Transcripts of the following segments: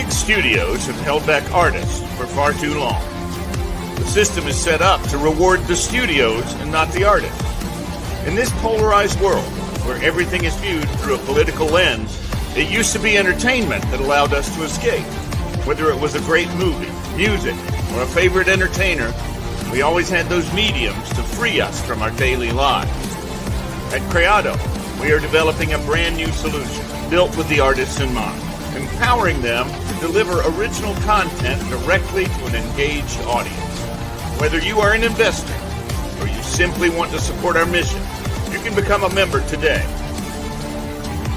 big studios have held back artists for far too long. The system is set up to reward the studios and not the artists. In this polarized world, where everything is viewed through a political lens, it used to be entertainment that allowed us to escape. Whether it was a great movie, music, or a favorite entertainer, we always had those mediums to free us from our daily lives. At Creado, we are developing a brand new solution built with the artists in mind, empowering them to deliver original content directly to an engaged audience. Whether you are an investor or you simply want to support our mission, you can become a member today.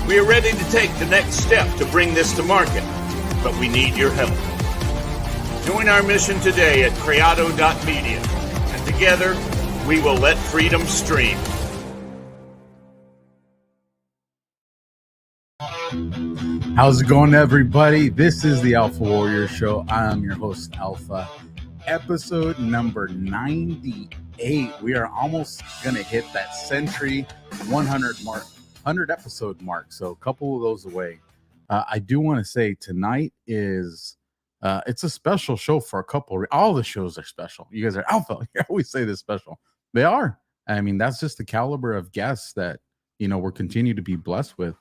We are ready to take the next step to bring this to market, but we need your help. Join our mission today at creado.media, and together we will let freedom stream. How's it going, everybody? This is the AlphaWarrior Show. I am your host, Alpha. Episode number 98. We are almost going to hit that century 100 episode mark. So a couple of those away. I do want to say tonight is it's a special show for a couple. All the shows are special. You guys are Alpha. You always say this special. They are. I mean, that's just the caliber of guests that, we're continue to be blessed with.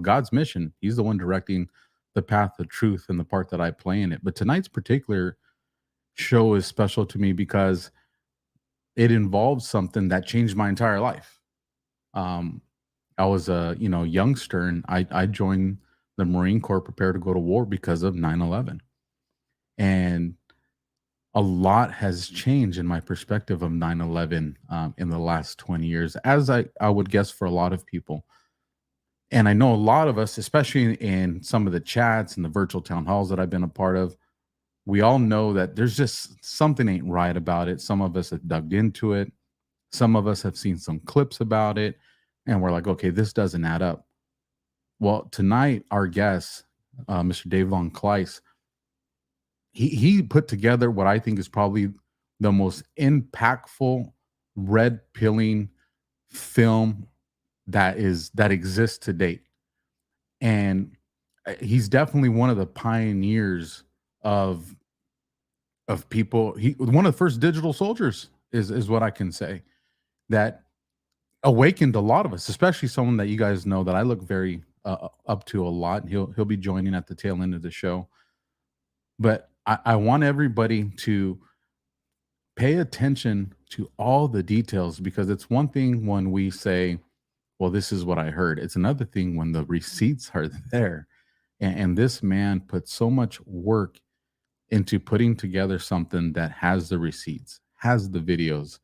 God's mission. He's the one directing the path of truth and the part that I play in it. But tonight's particular show is special to me because it involves something that changed my entire life. I was a youngster, and I joined the Marine Corps, prepared to go to war because of 9/11. And a lot has changed in my perspective of 9/11 in the last 20 years, as I would guess for a lot of people. And I know a lot of us, especially in some of the chats and the virtual town halls that I've been a part of, we all know that there's just something ain't right about it. Some of us have dug into it. Some of us have seen some clips about it. And we're like, okay, this doesn't add up. Well, tonight, our guest, Mr. Dave Vonkleist, he put together what I think is probably the most impactful, red-pilling film that exists to date. And he's definitely one of the pioneers of people. One of the first digital soldiers is what I can say, that awakened a lot of us, especially someone that you guys know that I look very up to a lot. He'll be joining at the tail end of the show. But I want everybody to pay attention to all the details, because it's one thing when we say, well, this is what I heard. It's another thing when the receipts are there. And this man put so much work into putting together something that has the receipts, has the videos.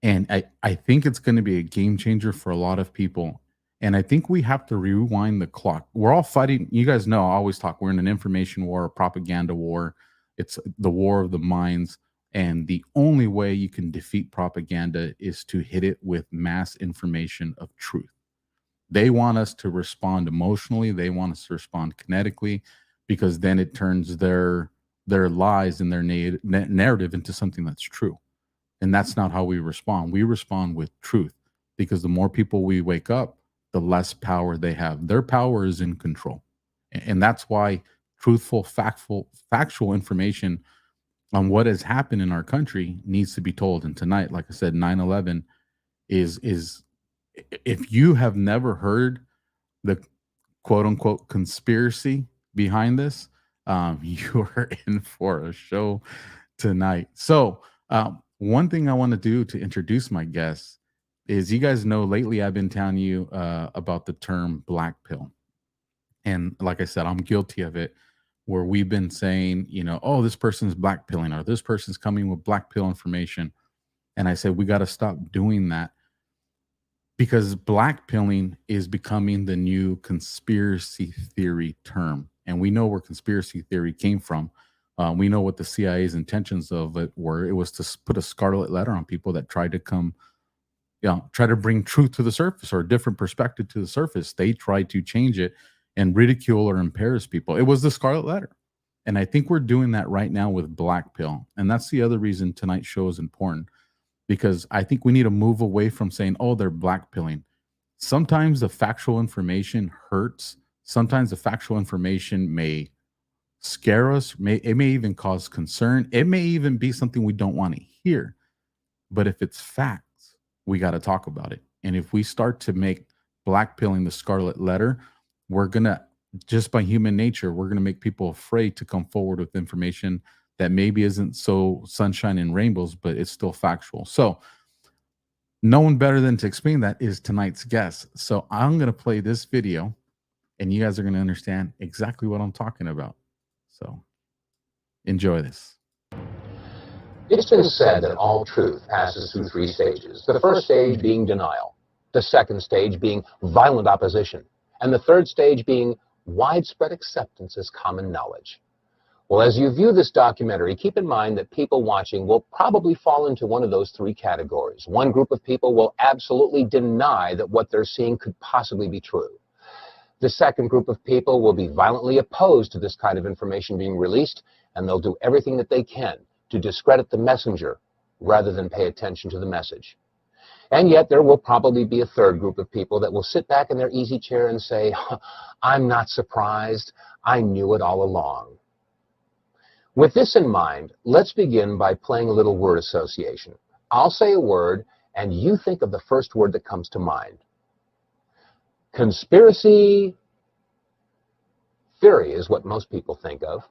And I think it's going to be a game changer for a lot of people. And I think we have to rewind the clock. We're all fighting. You guys know, I always talk, we're in an information war, a propaganda war. It's the war of the minds. And the only way you can defeat propaganda is to hit it with mass information of truth. They want us to respond emotionally. They want us to respond kinetically, because then it turns their lies and their narrative into something that's true. And that's not how we respond. We respond with truth, because the more people we wake up, the less power they have. Their power is in control. And that's why truthful, factual information on what has happened in our country needs to be told. And tonight, like I said, 9/11 is if you have never heard the quote unquote conspiracy behind this, you are in for a show tonight. So one thing I want to do to introduce my guests is, you guys know lately I've been telling you about the term black pill. And like I said, I'm guilty of it, where we've been saying, oh, this person's black pilling, or this person's coming with black pill information. And I said, we got to stop doing that, because black pilling is becoming the new conspiracy theory term. And we know where conspiracy theory came from. We know what the CIA's intentions of it were. It was to put a scarlet letter on people that tried to try to bring truth to the surface, or a different perspective to the surface. They tried to change it and ridicule or embarrass people. It was the scarlet letter. And I think we're doing that right now with black pill. And that's the other reason tonight's show is important, because I think we need to move away from saying, oh, they're black pilling. Sometimes the factual information hurts Sometimes the factual information may scare us, it may even cause concern. It may even be something we don't want to hear. But if it's facts, we got to talk about it. And if we start to make black pilling the scarlet letter, we're going to, just by human nature, we're going to make people afraid to come forward with information that maybe isn't so sunshine and rainbows, but it's still factual. So no one better than to explain that is tonight's guest. So I'm going to play this video and you guys are going to understand exactly what I'm talking about. So enjoy this. It's been said that all truth passes through 3 stages. The first stage being denial, the second stage being violent opposition, and the third stage being widespread acceptance as common knowledge. Well, as you view this documentary, keep in mind that people watching will probably fall into one of those 3 categories. One group of people will absolutely deny that what they're seeing could possibly be true. The second group of people will be violently opposed to this kind of information being released, and they'll do everything that they can to discredit the messenger rather than pay attention to the message. And yet there will probably be a third group of people that will sit back in their easy chair and say, I'm not surprised, I knew it all along. With this in mind, let's begin by playing a little word association. I'll say a word, and you think of the first word that comes to mind. Conspiracy theory is what most people think of.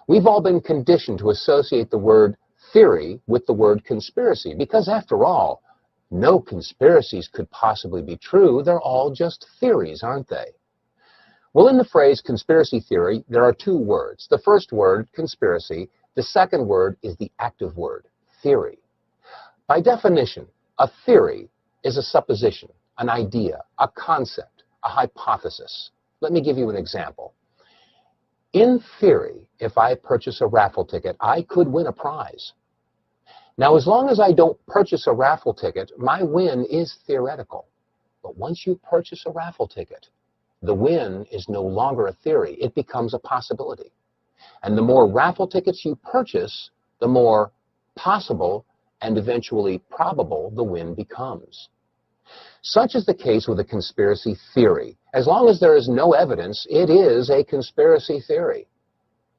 We've all been conditioned to associate the word theory with the word conspiracy, because after all, no conspiracies could possibly be true. They're all just theories, aren't they? Well, in the phrase conspiracy theory, there are 2 words. The first word, conspiracy. The second word is the active word, theory. By definition, a theory is a supposition, an idea, a concept, a hypothesis. Let me give you an example. In theory, if I purchase a raffle ticket, I could win a prize. Now, as long as I don't purchase a raffle ticket, my win is theoretical. But once you purchase a raffle ticket, the win is no longer a theory. It becomes a possibility. And the more raffle tickets you purchase, the more possible and eventually probable the win becomes. Such is the case with a conspiracy theory. As long as there is no evidence, it is a conspiracy theory.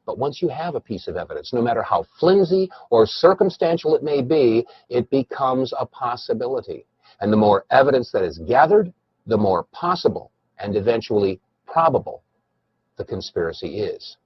But once you have a piece of evidence, no matter how flimsy or circumstantial it may be, it becomes a possibility. And the more evidence that is gathered, the more possible and eventually probable the conspiracy is.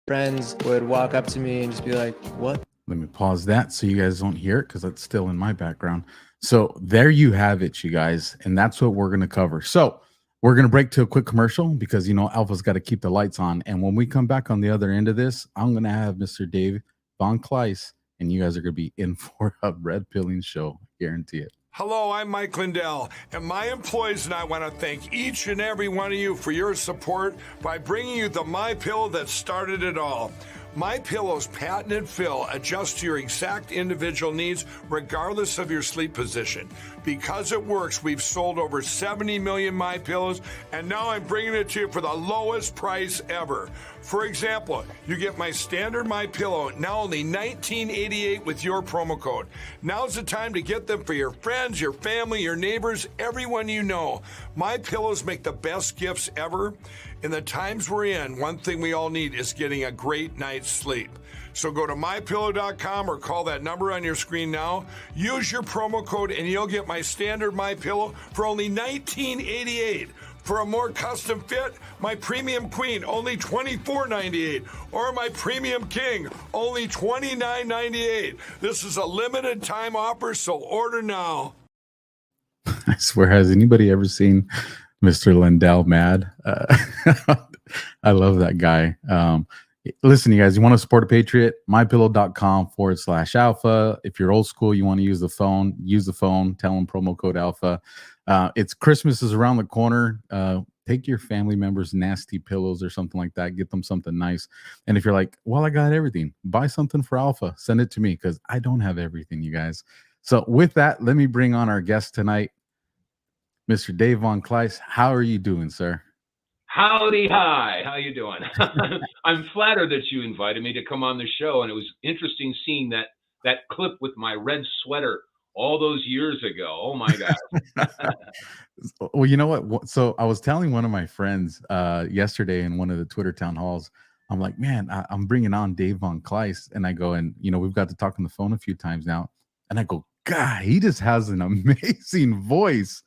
Friends would walk up to me and just be like, what? Let me pause that so you guys don't hear it because it's still in my background. So there you have it, you guys. And that's what we're going to cover. So we're going to break to a quick commercial because, you know, Alpha's got to keep the lights on. And when we come back on the other end of this, I'm going to have Mr. Dave Vonkleist, and you guys are going to be in for a red pilling show. Guarantee it. Hello, I'm Mike Lindell, and my employees and I want to thank each and every one of you for your support by bringing you the MyPillow that started it all. MyPillow's patented fill adjusts to your exact individual needs regardless of your sleep position. Because it works, we've sold over 70 million MyPillows, and now I'm bringing it to you for the lowest price ever. For example, you get my standard MyPillow, now only $19.88 with your promo code. Now's the time to get them for your friends, your family, your neighbors, everyone you know. MyPillows make the best gifts ever. In the times we're in, one thing we all need is getting a great night's sleep. So go to MyPillow.com or call that number on your screen now. Use your promo code and you'll get my standard MyPillow for only $19.88. For a more custom fit, my Premium Queen, only $24.98. Or my Premium King, only $29.98. This is a limited time offer, so order now. I swear, has anybody ever seen Mr. Lindell mad? I love that guy. Listen, you guys, you want to support a Patriot? MyPillow.com/alpha. If you're old school, you want to use the phone, tell them promo code alpha. It's Christmas is around the corner. Take your family members nasty pillows or something like that. Get them something nice. And if you're like, well, I got everything, buy something for Alpha. Send it to me because I don't have everything, you guys. So with that, let me bring on our guest tonight, Mr. Dave Vonkleist. How are you doing, sir? Howdy, hi. How you doing? I'm flattered that you invited me to come on the show, and it was interesting seeing that clip with my red sweater all those years ago. Oh my God. Well, you know what? So I was telling one of my friends yesterday in one of the Twitter town halls, I'm like, man, I'm bringing on Dave Vonkleist, and I go, and we've got to talk on the phone a few times now, and I go, God, he just has an amazing voice.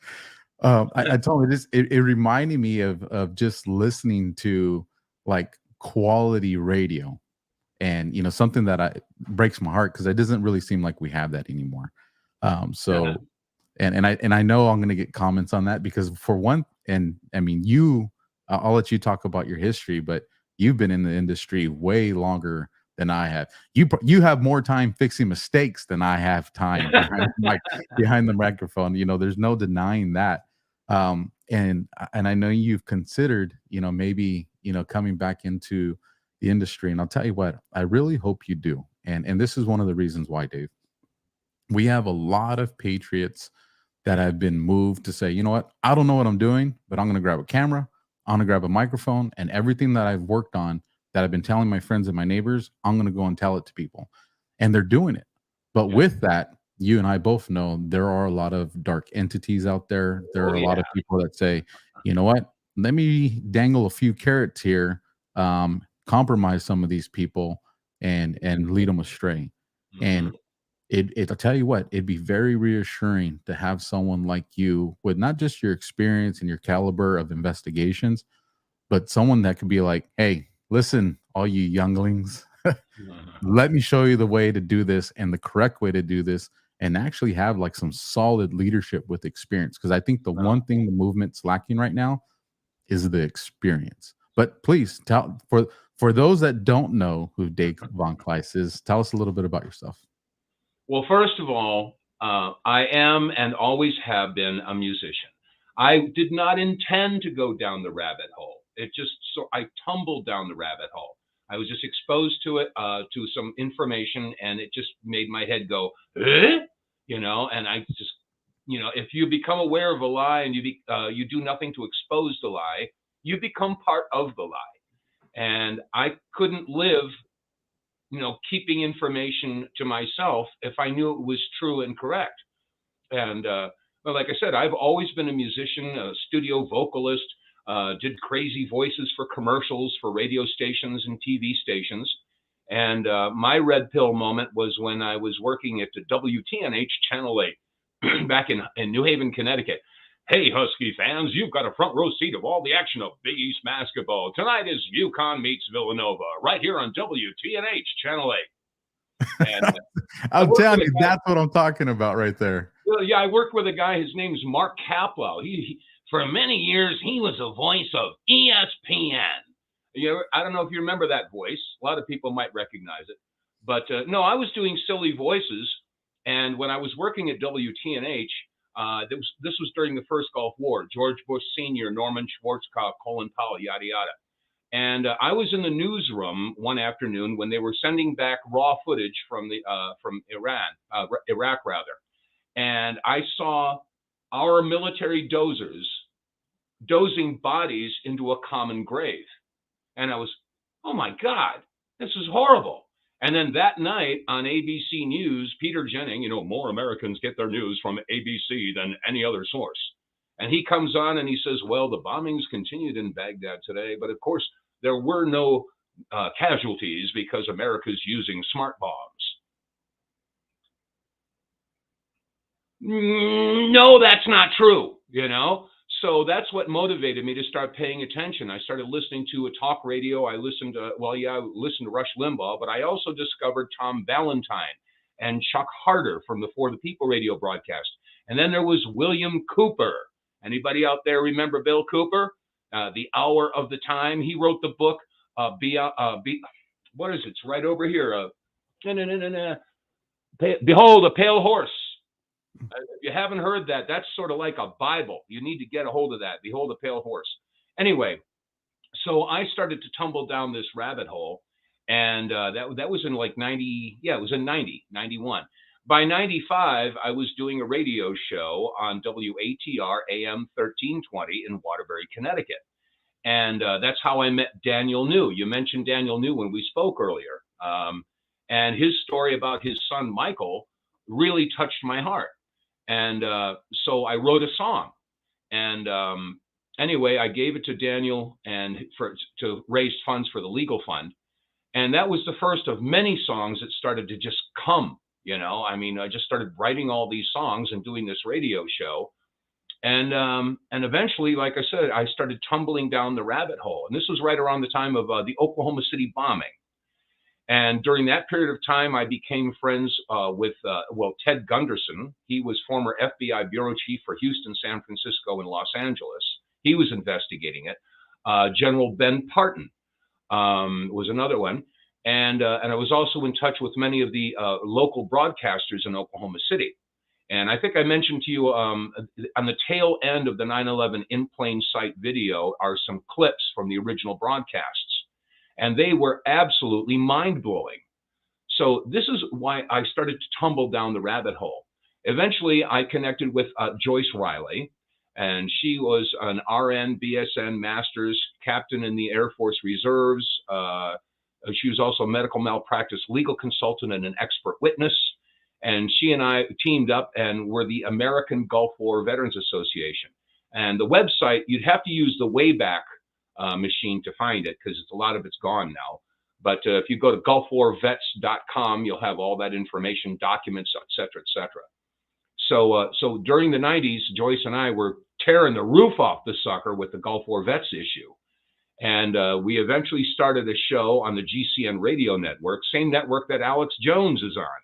I told him it reminded me of just listening to like quality radio, and something that breaks my heart because it doesn't really seem like we have that anymore. So. And I know I'm going to get comments on that because for one, and I mean, I'll let you talk about your history, but you've been in the industry way longer than I have. You have more time fixing mistakes than I have time behind the microphone. There's no denying that. And I know you've considered, maybe, coming back into the industry. And I'll tell you what, I really hope you do. And this is one of the reasons why, Dave. We have a lot of patriots that have been moved to say, you know what, I don't know what I'm doing, but I'm going to grab a camera, I'm going to grab a microphone, and everything that I've worked on that I've been telling my friends and my neighbors, I'm going to go and tell it to people. And they're doing it. But with that, you and I both know there are a lot of dark entities out there. There are a lot of people that say, you know what, let me dangle a few carrots here, compromise some of these people and lead them astray. And I'll tell you what, it'd be very reassuring to have someone like you with not just your experience and your caliber of investigations, but someone that could be like, hey, listen, all you younglings, let me show you the way to do this and the correct way to do this, and actually have like some solid leadership with experience. Because I think the one thing the movement's lacking right now is the experience. But please tell, for those that don't know who Dave Vonkleist is, tell us a little bit about yourself. Well, first of all, I am and always have been a musician. I did not intend to go down the rabbit hole. I tumbled down the rabbit hole. I was just exposed to it, to some information, and it just made my head go, eh? And I just, if you become aware of a lie and you do nothing to expose the lie, you become part of the lie. And I couldn't live keeping information to myself if I knew it was true and correct. And well, like I said, I've always been a musician, a studio vocalist, did crazy voices for commercials for radio stations and TV stations. And my red pill moment was when I was working at the WTNH Channel 8 back in New Haven, Connecticut. Hey, Husky fans, you've got a front row seat of all the action of Big East basketball. Tonight is UConn meets Villanova, right here on WTNH Channel 8. And, I'm telling you, that's what I'm talking about right there. Well, yeah, I worked with a guy, his name's Mark Kaplow. He for many years, he was a voice of ESPN. I don't know if you remember that voice. A lot of people might recognize it. But no, I was doing silly voices. And when I was working at WTNH, this was during the first Gulf War. George Bush Sr., Norman Schwarzkopf, Colin Powell, yada, yada. And I was in the newsroom one afternoon when they were sending back raw footage from Iraq rather. And I saw our military dozing bodies into a common grave. And I was, oh my God, this is horrible. And then that night on ABC News, Peter Jennings, more Americans get their news from ABC than any other source. And he comes on and he says, well, the bombings continued in Baghdad today, but of course, there were no casualties because America's using smart bombs. No, that's not true, So that's what motivated me to start paying attention. I started listening to a talk radio. I listened to Rush Limbaugh, but I also discovered Tom Valentine and Chuck Harder from the For the People radio broadcast. And then there was William Cooper. Anybody out there remember Bill Cooper? The Hour of the Time. He wrote the book, what is it? It's right over here. Behold, a Pale Horse. If you haven't heard that, that's sort of like a Bible. You need to get a hold of that. Behold, a Pale Horse. Anyway, so I started to tumble down this rabbit hole, and that was in like 90. Yeah, it was in 91. By 95, I was doing a radio show on WATR AM 1320 in Waterbury, Connecticut. And that's how I met Daniel New. You mentioned Daniel New when we spoke earlier. And his story about his son, Michael, really touched my heart. And so I wrote a song. And anyway, I gave it to Daniel and to raise funds for the legal fund. And that was the first of many songs that started to just come, you know. I mean, I just started writing all these songs and doing this radio show. And eventually, like I said, I started tumbling down the rabbit hole. And this was right around the time of the Oklahoma City bombing. And during that period of time, I became friends with, Ted Gunderson. He was former FBI bureau chief for Houston, San Francisco, and Los Angeles. He was investigating it. General Ben Parton was another one. And I was also in touch with many of the local broadcasters in Oklahoma City. And I think I mentioned to you on the tail end of the 9/11 in plain sight video are some clips from the original broadcasts. And they were absolutely mind-blowing. So this is why I started to tumble down the rabbit hole. Eventually, I connected with Joyce Riley, and she was an RN, BSN, master's, captain in the Air Force Reserves. She was also a medical malpractice legal consultant and an expert witness. And she and I teamed up and were the American Gulf War Veterans Association. And the website, you'd have to use the Wayback machine to find it because a lot of it's gone now. But if you go to gulfwarvets.com, you'll have all that information, documents, et cetera, et cetera. So during the 90s, Joyce and I were tearing the roof off the sucker with the Gulf War Vets issue. And we eventually started a show on the GCN radio network, same network that Alex Jones is on.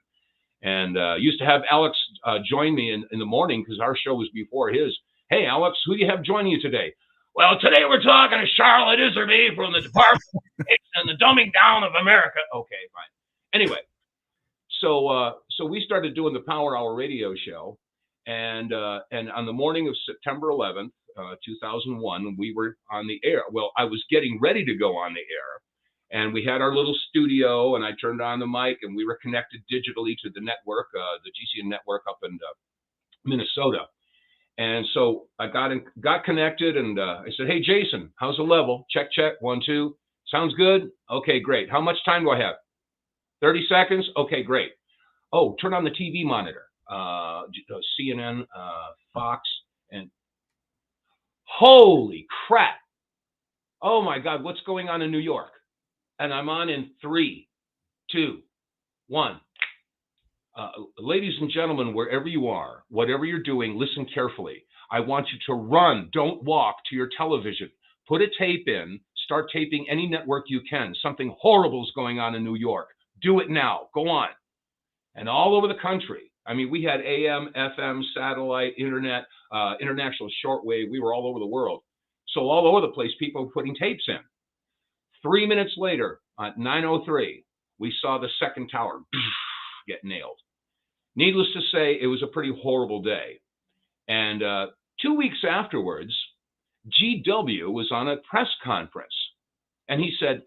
And used to have Alex join me in the morning because our show was before his. Hey, Alex, who do you have joining you today? Well, today we're talking to Charlotte Iserby from the Department of State and the Dumbing Down of America. Okay, fine. Anyway, so we started doing the Power Hour radio show. And on the morning of September 11th, 2001, we were on the air. Well, I was getting ready to go on the air. And we had our little studio, and I turned on the mic, and we were connected digitally to the network, the GCN network up in Minnesota. And so I got connected, and I said, "Hey, Jason, how's the level? Check, check, 1, 2. Sounds good? Okay, great. How much time do I have? 30 seconds? Okay, great. Oh, turn on the TV monitor, CNN, Fox, and holy crap. Oh, my God, what's going on in New York? And I'm on in 3, 2, 1. Ladies and gentlemen, wherever you are, whatever you're doing, listen carefully. I want you to run, don't walk to your television. Put a tape in, start taping any network you can. Something horrible is going on in New York. Do it now. Go on." And all over the country. I mean, we had AM, FM, satellite, internet, international shortwave. We were all over the world. So all over the place, people were putting tapes in. 3 minutes later, at 9:03, we saw the second tower get nailed. Needless to say, it was a pretty horrible day. And 2 weeks afterwards, GW was on a press conference. And he said,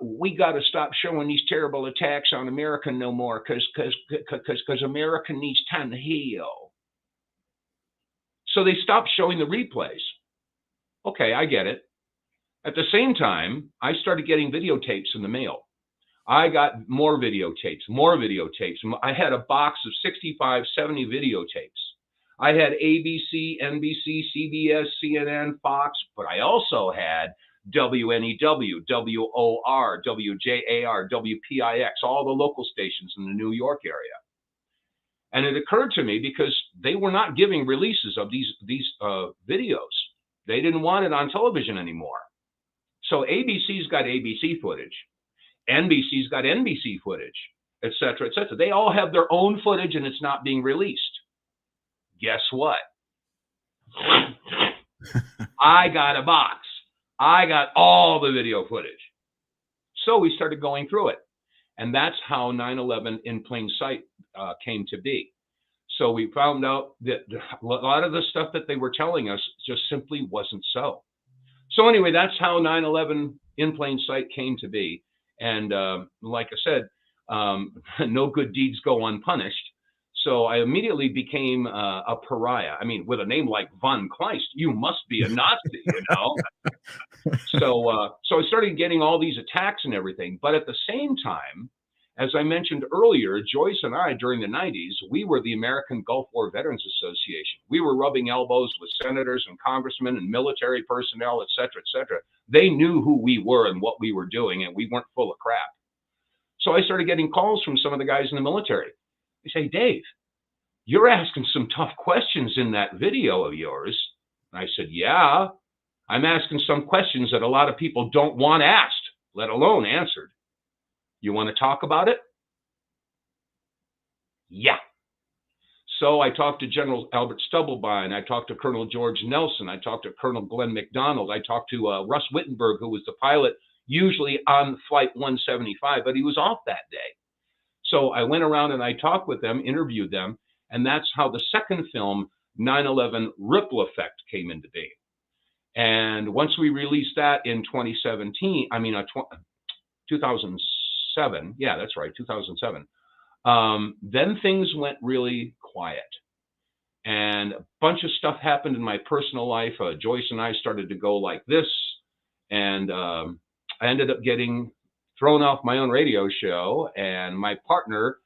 "We got to stop showing these terrible attacks on America no more because America needs time to heal." So they stopped showing the replays. Okay, I get it. At the same time, I started getting videotapes in the mail. I got more videotapes. I had a box of 65, 70 videotapes. I had ABC, NBC, CBS, CNN, Fox, but I also had WNEW, WOR, WJAR, WPIX, all the local stations in the New York area. And it occurred to me because they were not giving releases of these videos. They didn't want it on television anymore. So ABC's got ABC footage, NBC's got NBC footage, et cetera, et cetera. They all have their own footage and it's not being released. Guess what? I got a box. I got all the video footage. So we started going through it. And that's how 9/11 in plain sight came to be. So we found out that a lot of the stuff that they were telling us just simply wasn't so. So anyway, that's how 9/11 in plain sight came to be. And like I said, no good deeds go unpunished. So I immediately became a pariah. I mean, with a name like Vonkleist, you must be a Nazi, you know? So I started getting all these attacks and everything. But at the same time, As I mentioned earlier, Joyce and I, during the 90s, we were the American Gulf War Veterans Association. We were rubbing elbows with senators and congressmen and military personnel, et cetera, et cetera. They knew who we were and what we were doing, and we weren't full of crap. So I started getting calls from some of the guys in the military. They say, Dave, you're asking some tough questions in that video of yours. And I said, yeah, I'm asking some questions that a lot of people don't want asked, let alone answered. You want to talk about it? Yeah. So I talked to General Albert Stubblebine. I talked to Colonel George Nelson. I talked to Colonel Glenn McDonald. I talked to Russ Wittenberg, who was the pilot usually on Flight 175, but he was off that day. So I went around and I talked with them, interviewed them, and that's how the second film, 9/11 Ripple Effect, came into being. And once we released that in 2007, yeah, that's right, 2007, then things went really quiet. And a bunch of stuff happened in my personal life. Joyce and I started to go like this, and I ended up getting thrown off my own radio show, and my partner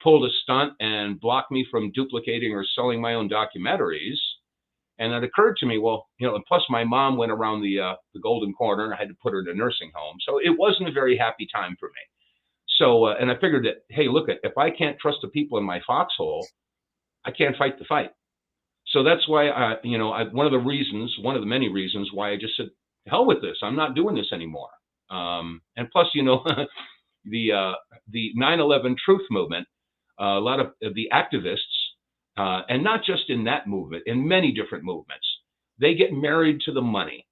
pulled a stunt and blocked me from duplicating or selling my own documentaries. And it occurred to me, well, and plus my mom went around the golden corner, and I had to put her in a nursing home. So it wasn't a very happy time for me. So, and I figured that, hey, look, if I can't trust the people in my foxhole, I can't fight the fight. So that's why one of the many reasons why I just said, hell with this. I'm not doing this anymore. And plus, the 9/11 truth movement, a lot of the activists, and not just in that movement, in many different movements, they get married to the money.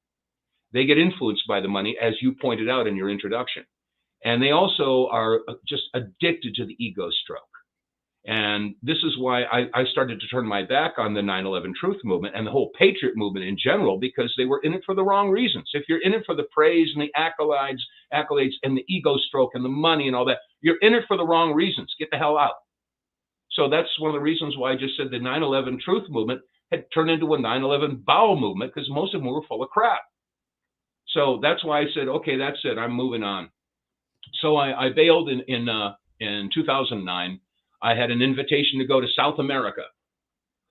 They get influenced by the money, as you pointed out in your introduction. And they also are just addicted to the ego stroke. And this is why I started to turn my back on the 9/11 truth movement and the whole patriot movement in general, because they were in it for the wrong reasons. If you're in it for the praise and the accolades and the ego stroke and the money and all that, you're in it for the wrong reasons. Get the hell out. So that's one of the reasons why I just said the 9/11 truth movement had turned into a 9/11 bowel movement, because most of them were full of crap. So that's why I said, okay, that's it. I'm moving on. So I bailed in 2009. I had an invitation to go to South America.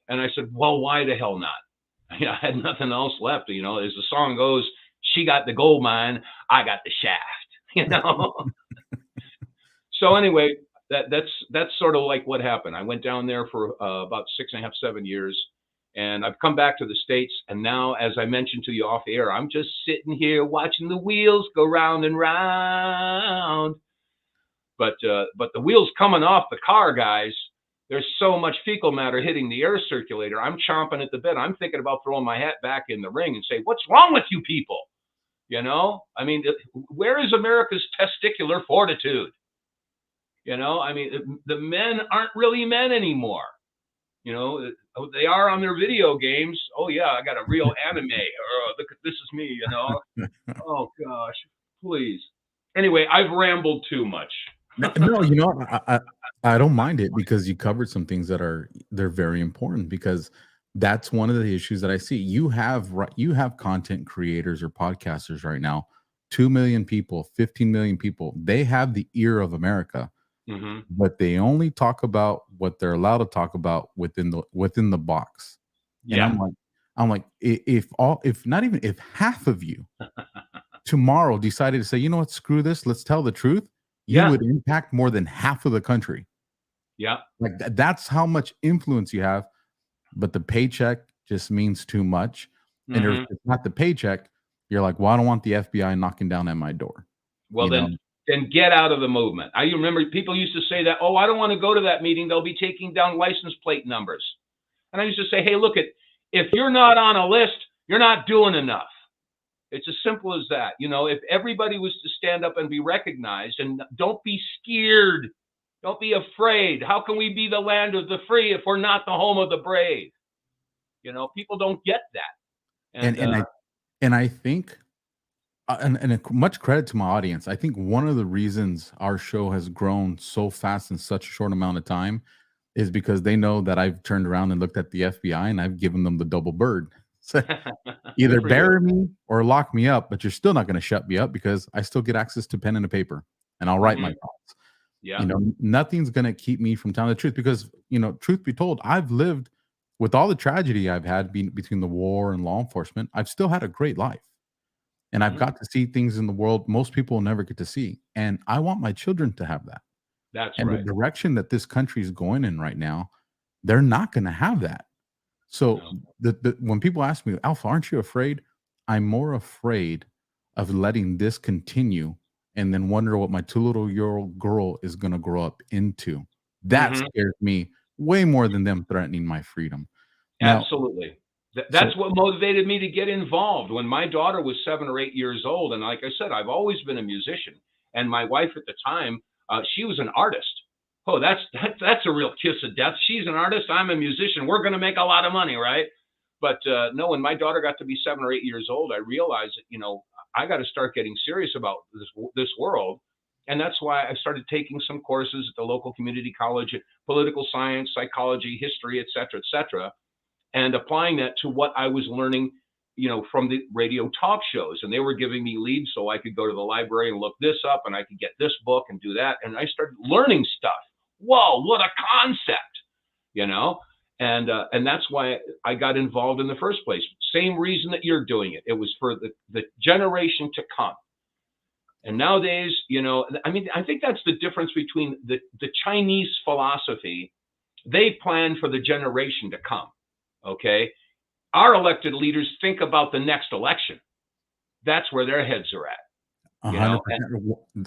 And I said, well, why the hell not? I had nothing else left. As the song goes, she got the gold mine, I got the shaft, So anyway, that's sort of like what happened. I went down there for about 6.5, 7 years. And I've come back to the States. And now, as I mentioned to you off air, I'm just sitting here watching the wheels go round and round. But the wheels coming off the car, guys, there's so much fecal matter hitting the air circulator. I'm chomping at the bit. I'm thinking about throwing my hat back in the ring and say, what's wrong with you people? Where is America's testicular fortitude? The men aren't really men anymore. They are on their video games. Oh yeah, I got a real anime. Or look at this is me. Oh gosh, please. Anyway, I've rambled too much. No, I don't mind it, because you covered some things they're very important, because that's one of the issues that I see. You have content creators or podcasters right now, 2 million people, 15 million people. They have the ear of America, but they only talk about what they're allowed to talk about within the box. Yeah. And I'm like, if half of you tomorrow decided to say, you know what, screw this, let's tell the truth, you would impact more than half of the country. Yeah. Like that's how much influence you have. But the paycheck just means too much. And if it's not the paycheck, you're like, well, I don't want the FBI knocking down at my door. Well, then get out of the movement. I remember people used to say that, oh, I don't want to go to that meeting. They'll be taking down license plate numbers. And I used to say, hey, look, if you're not on a list, you're not doing enough. It's as simple as that. If everybody was to stand up and be recognized, and don't be scared, don't be afraid. How can we be the land of the free if we're not the home of the brave? People don't get that. And I think, and much credit to my audience, I think one of the reasons our show has grown so fast in such a short amount of time is because they know that I've turned around and looked at the FBI and I've given them the double bird. So either bury me or lock me up, but you're still not going to shut me up, because I still get access to pen and a paper, and I'll write my thoughts. Yeah. Nothing's going to keep me from telling the truth because, truth be told, I've lived with all the tragedy I've had between the war and law enforcement. I've still had a great life. And I've got to see things in the world most people will never get to see. And I want my children to have that. That's and right. the direction that this country is going in right now, they're not going to have that. So when people ask me, Alpha, aren't you afraid? I'm more afraid of letting this continue and then wonder what my 2-year-old girl is going to grow up into. That scares me way more than them threatening my freedom. Now, absolutely. That's what motivated me to get involved when my daughter was 7 or 8 years old. And like I said, I've always been a musician. And my wife at the time, she was an artist. Oh, that's a real kiss of death. She's an artist. I'm a musician. We're going to make a lot of money, right? But no, when my daughter got to be 7 or 8 years old, I realized that, I got to start getting serious about this world. And that's why I started taking some courses at the local community college, political science, psychology, history, et cetera, and applying that to what I was learning, from the radio talk shows. And they were giving me leads so I could go to the library and look this up and I could get this book and do that. And I started learning stuff. Whoa, what a concept, And that's why I got involved in the first place. Same reason that you're doing it. It was for the generation to come. And nowadays, I think that's the difference between the Chinese philosophy. They plan for the generation to come. Okay. Our elected leaders think about the next election. That's where their heads are at. 100%.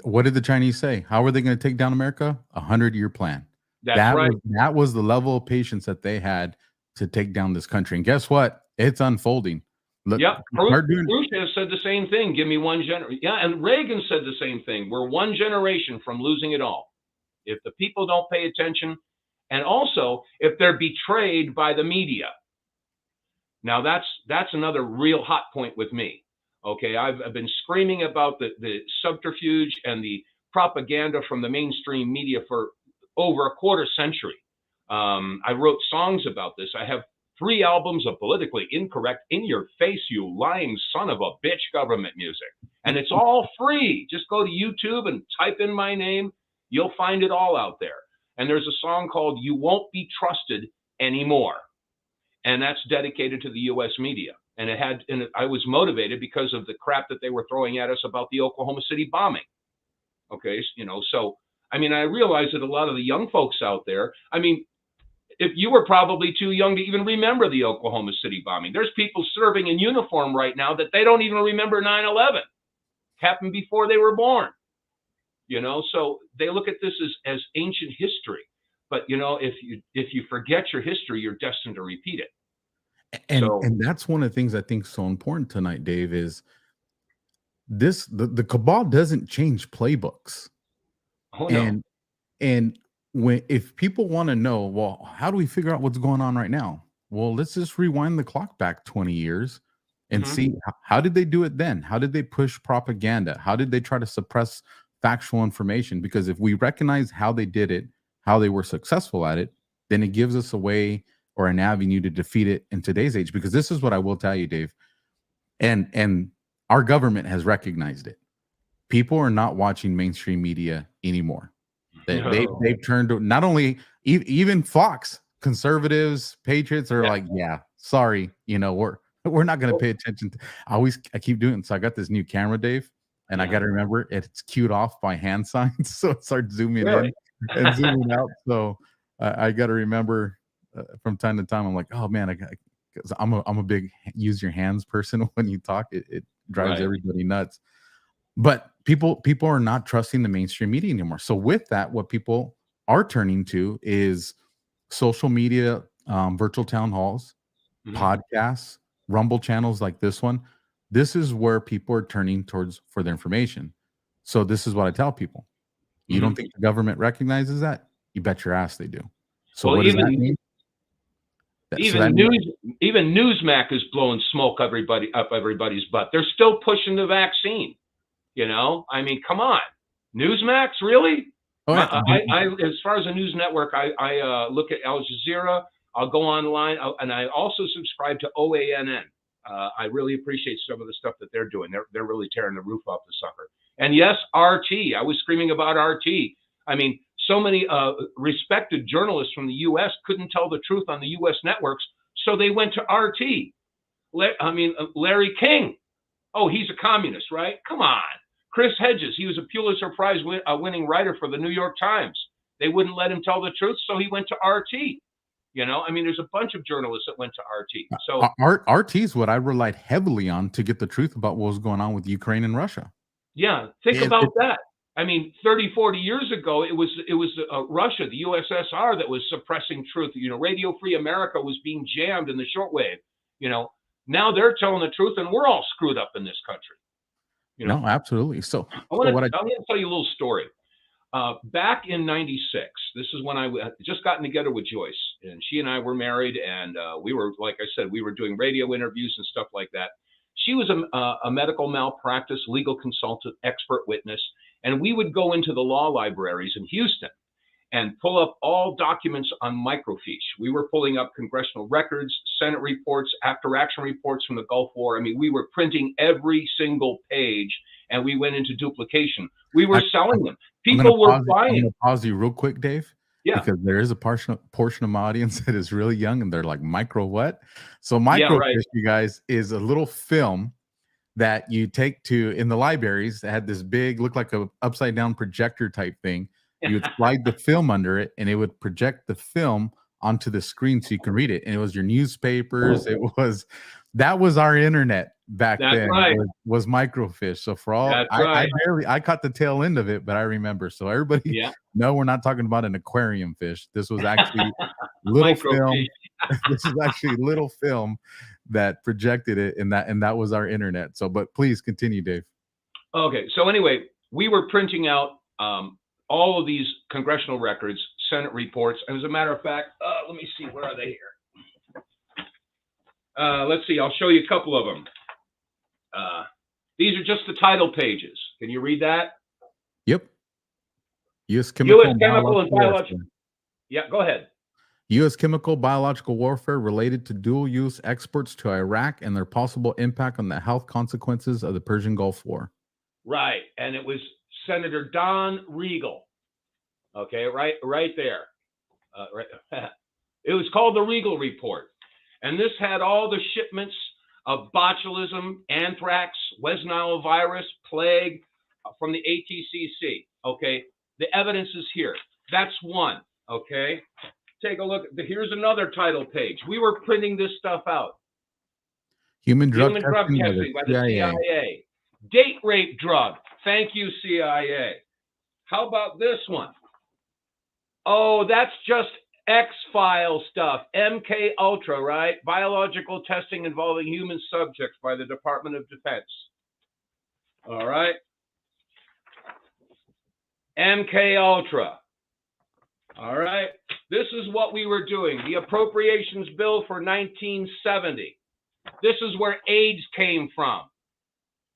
What did the Chinese say? How are they going to take down America? 100-year plan. That's right. That was the level of patience that they had to take down this country. And guess what? It's unfolding. Look, Khrushchev said the same thing. Give me one generation. Yeah, and Reagan said the same thing. We're one generation from losing it all. If the people don't pay attention, and also if they're betrayed by the media. Now that's another real hot point with me. Okay, I've been screaming about the subterfuge and the propaganda from the mainstream media for over a quarter century. I wrote songs about this. I have 3 albums of politically incorrect, in your face, you lying son of a bitch government music. And it's all free. Just go to YouTube and type in my name. You'll find it all out there. And there's a song called You Won't Be Trusted Anymore. And that's dedicated to the U.S. media. And I was motivated because of the crap that they were throwing at us about the Oklahoma City bombing. Okay, so, I realize that a lot of the young folks out there, if you were probably too young to even remember the Oklahoma City bombing. There's people serving in uniform right now that they don't even remember 9/11. Happened before they were born. So they look at this as ancient history. But, if you forget your history, you're destined to repeat it. And that's one of the things I think is so important tonight, Dave, is the cabal doesn't change playbooks. Oh, no. And if people want to know, well, how do we figure out what's going on right now? Well, let's just rewind the clock back 20 years and see how did they do it then? How did they push propaganda? How did they try to suppress factual information? Because if we recognize how they did it, how they were successful at it, then it gives us a way or an avenue to defeat it in today's age. Because this is what I will tell you, Dave, and our government has recognized it. People are not watching mainstream media anymore. They've turned to not only even Fox, conservatives, patriots are like, yeah, sorry, we're not going to pay attention. I keep doing it. So I got this new camera, Dave, and I got to remember it's cued off by hand signs, so it starts zooming in and zooming out. So I got to remember from time to time. I'm like, oh man, because I'm a big use your hands person when you talk. It drives everybody nuts. But people are not trusting the mainstream media anymore. So with that, what people are turning to is social media, virtual town halls, podcasts, Rumble channels like this one. This is where people are turning towards for their information. So this is what I tell people. You don't think the government recognizes that? You bet your ass they do. So what does that mean? Even Newsmax is blowing smoke up everybody's butt. They're still pushing the vaccine. Come on, Newsmax, really? Oh, yeah. I as far as a news network, I look at Al Jazeera. I'll go online, and I also subscribe to OANN. I really appreciate some of the stuff that they're doing. They're really tearing the roof off the sucker. And yes, RT. I was screaming about RT. So many respected journalists from the U.S. couldn't tell the truth on the U.S. networks, so they went to RT. Larry King. Oh, he's a communist, right? Come on. Chris Hedges, he was a Pulitzer Prize winning writer for the New York Times. They wouldn't let him tell the truth, so he went to RT. There's a bunch of journalists that went to RT. So RT is what I relied heavily on to get the truth about what was going on with Ukraine and Russia. Yeah, think about that. 30, 40 years ago, it was Russia, the USSR, that was suppressing truth. Radio Free America was being jammed in the shortwave. Now they're telling the truth, and we're all screwed up in this country. No, absolutely. So I'm going to tell you a little story. Back in '96, this is when I just gotten together with Joyce, and she and I were married, and we were, like I said, we were doing radio interviews and stuff like that. She was a medical malpractice legal consultant, expert witness, and we would go into the law libraries in Houston and pull up all documents on microfiche. We were pulling up congressional records, Senate reports, after-action reports from the Gulf War. We were printing every single page, and we went into duplication. We were selling them. People were buying. I'm going to pause you real quick, Dave. Yeah. Because there is a portion of my audience that is really young, and they're like, micro what? So microfiche, you guys, is a little film that you take in the libraries that had this big, looked like a upside down projector type thing. You would slide the film under it, and it would project the film onto the screen so you can read it. And it was your newspapers. That was our internet back then. Right. Was microfiche. So for all I caught the tail end of it, but I remember. So everybody, no, we're not talking about an aquarium fish. This was actually little film. This is actually little film that projected it, and that was our internet. So, but please continue, Dave. Okay. So anyway, we were printing out all of these congressional records, Senate reports. And as a matter of fact, let me see, where are they here? Let's see, I'll show you a couple of them. These are just the title pages. Can you read that? Yep. U.S. Chemical and Biological. Yeah, go ahead. U.S. chemical biological warfare related to dual-use exports to Iraq and their possible impact on the health consequences of the Persian Gulf War. Right, and it was Senator Don Regal. Okay, right there. It was called the Regal Report, and this had all the shipments of botulism, anthrax, West Nile virus, plague from the ATCC. Okay, the evidence is here. That's one. Okay, take a look. Here's another title page. We were printing this stuff out. Human drug testing by the CIA. Date rape drug. Thank you, CIA. How about this one? Oh, that's just X-File stuff. MK Ultra, right? Biological testing involving human subjects by the Department of Defense. All right. MK Ultra. All right. This is what we were doing. The appropriations bill for 1970. This is where AIDS came from.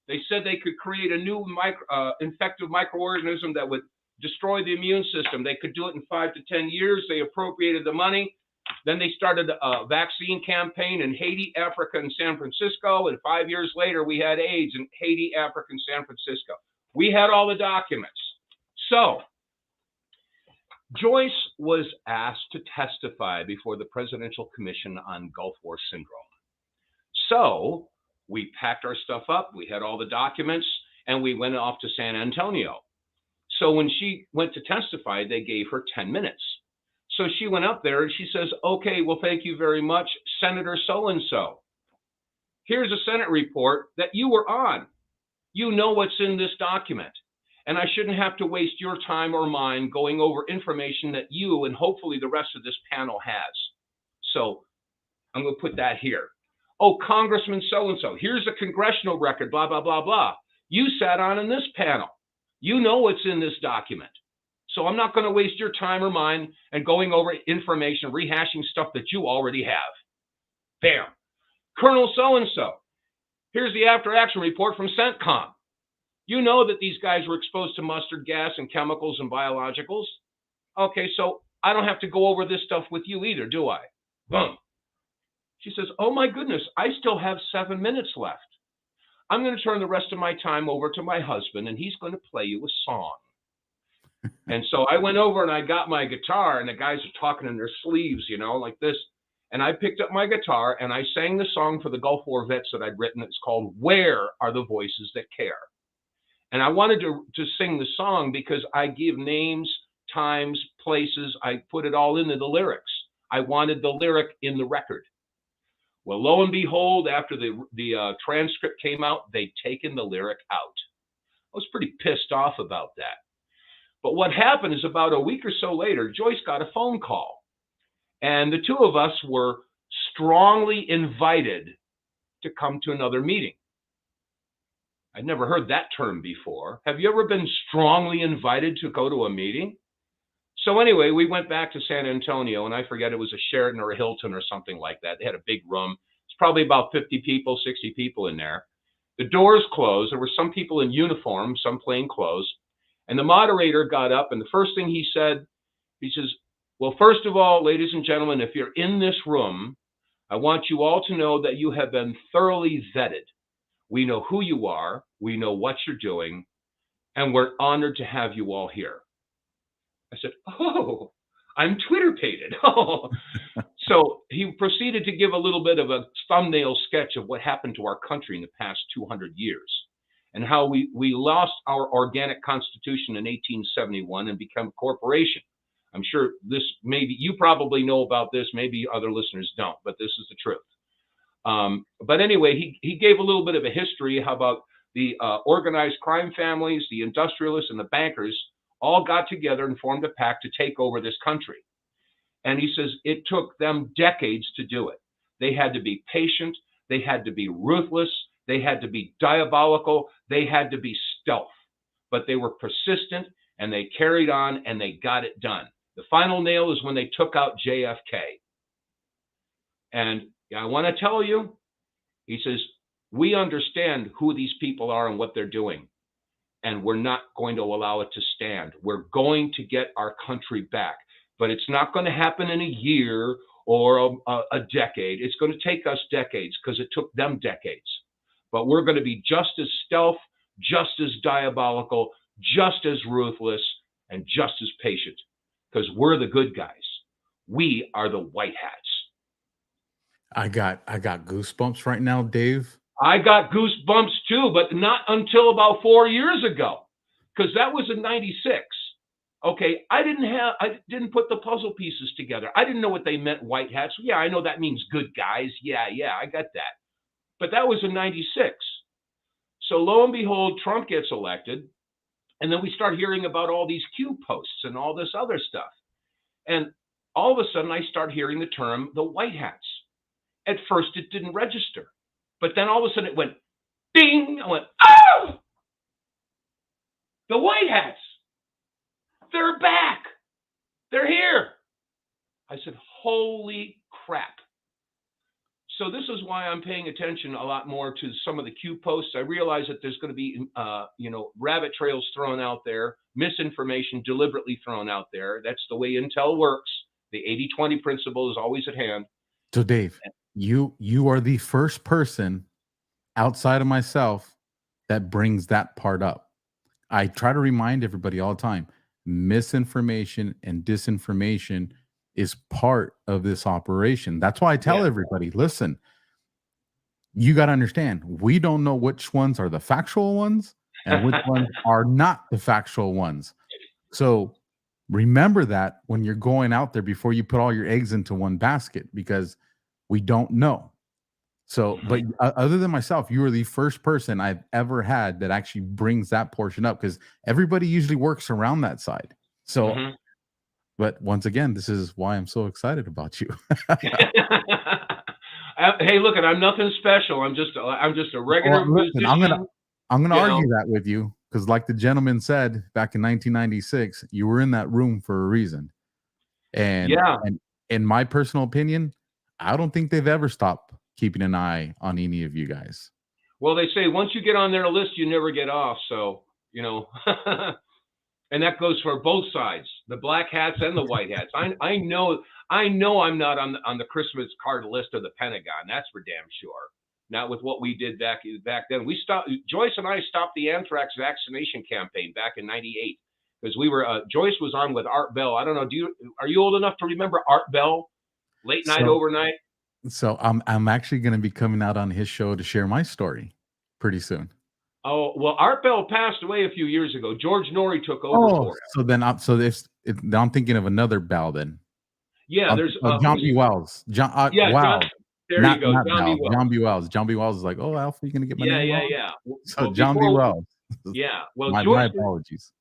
They said they could create a new infective microorganism that would destroy the immune system. They could do it in 5 to 10 years. They appropriated the money. Then they started a vaccine campaign in Haiti, Africa, and San Francisco. And 5 years later, we had AIDS in Haiti, Africa, and San Francisco. We had all the documents. So Joyce was asked to testify before the Presidential Commission on Gulf War Syndrome. So we packed our stuff up. We had all the documents, and we went off to San Antonio. So when she went to testify, they gave her 10 minutes. So she went up there and she says, okay, well, thank you very much, Senator so-and-so. Here's a Senate report that you were on. You know what's in this document. And I shouldn't have to waste your time or mine going over information that you and hopefully the rest of this panel has. So I'm going to put that here. Oh, Congressman so-and-so, here's a congressional record, blah, blah, blah, blah. You sat on in this panel. You know what's in this document. So I'm not going to waste your time or mine and going over information, rehashing stuff that you already have. Bam. Colonel so-and-so, here's the after-action report from CENTCOM. You know that these guys were exposed to mustard gas and chemicals and biologicals. Okay, so I don't have to go over this stuff with you either, do I? Boom. She says, oh my goodness, I still have 7 minutes left. I'm going to turn the rest of my time over to my husband, and he's going to play you a song. And so I went over and I got my guitar, and the guys are talking in their sleeves, you know, like this. And I picked up my guitar and I sang the song for the Gulf War vets that I'd written. It's called "Where Are the Voices That Care?" And I wanted to sing the song because I give names, times, places. I put it all into the lyrics. I wanted the lyric in the record. Well, lo and behold, after the transcript came out, they'd taken the lyric out. I was pretty pissed off about that. But what happened is about a week or so later, Joyce got a phone call. And the two of us were strongly invited to come to another meeting. I'd never heard that term before. Have you ever been strongly invited to go to a meeting? So anyway, we went back to San Antonio, and I forget, it was a Sheraton or a Hilton or something like that. They had a big room. It's probably about 50 people, 60 people in there. The doors closed. There were some people in uniform, some plain clothes. And the moderator got up, and the first thing he said, he says, "Well, first of all, ladies and gentlemen, if you're in this room, I want you all to know that you have been thoroughly vetted. We know who you are, we know what you're doing, and we're honored to have you all here." I said, "Oh, I'm Twitter-pated." So he proceeded to give a little bit of a thumbnail sketch of what happened to our country in the past 200 years and how we lost our organic constitution in 1871 and became a corporation. I'm sure this, maybe you probably know about this, maybe other listeners don't, but this is the truth. But anyway, he gave a little bit of a history how about the organized crime families, the industrialists, and the bankers all got together and formed a pact to take over this country. And he says it took them decades to do it. They had to be patient. They had to be ruthless. They had to be diabolical. They had to be stealth. But they were persistent, and they carried on, and they got it done. The final nail is when they took out JFK. And I want to tell you, he says, we understand who these people are and what they're doing. And we're not going to allow it to stand. We're going to get our country back. But it's not going to happen in a year or a decade. It's going to take us decades because it took them decades. But we're going to be just as stealth, just as diabolical, just as ruthless, and just as patient because we're the good guys. We are the white hats. I got goosebumps right now, Dave. I got goosebumps too, but not until about 4 years ago, because that was in '96. Okay, I didn't put the puzzle pieces together. I didn't know what they meant, white hats. Yeah, I know that means good guys. Yeah, I got that. But that was in '96. So lo and behold, Trump gets elected, and then we start hearing about all these Q posts and all this other stuff. And all of a sudden, I start hearing the term the white hats. At first, it didn't register. But then all of a sudden it went ding. I went, oh, the white hats. They're back. They're here. I said, holy crap. So this is why I'm paying attention a lot more to some of the Q posts. I realize that there's going to be, rabbit trails thrown out there, misinformation deliberately thrown out there. That's the way Intel works. The 80-20 principle is always at hand. So Dave, you are the first person outside of myself that brings that part up. I try to remind everybody all the time, misinformation and disinformation is part of this operation. That's why I tell everybody, listen, you got to understand, we don't know which ones are the factual ones and which ones are not the factual ones. So remember that when you're going out there before you put all your eggs into one basket, because we don't know. So, but other than myself, you are the first person I've ever had that actually brings that portion up, because everybody usually works around that side. So, but once again, this is why I'm so excited about you. Hey, look, I'm nothing special. I'm just a regular musician. I'm gonna argue that with you, because like the gentleman said back in 1996, you were in that room for a reason. And in my personal opinion, I don't think they've ever stopped keeping an eye on any of you guys. Well, they say once you get on their list, you never get off. So, and that goes for both sides, the black hats and the white hats. I know I'm not on the Christmas card list of the Pentagon. That's for damn sure. Not with what we did back then. Joyce and I stopped the anthrax vaccination campaign back in '98. because we were Joyce was on with Art Bell. I don't know. Are you old enough to remember Art Bell? Late night, overnight. So I'm actually going to be coming out on his show to share my story pretty soon. Oh well, Art Bell passed away a few years ago. George Norrie took over for him. So then I'm thinking of another Bell then. Yeah, there's John B. Wells. Wow. There you go, John B. Wells. John B. Wells. John B. Wells is like, oh, Alpha, you gonna get my name wrong? Yeah. So well, John B. Wells. Yeah. Well, my apologies.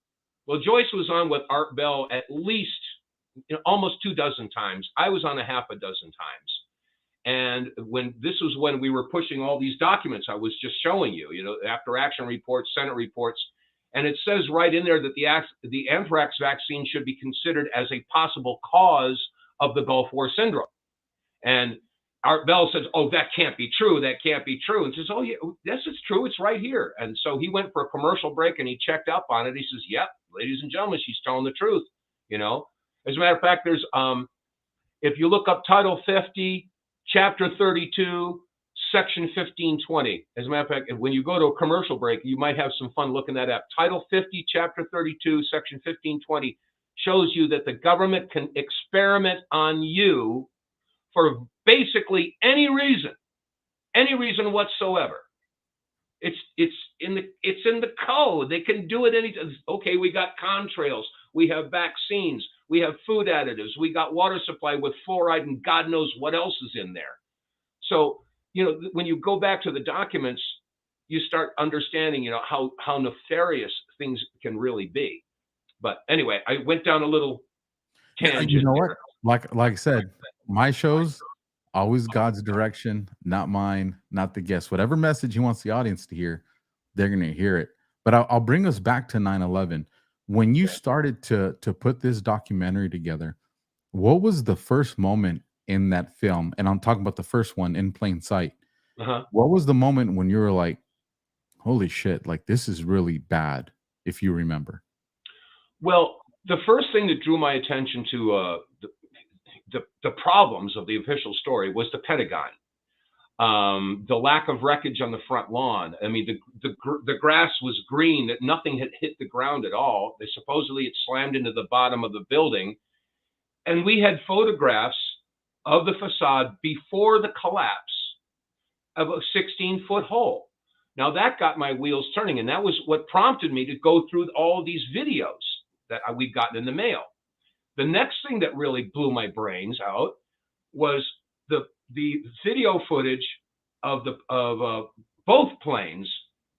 Well, Joyce was on with Art Bell at least almost 24 times. I was on a half a dozen times. And this was when we were pushing all these documents I was just showing you, after action reports, Senate reports. And it says right in there that the anthrax vaccine should be considered as a possible cause of the Gulf War syndrome. And Art Bell says, oh, that can't be true. That can't be true. And says, oh, yeah, yes, it's true. It's right here. And so he went for a commercial break and he checked up on it. He says, yep, ladies and gentlemen, she's telling the truth. As a matter of fact, there's if you look up Title 50, Chapter 32, Section 1520. As a matter of fact, when you go to a commercial break, you might have some fun looking that up. Title 50, Chapter 32, Section 1520 shows you that the government can experiment on you for basically any reason whatsoever. It's in the code. They can do it anytime. Okay, we got contrails, we have vaccines, we have food additives, we got water supply with fluoride, and God knows what else is in there. So, when you go back to the documents, you start understanding, how nefarious things can really be. But anyway, I went down a little tangent. You know what? Like I said, my shows, always God's direction, not mine, not the guest. Whatever message he wants the audience to hear, they're going to hear it. But I'll bring us back to 9/11. When you started to put this documentary together, what was the first moment in that film? And I'm talking about the first one, In Plain Sight. What was the moment when you were like, holy shit, like this is really bad, if you remember? Well, the first thing that drew my attention to the problems of the official story was the Pentagon. The lack of wreckage on the front lawn. I mean, the grass was green, that nothing had hit the ground at all. Supposedly it slammed into the bottom of the building. And we had photographs of the facade before the collapse of a 16-foot hole. Now that got my wheels turning, and that was what prompted me to go through all these videos that we'd gotten in the mail. The next thing that really blew my brains out was the video footage of both planes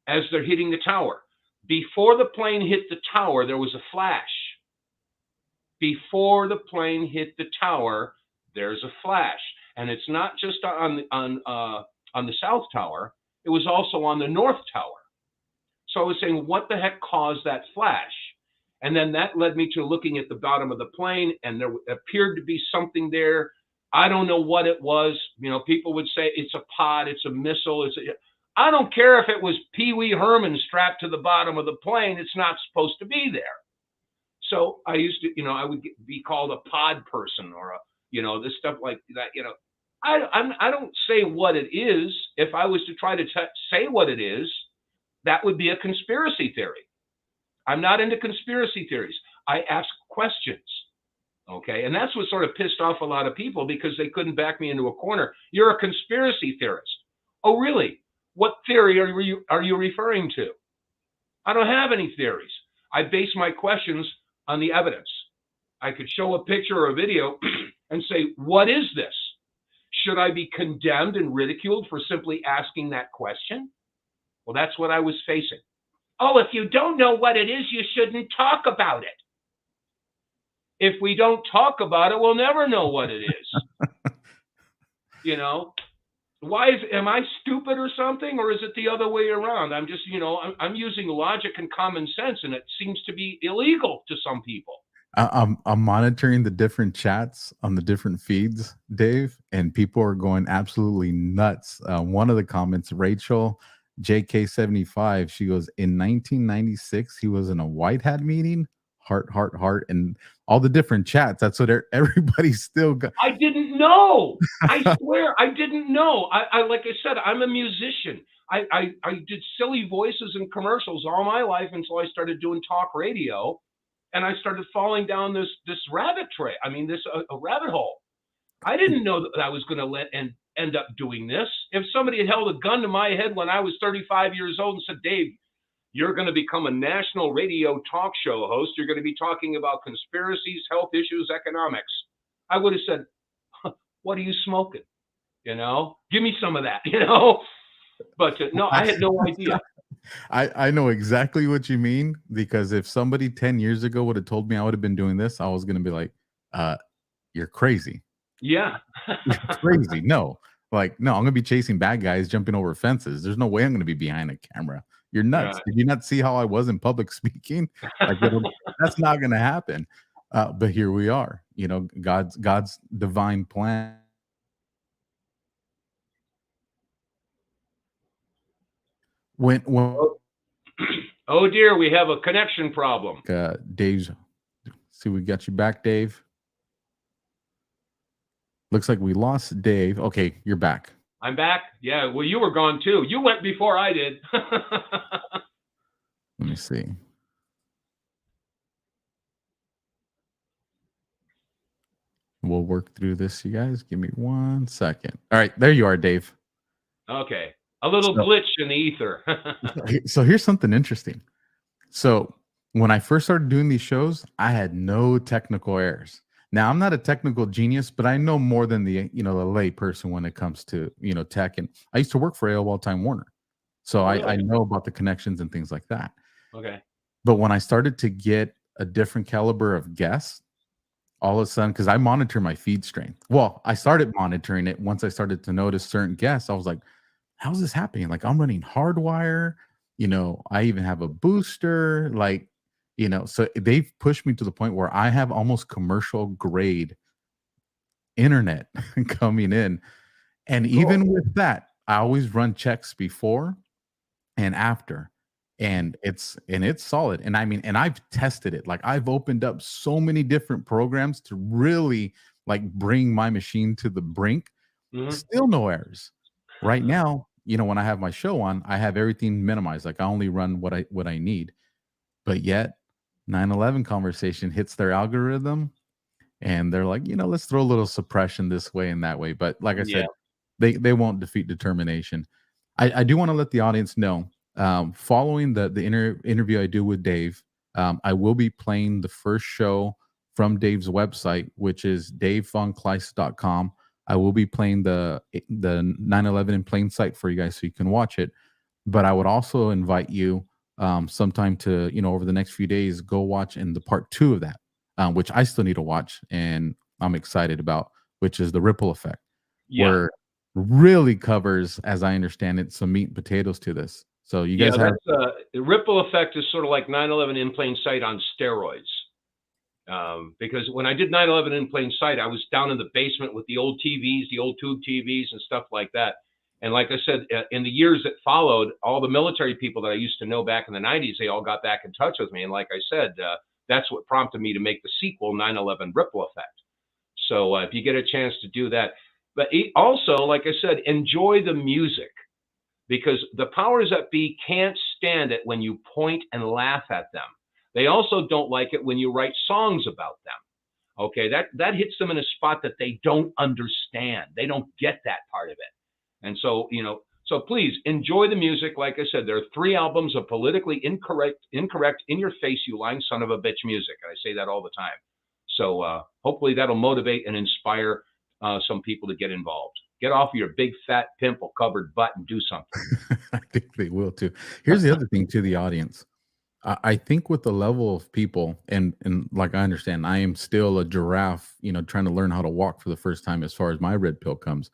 as they're hitting the tower. Before the plane hit the tower, there was a flash. Before the plane hit the tower, there's a flash, and it's not just on the south tower. It was also on the north tower. So I was saying, what the heck caused that flash? And then that led me to looking at the bottom of the plane, and there appeared to be something there. I don't know what it was. People would say it's a pod, it's a missile. I don't care if it was Pee Wee Herman strapped to the bottom of the plane. It's not supposed to be there. So I used to, I would be called a pod person or this stuff like that. I don't say what it is. If I was to try to say what it is, that would be a conspiracy theory. I'm not into conspiracy theories. I ask questions. Okay. And that's what sort of pissed off a lot of people because they couldn't back me into a corner. You're a conspiracy theorist. Oh, really? What theory are you referring to? I don't have any theories. I base my questions on the evidence. I could show a picture or a video and say, what is this? Should I be condemned and ridiculed for simply asking that question? Well, that's what I was facing. Oh, if you don't know what it is, you shouldn't talk about it. If we don't talk about it, we'll never know what it is. Why am I stupid or something? Or is it the other way around? I'm just, I'm using logic and common sense, and it seems to be illegal to some people. I'm monitoring the different chats on the different feeds, Dave, and people are going absolutely nuts. One of the comments, Rachel JK75, she goes, in 1996, he was in a white hat meeting, heart, and all the different chats. That's what everybody's still got. I didn't know. I swear, I didn't know. I like I said, I'm a musician. I did silly voices and commercials all my life until I started doing talk radio. and I started falling down this rabbit trail. I mean, this a rabbit hole. I didn't know that I was going to end up doing this. If somebody had held a gun to my head when I was 35 years old and said, Dave, you're going to become a national radio talk show host, you're going to be talking about conspiracies, health issues, economics, I would have said, what are you smoking? You know, give me some of that, you know? But no, I had no idea. I know exactly what you mean, because if somebody 10 years ago would have told me I would have been doing this, I was going to be like, you're crazy. Yeah. You're crazy. No, like, no, I'm going to be chasing bad guys, jumping over fences. There's no way I'm going to be behind a camera. You're nuts. Right. Did you not see how I was in public speaking? Like, that's not going to happen. But here we are, you know, God's divine plan. When Oh dear, we have a connection problem. Dave's, see, we got you back, Dave. Looks like we lost Dave. Okay, you're back. I'm back. Yeah, well, you were gone too. You went before I did. Let me see. We'll work through this, you guys. Give me 1 second. All right, there you are, Dave. Okay. A little glitch in the ether. So here's something interesting. So when I first started doing these shows, I had no technical errors. Now, I'm not a technical genius, but I know more than the lay person when it comes to, tech. And I used to work for AOL Time Warner. So I know about the connections and things like that. Okay. But when I started to get a different caliber of guests, all of a sudden, because I monitor my feed strength. Well, I started monitoring it once I started to notice certain guests. I was like, how's this happening? Like, I'm running hardwire, I even have a booster, so they've pushed me to the point where I have almost commercial grade internet coming in. And even with that, I always run checks before and after. And it's solid. And I mean, and I've tested it. Like, I've opened up so many different programs to really bring my machine to the brink. Mm-hmm. Still no errors. Right now, when I have my show on, I have everything minimized. Like, I only run what I need. But yet 9/11 conversation hits their algorithm and they're like, let's throw a little suppression this way and that way. But like I said, they won't defeat determination. I do want to let the audience know, following the interview I do with Dave, I will be playing the first show from Dave's website, which is davevonkleist.com. I will be playing the 9/11 in plain sight for you guys so you can watch it. But I would also invite you sometime to, over the next few days, go watch in the part 2 of that, which I still need to watch and I'm excited about, which is the ripple effect, where it really covers, as I understand it, some meat and potatoes to this. So you guys have the ripple effect is sort of like 9/11 in plain sight on steroids. Because when I did 9/11 in plain sight, I was down in the basement with the old TVs, the old tube TVs and stuff like that. And like I said, in the years that followed, all the military people that I used to know back in the 90s, they all got back in touch with me. And like I said, that's what prompted me to make the sequel, 9/11 Ripple Effect. So if you get a chance to do that. But also, like I said, enjoy the music, because the powers that be can't stand it when you point and laugh at them. They also don't like it when you write songs about them. Okay, that hits them in a spot that they don't understand. They don't get that part of it. And so, so please enjoy the music. Like I said, there are 3 albums of politically incorrect, in your face, you lying son of a bitch music. And I say that all the time. So hopefully that'll motivate and inspire some people to get involved. Get off of your big fat pimple covered butt and do something. I think they will too. Here's the other thing to the audience. I think with the level of people, and like I understand, I am still a giraffe, trying to learn how to walk for the first time as far as my red pill comes.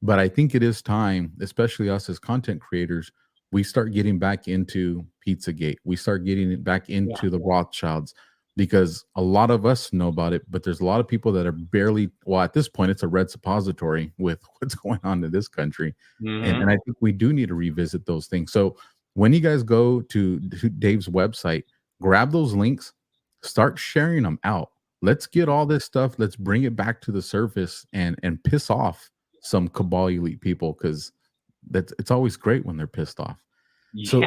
But I think it is time, especially us as content creators, we start getting back into Pizzagate. We start getting it back into the Rothschilds, because a lot of us know about it, but there's a lot of people that are barely, well, at this point, it's a red suppository with what's going on in this country. Mm-hmm. And I think we do need to revisit those things. So when you guys go to Dave's website, grab those links, start sharing them out. Let's get all this stuff. Let's bring it back to the surface and piss off some cabal elite people, because it's always great when they're pissed off. So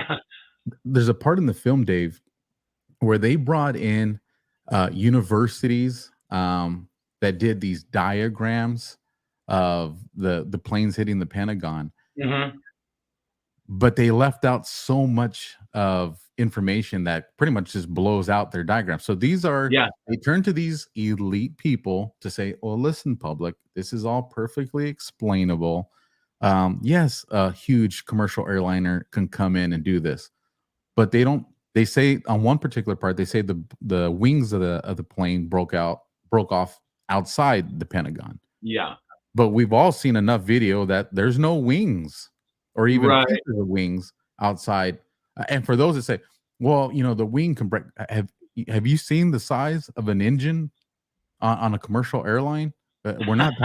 there's a part in the film, Dave, where they brought in universities that did these diagrams of the planes hitting the Pentagon, Mm-hmm. but they left out so much of information that pretty much just blows out their diagram. So these are, Yeah. they turn to these elite people to say, oh, listen, public, this is all perfectly explainable. Yes, a huge commercial airliner can come in and do this, but they don't. They say on one particular part, they say the wings of the plane broke off outside the Pentagon. Yeah. But we've all seen enough video that there's no wings or even Right. pieces of wings outside. And for those that say, well, the wing can break. Have you seen the size of an engine on a commercial airline? We're not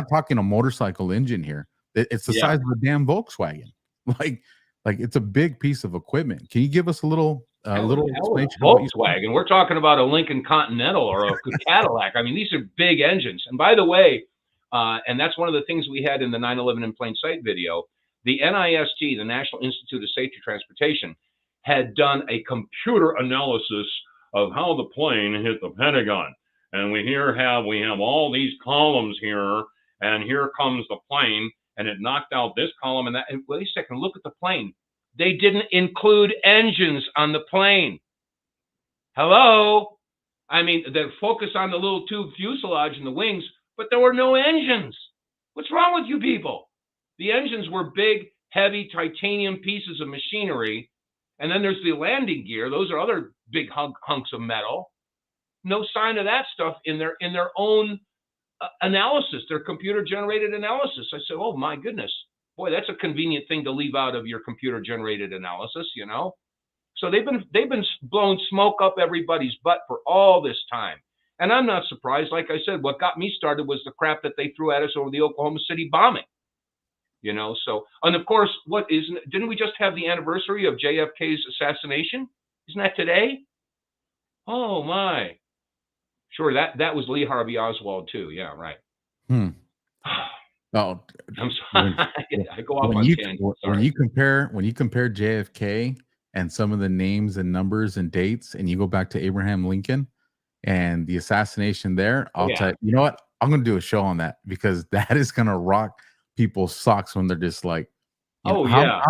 talking a motorcycle engine here. It's the size of a damn Volkswagen. Like it's a big piece of equipment. Can you give us a little explanation? Volkswagen. We're talking about a Lincoln Continental or a Cadillac. I mean, these are big engines. And by the way, and that's one of the things we had in the 9/11 in plain sight video. The NIST, the National Institute of Safety Transportation, had done a computer analysis of how the plane hit the Pentagon. And we have all these columns here, and here comes the plane, and it knocked out this column and that. And wait a second, look at the plane. They didn't include engines on the plane. Hello? I mean, they focus on the little tube fuselage and the wings, but there were no engines. What's wrong with you people? The engines were big, heavy titanium pieces of machinery. And then there's the landing gear. Those are other big hunks of metal. No sign of that stuff in their own analysis, their computer-generated analysis. I said, oh, my goodness. Boy, that's a convenient thing to leave out of your computer-generated analysis, So they've been blowing smoke up everybody's butt for all this time. And I'm not surprised. Like I said, what got me started was the crap that they threw at us over the Oklahoma City bombing. So, and of course, didn't we just have the anniversary of JFK's assassination? Isn't that today? Oh, my. Sure, that was Lee Harvey Oswald, too. Yeah, right. Oh, I'm sorry. I go off on tangents. When you compare JFK and some of the names and numbers and dates, and you go back to Abraham Lincoln and the assassination there, I'll tell you, you know what? I'm going to do a show on that because that is going to rock people's socks when they're just like, how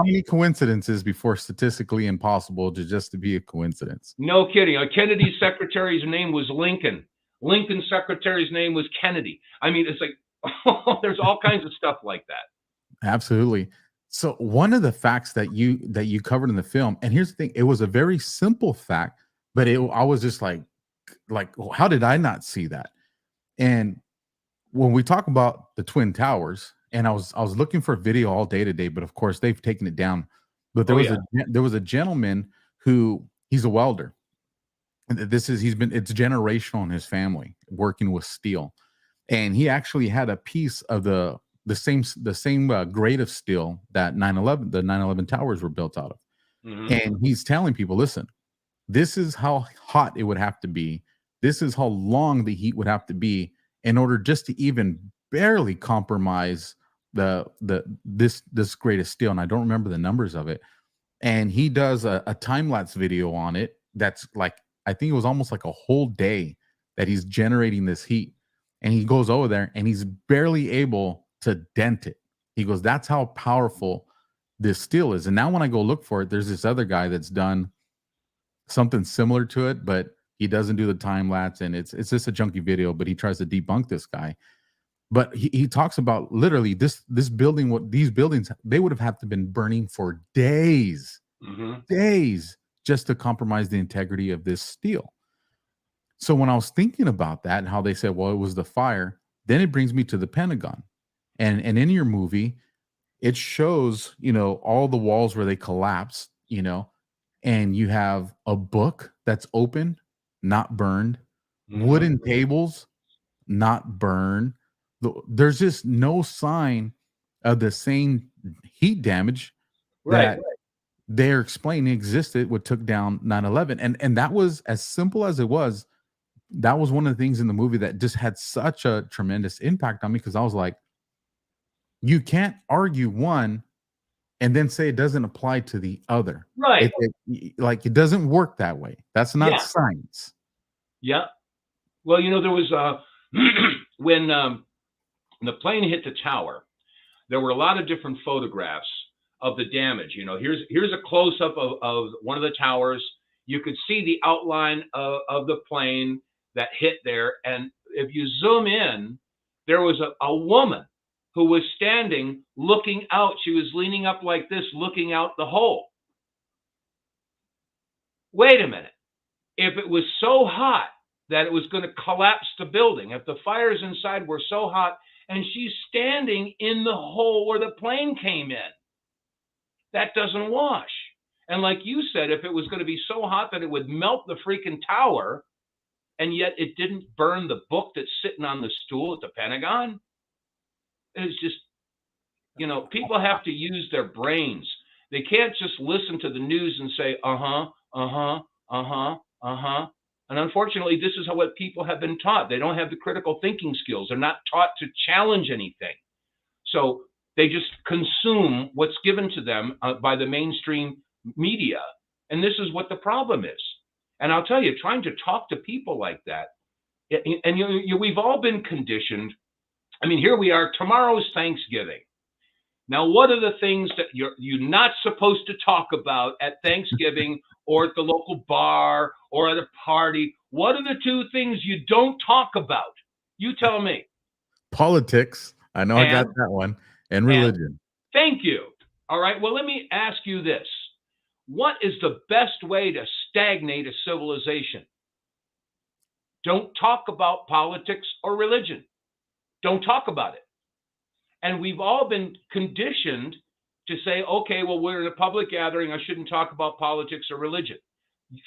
many coincidences before statistically impossible to be a coincidence? No kidding. Kennedy's secretary's name was Lincoln. Lincoln's secretary's name was Kennedy. I mean, it's like, there's all kinds of stuff like that. Absolutely. So one of the facts that you covered in the film, and here's the thing, it was a very simple fact, but I was just like, how did I not see that? And when we talk about the Twin Towers, and I was looking for a video all day today, but of course they've taken it down. But there was a gentleman who, he's a welder. And it's generational in his family working with steel. And he actually had a piece of the same grade of steel that the 9/11 towers were built out of. Mm-hmm. And he's telling people, listen, this is how hot it would have to be. This is how long the heat would have to be in order just to even barely compromise this grade of steel. And I don't remember the numbers of it. And he does a time-lapse video on it. That's like, I think it was almost like a whole day that he's generating this heat. And he goes over there and he's barely able to dent it. He goes, that's how powerful this steel is. And now when I go look for it, there's this other guy that's done something similar to it, but he doesn't do the time lapse, and it's just a junky video, but he tries to debunk this guy. But he talks about literally this building, these buildings, they would have had to been burning for days, days just to compromise the integrity of this steel. So when I was thinking about that and how they said, well, it was the fire, then it brings me to the Pentagon. And in your movie, it shows, all the walls where they collapse, and you have a book that's open, not burned, wooden tables, not burned. There's just no sign of the same heat damage that they're explaining existed what took down 9/11. And that was, as simple as it was, that was one of the things in the movie that just had such a tremendous impact on me, because I was like, you can't argue one and then say it doesn't apply to the other. Right. It doesn't work that way. That's not science. Yeah. Well, there was when the plane hit the tower, there were a lot of different photographs of the damage. Here's a close-up of one of the towers. You could see the outline of the plane that hit there. And if you zoom in, there was a woman who was standing looking out. She was leaning up like this, looking out the hole. Wait a minute. If it was so hot that it was going to collapse the building, if the fires inside were so hot, and she's standing in the hole where the plane came in, that doesn't wash. And like you said, if it was going to be so hot that it would melt the freaking tower, and yet it didn't burn the book that's sitting on the stool at the Pentagon, it's just, people have to use their brains. They can't just listen to the news and say, And unfortunately, this is what people have been taught. They don't have the critical thinking skills. They're not taught to challenge anything. So they just consume what's given to them by the mainstream media. And this is what the problem is. And I'll tell you, trying to talk to people like that, and we've all been conditioned. I mean, here we are, tomorrow's Thanksgiving. Now, what are the things that you're not supposed to talk about at Thanksgiving or at the local bar or at a party? What are the two things you don't talk about? You tell me. Politics. I know, I got that one. And religion. Thank you. All right. Well, let me ask you this. What is the best way to stagnate a civilization? Don't talk about politics or religion. Don't talk about it. And we've all been conditioned to say, okay, well, we're in a public gathering. I shouldn't talk about politics or religion.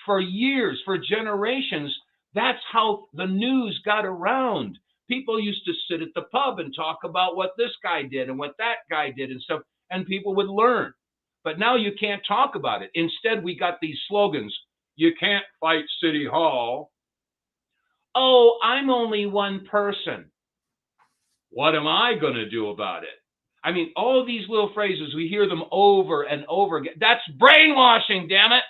For years, for generations, that's how the news got around. People used to sit at the pub and talk about what this guy did and what that guy did and stuff, and people would learn. But now you can't talk about it. Instead, we got these slogans. You can't fight City Hall. Oh, I'm only one person. What am I going to do about it? I mean, all of these little phrases, we hear them over and over again. That's brainwashing, damn it.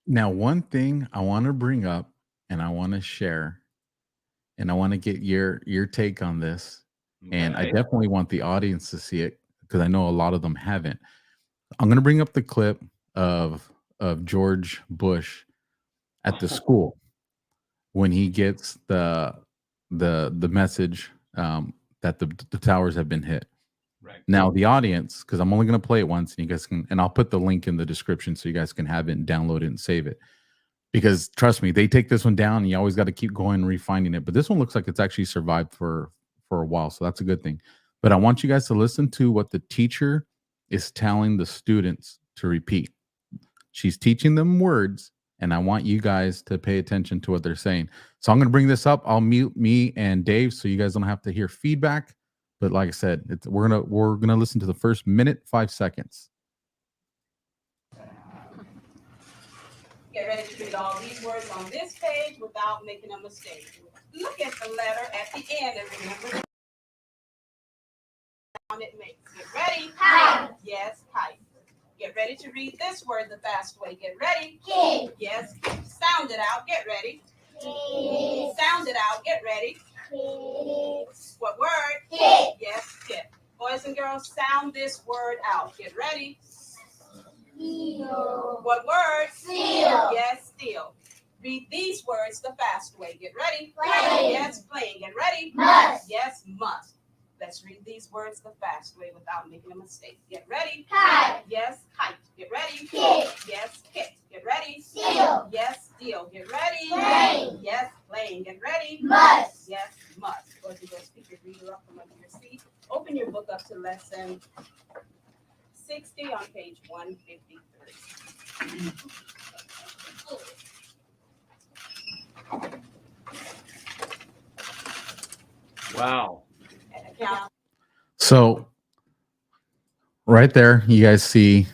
Now, one thing I want to bring up and I want to share, and I want to get your take on this. Okay. And I definitely want the audience to see it because I know a lot of them haven't. I'm going to bring up the clip of George Bush at the school when he gets the message that the towers have been hit. Right. Now the audience, because I'm only going to play it once, and you guys can, and I'll put the link in the description so you guys can have it and download it and save it. Because trust me, they take this one down, and you always got to keep going and refining it. But this one looks like it's actually survived for a while, so that's a good thing. But I want you guys to listen to what the teacher is telling the students to repeat. She's teaching them words, and I want you guys to pay attention to what they're saying. So I'm going to bring this up. I'll mute me and Dave so you guys don't have to hear feedback. But like I said, we're gonna listen to the first minute, 5 seconds. Get ready to read all these words on this page without making a mistake. Look at the letter at the end and remember the sound it makes. Get ready. Kite. Yes, kite. Get ready to read this word the fast way. Get ready. Kid. Yes. Sound it out. Get ready. Kid. Sound it out. Get ready. Kid. What word? Kid. Yes, kid. Boys and girls, sound this word out. Get ready. Seal. What word? Seal. Yes, seal. Read these words the fast way. Get ready. Plane. Yes, plane. Get ready. Must. Yes, must. Let's read these words the fast way without making a mistake. Get ready. Kite. Yes, kite. Get ready. Kit. Yes, kit. Get ready. Steel. Yes, steel. Get ready. Plane. Yes, plane. Get ready. Must. Yes, must. Or to just pick your reader up from under your seat. Open your book up to lesson 60 on page 153. Wow. So right there, you guys see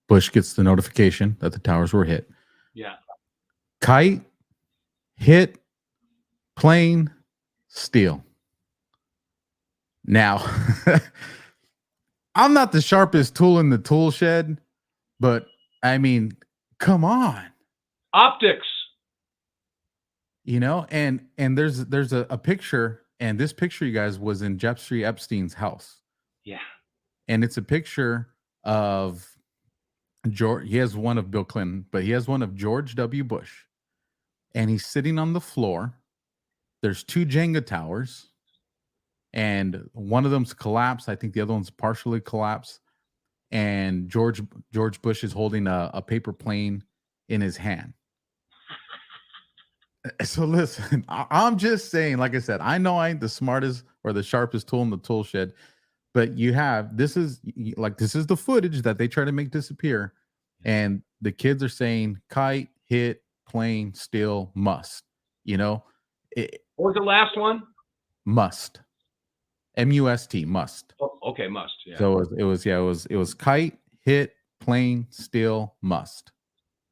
Bush gets the notification that the towers were hit. Yeah. Kite, hit, plane, steel. Now, I'm not the sharpest tool in the tool shed, but I mean, come on. Optics. You know, and there's a picture, and this picture, you guys, was in Jeffrey Epstein's house. Yeah. And it's a picture of George. He has one of Bill Clinton, but he has one of George W. Bush. And he's sitting on the floor. There's two Jenga towers, and one of them's collapsed. I think the other one's partially collapsed. And George Bush is holding a paper plane in his hand. So listen, I'm just saying, like I said, I know I ain't the smartest or the sharpest tool in the tool shed, but this is the footage that they try to make disappear. And the kids are saying kite, hit, plane, still, must. You know, what was the last one? Must. M-U-S-T, must. Oh, okay, must. Yeah. So it was kite, hit, plane, still, must.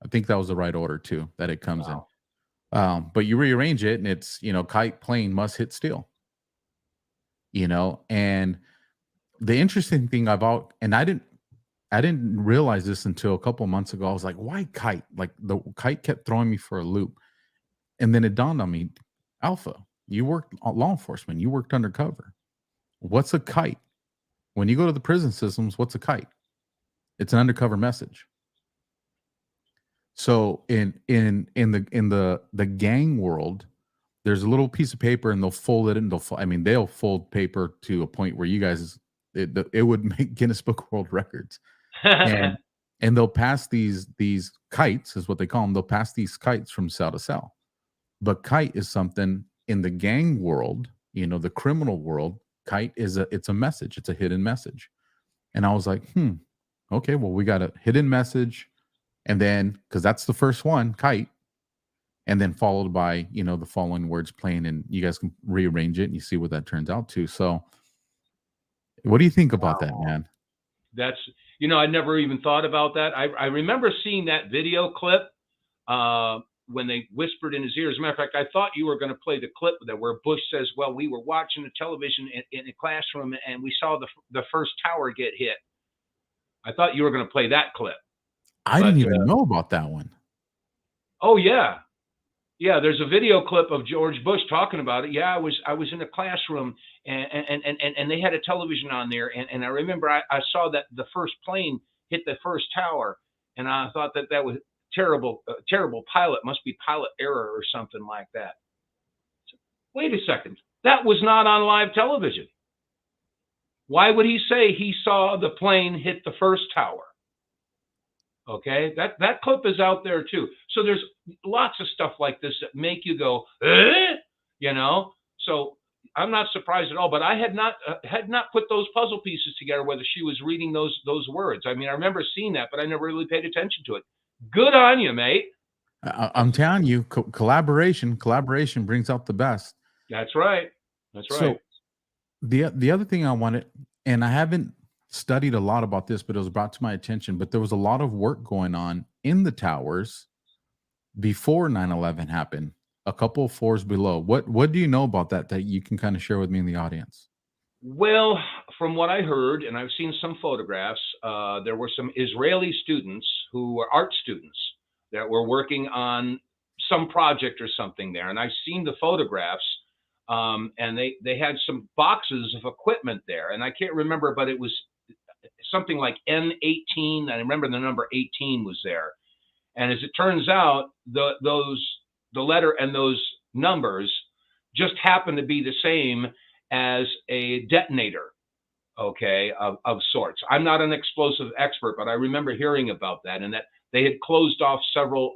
I think that was the right order too that it comes in. But you rearrange it and it's, you know, kite, plane, must, hit, still. You know, and the interesting thing about, and I didn't realize this until a couple months ago. I was like, why kite? Like the kite kept throwing me for a loop. And then it dawned on me, Alpha, you worked law enforcement, you worked undercover. What's a kite? When you go to the prison systems, what's a kite? It's an undercover message. So in the gang world, there's a little piece of paper and they'll fold it and they'll fold paper to a point where you guys, it would make Guinness Book of World Records. And they'll pass these kites, is what they call them. They'll pass these kites from cell to cell. But kite is something in the gang world, you know, the criminal world. Kite it's a message. It's a hidden message. And I was like, okay, well, we got a hidden message. And then, because that's the first one, kite, and then followed by, you know, the following words playing, and you guys can rearrange it and you see what that turns out to. So what do you think about that, man? That's, you know, I never even thought about that. I remember seeing that video clip when they whispered in his ear. As a matter of fact, I thought you were going to play the clip where Bush says, well, we were watching the television in a classroom and we saw the first tower get hit. I thought you were going to play that clip. I didn't even know about that one. Oh, yeah. Yeah, there's a video clip of George Bush talking about it. Yeah, I was in a classroom and they had a television on there. And I remember I saw that the first plane hit the first tower. And I thought that was terrible pilot, must be pilot error or something like that. So, wait a second. That was not on live television. Why would he say he saw the plane hit the first tower? Okay, that clip is out there too. So there's lots of stuff like this that make you go, you know. So I'm not surprised at all. But I had not put those puzzle pieces together whether she was reading those words. I mean, I remember seeing that, but I never really paid attention to it. Good on you, mate. I'm telling you, collaboration brings out the best. That's right. That's right. So the other thing I wanted, and I haven't studied a lot about this, but it was brought to my attention, but there was a lot of work going on in the towers before 9/11 happened, a couple of floors below. What do you know about that you can kind of share with me in the audience? Well, from what I heard, and I've seen some photographs, there were some Israeli students who were art students that were working on some project or something there. And I've seen the photographs, and they had some boxes of equipment there. And I can't remember, but it was something like N18. I remember the number 18 was there. And as it turns out, the letter and those numbers just happen to be the same as a detonator, okay, of sorts. I'm not an explosive expert, but I remember hearing about that, and that they had closed off several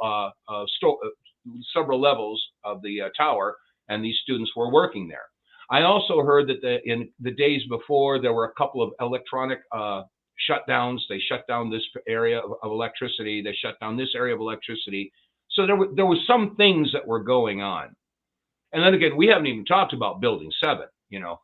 levels of the tower, and these students were working there. I also heard that in the days before, there were a couple of electronic shutdowns. They shut down this area of electricity. They shut down this area of electricity. So there was some things that were going on. And then again, we haven't even talked about Building 7, you know.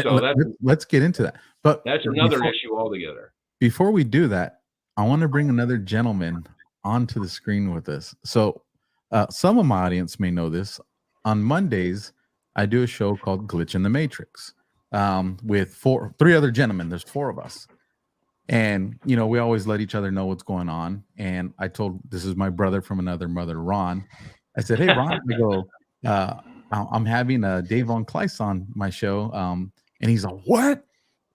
So let's get into that. But that's another issue altogether. Before we do that, I want to bring another gentleman onto the screen with us. So some of my audience may know this. On Mondays, I do a show called Glitch in the Matrix with three other gentlemen. There's four of us. And, you know, we always let each other know what's going on. And I told, this is my brother from another mother, Ron. I said, hey, Ron, I go, I'm having Dave Vonkleist on my show. And he's like, what?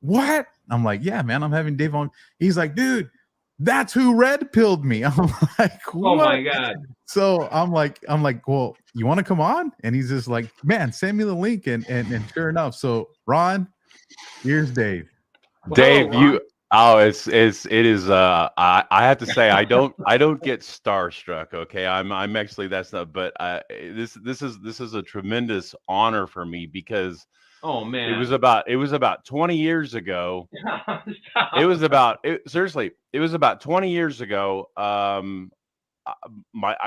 What? I'm like, yeah, man, I'm having Dave on. He's like, dude, that's who red pilled me. I'm like, what? Oh my God. So I'm like, well, you want to come on? And he's just like, man, send me the link. And sure enough, so Ron, here's Dave. Dave, Hello, Ron. it is I have to say I don't get starstruck, okay? I'm actually that's not, but this is a tremendous honor for me because Oh man. it was about 20 years ago. Seriously, it was about 20 years ago. I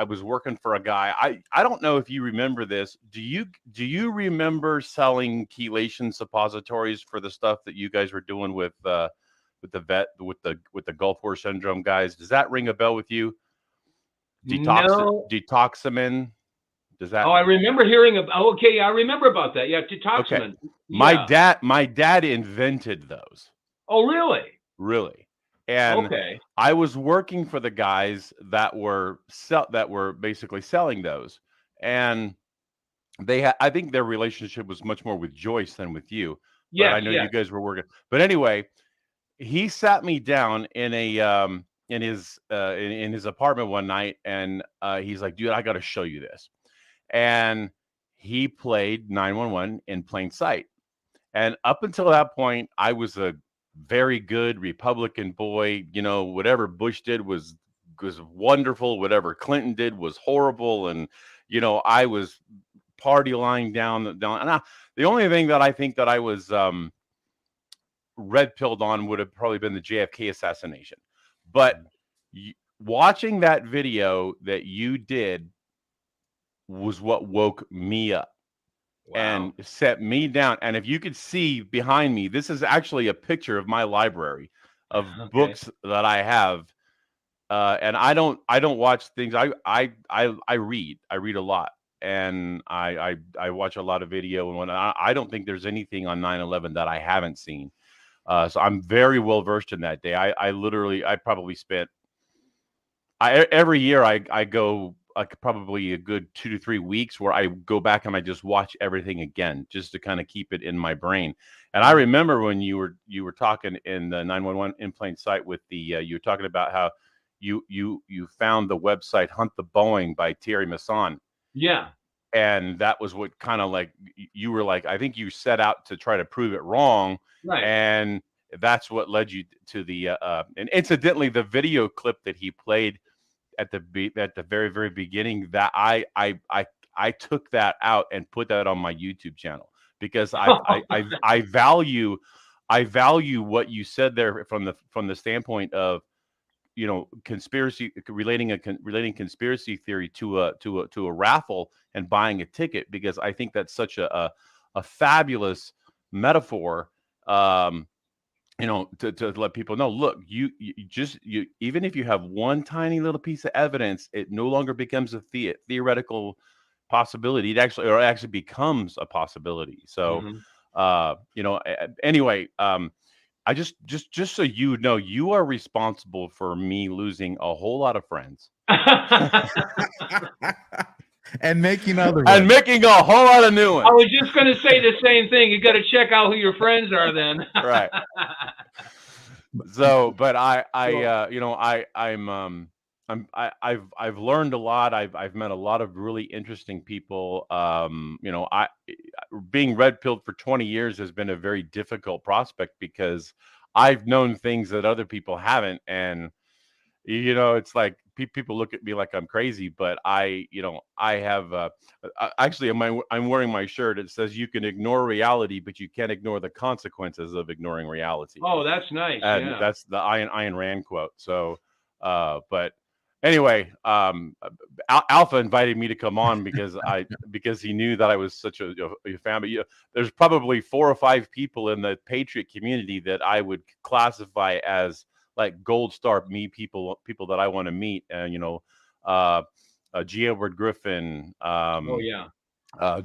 was working for a guy. I don't know if you remember this. Do you remember selling chelation suppositories for the stuff that you guys were doing with the Gulf War syndrome guys? Does that ring a bell with you? No. Detoxamin. Does that? Oh, I remember hearing about. Oh, okay, I remember about that. Yeah, Detoxamin. Okay. My dad invented those. Oh, really? Really. And okay. I was working for the guys that were basically selling those, and I think their relationship was much more with Joyce than with you. Yeah, I know you guys were working. But anyway, he sat me down in his apartment one night, and he's like, "Dude, I got to show you this." And he played 911 in plain sight. And up until that point, I was a very good Republican boy. You know, whatever Bush did was wonderful. Whatever Clinton did was horrible. And, you know, I was party line down. And the only thing that I think that I was red pilled on would have probably been the JFK assassination. But watching that video that you did was what woke me up. Wow. And set me down. And if you could see behind me, this is actually a picture of my library of books that I have. And I don't watch things. I read a lot, and I watch a lot of video and whatnot. I don't think there's anything on 9/11 that I haven't seen. So I'm very well versed in that day. I probably spent every year I go probably a good 2 to 3 weeks where I go back and I just watch everything again just to kind of keep it in my brain. And I remember when you were talking in the 911 in plain sight with the you were talking about how you found the website Hunt the Boeing by Thierry Masson. Yeah. And that was what kind of like you were like, I think you set out to try to prove it wrong. Right. And that's what led you to the and incidentally the video clip that he played at the very, very beginning, that I took that out and put that on my YouTube channel because I value what you said there from the standpoint of, you know, relating conspiracy theory to a raffle and buying a ticket, because I think that's such a fabulous metaphor. You know, to let people know, look, you even if you have one tiny little piece of evidence, it no longer becomes a theoretical possibility. It actually becomes a possibility. So, you know, anyway, I just so you know, you are responsible for me losing a whole lot of friends. And making other ones. And making a whole lot of new ones. I was just going to say the same thing. You got to check out who your friends are then. Right. So, but you know, I've learned a lot. I've met a lot of really interesting people. You know, being red pilled for 20 years has been a very difficult prospect because I've known things that other people haven't. And, you know, it's like people look at me like I'm crazy, but I have actually I'm wearing my shirt. It says you can ignore reality, but you can't ignore the consequences of ignoring reality. Oh, that's nice. And yeah. That's the Ayn Rand quote. So, but anyway, Alpha invited me to come on because he knew that I was such a fan. But, you know, there's probably 4 or 5 people in the Patriot community that I would classify as like gold star people that I want to meet. And, you know, G. Edward Griffin,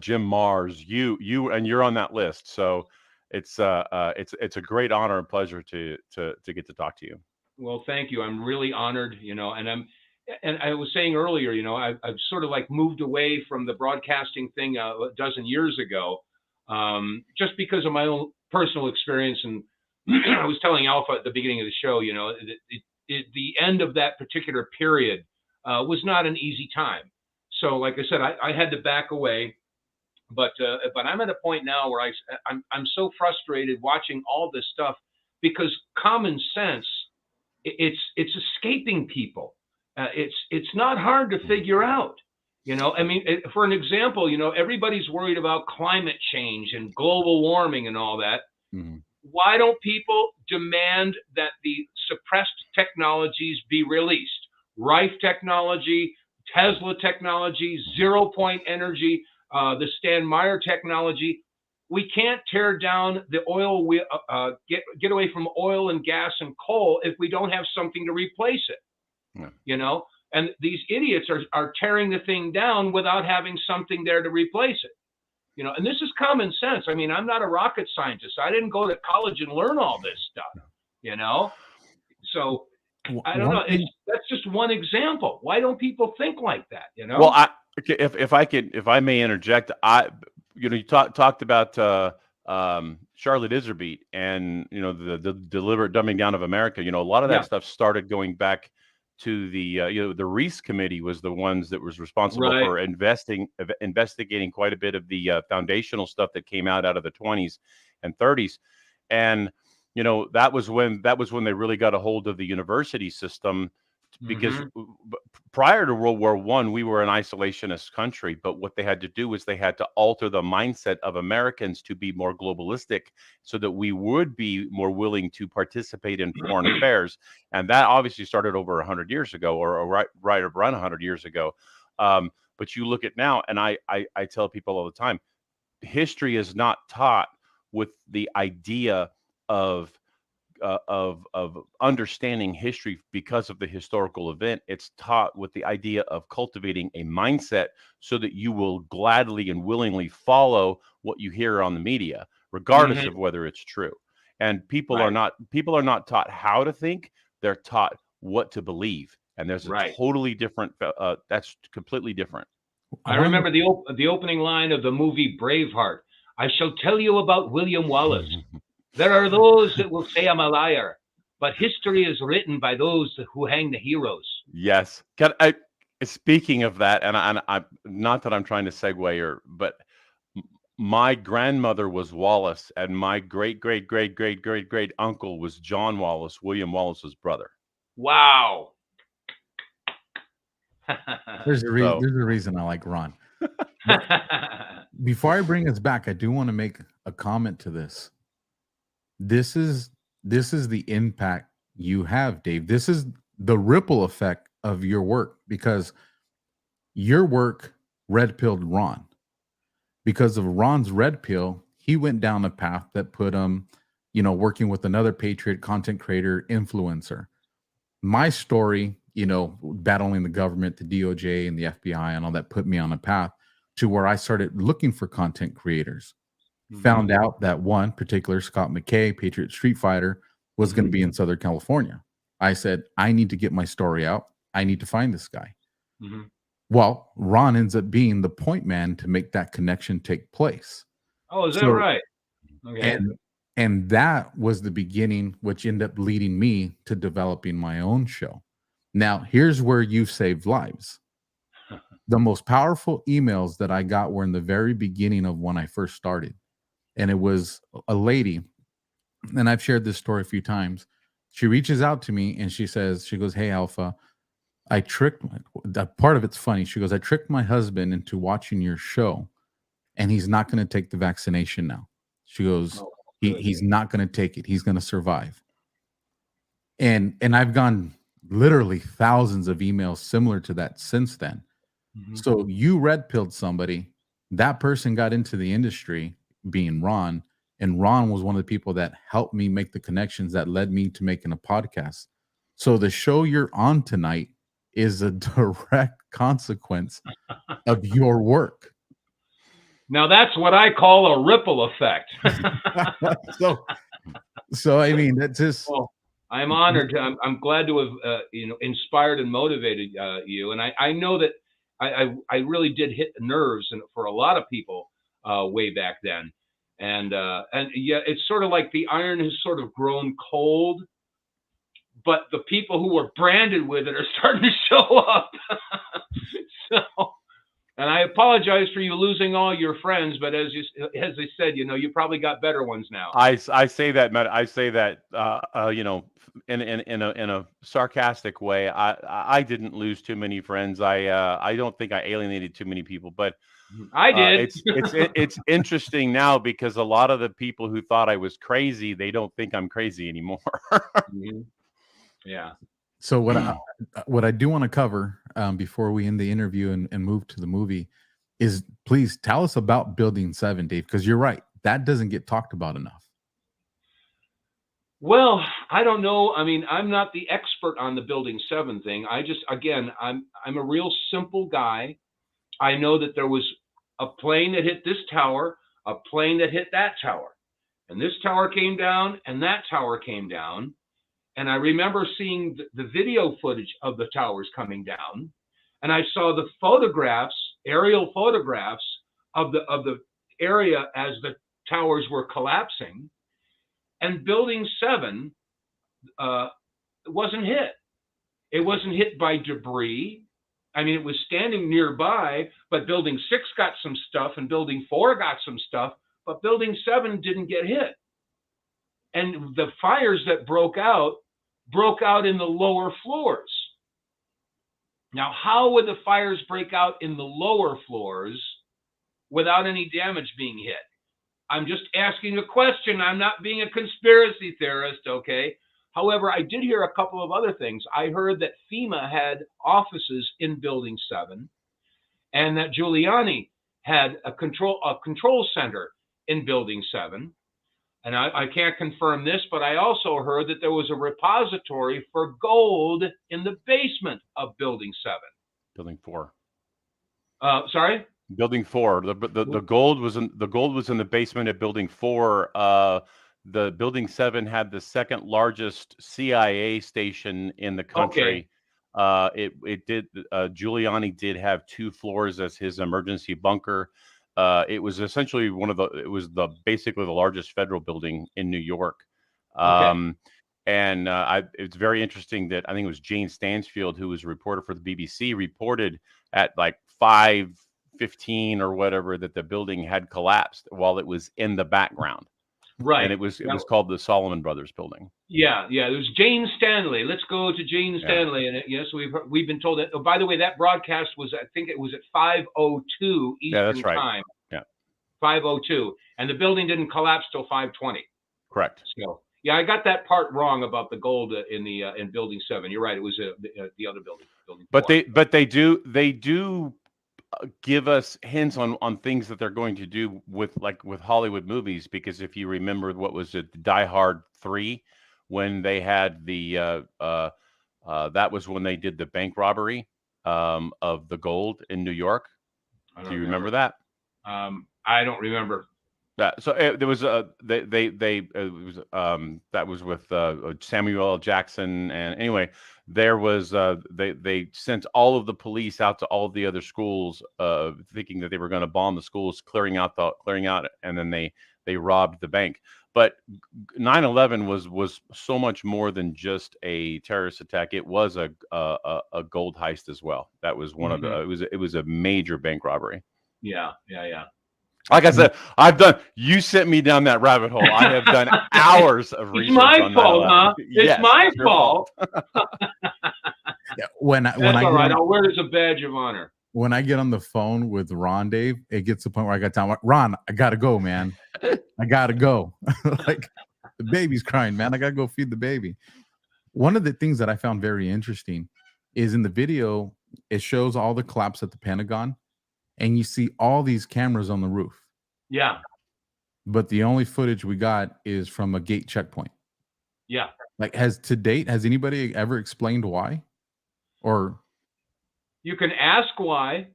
Jim Mars, you, and you're on that list. So it's a great honor and pleasure to get to talk to you. Well, thank you. I'm really honored, you know, and and I was saying earlier, I've sort of like moved away from the broadcasting thing a dozen years ago, just because of my own personal experience. And I was telling Alpha at the beginning of the show, the end of that particular period was not an easy time. So, like I said, I had to back away. But I'm at a point now where I'm so frustrated watching all this stuff, because common sense, it's escaping people. It's not hard to figure out. I mean, for an example, everybody's worried about climate change and global warming and all that. Mhm. Why don't people demand that the suppressed technologies be released? Rife technology, Tesla technology, 0-point energy, the Stan Meyer technology. We can't tear down the oil, get away from oil and gas and coal if we don't have something to replace it. Yeah. And these idiots are tearing the thing down without having something there to replace it. And this is common sense. I mean, I'm not a rocket scientist. I didn't go to college and learn all this stuff, So I don't know. That's just one example. Why don't people think like that? Well, if I may interject, you talked about Charlotte Iserbyt and the deliberate dumbing down of America. A lot of that stuff started going back to the Reese Committee was the ones that was responsible for investigating quite a bit of the foundational stuff that came out of the 20s and 30s, and that was when they really got a hold of the university system, because prior to World War I, we were an isolationist country, but what they had to do was they had to alter the mindset of Americans to be more globalistic so that we would be more willing to participate in foreign affairs. And that obviously started over 100 years ago, or right around 100 years ago. But you look at now, and I tell people all the time, history is not taught with the idea of understanding history because of the historical event. It's taught with the idea of cultivating a mindset so that you will gladly and willingly follow what you hear on the media, regardless of whether it's true. And people are not taught how to think; they're taught what to believe. And there's a totally different. That's completely different. I remember the opening line of the movie Braveheart. I shall tell you about William Wallace. There are those that will say I'm a liar, but history is written by those who hang the heroes. Yes. Speaking of that, and I not that I'm trying to segue, but my grandmother was Wallace, and my great uncle was John Wallace, William Wallace's brother. Wow. There's a reason I like Ron. Before I bring us back, I do want to make a comment to this. This is the impact you have, Dave. This is the ripple effect of your work, because your work red-pilled Ron. Because of Ron's red pill, he went down a path that put him, working with another patriot content creator influencer. My story, battling the government, the DOJ and the FBI and all that, put me on a path to where I started looking for content creators. Found out that one particular Scott McKay, Patriot Street Fighter, was going to be in Southern California. I said, I need to get my story out. I need to find this guy. Well, Ron ends up being the point man to make that connection take place. Oh, is that right? Okay. And that was the beginning, which ended up leading me to developing my own show. Now, here's where you've saved lives. The most powerful emails that I got were in the very beginning of when I first started. And it was a lady, and I've shared this story a few times. She reaches out to me and she goes, hey, Alpha, part of it's funny. She goes, I tricked my husband into watching your show, and he's not going to take the vaccination now. She goes, he's not going to take it. He's going to survive. And I've gone literally thousands of emails similar to that since then. So you red-pilled somebody. That person got into the industry, being Ron, and Ron was one of the people that helped me make the connections that led me to making a podcast. So the show you're on tonight is a direct consequence of your work. Now that's what I call a ripple effect. So I mean, that's just. Well, I'm honored. I'm glad to have inspired and motivated you. And I know that I really did hit the nerves for a lot of people way back then. And yeah, it's sort of like the iron has sort of grown cold, but the people who were branded with it are starting to show up. So, and I apologize for you losing all your friends, but as I said, you probably got better ones now. I say that, Matt. I say that, in a sarcastic way. I didn't lose too many friends. I don't think I alienated too many people, but I did. It's interesting now because a lot of the people who thought I was crazy, they don't think I'm crazy anymore. Mm-hmm. Yeah. So what I do want to cover before we end the interview and move to the movie is, please tell us about Building 7, Dave, because you're right, that doesn't get talked about enough. Well, I don't know. I mean, I'm not the expert on the Building 7 thing. I'm a real simple guy. I know that there was a plane that hit this tower, a plane that hit that tower, and this tower came down and that tower came down. And I remember seeing the video footage of the towers coming down, and I saw the photographs, aerial photographs of the area as the towers were collapsing. And Building 7 wasn't hit. It wasn't hit by debris. I mean, it was standing nearby, but Building 6 got some stuff, and Building 4 got some stuff, but Building 7 didn't get hit. And the fires that broke out in the lower floors. Now, how would the fires break out in the lower floors without any damage being hit? I'm just asking a question. I'm not being a conspiracy theorist, okay? However, I did hear a couple of other things. I heard that FEMA had offices in Building 7, and that Giuliani had a control center in Building 7. And I can't confirm this, but I also heard that there was a repository for gold in the basement of Building 7. Building 4. Sorry? Building 4. The gold was in the basement of Building 4. The Building 7 had the second largest CIA station in the country. Okay. Giuliani did have 2 floors as his emergency bunker. It was essentially basically the largest federal building in New York. Okay. And it's very interesting that I think it was Jane Stansfield, who was a reporter for the BBC, reported at like 5:15 or whatever that the building had collapsed while it was in the background. Right. And it was called the Solomon Brothers building. Yeah. It was Jane Stanley. Let's go to Jane Stanley. And yes, we've been told that. Oh, by the way, that broadcast was, I think it was at 5:02 Eastern that's right. time. Yeah. 5:02, and the building didn't collapse till 5:20. Correct. So yeah, I got that part wrong about the gold in Building 7. You're right. It was the other building. Building 4. But they do give us hints on things that they're going to do with Hollywood movies, because if you remember, what was it, Die Hard 3, when they had that was when they did the bank robbery of the gold in New York. Do you remember that? I don't remember. So there was that was with Samuel L. Jackson, and anyway, there was they sent all of the police out to all of the other schools, thinking that they were going to bomb the schools, clearing out, and then they robbed the bank. But 9/11 was so much more than just a terrorist attack. It was a gold heist as well. That was one of the. It was a major bank robbery. Yeah. Like I said, you sent me down that rabbit hole. I have done hours of research. It's my fault, huh? Yes, it's my fault. Yeah, when That's all right. I'll wear it as a badge of honor. When I get on the phone with Ron, Dave, it gets to the point where I got time. Ron, I gotta go, man. I gotta go. Like, the baby's crying, man. I gotta go feed the baby. One of the things that I found very interesting is in the video, it shows all the collapse at the Pentagon. And you see all these cameras on the roof. Yeah. But the only footage we got is from a gate checkpoint. Yeah. Like, has anybody ever explained why? Or you can ask why.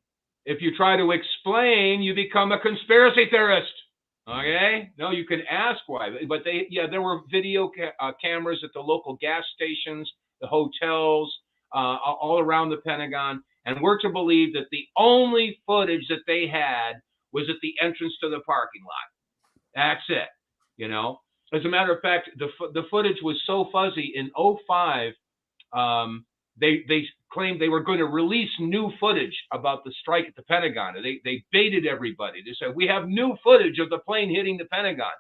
If you try to explain, you become a conspiracy theorist. Okay, no, you can ask why, but there were video cameras at the local gas stations, the hotels, all around the Pentagon, and we're to believe that the only footage that they had was at the entrance to the parking lot. That's it. You know, as a matter of fact, the footage was so fuzzy in 2005. They claimed they were going to release new footage about the strike at the Pentagon. They baited everybody. They said, we have new footage of the plane hitting the Pentagon.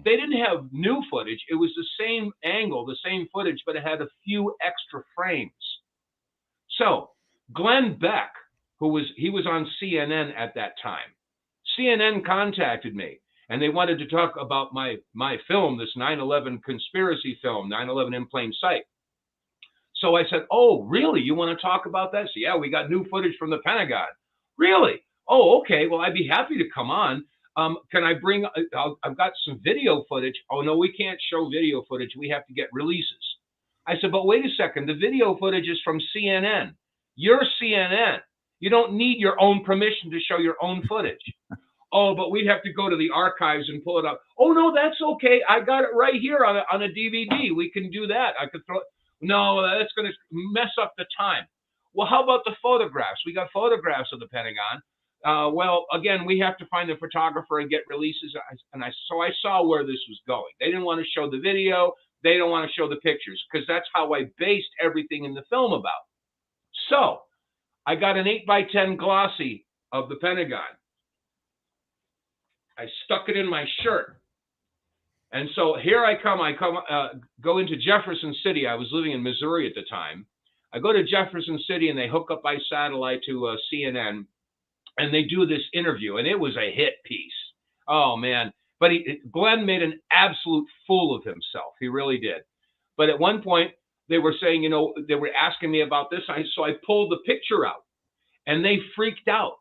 They didn't have new footage. It was the same angle, the same footage, but it had a few extra frames. So Glenn Beck, he was on CNN at that time. CNN contacted me, and they wanted to talk about my film, this 9/11 conspiracy film, 9/11 in Plain Sight. So I said, oh, really? You want to talk about that? So, yeah, we got new footage from the Pentagon. Really? Oh, okay. Well, I'd be happy to come on. Can I bring, I've got some video footage. Oh, no, we can't show video footage. We have to get releases. I said, but wait a second. The video footage is from CNN. You're CNN. You don't need your own permission to show your own footage. Oh, but we'd have to go to the archives and pull it up. Oh, no, that's okay. I got it right here on a DVD. We can do that. I could throw it. No, that's going to mess up the time. Well, how about the photographs? We got photographs of the Pentagon. Well, again, we have to find the photographer and get releases. So I saw where this was going. They didn't want to show the video. They don't want to show the pictures, because that's how I based everything in the film about. So I got an 8x10 glossy of the Pentagon. I stuck it in my shirt. And so here I go into Jefferson City. I was living in Missouri at the time. I go to Jefferson City, and they hook up by satellite to CNN, and they do this interview, and it was a hit piece. Oh, man. But Glenn made an absolute fool of himself. He really did. But at one point, they were saying, they were asking me about this. So I pulled the picture out, and they freaked out.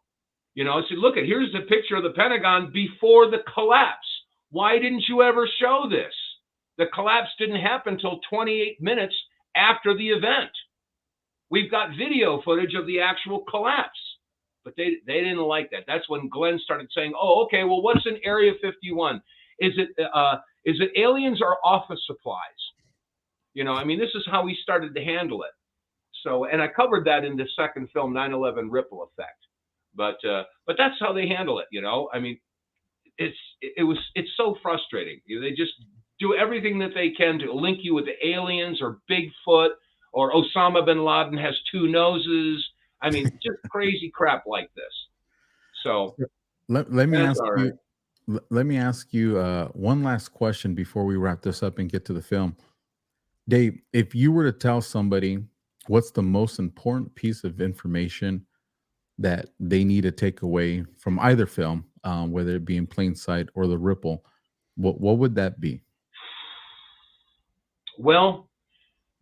I said, look, here's the picture of the Pentagon before the collapse. Why didn't you ever show this? The collapse didn't happen until 28 minutes after the event. We've got video footage of the actual collapse. But they didn't like that. That's when Glenn started saying, oh, okay, well, what's in Area 51? Is it aliens or office supplies? This is how he started to handle it. So, and I covered that in the second film, 9/11 Ripple Effect. But that's how they handle it, It's so frustrating. They just do everything that they can to link you with the aliens or Bigfoot or Osama bin Laden has two noses. Just crazy crap like this. So let me ask you one last question before we wrap this up and get to the film. Dave, if you were to tell somebody what's the most important piece of information that they need to take away from either film, whether it be in Plain Sight or The Ripple, what would that be? Well,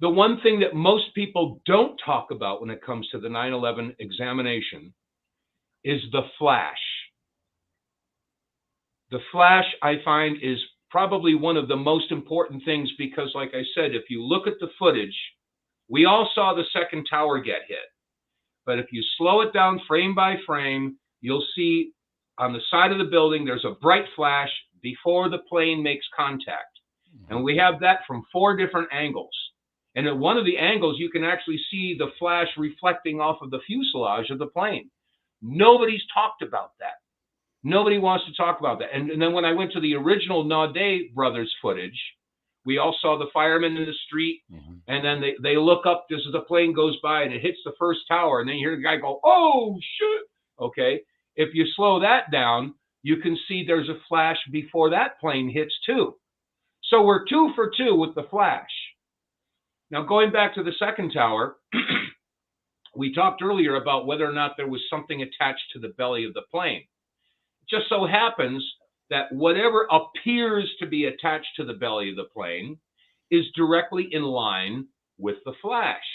the one thing that most people don't talk about when it comes to the 9/11 examination is the flash. The flash, I find, is probably one of the most important things because, like I said, if you look at the footage, we all saw the second tower get hit. But if you slow it down frame by frame, you'll see on the side of the building, there's a bright flash before the plane makes contact. And we have that from 4 different angles. And at one of the angles, you can actually see the flash reflecting off of the fuselage of the plane. Nobody's talked about that. Nobody wants to talk about that. And then when I went to the original Naudet brothers footage, we all saw the firemen in the street, and then they look up just as the plane goes by, and it hits the first tower, and then you hear the guy go, oh, shit. Okay, if you slow that down, you can see there's a flash before that plane hits too. So we're 2 for 2 with the flash. Now, going back to the second tower, we talked earlier about whether or not there was something attached to the belly of the plane. It just so happens that whatever appears to be attached to the belly of the plane is directly in line with the flash.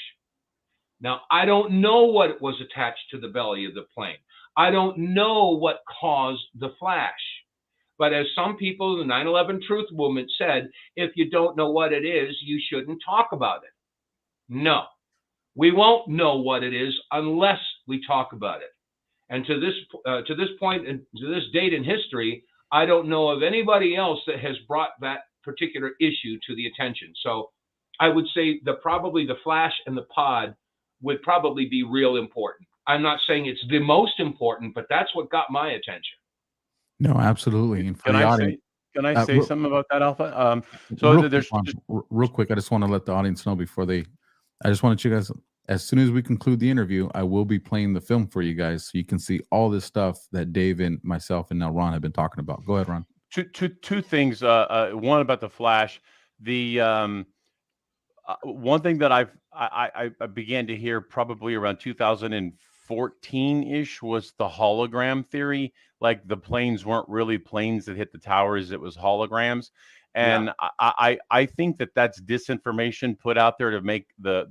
Now, I don't know what was attached to the belly of the plane. I don't know what caused the flash. But as some people in the 9/11 Truth Movement said, if you don't know what it is, you shouldn't talk about it. No, we won't know what it is unless we talk about it. And to this point and to this date in history, I don't know of anybody else that has brought that particular issue to the attention. So I would say probably the Flash and the pod would probably be real important. I'm not saying it's the most important, but that's what got my attention. No, absolutely. And for the audience, can I say something about that, Alpha? So real quick, I just want to let the audience know I just want you guys, as soon as we conclude the interview, I will be playing the film for you guys so you can see all this stuff that Dave and myself and now Ron have been talking about. Go ahead, Ron. Two things. One about the Flash. The one thing that I began to hear probably around 2014-ish was the hologram theory. Like the planes weren't really planes that hit the towers; it was holograms. And I think that that's disinformation put out there to make the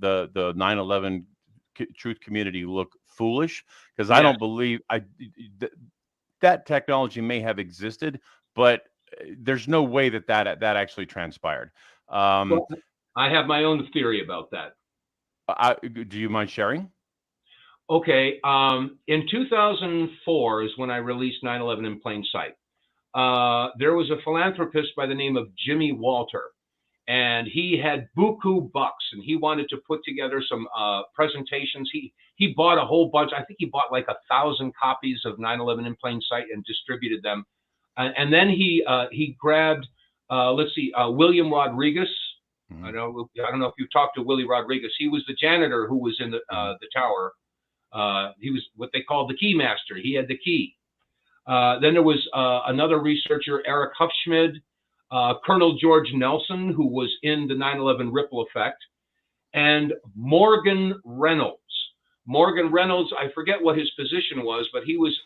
9/11 truth community look foolish, because I don't believe that technology may have existed, but there's no way that actually transpired. Well, I have my own theory about that. Do you mind sharing? Okay. In 2004 is when I released 9/11 in Plain Sight. There was a philanthropist by the name of Jimmy Walter, and he had buku bucks, and he wanted to put together some presentations. He bought a whole bunch. I think he bought like 1,000 copies of 9/11 in Plain Sight and distributed them. And then he grabbed, William Rodriguez. Mm-hmm. I don't know if you've talked to Willie Rodriguez. He was the janitor who was in the tower. He was what they called the key master. He had the key. Then there was another researcher, Eric Hufschmid, Colonel George Nelson, who was in the 9/11 ripple effect, and Morgan Reynolds. Morgan Reynolds, I forget what his position was, but he was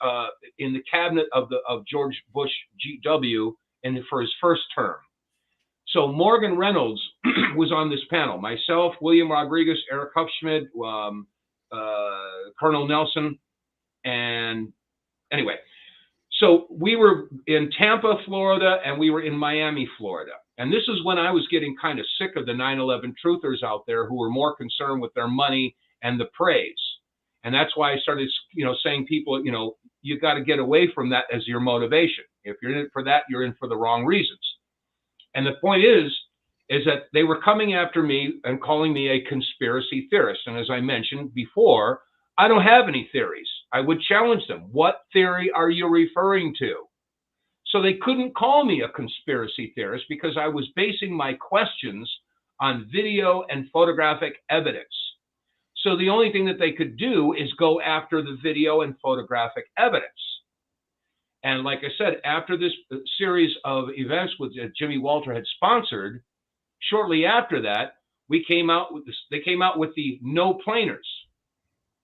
in the cabinet of George Bush GW for his first term. So Morgan Reynolds was on this panel. Myself, William Rodriguez, Eric Hufschmid, Colonel Nelson, and anyway. So we were in Tampa, Florida, and we were in Miami, Florida. And this is when I was getting kind of sick of the 9/11 truthers out there who were more concerned with their money and the praise. And that's why I started, saying people, you got to get away from that as your motivation. If you're in it for that, you're in for the wrong reasons. And the point is that they were coming after me and calling me a conspiracy theorist. And as I mentioned before, I don't have any theories. I would challenge them. What theory are you referring to? So they couldn't call me a conspiracy theorist because I was basing my questions on video and photographic evidence. So the only thing that they could do is go after the video and photographic evidence. And like I said, after this series of events with Jimmy Walter had sponsored, shortly after that, they came out with the no planers.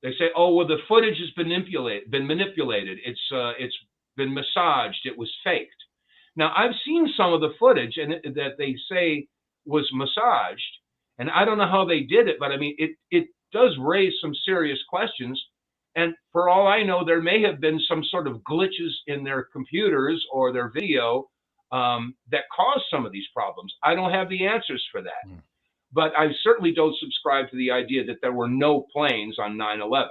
They say, oh, well, the footage has been manipulated. It's been massaged. It was faked. Now, I've seen some of the footage and that they say was massaged, and I don't know how they did it, but I mean, it does raise some serious questions. And for all I know, there may have been some sort of glitches in their computers or their video that caused some of these problems. I don't have the answers for that. Mm. But I certainly don't subscribe to the idea that there were no planes on 9/11.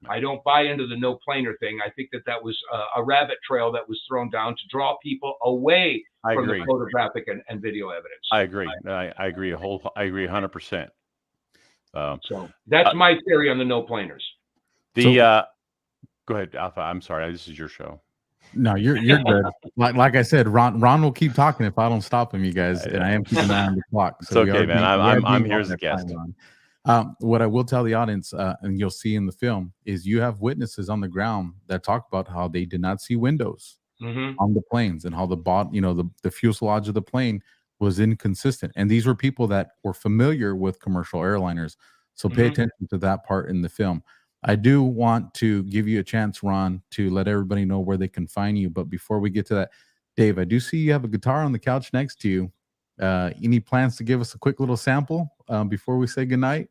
I don't buy into the no planer thing. I think that was a rabbit trail that was thrown down to draw people away from the photographic and video evidence. I agree. I agree. I agree 100%. So that's my theory on the no planers. Go ahead, Alpha. I'm sorry. This is your show. No, you're good. Like I said, Ron will keep talking if I don't stop him, you guys. And I am keeping an eye on the clock. So it's okay, man. I'm here as a guest. What I will tell the audience, and you'll see in the film, is you have witnesses on the ground that talk about how they did not see windows on the planes and how the fuselage of the plane was inconsistent. And these were people that were familiar with commercial airliners. So pay attention to that part in the film. I do want to give you a chance, Ron, to let everybody know where they can find you. But before we get to that, Dave, I do see you have a guitar on the couch next to you. Any plans to give us a quick little sample before we say goodnight?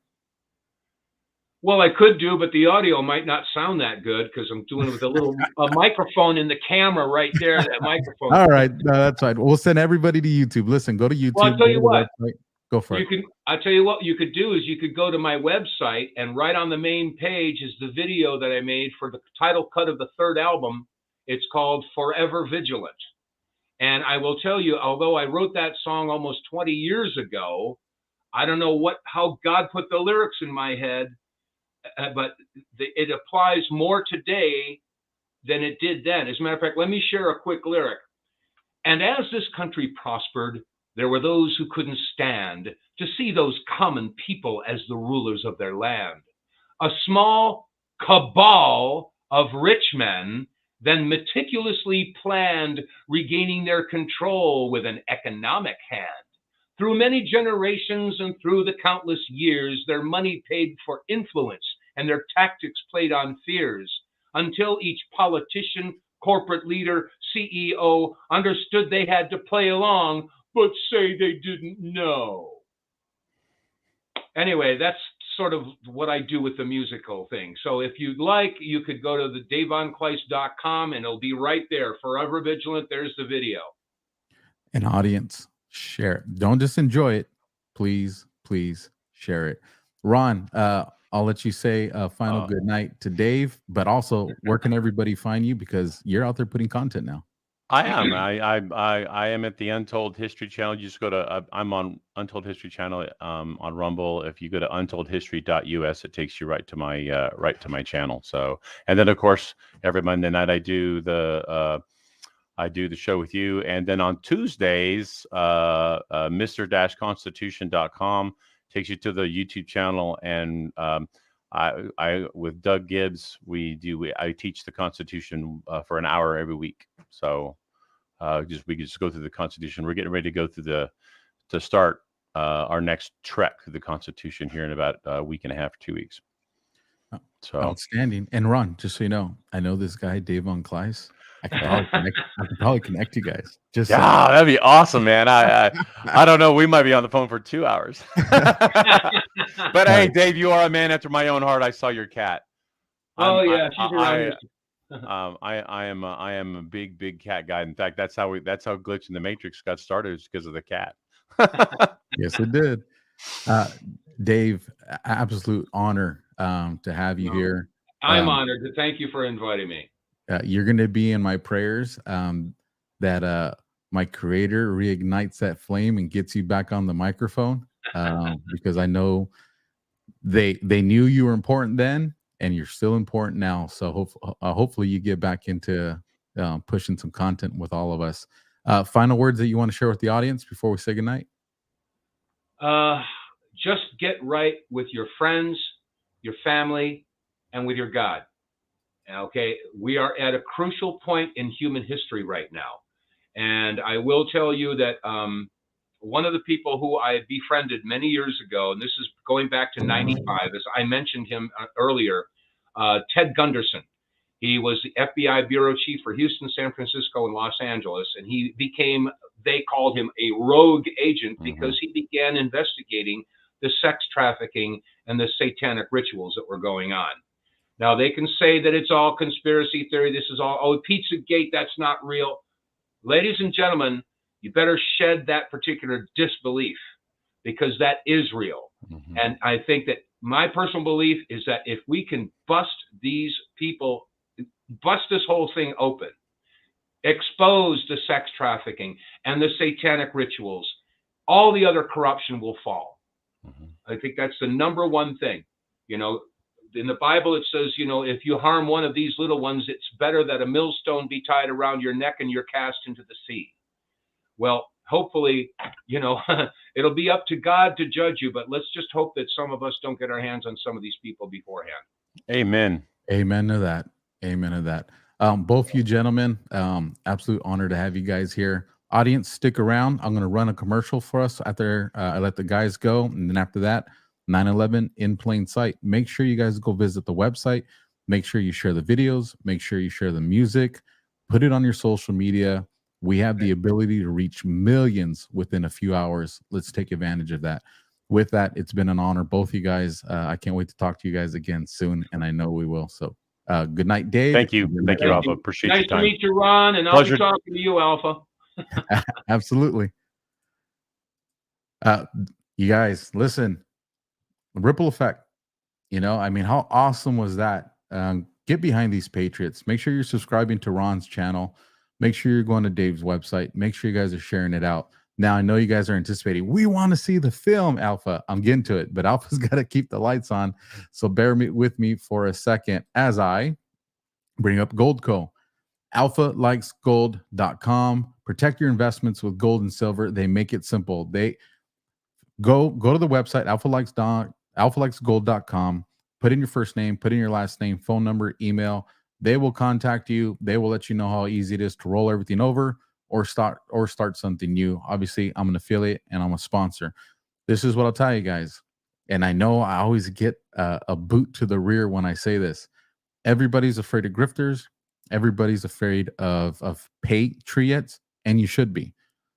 Well, I could do, but the audio might not sound that good because I'm doing it with a microphone in the camera right there. That microphone. All right, no, that's fine. We'll send everybody to YouTube. Listen, go to YouTube. Well, I'll tell you what. Go for it. I'll tell you what you could do is you could go to my website, and right on the main page is the video that I made for the title cut of the third album. It's called Forever Vigilant. And I will tell you, although I wrote that song almost 20 years ago, I don't know how God put the lyrics in my head, but it applies more today than it did then. As a matter of fact, let me share a quick lyric. And as this country prospered, there were those who couldn't stand to see those common people as the rulers of their land. A small cabal of rich men then meticulously planned regaining their control with an economic hand. Through many generations and through the countless years, their money paid for influence and their tactics played on fears, until each politician, corporate leader, CEO understood they had to play along, but say they didn't know. Anyway, that's sort of what I do with the musical thing. So if you'd like, you could go to the vonkleist.com and it'll be right there. Forever Vigilant, there's the video. An audience, share it. Don't just enjoy it. Please, please share it. Ron, I'll let you say a final good night to Dave, but also where can everybody find you? Because you're out there putting content now. I am. I am at the Untold History channel. You just go to I'm on Untold History channel on Rumble. If you go to untoldhistory.us, it takes you right to my channel. So, and then of course every Monday night I do the show with you, and then on Tuesdays, Mr-Constitution.com takes you to the YouTube channel, and I with Doug Gibbs I teach the Constitution for an hour every week. So we could just go through the Constitution. We're getting ready to go through to start our next trek through the Constitution here in about a week and a half, 2 weeks. So outstanding. And Ron, just so you know, I know this guy, Dave Vonkleist. I can probably connect you guys. Just that'd be awesome, man. I don't know. We might be on the phone for 2 hours. But hey, Dave, you are a man after my own heart. I saw your cat. She's around. I am a big cat guy. In fact, that's how Glitch in the Matrix got started, is because of the cat. Yes, it did. Dave, absolute honor to have you here. I'm honored. Thank you for inviting me. You're going to be in my prayers that my creator reignites that flame and gets you back on the microphone, because I know they knew you were important then, and you're still important now. So hopefully you get back into pushing some content with all of us. Final words that you want to share with the audience before we say goodnight? Just get right with your friends, your family, and with your God. Okay, we are at a crucial point in human history right now. And I will tell you that one of the people who I befriended many years ago, and this is going back to 95, as I mentioned him earlier, Ted Gunderson. He was the FBI bureau chief for Houston, San Francisco, and Los Angeles. And they called him a rogue agent because he began investigating the sex trafficking and the satanic rituals that were going on. Now, they can say that it's all conspiracy theory. This is all, Pizzagate, that's not real. Ladies and gentlemen, you better shed that particular disbelief, because that is real. And I think that my personal belief is that if we can bust these people, bust this whole thing open, expose the sex trafficking and the satanic rituals, all the other corruption will fall. I think that's the number one thing. You know, in the Bible, it says, you know, if you harm one of these little ones, it's better that a millstone be tied around your neck and you're cast into the sea. Well, hopefully, you know, it'll be up to God to judge you, but let's just hope that some of us don't get our hands on some of these people beforehand. Amen. Amen to that. Amen to that. Both you gentlemen, absolute honor to have you guys here. Audience, stick around. I'm going to run a commercial for us after I let the guys go. And then after that, 9/11 in plain sight. Make sure you guys go visit the website. Make sure you share the videos. Make sure you share the music. Put it on your social media. We have the ability to reach millions within a few hours. Let's take advantage of that. With that, it's been an honor, both you guys. I can't wait to talk to you guys again soon, and I know we will. So good night, Dave. Thank you. Thank you, Alpha. Appreciate your time. Nice to meet you, Ron, and I'll be talking to you, Alpha. Absolutely. You guys, listen. Ripple effect. You know, I mean, how awesome was that? Get behind these Patriots. Make sure you're subscribing to Ron's channel. make sure you're going to Dave's website. Make sure you guys are sharing it out. Now, I know you guys are anticipating, we want to see the film, Alpha. I'm getting to it, but Alpha's got to keep the lights on. So bear with me for a second as I bring up Goldco. AlphaLikesGold.com. Protect your investments with gold and silver. They make it simple. They go to the website, AlphaLikesGold.com. Put in your first name, put in your last name, phone number, email. They will contact you. They will let you know how easy it is to roll everything over or start something new. Obviously, I'm an affiliate and I'm a sponsor. This is what I'll tell you guys. And I know I always get a boot to the rear when I say this. Everybody's afraid of grifters. Everybody's afraid of patriots, and you should be.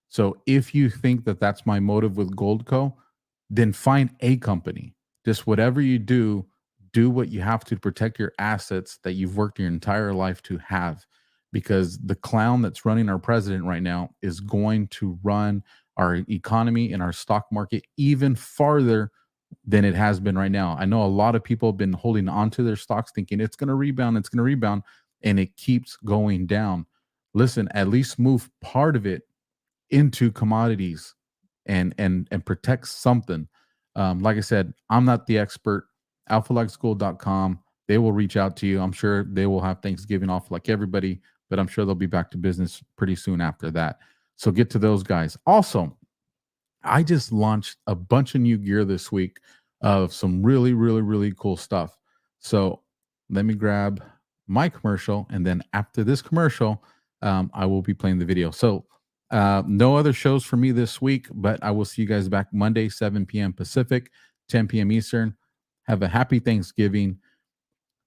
So if you think that that's my motive with Goldco, then find a company. Just whatever you do what you have to protect your assets that you've worked your entire life to have. Because the clown that's running our president right now is going to run our economy and our stock market even farther than it has been right now. I know a lot of people have been holding on to their stocks thinking it's going to rebound, and it keeps going down. Listen, at least move part of it into commodities and protect something. Like I said, I'm not the expert. AlphaLikesGold.com. They will reach out to you. I'm sure they will have Thanksgiving off like everybody, but I'm sure they'll be back to business pretty soon after that. So get to those guys. Also, I just launched a bunch of new gear this week of some really, really, really cool stuff. So let me grab my commercial, and then after this commercial, I will be playing the video. So no other shows for me this week, but I will see you guys back Monday, 7 p.m. Pacific, 10 p.m. Eastern. Have a happy Thanksgiving.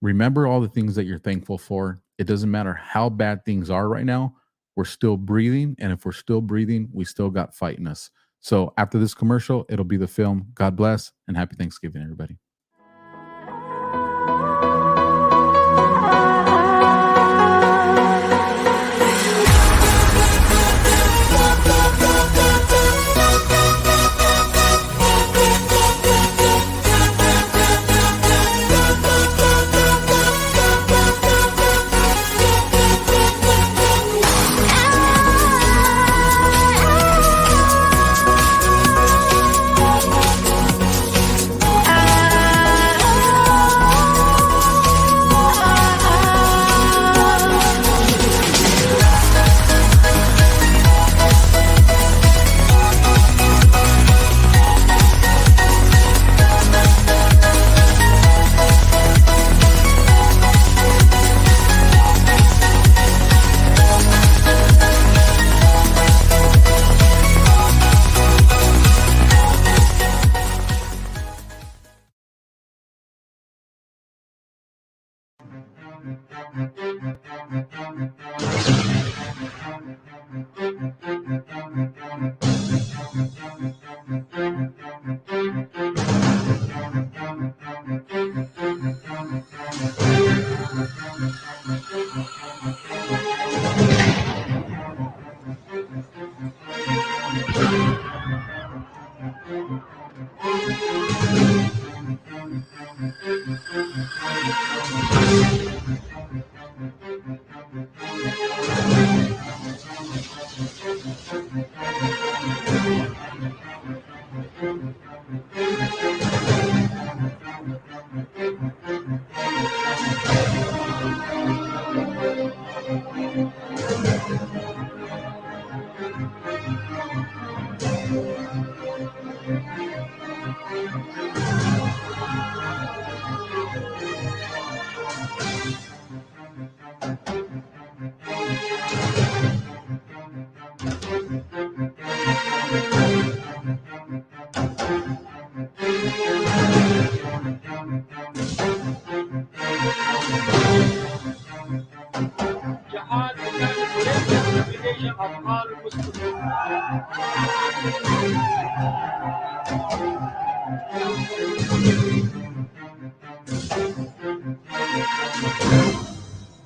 Remember all the things that you're thankful for. It doesn't matter how bad things are right now. We're still breathing, and if we're still breathing, we still got fight in us. So after this commercial, it'll be the film. God bless, and happy Thanksgiving, everybody.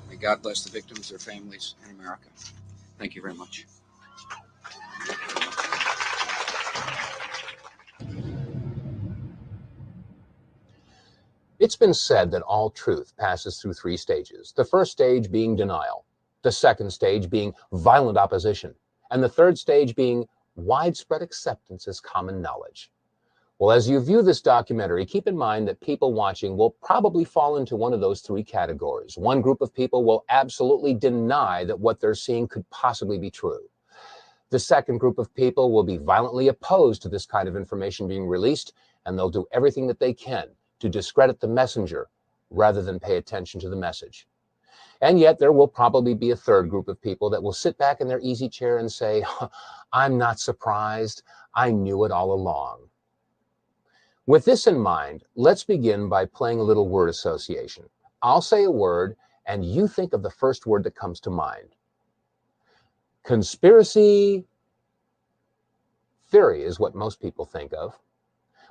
May God bless the victims, their families, and America. Thank you very much. It's been said that all truth passes through three stages. The first stage being denial. the second stage being violent opposition, and the third stage being widespread acceptance as common knowledge. Well, as you view this documentary, keep in mind that people watching will probably fall into one of those three categories. One group of people will absolutely deny that what they're seeing could possibly be true. The second group of people will be violently opposed to this kind of information being released, and they'll do everything that they can to discredit the messenger rather than pay attention to the message. And yet there will probably be a third group of people that will sit back in their easy chair and say, I'm not surprised, I knew it all along. With this in mind, let's begin by playing a little word association. I'll say a word, and you think of the first word that comes to mind. Conspiracy theory is what most people think of.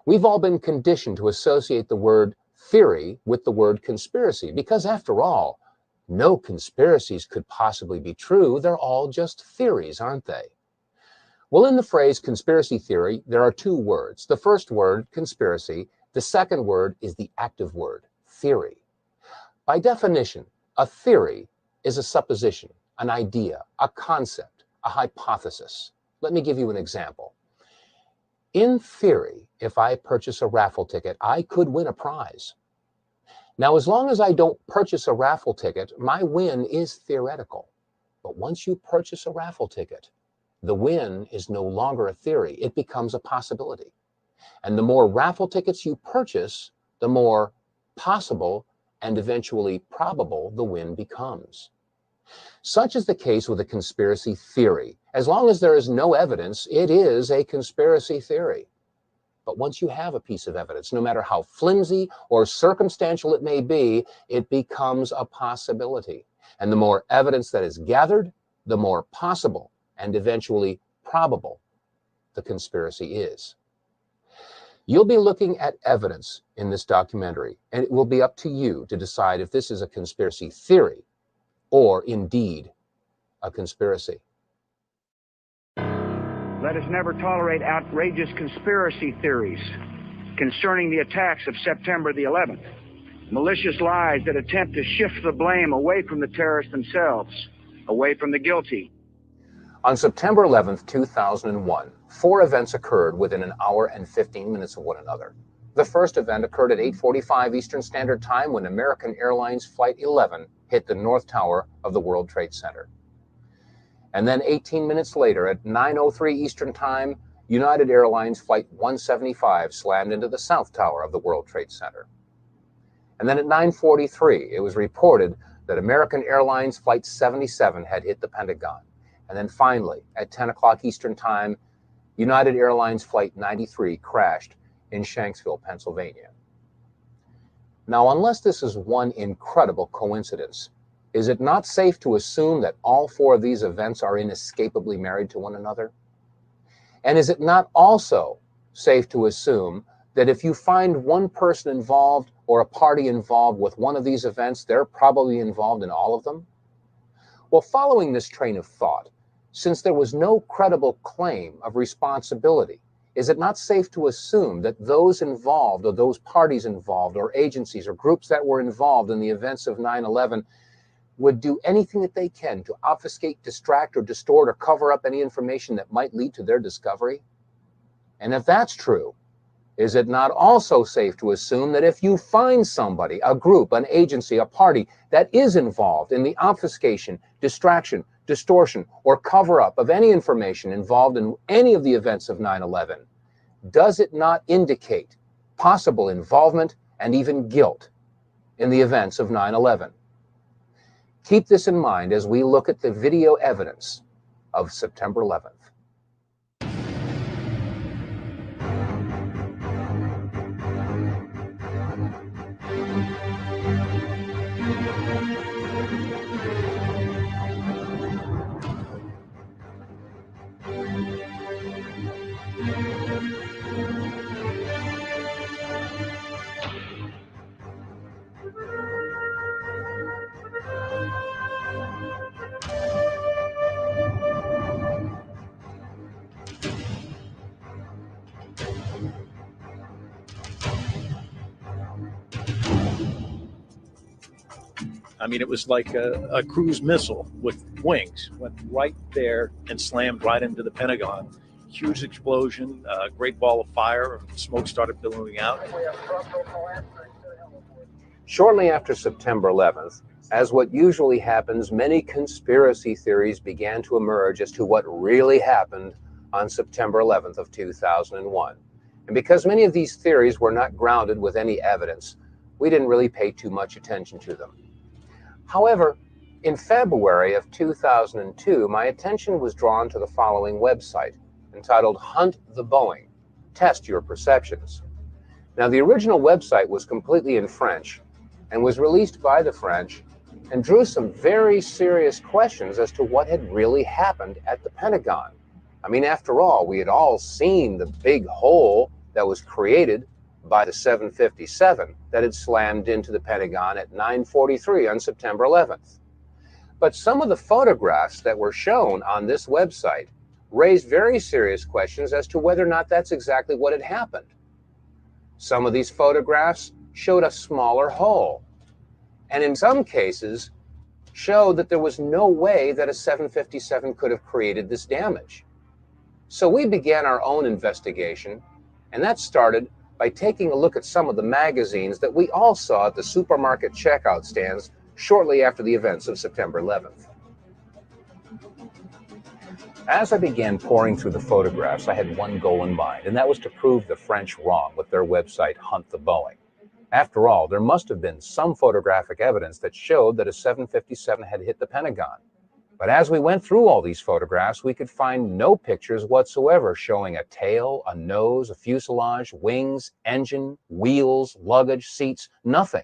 We've all been conditioned to associate the word theory with the word conspiracy because, after all, no conspiracies could possibly be true. They're all just theories, aren't they? Well, in the phrase conspiracy theory, there are two words. The first word, conspiracy. The second word is the active word, theory. By definition, a theory is a supposition, an idea, a concept, a hypothesis. Let me give you an example. In theory, if I purchase a raffle ticket, I could win a prize. Now, as long as I don't purchase a raffle ticket, my win is theoretical. But once you purchase a raffle ticket, the win is no longer a theory. It becomes a possibility. And the more raffle tickets you purchase, the more possible and eventually probable the win becomes. Such is the case with a conspiracy theory. As long as there is no evidence, it is a conspiracy theory. But once you have a piece of evidence, no matter how flimsy or circumstantial it may be, it becomes a possibility. And the more evidence that is gathered, the more possible and eventually probable the conspiracy is. You'll be looking at evidence in this documentary, and it will be up to you to decide if this is a conspiracy theory or indeed a conspiracy. Let us never tolerate outrageous conspiracy theories concerning the attacks of September the 11th, malicious lies that attempt to shift the blame away from the terrorists themselves, away from the guilty. On September 11th, 2001, 4 events occurred within an hour and 15 minutes of one another. The first event occurred at 8:45 Eastern Standard Time when American Airlines Flight 11 hit the North Tower of the World Trade Center. And then 18 minutes later, at 9:03 Eastern Time, United Airlines Flight 175 slammed into the South Tower of the World Trade Center. And then at 9:43, it was reported that American Airlines Flight 77 had hit the Pentagon. And then finally, at 10 o'clock Eastern Time, United Airlines Flight 93 crashed in Shanksville, Pennsylvania. Now, unless this is one incredible coincidence, is it not safe to assume that all 4 of these events are inescapably married to one another? And is it not also safe to assume that if you find one person involved or a party involved with one of these events, they're probably involved in all of them? Well, following this train of thought, since there was no credible claim of responsibility, is it not safe to assume that those involved or those parties involved or agencies or groups that were involved in the events of 9/11 would do anything that they can to obfuscate, distract, or distort or cover up any information that might lead to their discovery? And if that's true, is it not also safe to assume that if you find somebody, a group, an agency, a party that is involved in the obfuscation, distraction, distortion, or cover-up of any information involved in any of the events of 9/11, does it not indicate possible involvement and even guilt in the events of 9/11? Keep this in mind as we look at the video evidence of September 11th. I mean, it was like a cruise missile with wings. Went right there and slammed right into the Pentagon. Huge explosion, great ball of fire, and smoke started billowing out. Shortly after September 11th, as what usually happens, many conspiracy theories began to emerge as to what really happened on September 11th of 2001. And because many of these theories were not grounded with any evidence, we didn't really pay too much attention to them. However, in February of 2002, my attention was drawn to the following website, entitled Hunt the Boeing, Test Your Perceptions. Now, the original website was completely in French and was released by the French and drew some very serious questions as to what had really happened at the Pentagon. I mean, after all, we had all seen the big hole that was created by the 757 that had slammed into the Pentagon at 9:43 on September 11th. But some of the photographs that were shown on this website raised very serious questions as to whether or not that's exactly what had happened. Some of these photographs showed a smaller hole, and in some cases showed that there was no way that a 757 could have created this damage. So we began our own investigation, and that started by taking a look at some of the magazines that we all saw at the supermarket checkout stands shortly after the events of September 11th. As I began pouring through the photographs, I had one goal in mind, and that was to prove the French wrong with their website Hunt the Boeing. After all, there must have been some photographic evidence that showed that a 757 had hit the Pentagon. But as we went through all these photographs, we could find no pictures whatsoever showing a tail, a nose, a fuselage, wings, engine, wheels, luggage, seats, nothing.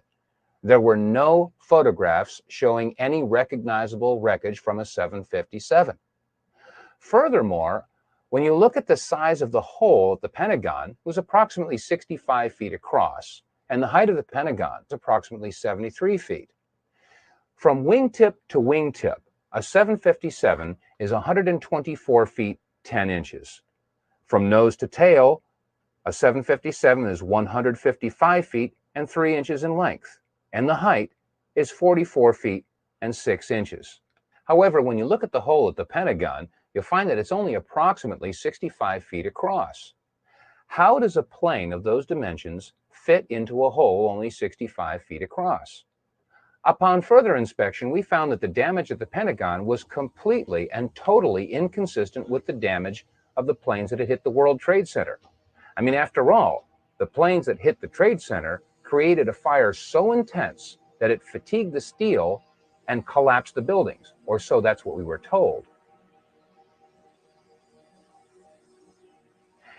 There were no photographs showing any recognizable wreckage from a 757. Furthermore, when you look at the size of the hole at the Pentagon, it was approximately 65 feet across, and the height of the Pentagon is approximately 73 feet. From wingtip to wingtip, a 757 is 124 feet 10 inches. From nose to tail, a 757 is 155 feet and 3 inches in length, and the height is 44 feet and 6 inches. However, when you look at the hole at the Pentagon, you'll find that it's only approximately 65 feet across. How does a plane of those dimensions fit into a hole only 65 feet across? Upon further inspection, we found that the damage at the Pentagon was completely and totally inconsistent with the damage of the planes that had hit the World Trade Center. I mean, after all, the planes that hit the Trade Center created a fire so intense that it fatigued the steel and collapsed the buildings, or so that's what we were told.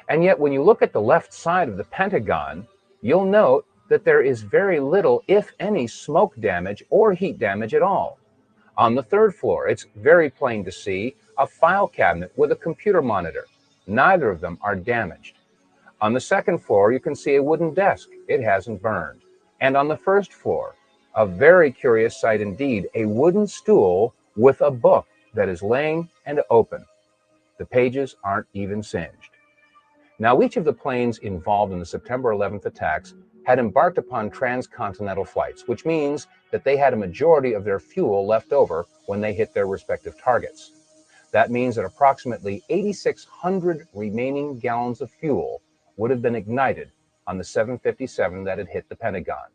And yet, when you look at the left side of the Pentagon, you'll note that there is very little, if any, smoke damage or heat damage at all. On the third floor, it's very plain to see a file cabinet with a computer monitor. Neither of them are damaged. On the second floor, you can see a wooden desk. It hasn't burned. And on the first floor, a very curious sight indeed, a wooden stool with a book that is laying and open. The pages aren't even singed. Now, each of the planes involved in the September 11th attacks had embarked upon transcontinental flights, which means that they had a majority of their fuel left over when they hit their respective targets. That means that approximately 8,600 remaining gallons of fuel would have been ignited on the 757 that had hit the Pentagon.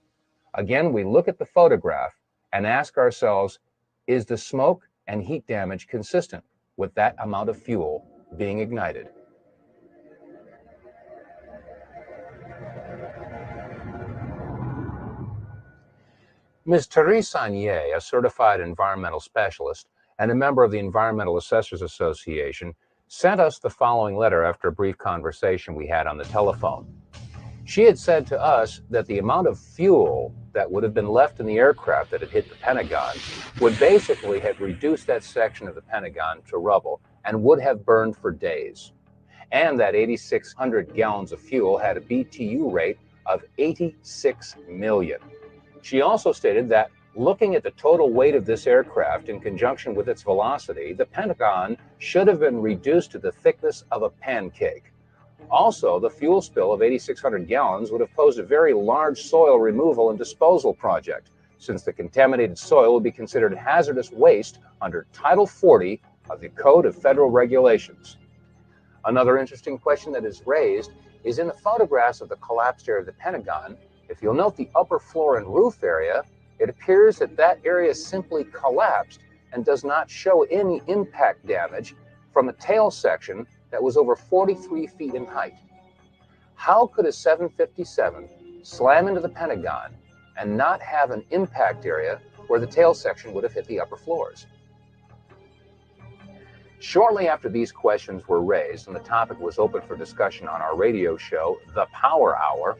Again, we look at the photograph and ask ourselves, is the smoke and heat damage consistent with that amount of fuel being ignited? Ms. Therese Sagnier, a certified environmental specialist and a member of the Environmental Assessors Association, sent us the following letter after a brief conversation we had on the telephone. She had said to us that the amount of fuel that would have been left in the aircraft that had hit the Pentagon would basically have reduced that section of the Pentagon to rubble and would have burned for days. And that 8,600 gallons of fuel had a BTU rate of 86 million. She also stated that looking at the total weight of this aircraft in conjunction with its velocity, the Pentagon should have been reduced to the thickness of a pancake. Also, the fuel spill of 8,600 gallons would have posed a very large soil removal and disposal project. since the contaminated soil will be considered hazardous waste under Title 40 of the Code of Federal Regulations. Another interesting question that is raised is in the photographs of the collapsed area of the Pentagon. If you'll note the upper floor and roof area, it appears that that area simply collapsed and does not show any impact damage from a tail section that was over 43 feet in height. How could a 757 slam into the Pentagon and not have an impact area where the tail section would have hit the upper floors? Shortly after these questions were raised and the topic was open for discussion on our radio show, The Power Hour,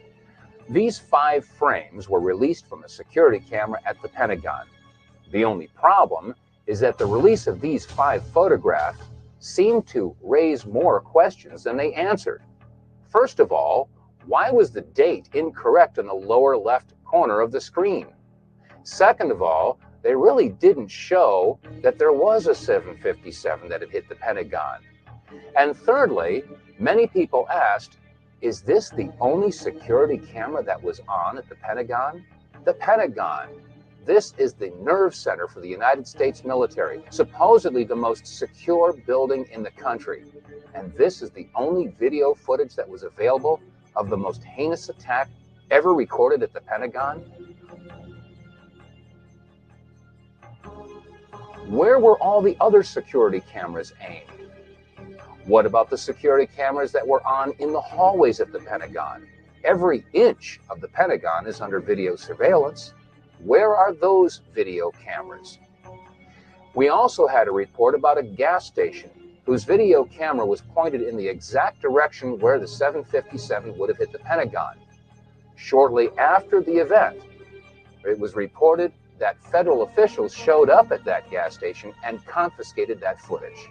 these 5 frames were released from a security camera at the Pentagon. The only problem is that the release of these 5 photographs seemed to raise more questions than they answered. First of all, why was the date incorrect in the lower left corner of the screen? Second of all, they really didn't show that there was a 757 that had hit the Pentagon. And thirdly, many people asked, is this the only security camera that was on at the Pentagon? The Pentagon. This is the nerve center for the United States military, supposedly the most secure building in the country. And this is the only video footage that was available of the most heinous attack ever recorded at the Pentagon? Where were all the other security cameras aimed? What about the security cameras that were on in the hallways at the Pentagon? Every inch of the Pentagon is under video surveillance. Where are those video cameras? We also had a report about a gas station whose video camera was pointed in the exact direction where the 757 would have hit the Pentagon. Shortly after the event, it was reported that federal officials showed up at that gas station and confiscated that footage.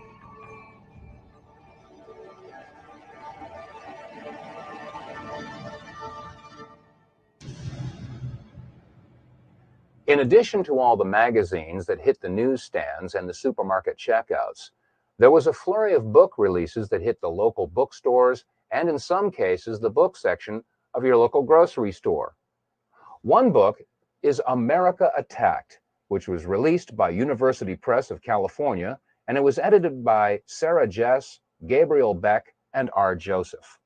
In addition to all the magazines that hit the newsstands and the supermarket checkouts, there was a flurry of book releases that hit the local bookstores and, in some cases, the book section of your local grocery store. One book is America Attacked, which was released by University Press of California, and it was edited by Sarah Jess, Gabriel Beck, and R. Joseph.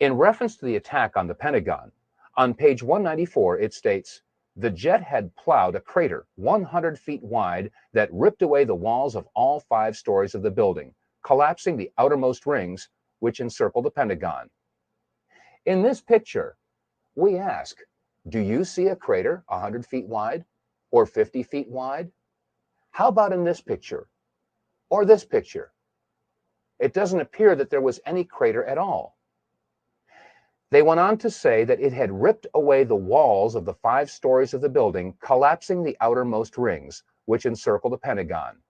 In reference to the attack on the Pentagon, on page 194 it states, "The jet had plowed a crater 100 feet wide that ripped away the walls of all 5 stories of the building, collapsing the outermost rings which encircle the Pentagon." In this picture, we ask, do you see a crater 100 feet wide or 50 feet wide? How about in this picture or this picture? It doesn't appear that there was any crater at all. They went on to say that it had ripped away the walls of the 5 stories of the building, collapsing the outermost rings, which encircle the Pentagon.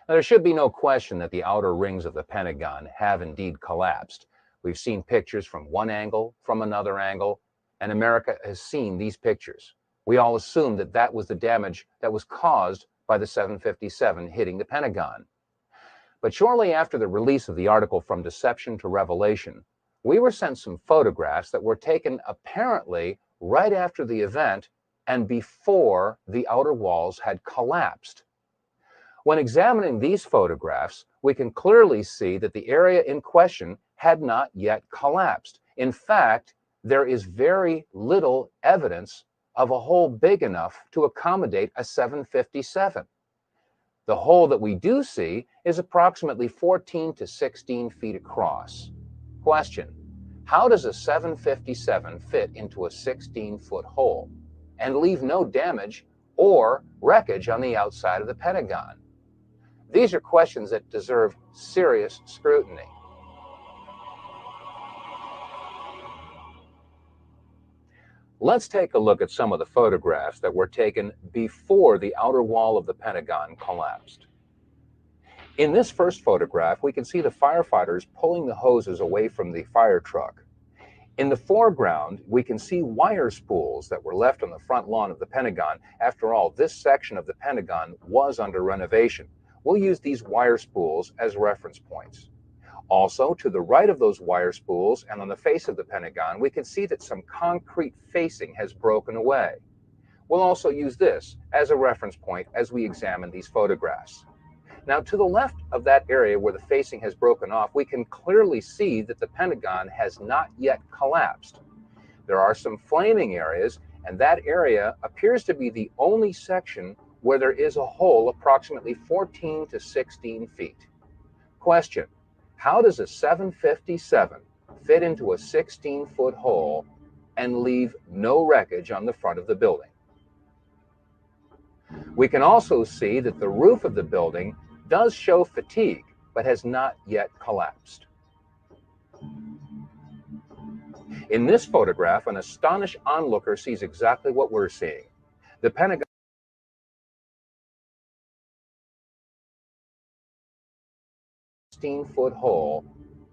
Now, there should be no question that the outer rings of the Pentagon have indeed collapsed. We've seen pictures from one angle, from another angle, and America has seen these pictures. We all assume that that was the damage that was caused by the 757 hitting the Pentagon. But shortly after the release of the article From Deception to Revelation, we were sent some photographs that were taken apparently right after the event and before the outer walls had collapsed. When examining these photographs, we can clearly see that the area in question had not yet collapsed. In fact, there is very little evidence of a hole big enough to accommodate a 757. The hole that we do see is approximately 14 to 16 feet across. Question: how does a 757 fit into a 16-foot hole and leave no damage or wreckage on the outside of the Pentagon? These are questions that deserve serious scrutiny. Let's take a look at some of the photographs that were taken before the outer wall of the Pentagon collapsed. In this first photograph, we can see the firefighters pulling the hoses away from the fire truck. In the foreground, we can see wire spools that were left on the front lawn of the Pentagon. After all, this section of the Pentagon was under renovation. We'll use these wire spools as reference points. Also, to the right of those wire spools and on the face of the Pentagon, we can see that some concrete facing has broken away. We'll also use this as a reference point as we examine these photographs. Now, to the left of that area where the facing has broken off, we can clearly see that the Pentagon has not yet collapsed. There are some flaming areas, and that area appears to be the only section where there is a hole approximately 14 to 16 feet. Question: how does a 757 fit into a 16-foot hole and leave no wreckage on the front of the building? We can also see that the roof of the building does show fatigue, but has not yet collapsed. In this photograph, an astonished onlooker sees exactly what we're seeing. The Pentagon 16-foot hole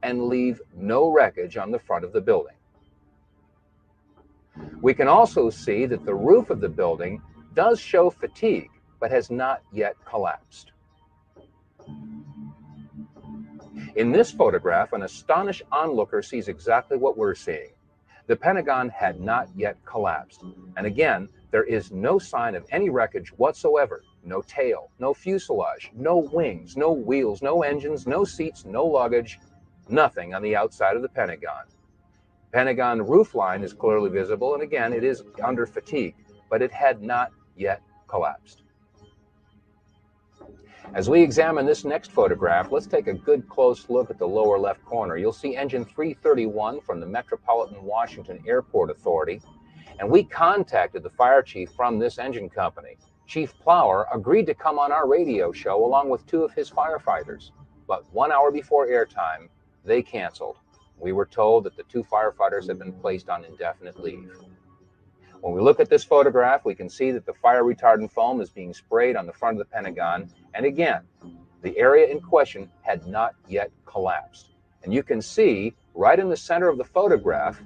and leave no wreckage on the front of the building. We can also see that the roof of the building does show fatigue, but has not yet collapsed. In this photograph, an astonished onlooker sees exactly what we're seeing. The Pentagon had not yet collapsed. And again, there is no sign of any wreckage whatsoever. No tail, no fuselage, no wings, no wheels, no engines, no seats, no luggage, nothing on the outside of the Pentagon. Pentagon roof line is clearly visible, and again, it is under fatigue, but it had not yet collapsed. As we examine this next photograph, let's take a good close look at the lower left corner. You'll see engine 331 from the Metropolitan Washington Airport Authority, and we contacted the fire chief from this engine company. Chief Plower agreed to come on our radio show along with two of his firefighters, but 1 hour before airtime, they canceled. We were told that the two firefighters had been placed on indefinite leave. When we look at this photograph, we can see that the fire retardant foam is being sprayed on the front of the Pentagon. And again, the area in question had not yet collapsed. And you can see right in the center of the photograph,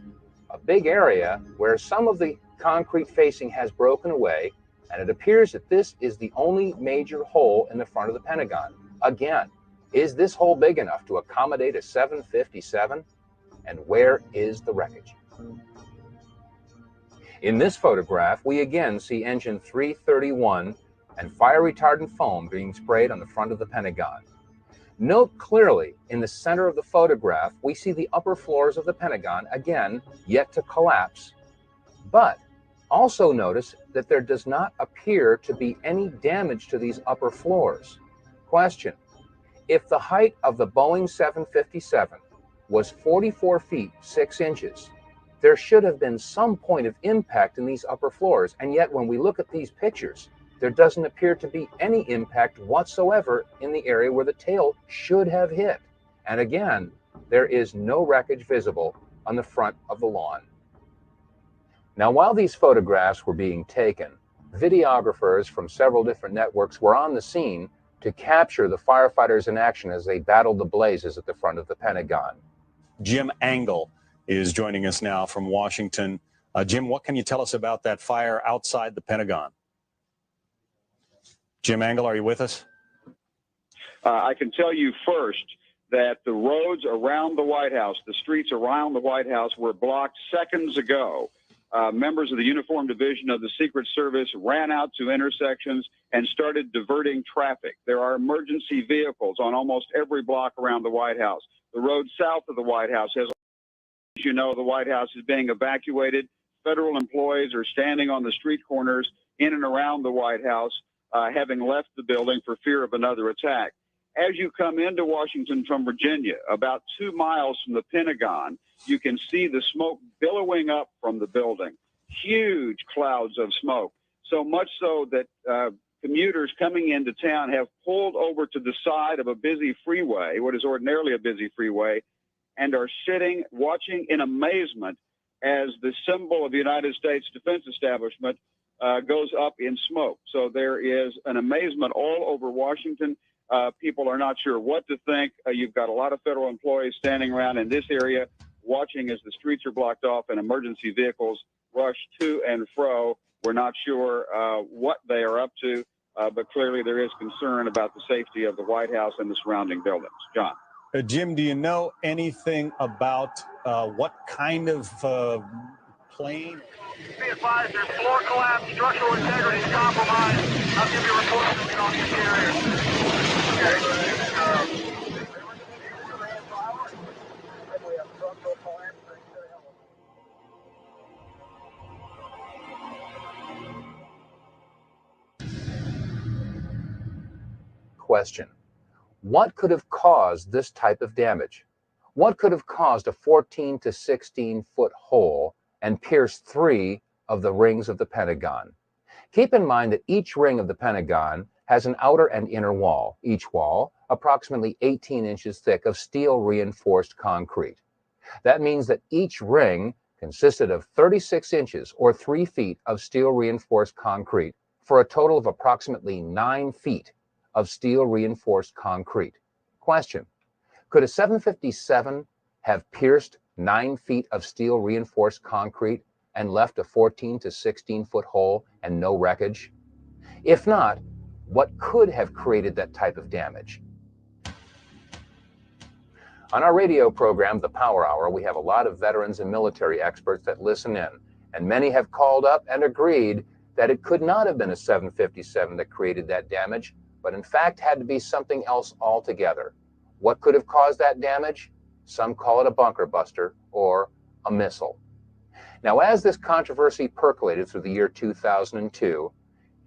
a big area where some of the concrete facing has broken away. And it appears that this is the only major hole in the front of the Pentagon. Again, is this hole big enough to accommodate a 757? And where is the wreckage? In this photograph, we again see engine 331 and fire retardant foam being sprayed on the front of the Pentagon. Note clearly in the center of the photograph, we see the upper floors of the Pentagon, again, yet to collapse. But also notice that there does not appear to be any damage to these upper floors. Question: if the height of the Boeing 757 was 44 feet 6 inches, there should have been some point of impact in these upper floors, and yet when we look at these pictures, there doesn't appear to be any impact whatsoever in the area where the tail should have hit. And again, there is no wreckage visible on the front of the lawn. Now, while these photographs were being taken, videographers from several different networks were on the scene to capture the firefighters in action as they battled the blazes at the front of the Pentagon. Jim Angle is joining us now from Washington. Jim, what can you tell us about that fire outside the Pentagon? Jim Angle, are you with us? I can tell you first that the roads around the White House, the streets around the White House were blocked seconds ago. Members of the Uniform Division of the Secret Service ran out to intersections and started diverting traffic. There are emergency vehicles on almost every block around the White House. The road south of the White House has, as you know, the White House is being evacuated. Federal employees are standing on the street corners in and around the White House, having left the building for fear of another attack. As you come into Washington from Virginia, about 2 miles from the Pentagon, you can see the smoke billowing up from the building. Huge clouds of smoke, so much so that commuters coming into town have pulled over to the side of a busy freeway, what is ordinarily a busy freeway, and are sitting, watching in amazement as the symbol of the United States Defense Establishment goes up in smoke. So there is an amazement all over Washington. People are not sure what to think. You've got a lot of federal employees standing around in this area watching as the streets are blocked off and emergency vehicles rush to and fro. We're not sure what they are up to, but clearly there is concern about the safety of the White House and the surrounding buildings. John. Jim, do you know anything about what kind of plane? Be advised, there's floor collapse, structural integrity is compromised. I'll give you a report as soon as we get off the Question: what could have caused this type of damage? What could have caused a 14 to 16 foot hole and pierced 3 of the rings of the Pentagon? Keep in mind that each ring of the Pentagon has an outer and inner wall, each wall approximately 18 inches thick of steel reinforced concrete. That means that each ring consisted of 36 inches or 3 feet of steel reinforced concrete for a total of approximately 9 feet of steel reinforced concrete. Question: could a 757 have pierced 9 feet of steel reinforced concrete and left a 14 to 16 foot hole and no wreckage? If not, what could have created that type of damage? On our radio program, The Power Hour, we have a lot of veterans and military experts that listen in, and many have called up and agreed that it could not have been a 757 that created that damage, but in fact had to be something else altogether. What could have caused that damage? Some call it a bunker buster or a missile. Now, as this controversy percolated through the year 2002,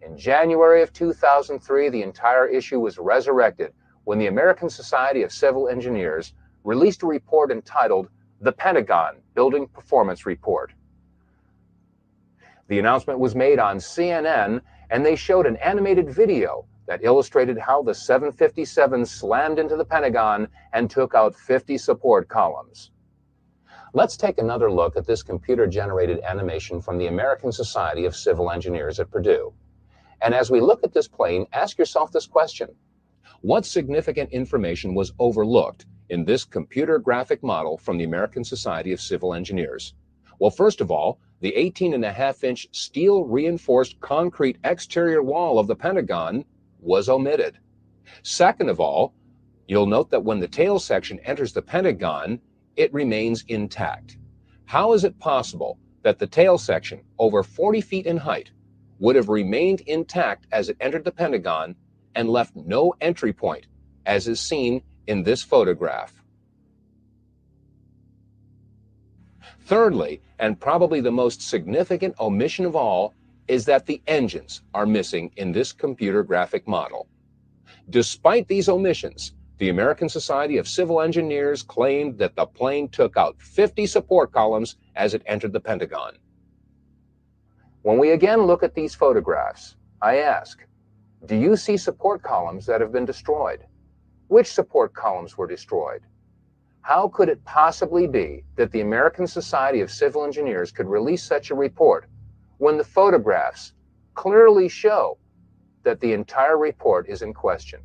in January of 2003, the entire issue was resurrected when the American Society of Civil Engineers released a report entitled The Pentagon Building Performance Report. The announcement was made on CNN, and they showed an animated video that illustrated how the 757 slammed into the Pentagon and took out 50 support columns. Let's take another look at this computer-generated animation from the American Society of Civil Engineers at Purdue. And as we look at this plane, ask yourself this question: what significant information was overlooked in this computer graphic model from the American Society of Civil Engineers? Well, first of all, the 18.5-inch steel reinforced concrete exterior wall of the Pentagon was omitted. Second of all, you'll note that when the tail section enters the Pentagon, it remains intact. How is it possible that the tail section, over 40 feet in height, would have remained intact as it entered the Pentagon and left no entry point, as is seen in this photograph? Thirdly, and probably the most significant omission of all, is that the engines are missing in this computer graphic model. Despite these omissions, the American Society of Civil Engineers claimed that the plane took out 50 support columns as it entered the Pentagon. When we again look at these photographs, I ask, do you see support columns that have been destroyed? Which support columns were destroyed? How could it possibly be that the American Society of Civil Engineers could release such a report when the photographs clearly show that the entire report is in question?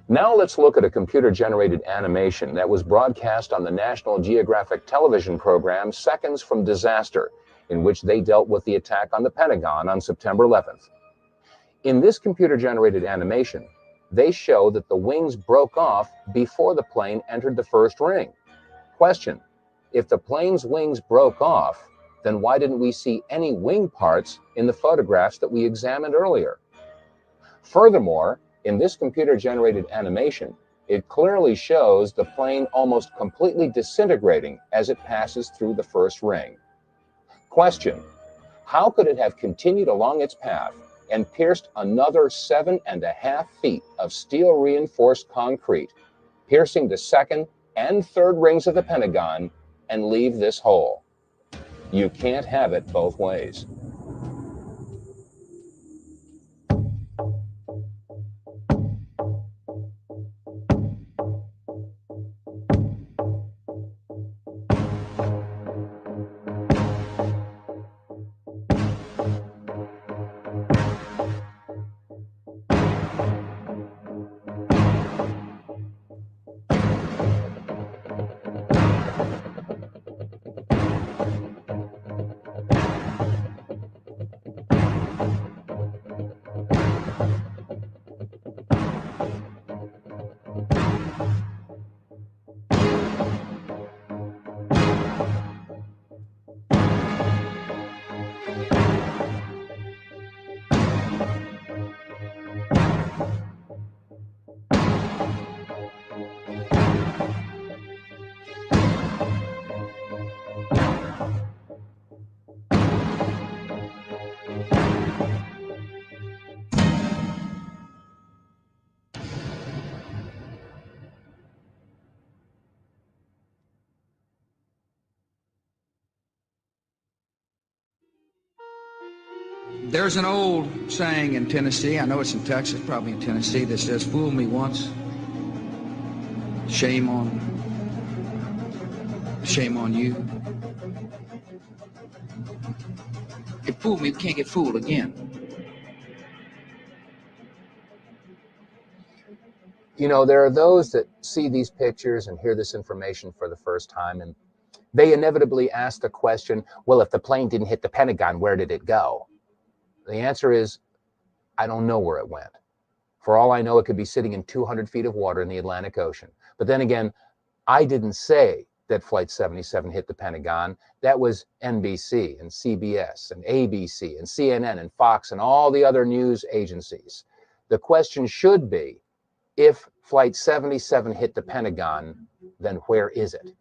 Now let's look at a computer-generated animation that was broadcast on the National Geographic television program Seconds from Disaster, in which they dealt with the attack on the Pentagon on September 11th. In this computer-generated animation, they show that the wings broke off before the plane entered the first ring. Question: if the plane's wings broke off, then why didn't we see any wing parts in the photographs that we examined earlier? Furthermore, in this computer-generated animation, it clearly shows the plane almost completely disintegrating as it passes through the first ring. Question: how could it have continued along its path and pierced another 7.5 feet of steel-reinforced concrete, piercing the second and third rings of the Pentagon, and leave this hole? You can't have it both ways. There's an old saying in Tennessee, I know it's in Texas, probably in Tennessee, that says, fool me once, shame on you. It fooled me, we can't get fooled again. You know, there are those that see these pictures and hear this information for the first time, and they inevitably ask the question, well, if the plane didn't hit the Pentagon, where did it go? The answer is, I don't know where it went. For all I know, it could be sitting in 200 feet of water in the Atlantic Ocean. But then again, I didn't say that Flight 77 hit the Pentagon. That was NBC and CBS and ABC and CNN and Fox and all the other news agencies. The question should be, if Flight 77 hit the Pentagon, then where is it?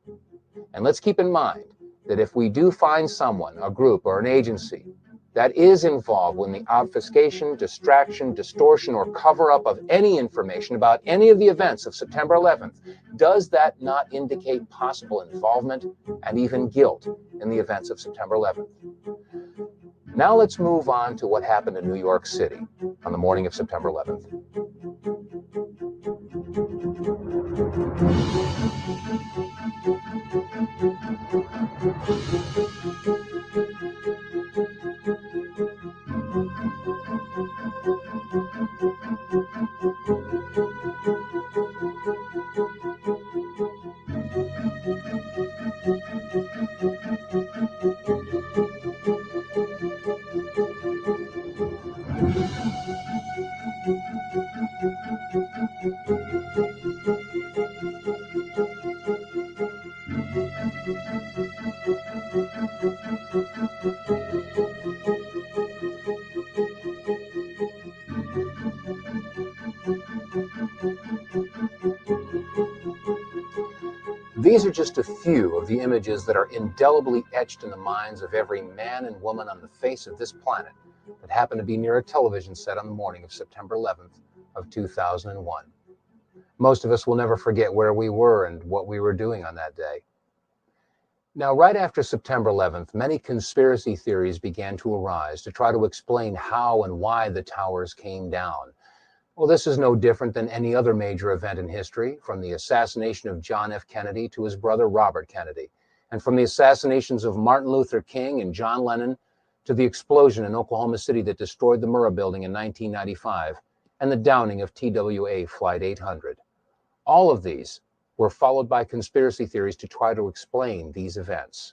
And let's keep in mind that if we do find someone, a group, or an agency that is involved in the obfuscation, distraction, distortion, or cover-up of any information about any of the events of September 11th, does that not indicate possible involvement and even guilt in the events of September 11th? Now let's move on to what happened in New York City on the morning of September 11th. These are just a few of the images that are indelibly etched in the minds of every man and woman on the face of this planet that happened to be near a television set on the morning of September 11th of 2001. Most of us will never forget where we were and what we were doing on that day. Now, right after September 11th, many conspiracy theories began to arise to try to explain how and why the towers came down. Well, this is no different than any other major event in history, from the assassination of John F. Kennedy to his brother Robert Kennedy, and from the assassinations of Martin Luther King and John Lennon to the explosion in Oklahoma City that destroyed the Murrah Building in 1995 and the downing of TWA Flight 800. All of these were followed by conspiracy theories to try to explain these events.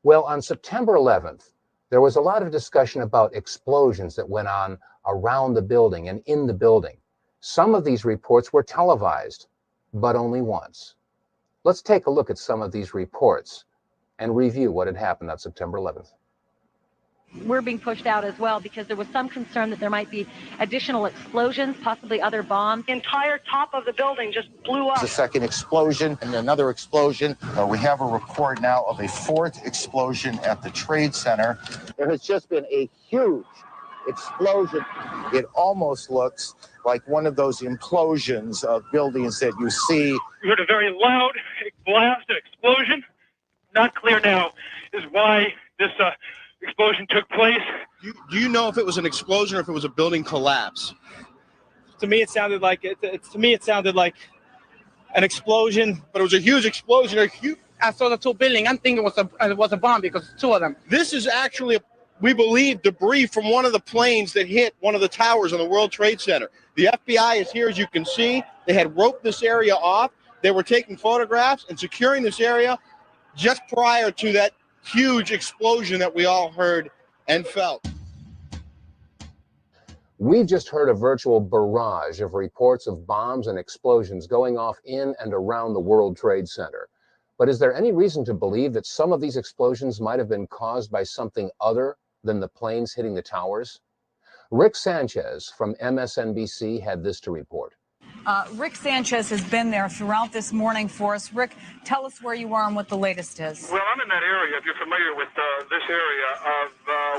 Well, on September 11th, there was a lot of discussion about explosions that went on around the building and in the building. Some of these reports were televised, but only once. Let's take a look at some of these reports and review what had happened on September 11th. We're being pushed out as well because there was some concern that there might be additional explosions, possibly other bombs. The entire top of the building just blew up. The second explosion and another explosion. We have a report now of a fourth explosion at the Trade Center. There has just been a huge explosion. It almost looks like one of those implosions of buildings that you see. We heard a very loud blast, an explosion. Not clear now is why this explosion took place. Do you know if it was an explosion or if it was a building collapse? To me, it sounded like an explosion, but it was a huge explosion. I saw the two buildings. I'm thinking it was a bomb because two of them. This is actually, we believe, debris from one of the planes that hit one of the towers on the World Trade Center. The FBI is here, as you can see. They had roped this area off. They were taking photographs and securing this area just prior to that huge explosion that we all heard and felt. We've just heard a virtual barrage of reports of bombs and explosions going off in and around the World Trade Center. But is there any reason to believe that some of these explosions might have been caused by something other than the planes hitting the towers? Rick Sanchez from MSNBC had this to report. Rick Sanchez has been there throughout this morning for us. Rick, tell us where you are and what the latest is. Well, I'm in that area, if you're familiar with this area of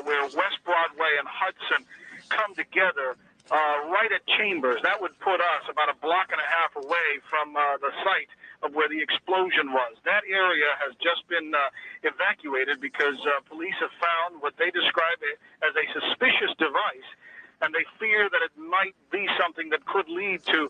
where West Broadway and Hudson come together right at Chambers. That would put us about a block and a half away from the site of where the explosion was. That area has just been evacuated because police have found what they describe as a suspicious device, and they fear that it might be something that could lead to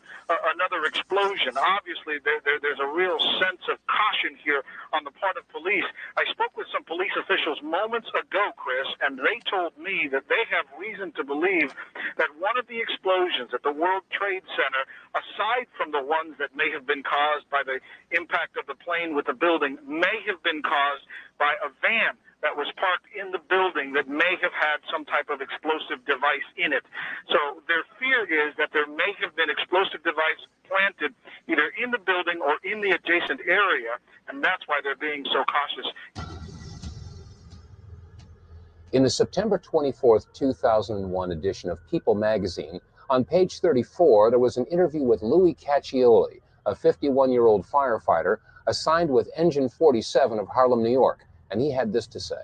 another explosion. Obviously, there's a real sense of caution here on the part of police. I spoke with some police officials moments ago, Chris, and they told me that they have reason to believe that one of the explosions at the World Trade Center, aside from the ones that may have been caused by the impact of the plane with the building, may have been caused by a van that was parked in the building that may have had some type of explosive device in it. So their fear is that there may have been explosive device planted either in the building or in the adjacent area, and that's why they're being so cautious. In the September 24th, 2001 edition of People magazine, on page 34, there was an interview with Louis Caccioli, a 51-year-old firefighter assigned with Engine 47 of Harlem, New York. And he had this to say.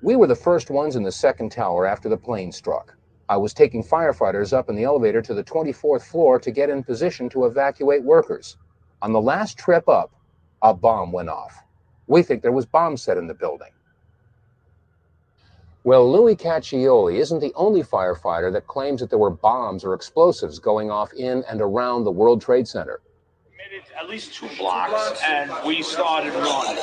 We were the first ones in the second tower after the plane struck. I was taking firefighters up in the elevator to the 24th floor to get in position to evacuate workers. On the last trip up, a bomb went off. We think there was bombs set in the building. Well, Louis Caccioli isn't the only firefighter that claims that there were bombs or explosives going off in and around the World Trade Center. At least 2 blocks, and we started running.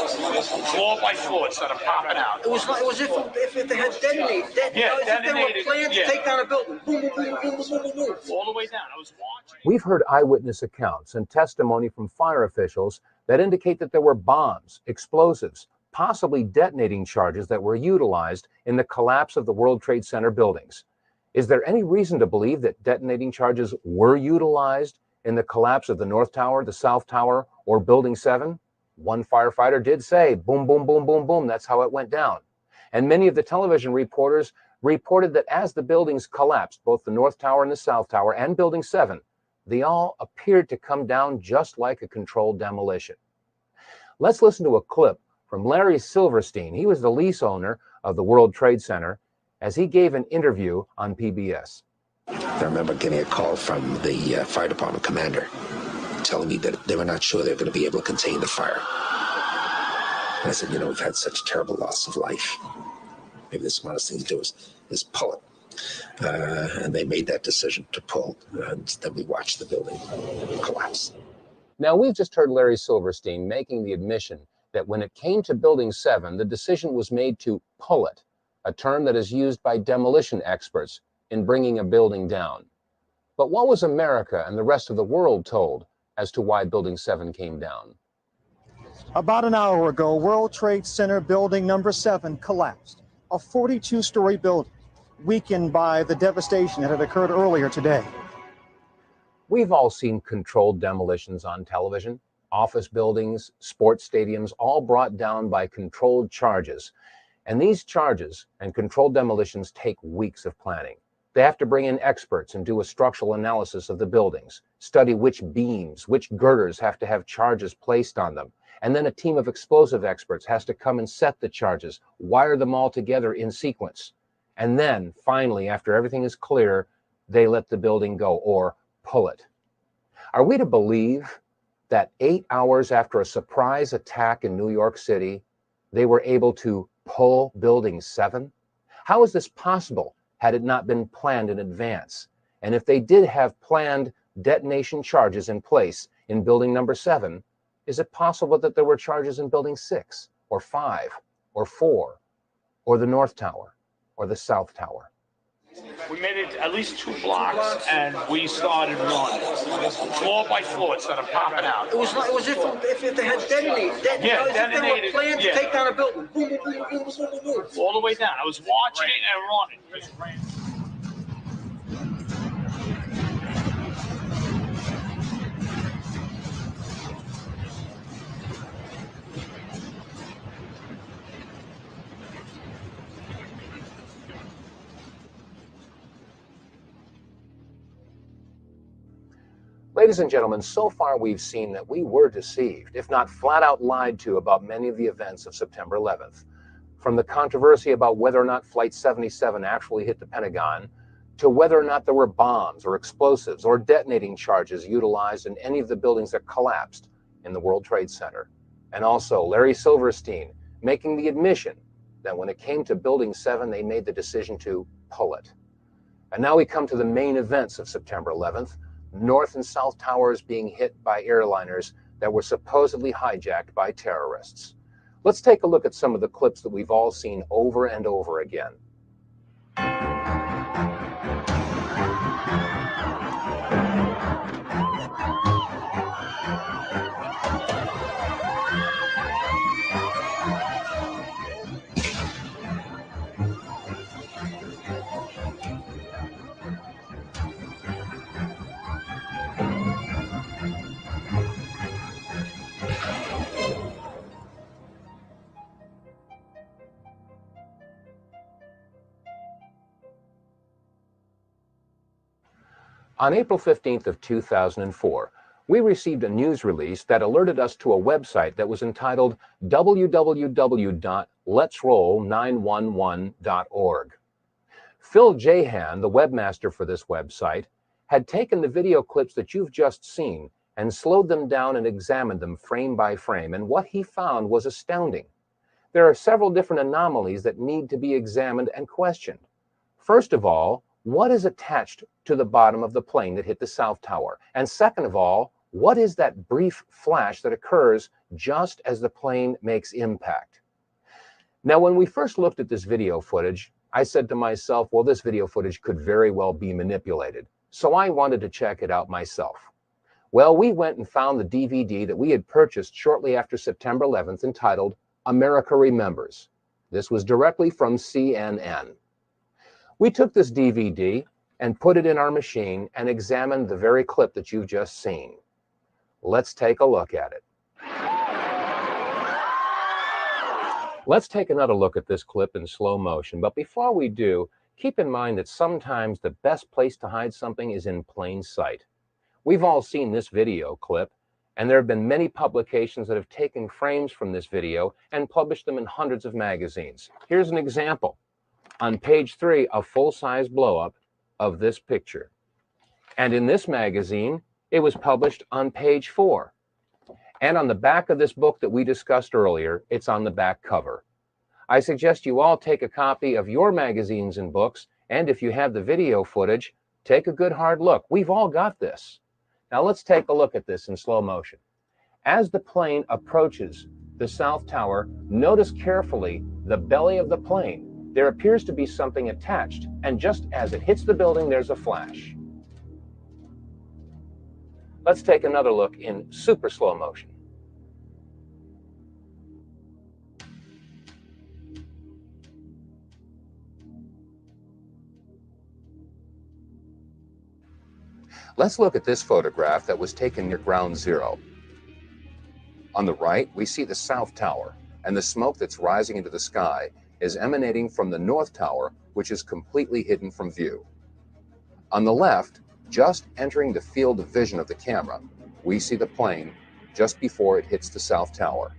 Floor by floor, it started popping out. It was if they had detonated. Yeah, detonated. They were planned to take down a building. Boom, boom, boom, boom, boom, boom, boom. All the way down. I was watching. We've heard eyewitness accounts and testimony from fire officials that indicate that there were bombs, explosives, possibly detonating charges that were utilized in the collapse of the World Trade Center buildings. Is there any reason to believe that detonating charges were utilized in the collapse of the North Tower, the South Tower, or Building 7? One firefighter did say, boom, boom, boom, boom, boom, that's how it went down. And many of the television reporters reported that as the buildings collapsed, both the North Tower and the South Tower and Building 7, they all appeared to come down just like a controlled demolition. Let's listen to a clip from Larry Silverstein. He was the lease owner of the World Trade Center as he gave an interview on PBS. I remember getting a call from the fire department commander telling me that they were not sure they were going to be able to contain the fire. And I said, we've had such terrible loss of life. Maybe the smartest thing to do is pull it. And they made that decision to pull, and then we watched the building collapse. Now, we've just heard Larry Silverstein making the admission that when it came to Building 7, the decision was made to pull it, a term that is used by demolition experts in bringing a building down. But what was America and the rest of the world told as to why Building 7 came down? About an hour ago, World Trade Center building number 7 collapsed, a 42-story building, weakened by the devastation that had occurred earlier today. We've all seen controlled demolitions on television. Office buildings, sports stadiums, all brought down by controlled charges. And these charges and controlled demolitions take weeks of planning. They have to bring in experts and do a structural analysis of the buildings, study which beams, which girders have to have charges placed on them. And then a team of explosive experts has to come and set the charges, wire them all together in sequence. And then, finally, after everything is clear, they let the building go or pull it. Are we to believe that 8 hours after a surprise attack in New York City, they were able to pull Building 7? How is this possible had it not been planned in advance? And if they did have planned detonation charges in place in Building number 7, is it possible that there were charges in Building 6 or 5 or 4 or the North Tower or the South Tower? We made it at least 2 blocks, and we started running. Floor by floor, it started popping out. It was if they had detonated. Yeah, detonated. They were planned to take down a building. Boom, boom, boom, boom, boom, boom, boom. All the way down. I was watching it and running. Just ran. Ladies and gentlemen, so far we've seen that we were deceived, if not flat out lied to, about many of the events of September 11th. from the controversy about whether or not Flight 77 actually hit the Pentagon, to whether or not there were bombs or explosives or detonating charges utilized in any of the buildings that collapsed in the World Trade Center. And also Larry Silverstein making the admission that when it came to Building 7, they made the decision to pull it. And now we come to the main events of September 11th, North and South Towers being hit by airliners that were supposedly hijacked by terrorists. Let's take a look at some of the clips that we've all seen over and over again. On April 15th of 2004, we received a news release that alerted us to a website that was entitled www.letsroll911.org. Phil Jahan, the webmaster for this website, had taken the video clips that you've just seen and slowed them down and examined them frame by frame, and what he found was astounding. There are several different anomalies that need to be examined and questioned. First of all, what is attached to the bottom of the plane that hit the South Tower? And second of all, what is that brief flash that occurs just as the plane makes impact? Now, when we first looked at this video footage, I said to myself, well, this video footage could very well be manipulated. So I wanted to check it out myself. Well, we went and found the DVD that we had purchased shortly after September 11th entitled America Remembers. This was directly from CNN. We took this DVD and put it in our machine and examined the very clip that you've just seen. Let's take a look at it. Let's take another look at this clip in slow motion. But before we do, keep in mind that sometimes the best place to hide something is in plain sight. We've all seen this video clip, and there have been many publications that have taken frames from this video and published them in hundreds of magazines. Here's an example. On page 3, a full-size blow-up of this picture. And in this magazine, it was published on page 4. And on the back of this book that we discussed earlier, it's on the back cover. I suggest you all take a copy of your magazines and books, and if you have the video footage, take a good hard look. We've all got this. Now let's take a look at this in slow motion. As the plane approaches the South Tower, notice carefully the belly of the plane. There appears to be something attached, and just as it hits the building, there's a flash. Let's take another look in super slow motion. Let's look at this photograph that was taken near Ground Zero. On the right, we see the South Tower, and the smoke that's rising into the sky is emanating from the North Tower, which is completely hidden from view. On the left, just entering the field of vision of the camera, we see the plane just before it hits the South Tower.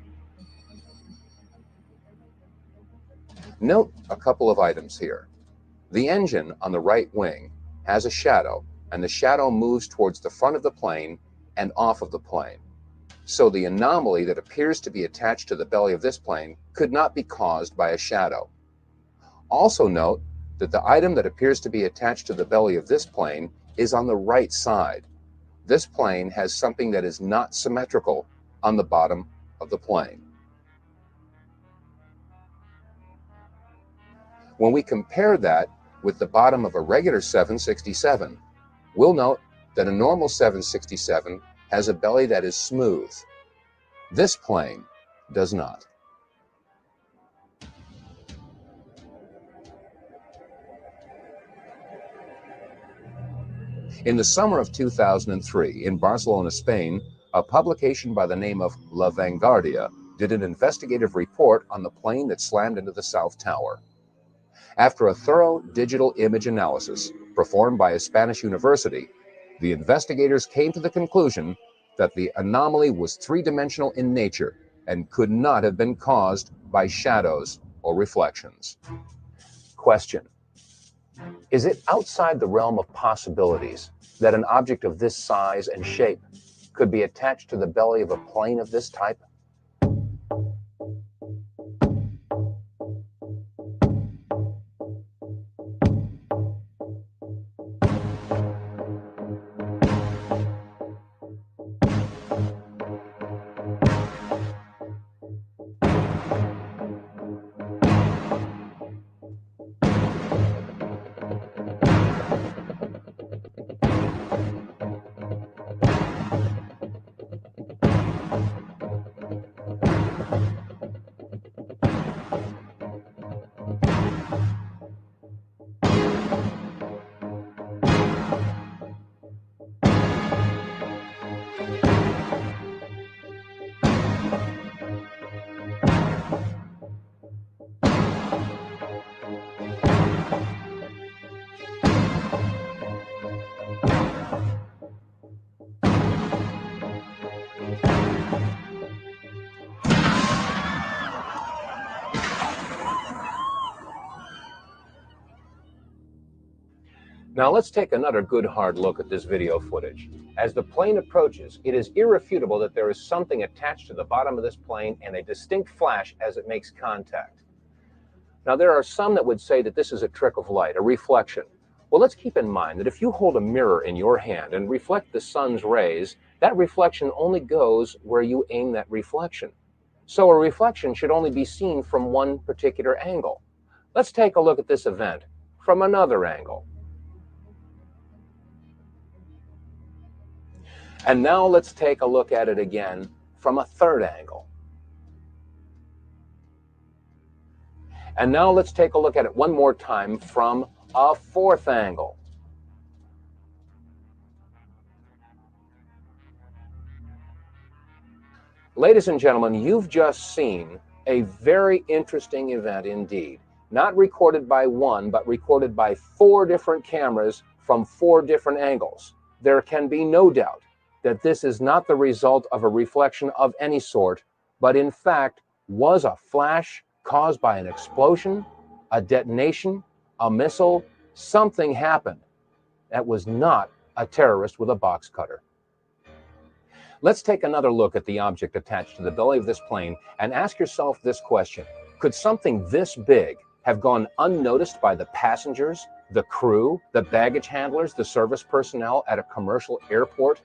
Note a couple of items here. The engine on the right wing has a shadow, and the shadow moves towards the front of the plane and off of the plane. So the anomaly that appears to be attached to the belly of this plane could not be caused by a shadow. Also note that the item that appears to be attached to the belly of this plane is on the right side. This plane has something that is not symmetrical on the bottom of the plane. When we compare that with the bottom of a regular 767, we'll note that a normal 767 has a belly that is smooth. This plane does not. In the summer of 2003, in Barcelona, Spain, a publication by the name of La Vanguardia did an investigative report on the plane that slammed into the South Tower. After a thorough digital image analysis performed by a Spanish university, the investigators came to the conclusion that the anomaly was three-dimensional in nature and could not have been caused by shadows or reflections. Question: is it outside the realm of possibilities that an object of this size and shape could be attached to the belly of a plane of this type? Now let's take another good hard look at this video footage. As the plane approaches, it is irrefutable that there is something attached to the bottom of this plane and a distinct flash as it makes contact. Now there are some that would say that this is a trick of light, a reflection. Well, let's keep in mind that if you hold a mirror in your hand and reflect the sun's rays, that reflection only goes where you aim that reflection. So a reflection should only be seen from one particular angle. Let's take a look at this event from another angle. And now let's take a look at it again from a third angle. And now let's take a look at it one more time from a fourth angle. Ladies and gentlemen, you've just seen a very interesting event indeed. Not recorded by one, but recorded by 4 different cameras from 4 different angles. There can be no doubt that this is not the result of a reflection of any sort, but in fact was a flash caused by an explosion, a detonation, a missile. Something happened that was not a terrorist with a box cutter. Let's take another look at the object attached to the belly of this plane and ask yourself this question. Could something this big have gone unnoticed by the passengers, the crew, the baggage handlers, the service personnel at a commercial airport?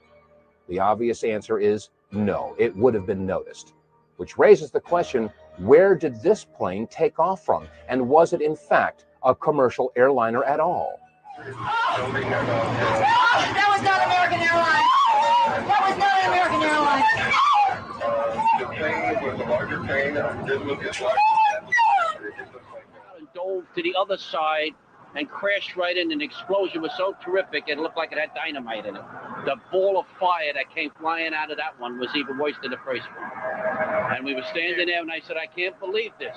The obvious answer is no, it would have been noticed. Which raises the question, where did this plane take off from? And was it in fact a commercial airliner at all? That was not American Airlines. That was not an American Airlines. The plane was a larger plane. It did look as large. And dove to the other side and crashed right in. An explosion was so terrific, it looked like it had dynamite in it. The ball of fire that came flying out of that one was even worse than the first one. And we were standing there, and I said, I can't believe this.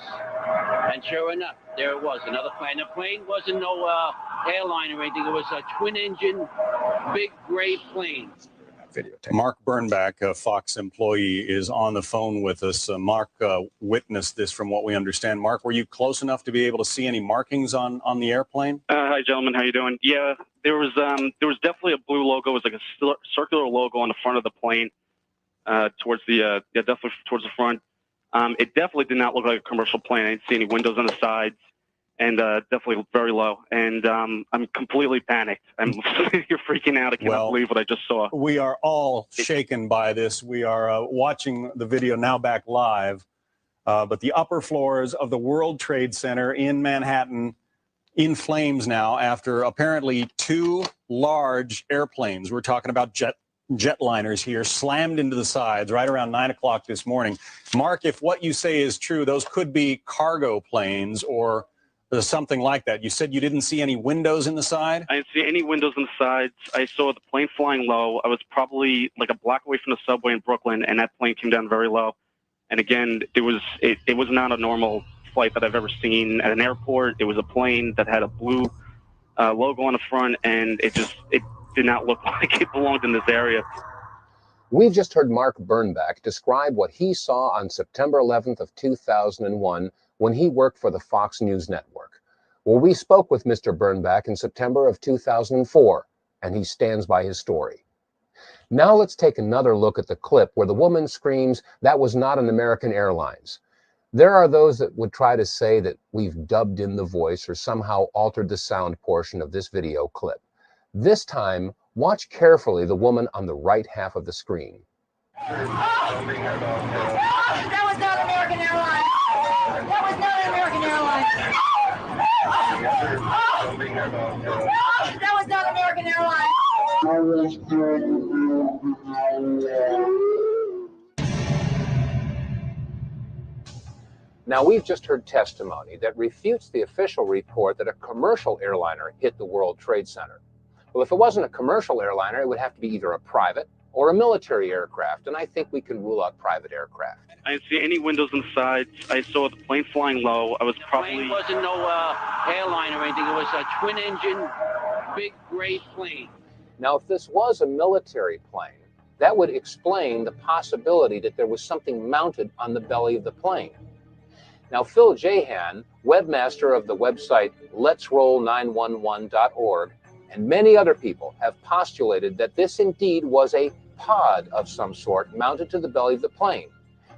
And sure enough, there it was, another plane. The plane wasn't no airline or anything. It was a twin-engine, big gray plane. Mark Bernbach, a Fox employee, is on the phone with us. Mark witnessed this from what we understand. Mark, were you close enough to be able to see any markings on the airplane? Hi, gentlemen. How you doing? Yeah, there was definitely a blue logo. It was like a circular logo on the front of the plane, towards the definitely towards the front. It definitely did not look like a commercial plane. I didn't see any windows on the sides, and definitely very low. And I'm completely panicked. You're freaking out. I cannot believe what I just saw. We are all shaken by this. We are watching the video now back live, but the upper floors of the World Trade Center in Manhattan in flames now after apparently 2 large airplanes. We're talking about jetliners here, slammed into the sides right around 9 o'clock this morning. Mark, if what you say is true, those could be cargo planes or something like that. You said you didn't see any windows in the side? I didn't see any windows in the sides. I saw the plane flying low. I was probably like a block away from the subway in Brooklyn, and that plane came down very low. And again, it was not a normal flight that I've ever seen at an airport. It was a plane that had a blue logo on the front, and it did not look like it belonged in this area. We've just heard Mark Bernbach describe what he saw on September 11th of 2001 when he worked for the Fox News Network. Well, we spoke with Mr. Bernbach in September of 2004, and he stands by his story. Now let's take another look at the clip where the woman screams, "That was not an American Airlines." There are those that would try to say that we've dubbed in the voice or somehow altered the sound portion of this video clip. This time, watch carefully the woman on the right half of the screen. That was not American Airlines. That was not American Airlines. That was not American Airlines. Now, we've just heard testimony that refutes the official report that a commercial airliner hit the World Trade Center. Well, if it wasn't a commercial airliner, it would have to be either a private or a military aircraft, and I think we can rule out private aircraft. I didn't see any windows on the sides. I saw the plane flying low. I was probably... Plane wasn't no airline or anything. It was a twin-engine, big gray plane. Now, if this was a military plane, that would explain the possibility that there was something mounted on the belly of the plane. Now, Phil Jahan, webmaster of the website letsroll911.org, and many other people have postulated that this indeed was a pod of some sort mounted to the belly of the plane.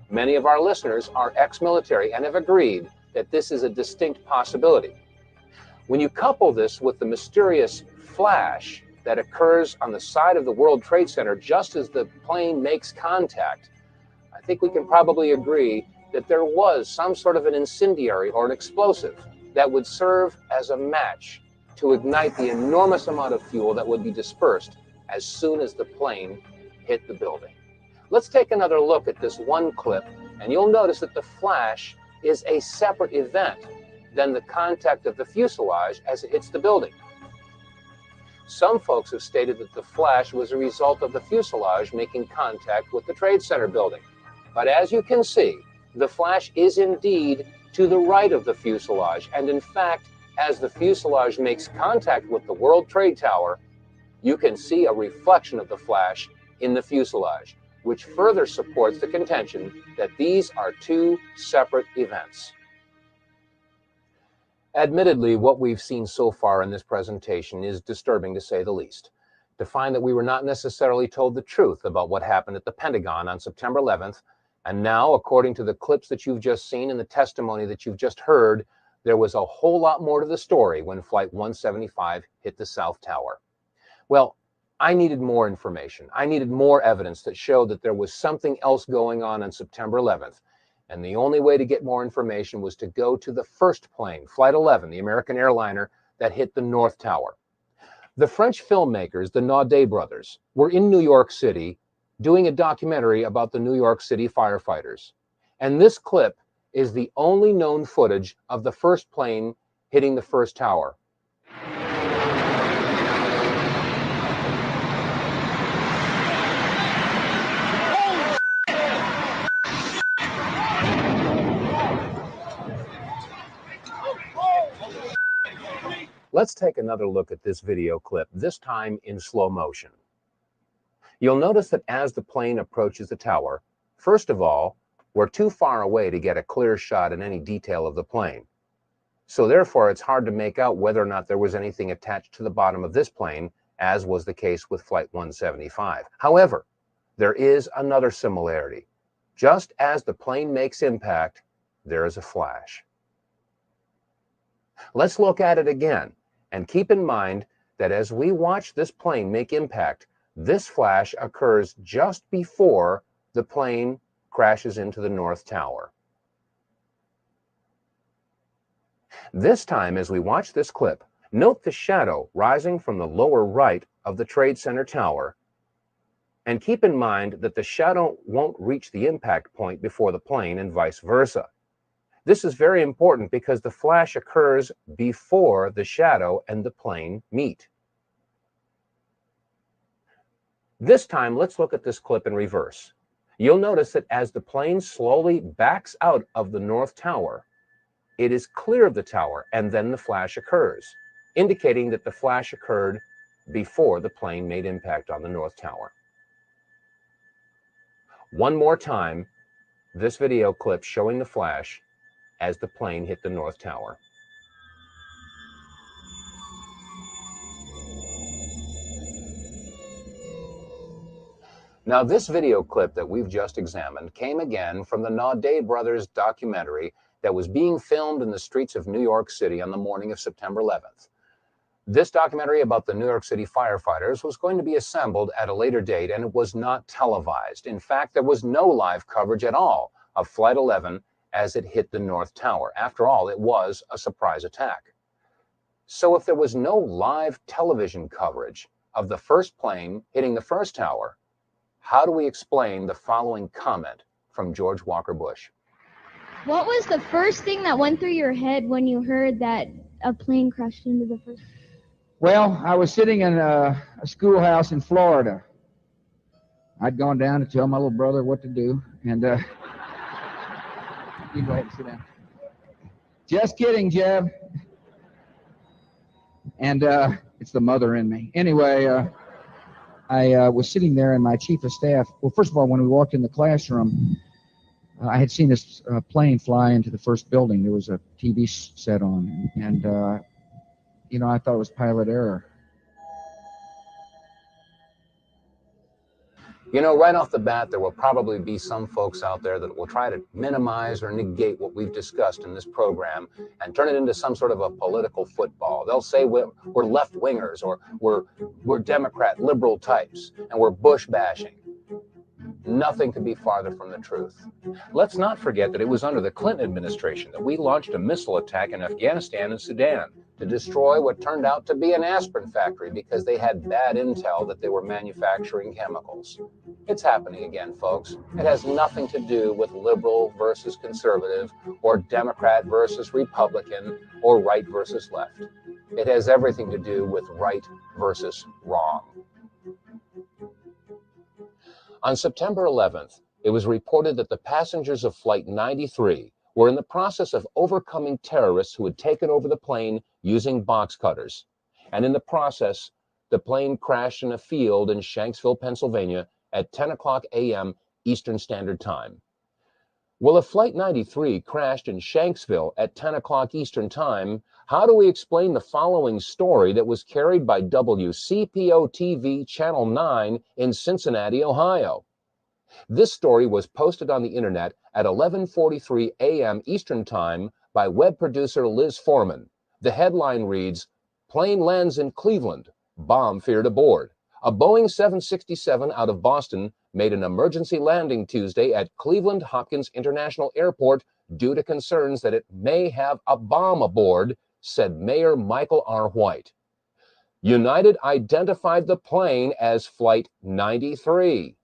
Many of our listeners are ex-military and have agreed that this is a distinct possibility. When you couple this with the mysterious flash that occurs on the side of the World Trade Center just as the plane makes contact, I think we can probably agree that there was some sort of an incendiary or an explosive that would serve as a match to ignite the enormous amount of fuel that would be dispersed as soon as the plane hit the building. Let's take another look at this one clip, and you'll notice that the flash is a separate event than the contact of the fuselage as it hits the building. Some folks have stated that the flash was a result of the fuselage making contact with the Trade Center building. But as you can see, the flash is indeed to the right of the fuselage, and in fact, as the fuselage makes contact with the World Trade Tower, you can see a reflection of the flash in the fuselage, which further supports the contention that these are two separate events. Admittedly, what we've seen so far in this presentation is disturbing to say the least. To find that we were not necessarily told the truth about what happened at the Pentagon on September 11th, and now, according to the clips that you've just seen and the testimony that you've just heard, there was a whole lot more to the story when Flight 175 hit the South Tower. Well, I needed more information. I needed more evidence that showed that there was something else going on September 11th. And the only way to get more information was to go to the first plane, Flight 11, the American airliner that hit the North Tower. The French filmmakers, the Naudet brothers, were in New York City doing a documentary about the New York City firefighters. And this clip is the only known footage of the first plane hitting the first tower. Let's take another look at this video clip, this time in slow motion. You'll notice that as the plane approaches the tower, first of all, we're too far away to get a clear shot in any detail of the plane. So therefore, it's hard to make out whether or not there was anything attached to the bottom of this plane, as was the case with Flight 175. However, there is another similarity. Just as the plane makes impact, there is a flash. Let's look at it again, and keep in mind that as we watch this plane make impact, this flash occurs just before the plane crashes into the North Tower. This time, as we watch this clip, note the shadow rising from the lower right of the Trade Center tower, and keep in mind that the shadow won't reach the impact point before the plane and vice versa. This is very important because the flash occurs before the shadow and the plane meet. This time, let's look at this clip in reverse. You'll notice that as the plane slowly backs out of the North Tower, it is clear of the tower, and then the flash occurs, indicating that the flash occurred before the plane made impact on the North Tower. One more time, this video clip showing the flash as the plane hit the North Tower. Now, this video clip that we've just examined came again from the Naudet brothers documentary that was being filmed in the streets of New York City on the morning of September 11th. This documentary about the New York City firefighters was going to be assembled at a later date, and it was not televised. In fact, there was no live coverage at all of Flight 11 as it hit the North Tower. After all, it was a surprise attack. So if there was no live television coverage of the first plane hitting the first tower, how do we explain the following comment from George Walker Bush? What was the first thing that went through your head when you heard that a plane crashed into the first? Well, I was sitting in a schoolhouse in Florida. I'd gone down to tell my little brother what to do, and you go ahead and sit down. Just kidding, Jeb. And it's the mother in me. Anyway, I was sitting there, and my chief of staff, well, first of all, when we walked in the classroom, I had seen this plane fly into the first building. There was a TV set on, and you know, I thought it was pilot error. You know, right off the bat, there will probably be some folks out there that will try to minimize or negate what we've discussed in this program and turn it into some sort of a political football. They'll say we're left-wingers, or we're Democrat, liberal types, and we're Bush bashing. Nothing could be farther from the truth. Let's not forget that it was under the Clinton administration that we launched a missile attack in Afghanistan and Sudan to destroy what turned out to be an aspirin factory because they had bad intel that they were manufacturing chemicals. It's happening again, folks. It has nothing to do with liberal versus conservative, or Democrat versus Republican, or right versus left. It has everything to do with right versus wrong. On September 11th, it was reported that the passengers of Flight 93 were in the process of overcoming terrorists who had taken over the plane using box cutters. And in the process, the plane crashed in a field in Shanksville, Pennsylvania at 10 o'clock a.m. Eastern Standard Time. Well, if Flight 93 crashed in Shanksville at 10 o'clock Eastern Time, how do we explain the following story that was carried by WCPO-TV Channel 9 in Cincinnati, Ohio? This story was posted on the internet at 11:43 a.m. Eastern Time by web producer Liz Foreman. The headline reads, "Plane lands in Cleveland, bomb feared aboard. A Boeing 767 out of Boston made an emergency landing Tuesday at Cleveland Hopkins International Airport due to concerns that it may have a bomb aboard," said Mayor Michael R. White. United identified the plane as Flight 93.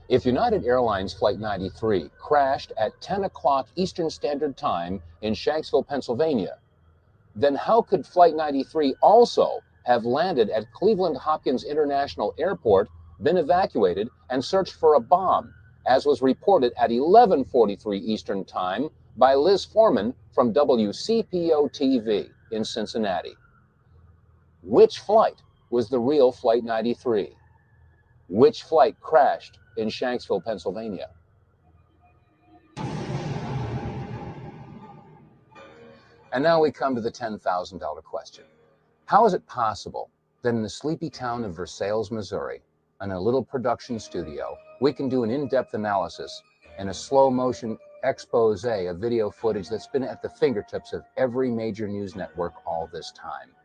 If United Airlines Flight 93 crashed at 10 o'clock Eastern Standard Time in Shanksville, Pennsylvania, then how could Flight 93 also have landed at Cleveland Hopkins International Airport, been evacuated, and searched for a bomb, as was reported at 11:43 Eastern Time by Liz Foreman from WCPO-TV in Cincinnati? Which flight was the real Flight 93? Which flight crashed in Shanksville, Pennsylvania? And now we come to the $10,000 question. How is it possible that in the sleepy town of Versailles, Missouri, in a little production studio, we can do an in-depth analysis and a slow-motion expose of video footage that's been at the fingertips of every major news network all this time?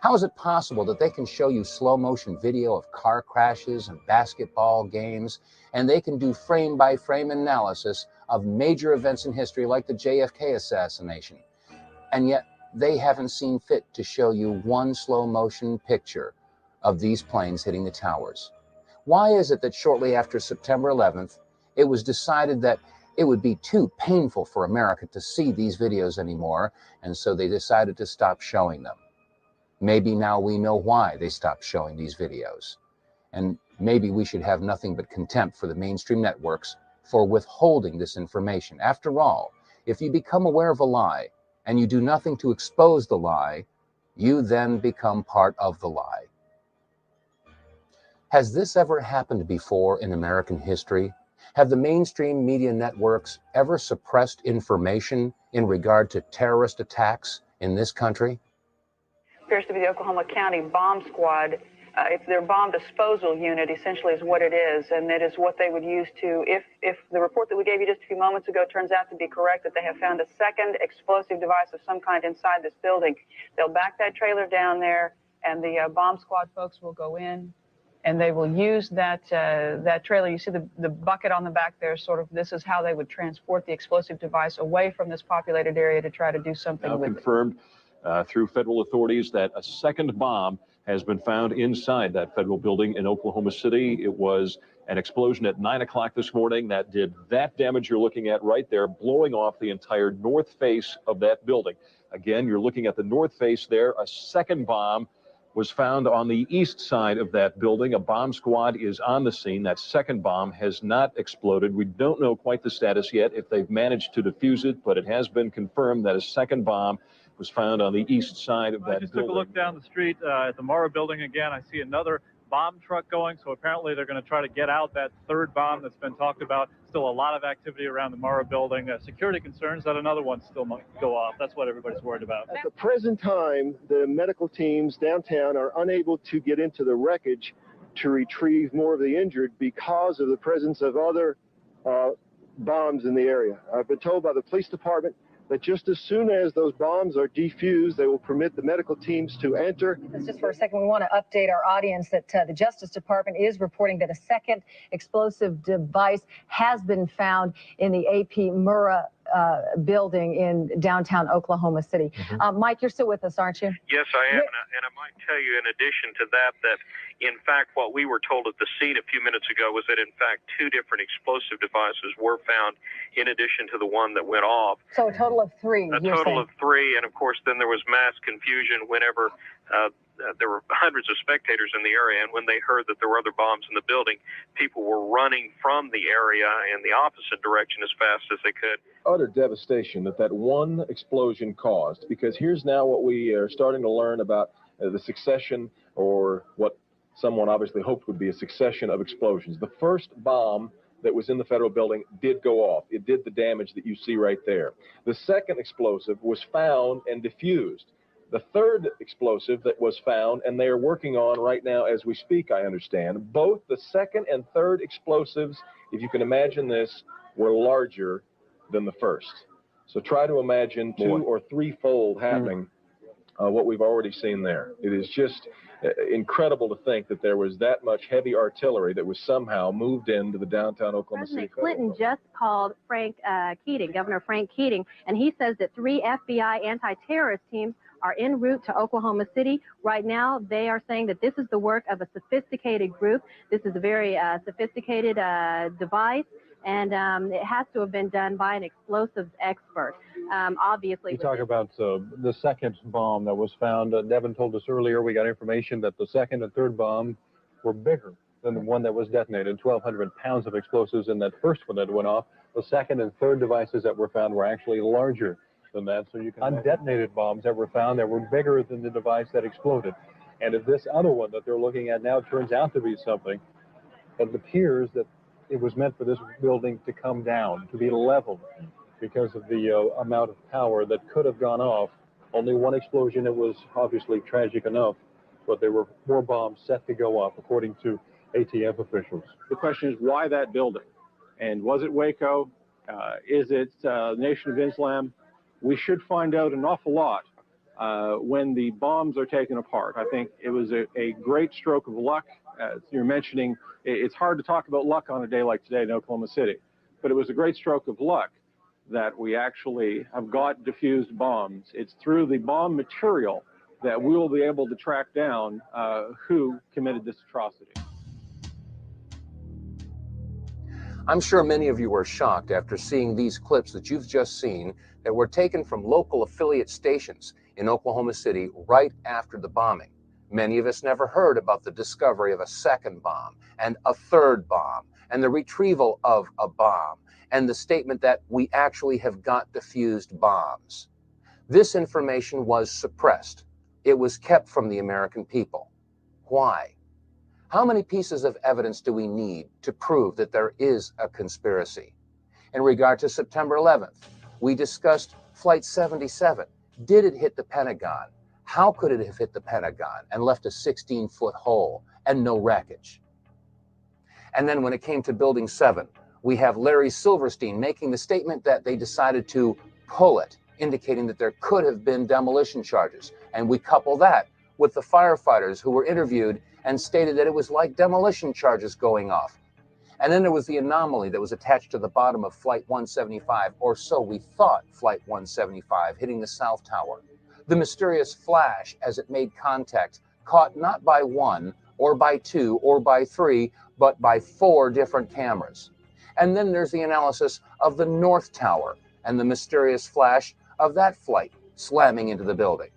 How is it possible that they can show you slow-motion video of car crashes and basketball games, and they can do frame-by-frame analysis of major events in history like the JFK assassination, and yet they haven't seen fit to show you one slow-motion picture of these planes hitting the towers? Why is it that shortly after September 11th, it was decided that it would be too painful for America to see these videos anymore, and so they decided to stop showing them? Maybe now we know why they stopped showing these videos. And maybe we should have nothing but contempt for the mainstream networks for withholding this information. After all, if you become aware of a lie and you do nothing to expose the lie, you then become part of the lie. Has this ever happened before in American history? Have the mainstream media networks ever suppressed information in regard to terrorist attacks in this country? Appears to be the Oklahoma County Bomb Squad. It's their bomb disposal unit, essentially, is what it is, and it is what they would use to, if the report that we gave you just a few moments ago turns out to be correct, that they have found a second explosive device of some kind inside this building, they'll back that trailer down there, and the bomb squad folks will go in, and they will use that that trailer. You see the bucket on the back there, sort of, this is how they would transport the explosive device away from this populated area to try to do something now with it. Confirmed through federal authorities that a second bomb has been found inside that federal building in Oklahoma City. It was an explosion at 9 o'clock this morning that did that damage you're looking at right there, blowing off the entire north face of that building. Again, you're looking at the north face there. A second bomb was found on the east side of that building. A bomb squad is on the scene. That second bomb has not exploded. We don't know quite the status yet, if they've managed to defuse it, but it has been confirmed that a second bomb was found on the east side of that building. I just took a look down the street at the Morrow building again. I see another bomb truck going, so apparently they're going to try to get out that third bomb that's been talked about. Still a lot of activity around the Morrow building. Security concerns that another one still might go off. That's what everybody's worried about. At the present time, the medical teams downtown are unable to get into the wreckage to retrieve more of the injured because of the presence of other bombs in the area. I've been told by the police department that just as soon as those bombs are defused, they will permit the medical teams to enter. Just for a second, we want to update our audience that the Justice Department is reporting that a second explosive device has been found in the AP Murrah building in downtown Oklahoma City. Mike, you're still with us, aren't you? Yes, I am, and I might tell you in addition to that, that in fact what we were told at the scene a few minutes ago was that in fact 2 different explosive devices were found in addition to the one that went off. So a total of 3. A total of 3, and of course then there was mass confusion whenever there were hundreds of spectators in the area, and when they heard that there were other bombs in the building, people were running from the area in the opposite direction as fast as they could. Utter devastation that one explosion caused, because here's now what we are starting to learn about the succession, or what someone obviously hoped would be a succession of explosions. The first bomb that was in the federal building did go off. It did the damage that you see right there. The second explosive was found and diffused. The third explosive that was found, and they are working on right now as we speak, I understand, both the second and third explosives, if you can imagine this, were larger than the first. So try to imagine 2- or 3-fold happening what we've already seen there. It is just incredible to think that there was that much heavy artillery that was somehow moved into the downtown Oklahoma City. President Clinton just called Governor Frank Keating, and he says that 3 FBI anti-terrorist teams are en route to Oklahoma City. Right now, they are saying that this is the work of a sophisticated group. This is a very sophisticated device, and it has to have been done by an explosives expert. Obviously, you talk about the second bomb that was found. Devin told us earlier, we got information that the second and third bomb were bigger than the one that was detonated. 1,200 pounds of explosives in that first one that went off. The second and third devices that were found were actually larger than that. So you can undetonated bombs that were found that were bigger than the device that exploded. And if this other one that they're looking at now turns out to be something, it appears that it was meant for this building to come down, to be leveled, because of the amount of power that could have gone off. Only one explosion, it was obviously tragic enough, but there were more bombs set to go off, according to ATF officials. The question is, why that building? And was it Waco? Is it Nation of Islam? We should find out an awful lot when the bombs are taken apart. I think it was a great stroke of luck. As you're mentioning, it's hard to talk about luck on a day like today in Oklahoma City, but it was a great stroke of luck that we actually have got diffused bombs. It's through the bomb material that we will be able to track down who committed this atrocity. I'm sure many of you are shocked after seeing these clips that you've just seen that were taken from local affiliate stations in Oklahoma City right after the bombing. Many of us never heard about the discovery of a second bomb and a third bomb and the retrieval of a bomb and the statement that we actually have got diffused bombs. This information was suppressed. It was kept from the American people. Why? How many pieces of evidence do we need to prove that there is a conspiracy? In regard to September 11th, we discussed Flight 77. Did it hit the Pentagon? How could it have hit the Pentagon and left a 16-foot hole and no wreckage? And then when it came to Building 7, we have Larry Silverstein making the statement that they decided to pull it, indicating that there could have been demolition charges. And we couple that with the firefighters who were interviewed and stated that it was like demolition charges going off. And then there was the anomaly that was attached to the bottom of Flight 175, or so we thought, Flight 175, hitting the South Tower. The mysterious flash as it made contact, caught not by one, or by two, or by three, but by 4 different cameras. And then there's the analysis of the North Tower and the mysterious flash of that flight slamming into the building.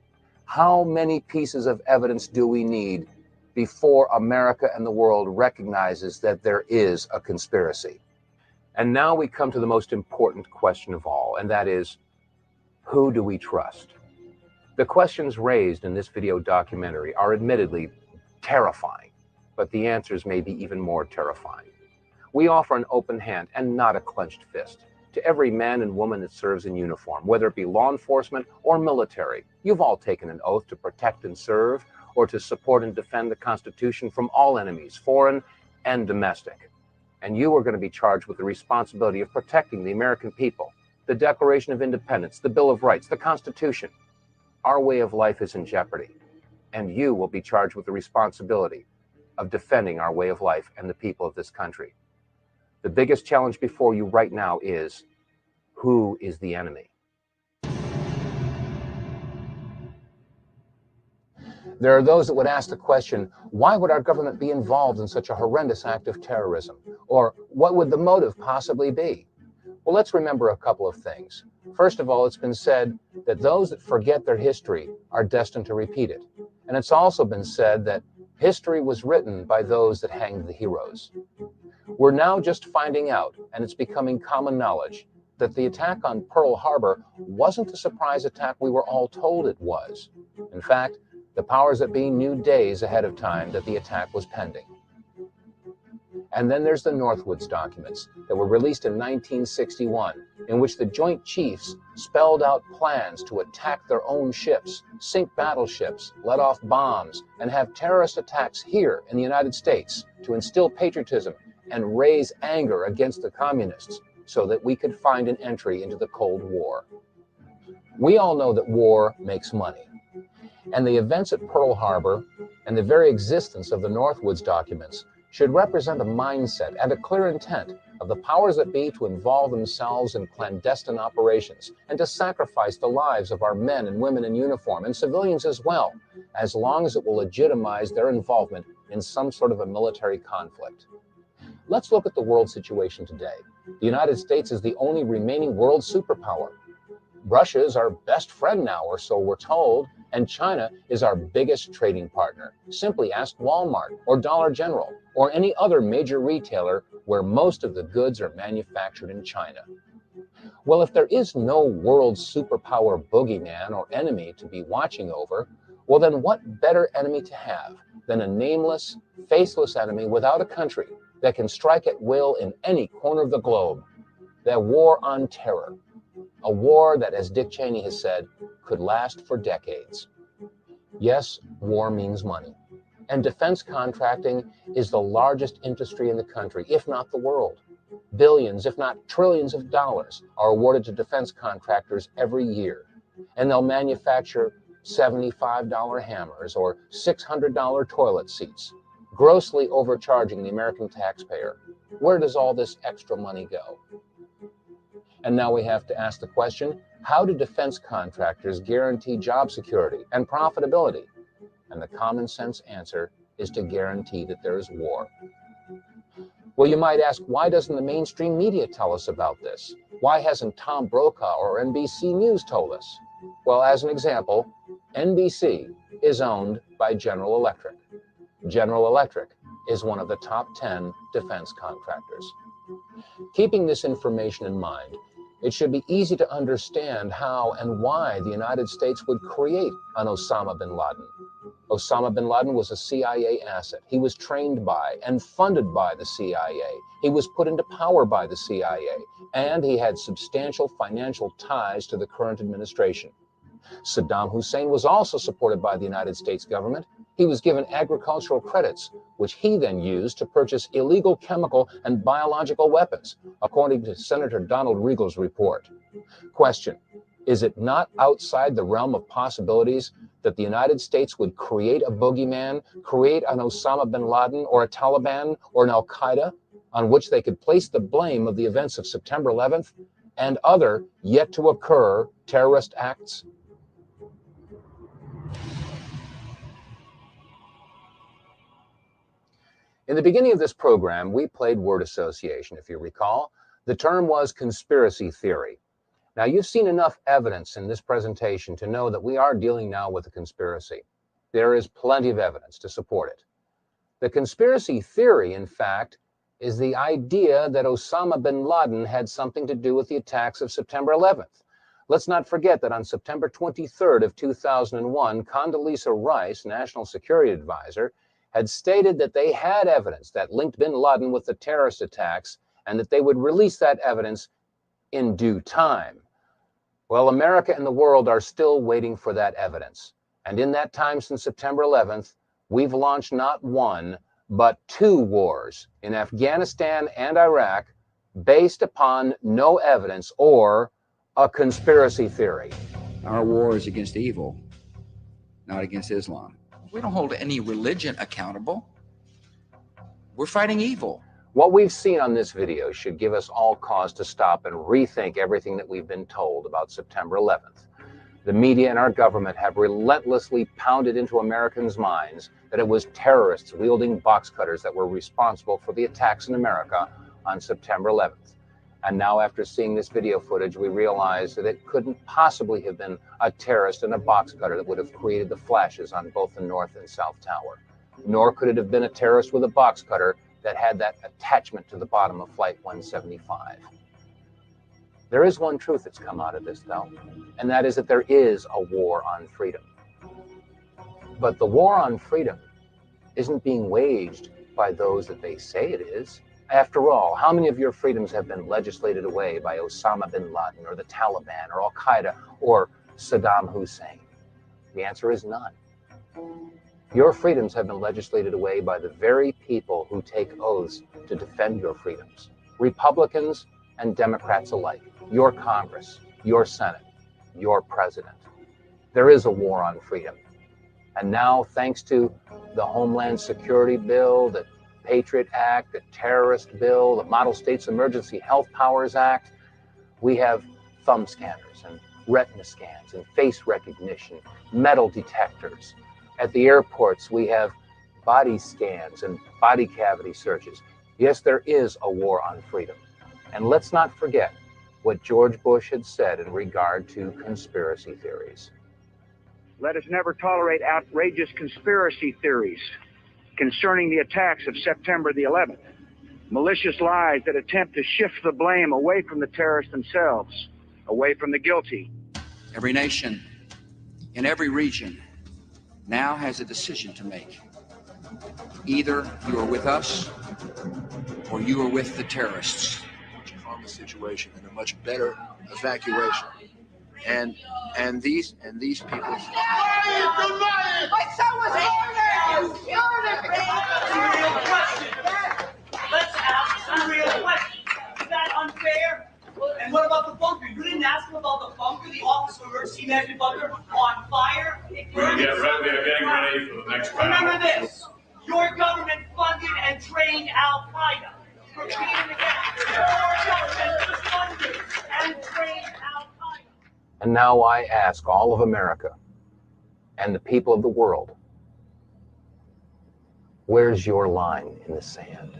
How many pieces of evidence do we need before America and the world recognizes that there is a conspiracy? And now we come to the most important question of all, and that is, who do we trust? The questions raised in this video documentary are admittedly terrifying, but the answers may be even more terrifying. We offer an open hand and not a clenched fist to every man and woman that serves in uniform, whether it be law enforcement or military. You've all taken an oath to protect and serve, or to support and defend the Constitution from all enemies, foreign and domestic. And you are going to be charged with the responsibility of protecting the American people, the Declaration of Independence, the Bill of Rights, the Constitution. Our way of life is in jeopardy, and you will be charged with the responsibility of defending our way of life and the people of this country. The biggest challenge before you right now is, who is the enemy? There are those that would ask the question, why would our government be involved in such a horrendous act of terrorism? Or what would the motive possibly be? Well, let's remember a couple of things. First of all, it's been said that those that forget their history are destined to repeat it. And it's also been said that history was written by those that hanged the heroes. We're now just finding out, and it's becoming common knowledge, that the attack on Pearl Harbor wasn't the surprise attack we were all told it was. In fact, the powers that be knew days ahead of time that the attack was pending. And then there's the Northwoods documents that were released in 1961, in which the Joint Chiefs spelled out plans to attack their own ships, sink battleships, let off bombs, and have terrorist attacks here in the United States to instill patriotism and raise anger against the communists so that we could find an entry into the Cold War. We all know that war makes money. And the events at Pearl Harbor and the very existence of the Northwoods documents should represent a mindset and a clear intent of the powers that be to involve themselves in clandestine operations and to sacrifice the lives of our men and women in uniform and civilians as well, as long as it will legitimize their involvement in some sort of a military conflict. Let's look at the world situation today. The United States is the only remaining world superpower. Russia is our best friend now, or so we're told, and China is our biggest trading partner. Simply ask Walmart or Dollar General or any other major retailer where most of the goods are manufactured in China. Well, if there is no world superpower boogeyman or enemy to be watching over, well then what better enemy to have than a nameless, faceless enemy without a country that can strike at will in any corner of the globe? The war on terror. A war that, as Dick Cheney has said, could last for decades. Yes, war means money. And defense contracting is the largest industry in the country, if not the world. Billions, if not trillions of dollars are awarded to defense contractors every year. And they'll manufacture $75 hammers or $600 toilet seats, grossly overcharging the American taxpayer. Where does all this extra money go? And now we have to ask the question, how do defense contractors guarantee job security and profitability? And the common sense answer is to guarantee that there is war. Well, you might ask, why doesn't the mainstream media tell us about this? Why hasn't Tom Brokaw or NBC News told us? Well, as an example, NBC is owned by General Electric. General Electric is one of the top 10 defense contractors. Keeping this information in mind, it should be easy to understand how and why the United States would create an Osama bin Laden. Osama bin Laden was a CIA asset. He was trained by and funded by the CIA. He was put into power by the CIA, and he had substantial financial ties to the current administration. Saddam Hussein was also supported by the United States government. He was given agricultural credits, which he then used to purchase illegal chemical and biological weapons, according to Senator Donald Riegel's report. Question: is it not outside the realm of possibilities that the United States would create a boogeyman, create an Osama bin Laden or a Taliban or an Al-Qaeda on which they could place the blame of the events of September 11th and other yet to occur terrorist acts? In the beginning of this program, we played word association, if you recall. The term was conspiracy theory. Now, you've seen enough evidence in this presentation to know that we are dealing now with a conspiracy. There is plenty of evidence to support it. The conspiracy theory, in fact, is the idea that Osama bin Laden had something to do with the attacks of September 11th. Let's not forget that on September 23rd of 2001, Condoleezza Rice, National Security Advisor, had stated that they had evidence that linked bin Laden with the terrorist attacks and that they would release that evidence in due time. Well, America and the world are still waiting for that evidence. And in that time since September 11th, we've launched not one, but two wars in Afghanistan and Iraq based upon no evidence or a conspiracy theory. Our war is against evil, not against Islam. We don't hold any religion accountable. We're fighting evil. What we've seen on this video should give us all cause to stop and rethink everything that we've been told about September 11th. The media and our government have relentlessly pounded into Americans' minds that it was terrorists wielding box cutters that were responsible for the attacks in America on September 11th. And now, after seeing this video footage, we realize that it couldn't possibly have been a terrorist in a box cutter that would have created the flashes on both the North and South Tower. Nor could it have been a terrorist with a box cutter that had that attachment to the bottom of Flight 175. There is one truth that's come out of this, though, and that is that there is a war on freedom. But the war on freedom isn't being waged by those that they say it is. After all, how many of your freedoms have been legislated away by Osama bin Laden or the Taliban or Al-Qaeda or Saddam Hussein? The answer is none. Your freedoms have been legislated away by the very people who take oaths to defend your freedoms. Republicans and Democrats alike. Your Congress, your Senate, your President. There is a war on freedom. And now, thanks to the Homeland Security Bill, the Patriot Act, the Terrorist Bill, the Model States Emergency Health Powers Act, we have thumb scanners and retina scans and face recognition, metal detectors. At the airports, we have body scans and body cavity searches. Yes, there is a war on freedom. And let's not forget what George Bush had said in regard to conspiracy theories. Let us never tolerate outrageous conspiracy theories concerning the attacks of September the 11th. Malicious lies that attempt to shift the blame away from the terrorists themselves, away from the guilty. Every nation in every region now has a decision to make. Either you are with us or you are with the terrorists. Calm the situation and a much better evacuation. And these people. My son was murdered! Let's ask some real questions. Is that unfair? And what about the bunker? You didn't ask him about the bunker, the Office of Emergency Management bunker on fire? We are getting ready for the next round. Remember this. Your government funded and trained Al-Qaeda. Repeat it again. Your government was funded and trained Al-Qaeda. And now I ask all of America and the people of the world, where's your line in the sand?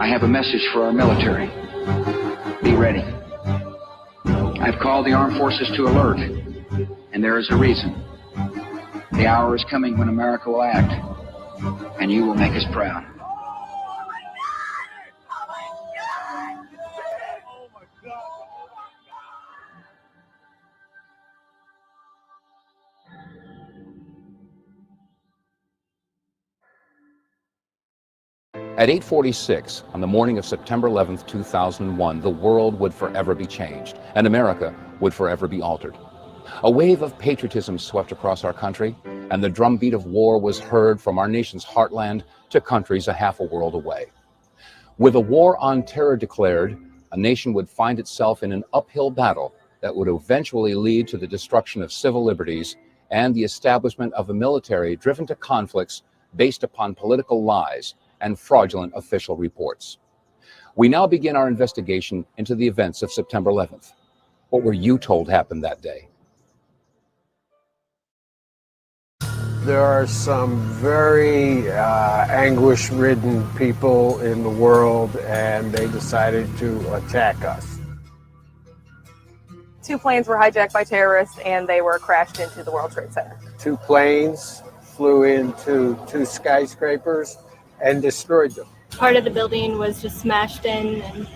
I have a message for our military. Be ready. I've called the armed forces to alert, and there is a reason. The hour is coming when America will act, and you will make us proud. At 8:46 on the morning of September 11th, 2001, the world would forever be changed, and America would forever be altered. A wave of patriotism swept across our country, and the drumbeat of war was heard from our nation's heartland to countries a half a world away. With a war on terror declared, a nation would find itself in an uphill battle that would eventually lead to the destruction of civil liberties and the establishment of a military driven to conflicts based upon political lies and fraudulent official reports. We now begin our investigation into the events of September 11th. What were you told happened that day? There are some very anguish-ridden people in the world, and they decided to attack us. 2 planes were hijacked by terrorists, and they were crashed into the World Trade Center. 2 planes flew into 2 skyscrapers and destroyed them. Part of the building was just smashed in and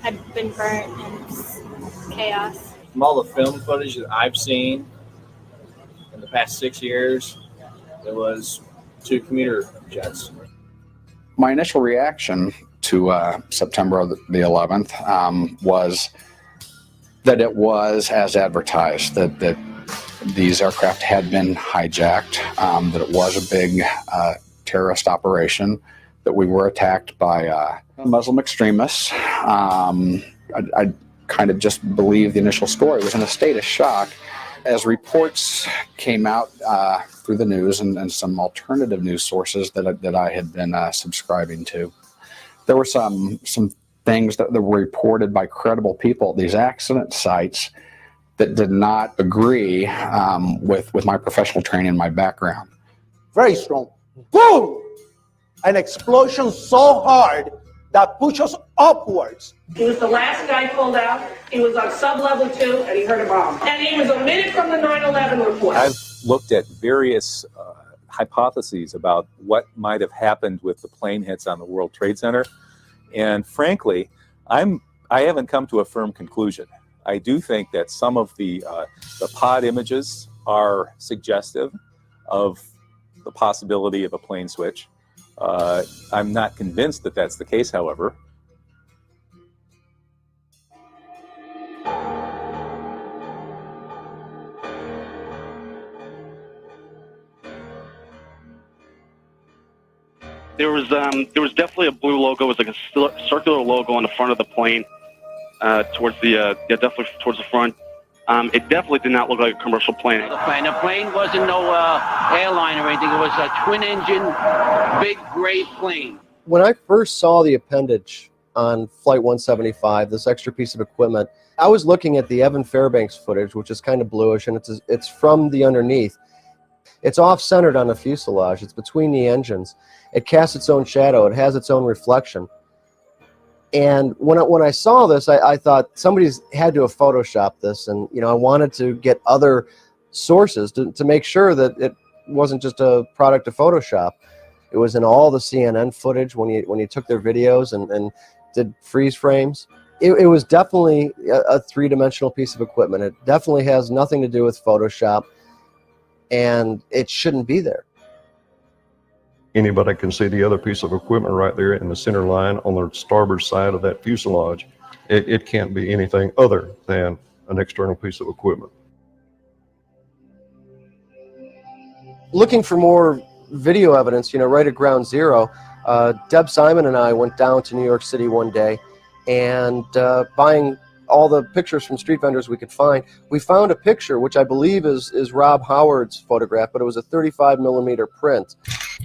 had been burnt, and it's chaos. From all the film footage that I've seen in the past 6 years, there was 2 commuter jets. My initial reaction to September the 11th was that it was as advertised, that these aircraft had been hijacked, that it was a big terrorist operation, that we were attacked by Muslim extremists. I kind of just believed the initial story. Was in a state of shock. As reports came out through the news and some alternative news sources that I had been subscribing to, there were some things that were reported by credible people at these accident sites that did not agree with my professional training and my background. Very strong. Boom! An explosion so hard that pushed us upwards. He was the last guy pulled out. He was on sub-level 2, and he heard a bomb. And he was omitted from the 9/11 report. I've looked at various hypotheses about what might have happened with the plane hits on the World Trade Center, and frankly, I haven't come to a firm conclusion. I do think that some of the pod images are suggestive of the possibility of a plane switch. I'm not convinced that that's the case, however. There was definitely a blue logo. It was like a circular logo on the front of the plane, definitely towards the front. It definitely did not look like a commercial plane. The plane wasn't no airline or anything. It was a twin-engine, big gray plane. When I first saw the appendage on Flight 175, this extra piece of equipment, I was looking at the Evan Fairbanks footage, which is kind of bluish, and it's from the underneath. It's off-centered on the fuselage. It's between the engines. It casts its own shadow. It has its own reflection. And when I saw this, I thought somebody's had to have photoshopped this, and I wanted to get other sources to make sure that it wasn't just a product of Photoshop. It was in all the CNN footage when you took their videos and did freeze frames. It was definitely a three-dimensional piece of equipment. It definitely has nothing to do with Photoshop, and it shouldn't be there. Anybody can see the other piece of equipment right there in the center line on the starboard side of that fuselage. It can't be anything other than an external piece of equipment. Looking for more video evidence, right at ground zero, Deb Simon and I went down to New York City one day and buying all the pictures from street vendors we could find. We found a picture, which I believe is Rob Howard's photograph, but it was a 35mm print.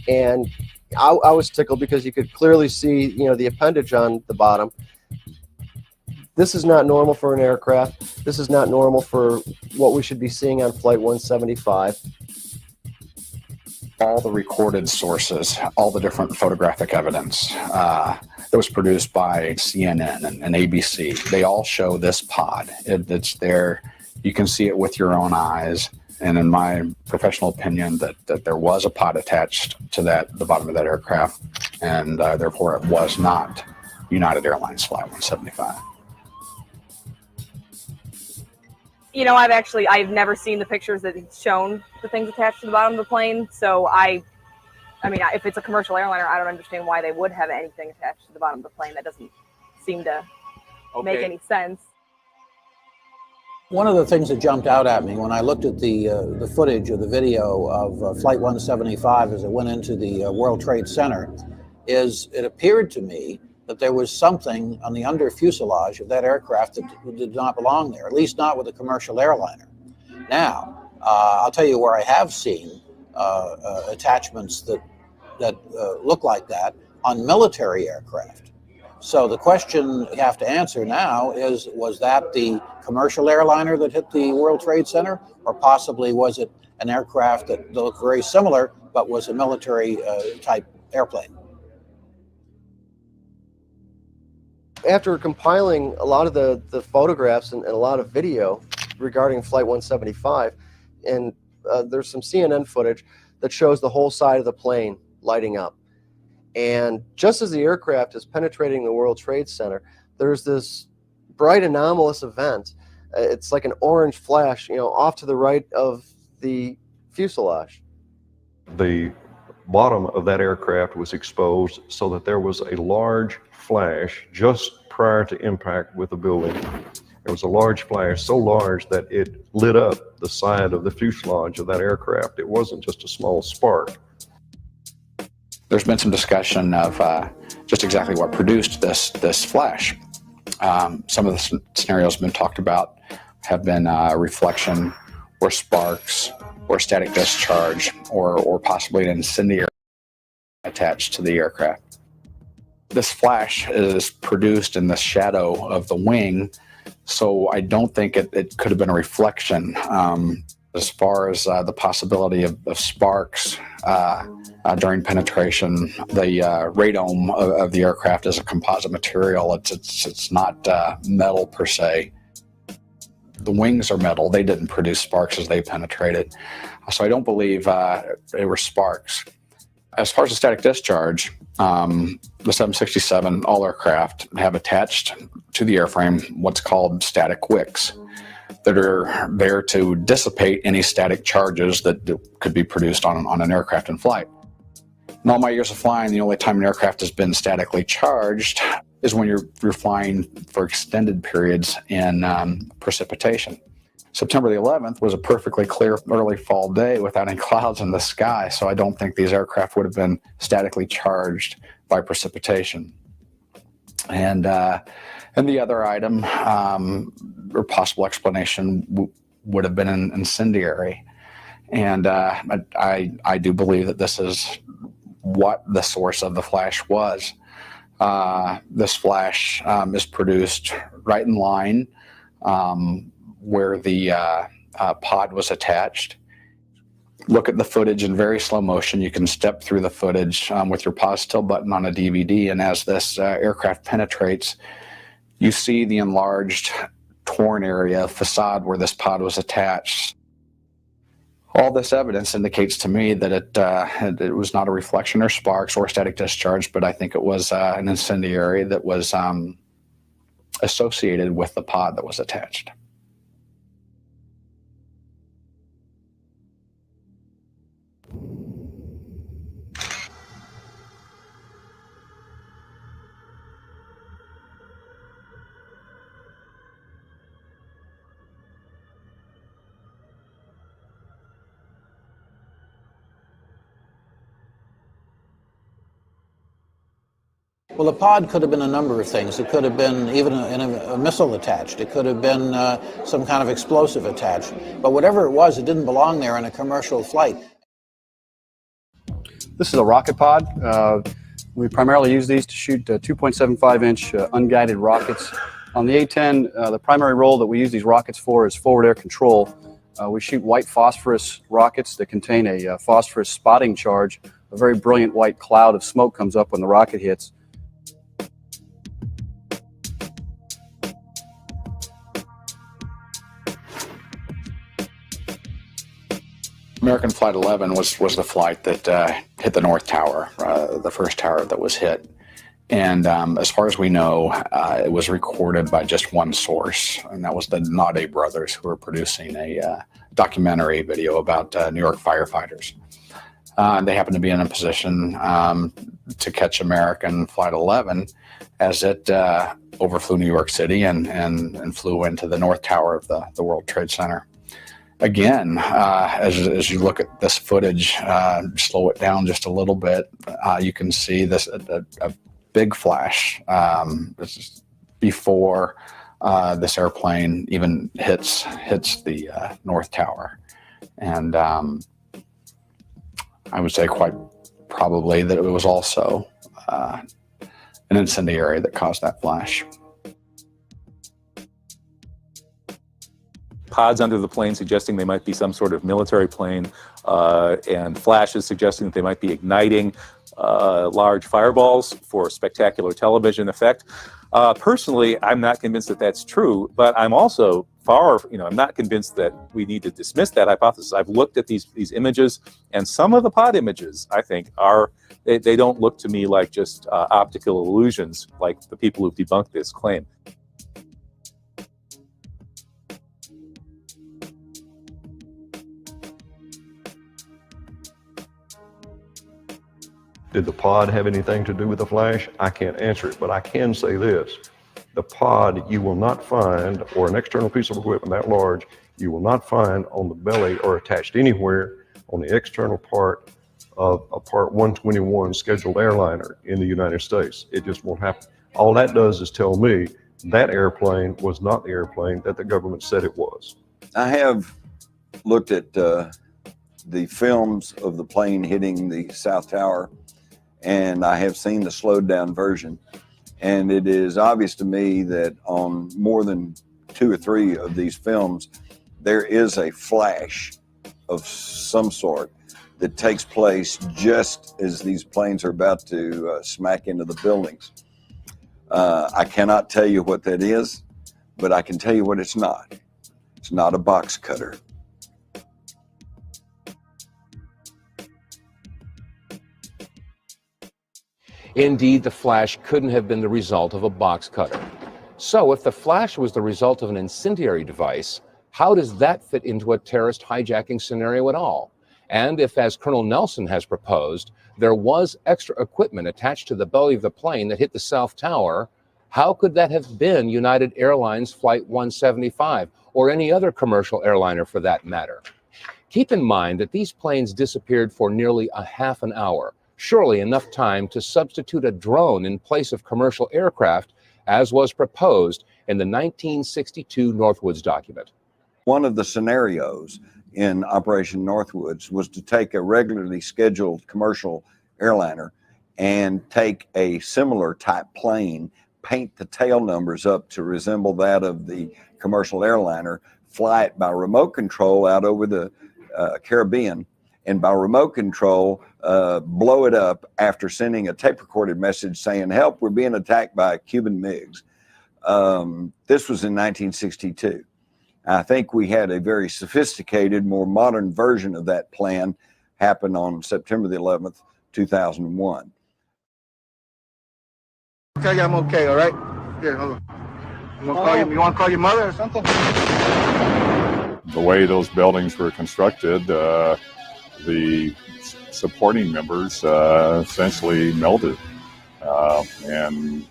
And I was tickled because you could clearly see, the appendage on the bottom. This is not normal for an aircraft. This is not normal for what we should be seeing on Flight 175. All the recorded sources, all the different photographic evidence, that was produced by CNN and ABC. They all show this pod. It's there. You can see it with your own eyes. And in my professional opinion, that there was a pod attached to the bottom of that aircraft, and therefore it was not United Airlines Flight 175. You know, I've never seen the pictures that it's shown the things attached to the bottom of the plane. So I mean, if it's a commercial airliner, I don't understand why they would have anything attached to the bottom of the plane. That doesn't seem to make any sense. One of the things that jumped out at me when I looked at the footage or the video of Flight 175 as it went into the World Trade Center is it appeared to me that there was something on the under fuselage of that aircraft that did not belong there, at least not with a commercial airliner. Now, I'll tell you where I have seen attachments that look like that on military aircraft. So the question you have to answer now is, was that the commercial airliner that hit the World Trade Center, or possibly was it an aircraft that looked very similar but was a military type airplane? After compiling a lot of the photographs and a lot of video regarding Flight 175, and there's some CNN footage that shows the whole side of the plane lighting up. And just as the aircraft is penetrating the World Trade Center, there's this bright anomalous event. It's like an orange flash, you know, off to the right of the fuselage. The bottom of that aircraft was exposed so that there was a large flash just prior to impact with the building. There was a large flash, so large that it lit up the side of the fuselage of that aircraft. It wasn't just a small spark. There's been some discussion of just exactly what produced this flash. Some of the scenarios have been talked about have been reflection or sparks or static discharge or possibly an incendiary attached to the aircraft. This flash is produced in the shadow of the wing, so I don't think it could have been a reflection. As far as the possibility of sparks during penetration, the radome of the aircraft is a composite material. It's not metal per se. The wings are metal. They didn't produce sparks as they penetrated. So I don't believe they were sparks. As far as the static discharge, the 767, all aircraft have attached to the airframe what's called static wicks that are there to dissipate any static charges that could be produced on an aircraft in flight. In all my years of flying, the only time an aircraft has been statically charged is when you're flying for extended periods in precipitation. September the 11th was a perfectly clear early fall day without any clouds in the sky, so I don't think these aircraft would have been statically charged by precipitation. And the other item or possible explanation would have been an incendiary. And I do believe that this is what the source of the flash was. This flash is produced right in line where the pod was attached. Look at the footage in very slow motion. You can step through the footage with your pause still button on a DVD, and as this aircraft penetrates, you see the enlarged, torn area, facade where this pod was attached. All this evidence indicates to me that it was not a reflection or sparks or static discharge, but I think it was an incendiary that was associated with the pod that was attached. Well, the pod could have been a number of things. It could have been even a missile attached. It could have been some kind of explosive attached. But whatever it was, it didn't belong there in a commercial flight. This is a rocket pod. We primarily use these to shoot 2.75-inch unguided rockets. On the A-10, the primary role that we use these rockets for is forward air control. We shoot white phosphorus rockets that contain a phosphorus spotting charge. A very brilliant white cloud of smoke comes up when the rocket hits. American Flight 11 was the flight that hit the North Tower, the first tower that was hit. And as far as we know, it was recorded by just one source, and that was the Nade brothers, who were producing a documentary video about New York firefighters. They happened to be in a position to catch American Flight 11 as it overflew New York City and flew into the North Tower of the World Trade Center. Again, as you look at this footage, slow it down just a little bit, you can see this a big flash. This is before this airplane even hits the North Tower, and I would say quite probably that it was also an incendiary that caused that flash. Pods under the plane suggesting they might be some sort of military plane, and flashes suggesting that they might be igniting large fireballs for spectacular television effect. Personally, I'm not convinced that that's true, but I'm also I'm not convinced that we need to dismiss that hypothesis. I've looked at these images, and some of the pod images, I think, they don't look to me like just optical illusions, like the people who debunked this claim. Did the pod have anything to do with the flash? I can't answer it, but I can say this. The pod you will not find, or an external piece of equipment that large, you will not find on the belly or attached anywhere on the external part of a Part 121 scheduled airliner in the United States. It just won't happen. All that does is tell me that airplane was not the airplane that the government said it was. I have looked at the films of the plane hitting the South Tower, and I have seen the slowed down version. And it is obvious to me that on more than 2 or 3 of these films, there is a flash of some sort that takes place just as these planes are about to smack into the buildings. I cannot tell you what that is, but I can tell you what it's not. It's not a box cutter. Indeed, the flash couldn't have been the result of a box cutter. So if the flash was the result of an incendiary device, how does that fit into a terrorist hijacking scenario at all? And if, as Colonel Nelson has proposed, there was extra equipment attached to the belly of the plane that hit the South Tower, how could that have been United Airlines Flight 175 or any other commercial airliner for that matter? Keep in mind that these planes disappeared for nearly a half an hour, surely enough time to substitute a drone in place of commercial aircraft, as was proposed in the 1962 Northwoods document. One of the scenarios in Operation Northwoods was to take a regularly scheduled commercial airliner and take a similar type plane, paint the tail numbers up to resemble that of the commercial airliner, fly it by remote control out over the Caribbean, and by remote control, blow it up after sending a tape recorded message saying, "Help, we're being attacked by Cuban MiGs." This was in 1962. I think we had a very sophisticated, more modern version of that plan happen on September the 11th, 2001. Tell you I'm okay, all right? Here, hold on. You want to call your mother or something? The way those buildings were constructed, the supporting members essentially melted. And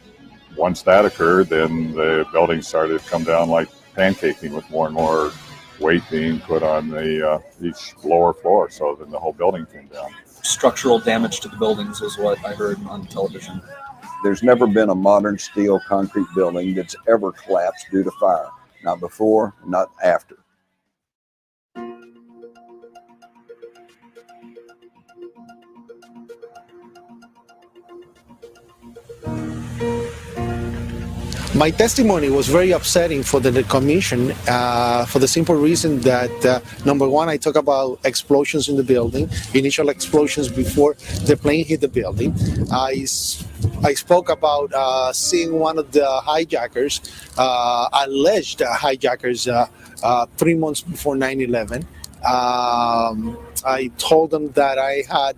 once that occurred, then the buildings started to come down like pancaking, with more and more weight being put on each lower floor. So then the whole building came down. Structural damage to the buildings is what I heard on television. There's never been a modern steel concrete building that's ever collapsed due to fire. Not before, not after. My testimony was very upsetting for the commission for the simple reason that, number one, I talk about explosions in the building, initial explosions before the plane hit the building. I spoke about seeing one of the hijackers, alleged hijackers, 3 months before 9/11. I told them that I had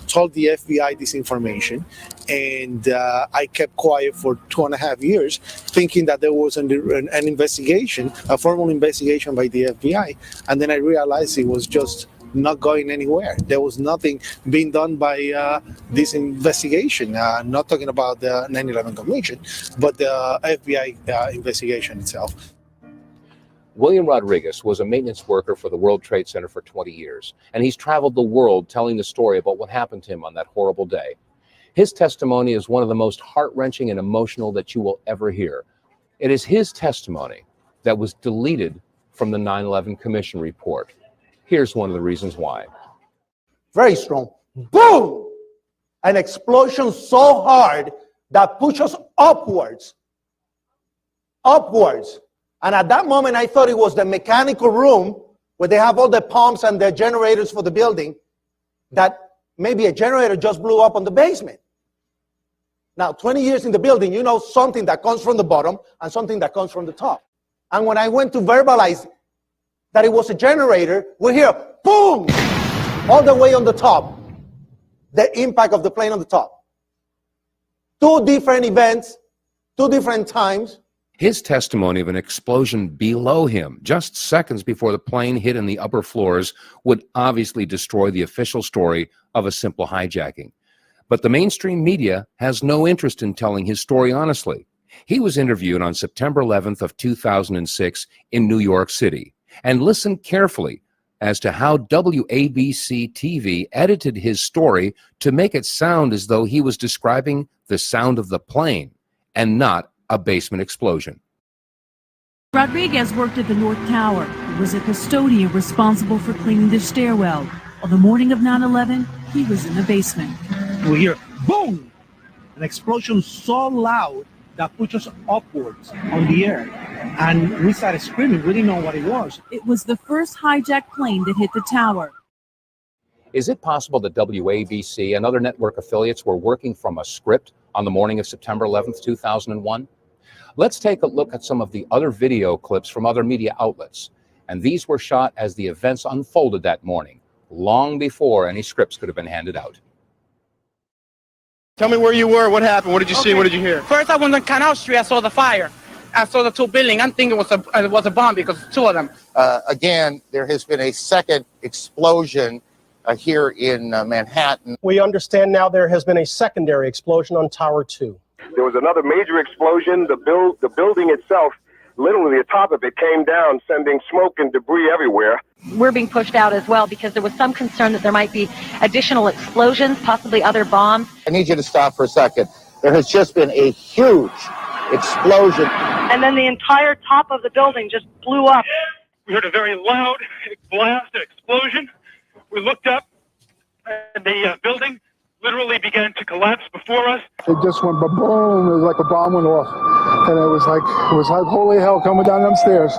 told the FBI this information, and I kept quiet for 2.5 years, thinking that there was an investigation, a formal investigation by the FBI, and then I realized it was just not going anywhere. There was nothing being done by this investigation. Not talking about the 9/11 Commission, but the FBI investigation itself. William Rodriguez was a maintenance worker for the World Trade Center for 20 years, and he's traveled the world telling the story about what happened to him on that horrible day. His testimony is one of the most heart-wrenching and emotional that you will ever hear. It is his testimony that was deleted from the 9/11 Commission report. Here's one of the reasons why. Very strong. Boom! An explosion so hard that pushed us upwards. Upwards. And at that moment, I thought it was the mechanical room where they have all the pumps and the generators for the building, that maybe a generator just blew up on the basement. Now, 20 years in the building, you know something that comes from the bottom and something that comes from the top. And when I went to verbalize that it was a generator, we hear boom, all the way on the top. The impact of the plane on the top. 2 different events, 2 different times. His testimony of an explosion below him, just seconds before the plane hit in the upper floors, would obviously destroy the official story of a simple hijacking. But the mainstream media has no interest in telling his story honestly. He was interviewed on September 11th of 2006 in New York City. And listen carefully as to how WABC TV edited his story to make it sound as though he was describing the sound of the plane and not a basement explosion. Rodriguez worked at the North Tower. He was a custodian responsible for cleaning the stairwell. On the morning of 9/11, he was in the basement. We hear boom, an explosion so loud that pushed us upwards on the air, and we started screaming. We didn't know what it was. It was the first hijacked plane that hit the tower. Is it possible that WABC and other network affiliates were working from a script on the morning of September 11th, 2001? Let's take a look at some of the other video clips from other media outlets. And these were shot as the events unfolded that morning, long before any scripts could have been handed out. Tell me where you were, what happened, what did you see, what did you hear? First, I went on Canal Street, I saw the fire. I saw the 2 buildings. I'm thinking it was a bomb because 2 of them. Again, there has been a second explosion here in Manhattan. We understand now there has been a secondary explosion on Tower 2. There was another major explosion. The building itself, literally the top of it, came down, sending smoke and debris everywhere. We're being pushed out as well because there was some concern that there might be additional explosions, possibly other bombs. I need you to stop for a second. There has just been a huge explosion. And then the entire top of the building just blew up. We heard a very loud blast, an explosion. We looked up, and the building literally began to collapse before us. It just went boom. It was like a bomb went off, and it was like holy hell coming down them stairs.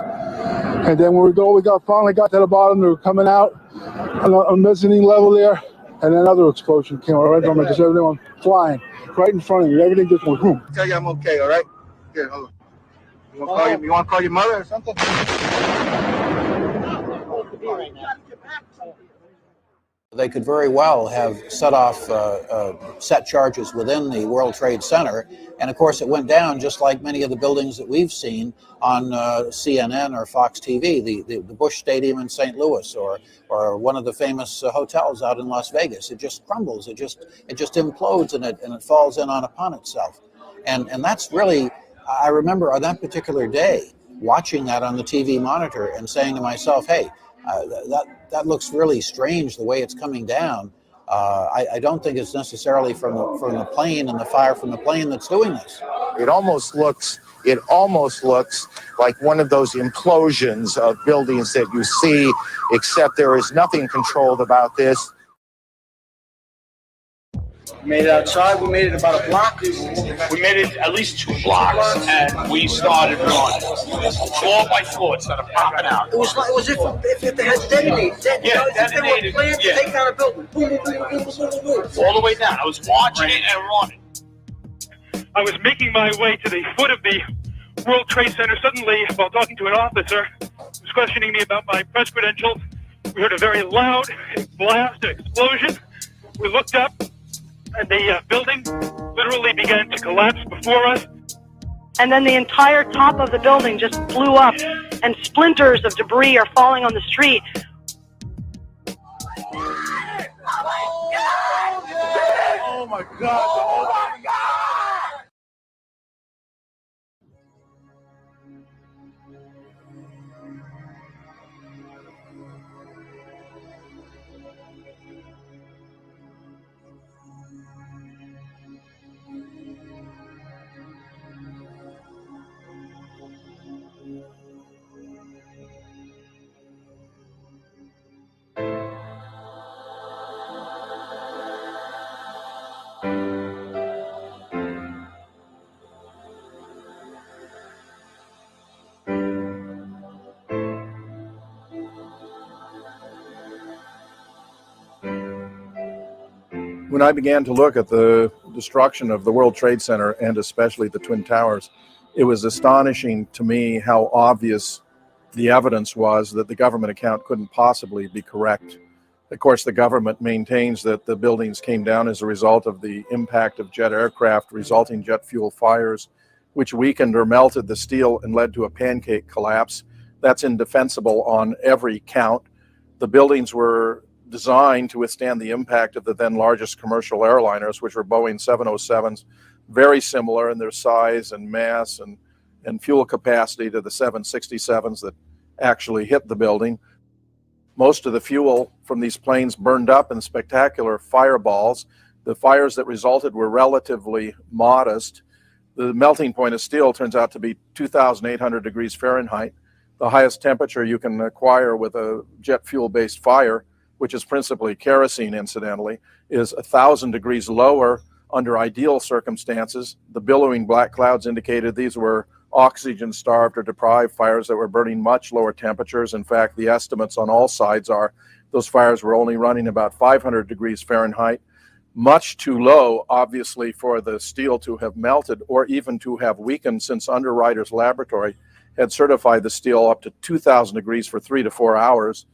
And then when we finally got to the bottom. They were coming out on mezzanine level there, and another explosion came right from it. Just everything flying right in front of you. Everything just went boom. Tell you I'm okay, all right? Here, hold on. You want to call your mother or something? They could very well have set off set charges within the World Trade Center. And of course, it went down just like many of the buildings that we've seen on CNN or Fox TV, the Bush Stadium in St. Louis, or one of the famous hotels out in Las Vegas. It just crumbles. It just implodes, and it falls in upon itself. And that's really, I remember on that particular day watching that on the TV monitor and saying to myself, hey, that looks really strange the way it's coming down. I don't think it's necessarily from the plane and the fire from the plane that's doing this. It almost looks like one of those implosions of buildings that you see, except there is nothing controlled about this. We made it outside. We made it about a block. We made it at least 2 blocks, and we started running. Floor by floor, it started popping out. It was if they had detonated. Yeah, detonated. Planned to take down a building. Boom, boom, boom, boom, boom, boom, boom. All the way down. I was watching it and running. I was making my way to the foot of the World Trade Center. Suddenly, while talking to an officer, who was questioning me about my press credentials, We heard a very loud blast, an explosion. We looked up, and the building literally began to collapse before us. And then the entire top of the building just blew up, and splinters of debris are falling on the street. Oh my God! Oh my God! When I began to look at the destruction of the World Trade Center and especially the Twin Towers, it was astonishing to me how obvious the evidence was that the government account couldn't possibly be correct. Of course, the government maintains that the buildings came down as a result of the impact of jet aircraft resulting jet fuel fires, which weakened or melted the steel and led to a pancake collapse. That's indefensible on every count. The buildings were designed to withstand the impact of the then largest commercial airliners, which were Boeing 707s, very similar in their size and mass and fuel capacity to the 767s that actually hit the building. Most of the fuel from these planes burned up in spectacular fireballs. The fires that resulted were relatively modest. The melting point of steel turns out to be 2,800 degrees Fahrenheit. The highest temperature you can acquire with a jet fuel-based fire, which is principally kerosene, incidentally, is 1,000 degrees lower under ideal circumstances. The billowing black clouds indicated these were oxygen-starved or deprived fires that were burning much lower temperatures. In fact, the estimates on all sides are those fires were only running about 500 degrees Fahrenheit, much too low, obviously, for the steel to have melted or even to have weakened, since Underwriter's Laboratory had certified the steel up to 2,000 degrees for 3 to 4 hours.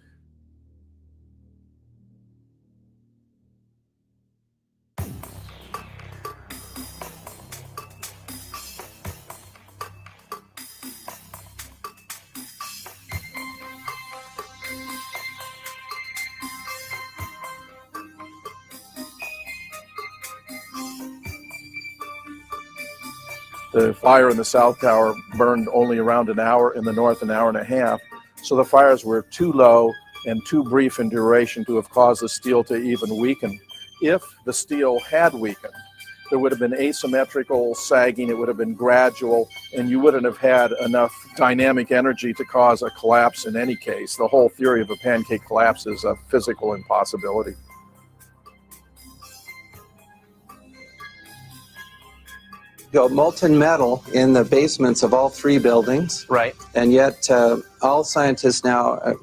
The fire in the South Tower burned only around an hour, in the North an hour and a half. So the fires were too low and too brief in duration to have caused the steel to even weaken. If the steel had weakened, there would have been asymmetrical sagging, it would have been gradual, and you wouldn't have had enough dynamic energy to cause a collapse in any case. The whole theory of a pancake collapse is a physical impossibility. Molten metal in the basements of all three buildings. Right. And yet all scientists now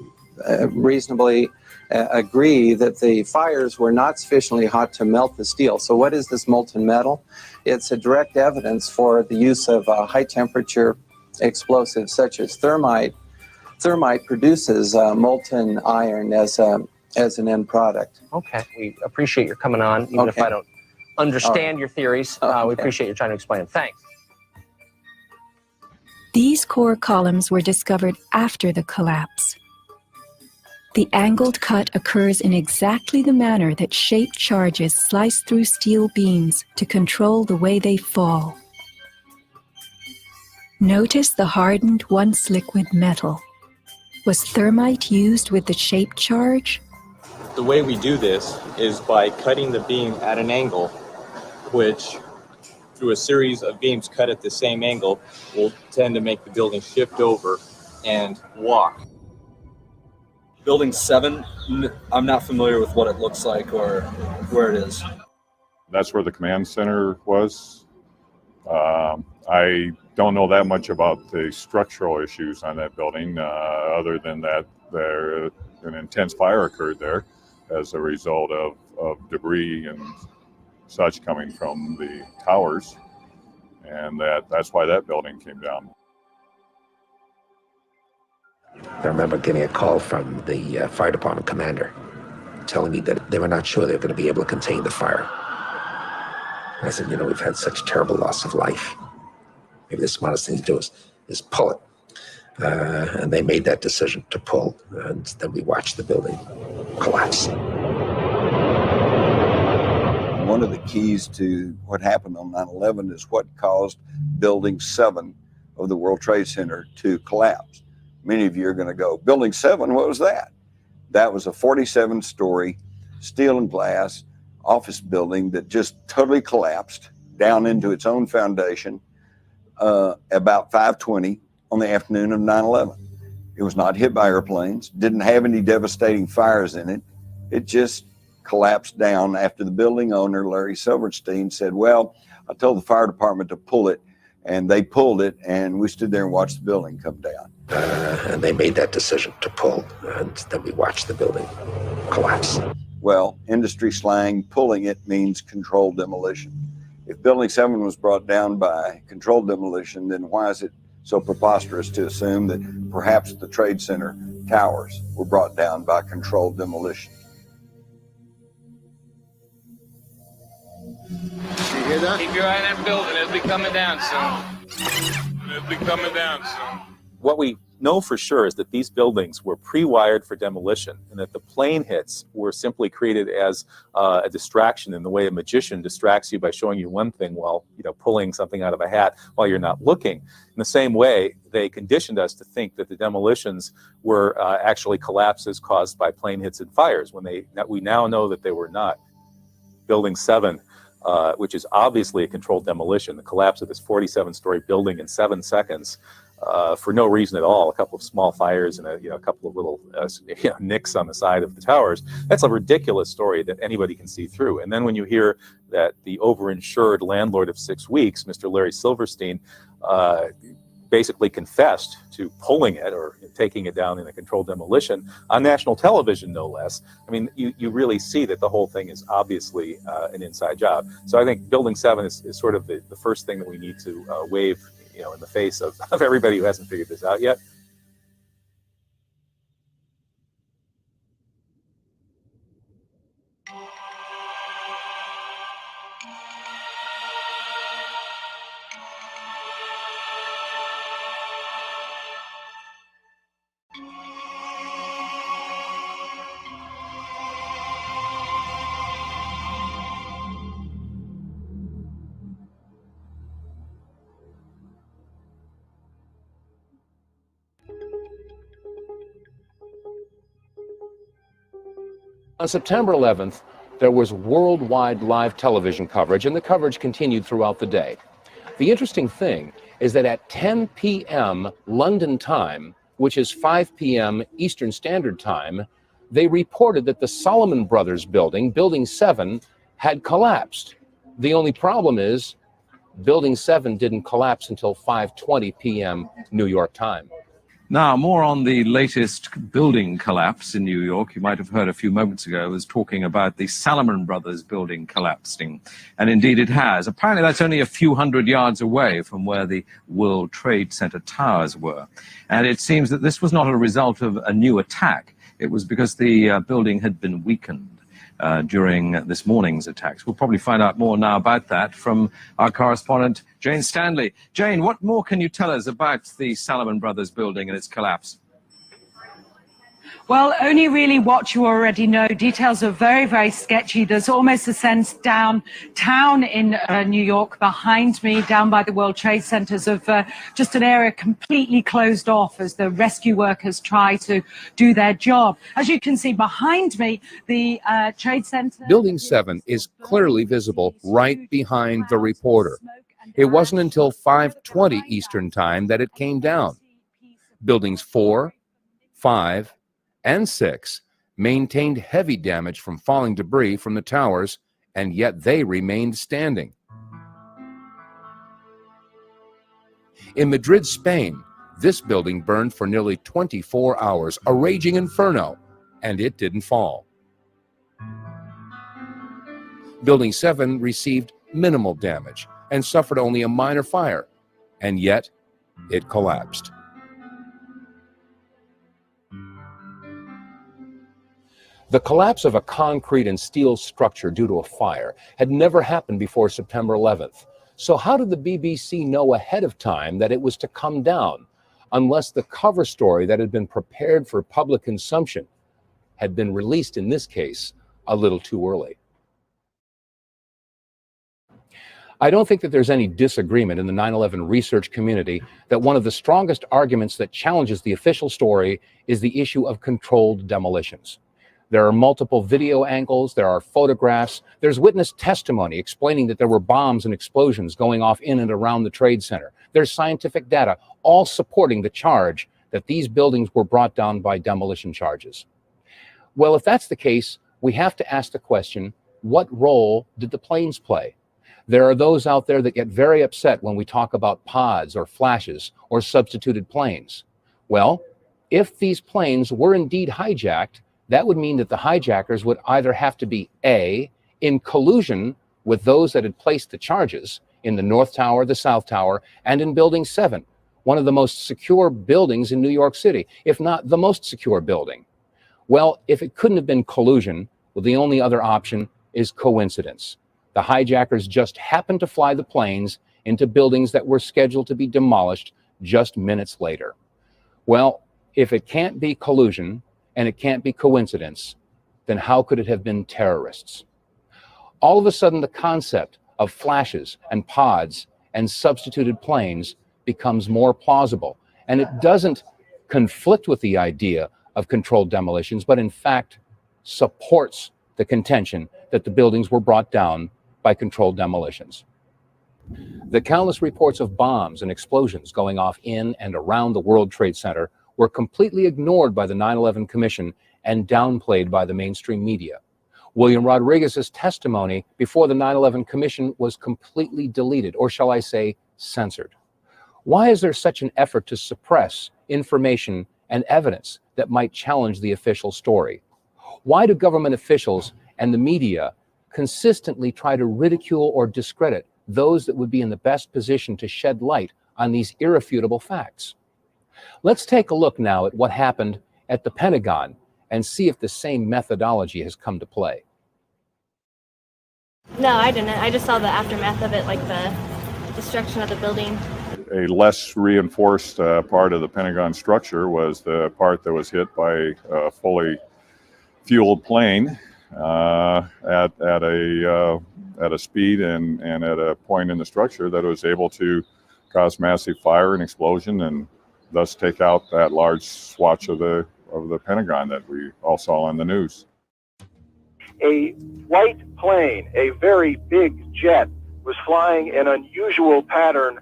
reasonably agree that the fires were not sufficiently hot to melt the steel. So what is this molten metal? It's a direct evidence for the use of high temperature explosives such as thermite. Thermite produces molten iron as an end product. Okay. We appreciate your coming on, even if I don't understand your theories. We appreciate you trying to explain them. Thanks. These core columns were discovered after the collapse. The angled cut occurs in exactly the manner that shaped charges slice through steel beams to control the way they fall. Notice the hardened, once liquid metal. Was thermite used with the shaped charge? The way we do this is by cutting the beam at an angle, which through a series of beams cut at the same angle will tend to make the building shift over and walk. Building 7, I'm not familiar with what it looks like or where it is. That's where the command center was. I don't know that much about the structural issues on that building, other than that an intense fire occurred there as a result of debris and such coming from the towers, and that's why that building came down. I remember getting a call from the fire department commander telling me that they were not sure they were going to be able to contain the fire. And I said, we've had such terrible loss of life. Maybe the smartest thing to do is pull it. And they made that decision to pull, and then we watched the building collapse. One of the keys to what happened on 9/11 is what caused Building 7 of the World Trade Center to collapse. Many of you are going to go, Building 7, what was that? That was a 47-story steel and glass office building that just totally collapsed down into its own foundation about 5:20 on the afternoon of 9/11. It was not hit by airplanes, didn't have any devastating fires in it. It just collapsed down after the building owner, Larry Silverstein, said, well, I told the fire department to pull it, and they pulled it, and we stood there and watched the building come down. And they made that decision to pull, and then we watched the building collapse. Well, industry slang, pulling it means controlled demolition. If Building 7 was brought down by controlled demolition, then why is it so preposterous to assume that perhaps the Trade Center towers were brought down by controlled demolition? You hear that? Keep your eye on that building. It'll be coming down soon. It'll be coming down soon. What we know for sure is that these buildings were pre-wired for demolition, and that the plane hits were simply created as a distraction in the way a magician distracts you by showing you one thing while pulling something out of a hat while you're not looking. In the same way, they conditioned us to think that the demolitions were actually collapses caused by plane hits and fires, when we now know that they were not. Building 7, which is obviously a controlled demolition, the collapse of this 47-story building in 7 seconds, for no reason at all, a couple of small fires and a couple of little nicks on the side of the towers. That's a ridiculous story that anybody can see through. And then when you hear that the overinsured landlord of 6 weeks, Mr. Larry Silverstein, basically confessed to pulling it or taking it down in a controlled demolition on national television, no less. I mean, you really see that the whole thing is obviously an inside job. So I think Building 7 is sort of the first thing that we need to wave in the face of everybody who hasn't figured this out yet. On September 11th, there was worldwide live television coverage, and the coverage continued throughout the day. The interesting thing is that at 10 p.m. London time, which is 5 p.m. Eastern Standard Time, they reported that the Salomon Brothers building, Building 7, had collapsed. The only problem is Building 7 didn't collapse until 5:20 p.m. New York time. Now, more on the latest building collapse in New York. You might have heard a few moments ago I was talking about the Salomon Brothers building collapsing. And indeed it has. Apparently that's only a few hundred yards away from where the World Trade Center towers were. And it seems that this was not a result of a new attack. It was because the building had been weakened during this morning's attacks. We'll probably find out more now about that from our correspondent, Jane Stanley. Jane, what more can you tell us about the Salomon Brothers building and its collapse? Well, only really what you already know. Details are very, very sketchy. There's almost a sense downtown in New York behind me, down by the World Trade Centers, of just an area completely closed off as the rescue workers try to do their job. As you can see behind me, the Trade Center... Building 7 is clearly visible right behind the reporter. It wasn't until 5:20 Eastern Time that it came down. Buildings 4, 5, and 6 maintained heavy damage from falling debris from the towers, and yet they remained standing. In Madrid, Spain, this building burned for nearly 24 hours, a raging inferno, and it didn't fall. Building 7 received minimal damage and suffered only a minor fire, and yet it collapsed. The collapse of a concrete and steel structure due to a fire had never happened before September 11th. So how did the BBC know ahead of time that it was to come down, unless the cover story that had been prepared for public consumption had been released, in this case, a little too early? I don't think that there's any disagreement in the 9/11 research community that one of the strongest arguments that challenges the official story is the issue of controlled demolitions. There are multiple video angles, there are photographs, there's witness testimony explaining that there were bombs and explosions going off in and around the Trade Center. There's scientific data, all supporting the charge that these buildings were brought down by demolition charges. Well, if that's the case, we have to ask the question, what role did the planes play? There are those out there that get very upset when we talk about pods or flashes or substituted planes. Well, if these planes were indeed hijacked, that would mean that the hijackers would either have to be A, in collusion with those that had placed the charges in the North Tower, the South Tower, and in Building 7, one of the most secure buildings in New York City, if not the most secure building. Well, if it couldn't have been collusion, well, the only other option is coincidence. The hijackers just happened to fly the planes into buildings that were scheduled to be demolished just minutes later. Well, if it can't be collusion and it can't be coincidence, then how could it have been terrorists? All of a sudden, the concept of flashes and pods and substituted planes becomes more plausible. And it doesn't conflict with the idea of controlled demolitions, but in fact supports the contention that the buildings were brought down by controlled demolitions. The countless reports of bombs and explosions going off in and around the World Trade Center were completely ignored by the 9/11 Commission and downplayed by the mainstream media. William Rodriguez's testimony before the 9/11 Commission was completely deleted, or shall I say, censored. Why is there such an effort to suppress information and evidence that might challenge the official story? Why do government officials and the media consistently try to ridicule or discredit those that would be in the best position to shed light on these irrefutable facts? Let's take a look now at what happened at the Pentagon and see if the same methodology has come to play. No, I didn't. I just saw the aftermath of it, like the destruction of the building. A less reinforced part of the Pentagon structure was the part that was hit by a fully fueled plane at a speed and at a point in the structure that was able to cause massive fire and explosion and thus take out that large swatch of the Pentagon that we all saw on the news. A white plane, a very big jet, was flying in an unusual pattern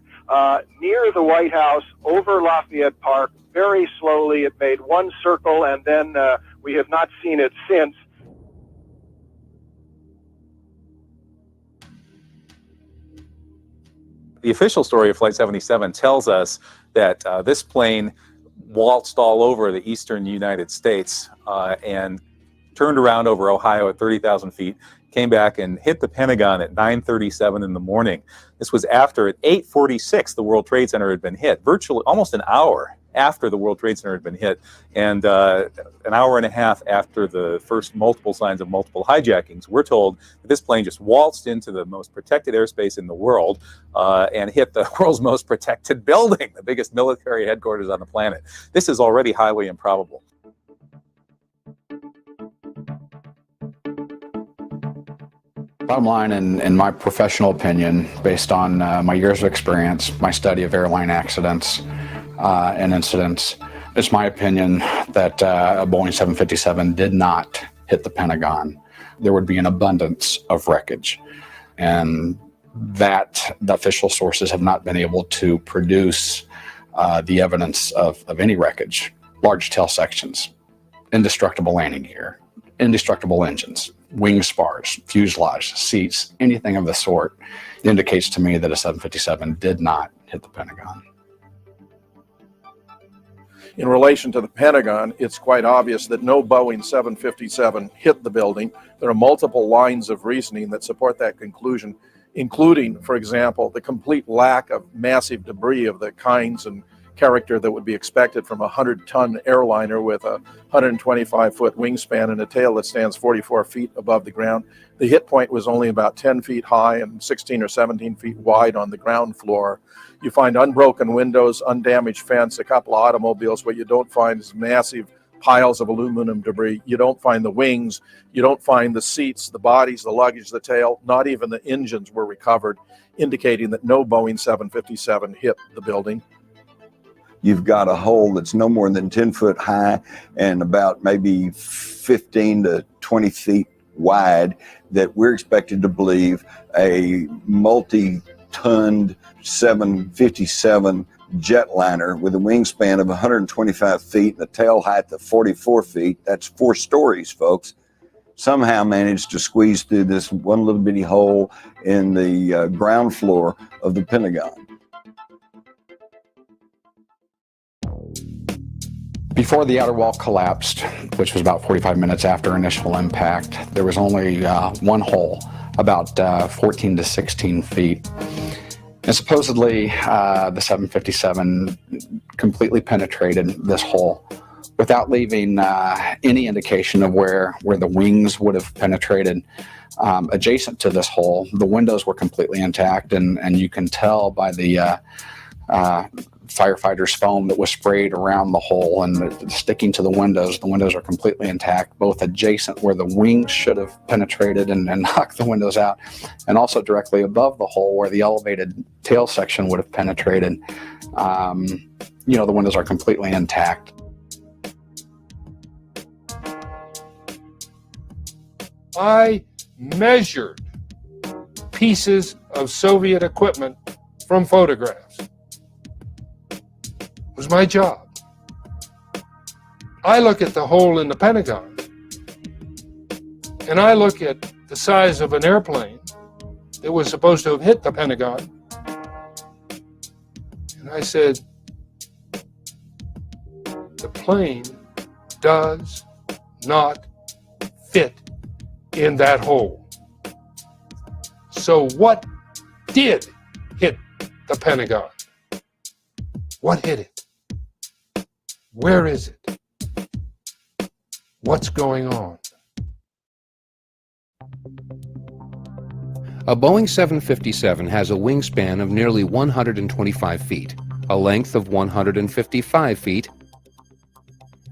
near the White House over Lafayette Park. Very slowly, it made one circle, and then we have not seen it since. The official story of Flight 77 tells us that this plane waltzed all over the eastern United States and turned around over Ohio at 30,000 feet, came back and hit the Pentagon at 9:37 in the morning. This was after at 8:46 the World Trade Center had been hit, virtually almost an hour after the World Trade Center had been hit, and an hour and a half after the first multiple signs of multiple hijackings. We're told that this plane just waltzed into the most protected airspace in the world and hit the world's most protected building, the biggest military headquarters on the planet. This is already highly improbable. Bottom line, in my professional opinion, based on my years of experience, my study of airline accidents and incidents, it's my opinion that a Boeing 757 did not hit the Pentagon. There would be an abundance of wreckage, and that the official sources have not been able to produce the evidence of any wreckage. Large tail sections, indestructible landing gear, indestructible engines, wing spars, fuselage, seats, anything of the sort indicates to me that a 757 did not hit the Pentagon. In relation to the Pentagon, it's quite obvious that no Boeing 757 hit the building. There are multiple lines of reasoning that support that conclusion, including, for example, the complete lack of massive debris of the kinds and character that would be expected from a 100-ton airliner with a 125-foot wingspan and a tail that stands 44 feet above the ground. The hit point was only about 10 feet high and 16 or 17 feet wide on the ground floor. You find unbroken windows, undamaged fence, a couple of automobiles. What you don't find is massive piles of aluminum debris. You don't find the wings. You don't find the seats, the bodies, the luggage, the tail. Not even the engines were recovered, indicating that no Boeing 757 hit the building. You've got a hole that's no more than 10 foot high and about maybe 15 to 20 feet wide that we're expected to believe a multi-tonned 757 jetliner with a wingspan of 125 feet and a tail height of 44 feet, that's 4 stories, folks, somehow managed to squeeze through this one little bitty hole in the ground floor of the Pentagon. Before the outer wall collapsed, which was about 45 minutes after initial impact, there was only one hole, about 14 to 16 feet. And supposedly, the 757 completely penetrated this hole without leaving any indication of where the wings would have penetrated. Adjacent to this hole, the windows were completely intact, and you can tell by the firefighter's foam that was sprayed around the hole and sticking to the windows. The windows are completely intact, both adjacent where the wings should have penetrated and knocked the windows out, and also directly above the hole where the elevated tail section would have penetrated. The windows are completely intact. I measured pieces of Soviet equipment from photographs. It was my job. I look at the hole in the Pentagon, and I look at the size of an airplane that was supposed to have hit the Pentagon, and I said, the plane does not fit in that hole. So what did hit the Pentagon? What hit it? Where is it? What's going on? A Boeing 757 has a wingspan of nearly 125 feet, a length of 155 feet,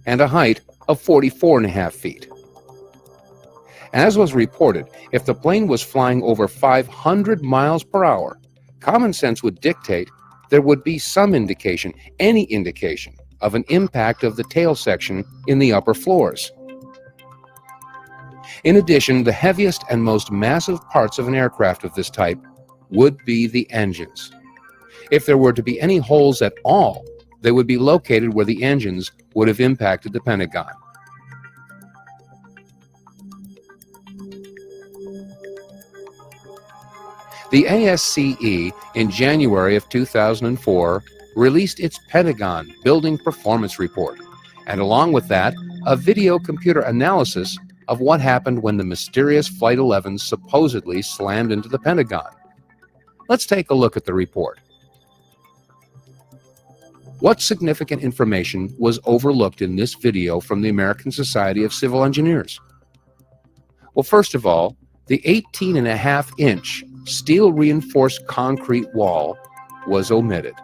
and a height of 44.5 feet. As was reported, if the plane was flying over 500 miles per hour, common sense would dictate there would be some indication, any indication, of an impact of the tail section in the upper floors. In addition, the heaviest and most massive parts of an aircraft of this type would be the engines. If there were to be any holes at all, they would be located where the engines would have impacted the Pentagon. The ASCE in January of 2004 released its Pentagon Building Performance Report, and along with that, a video computer analysis of what happened when the mysterious Flight 11 supposedly slammed into the Pentagon. Let's take a look at the report. What significant information was overlooked in this video from the American Society of Civil Engineers? Well, first of all, the 18.5-inch steel-reinforced concrete wall was omitted.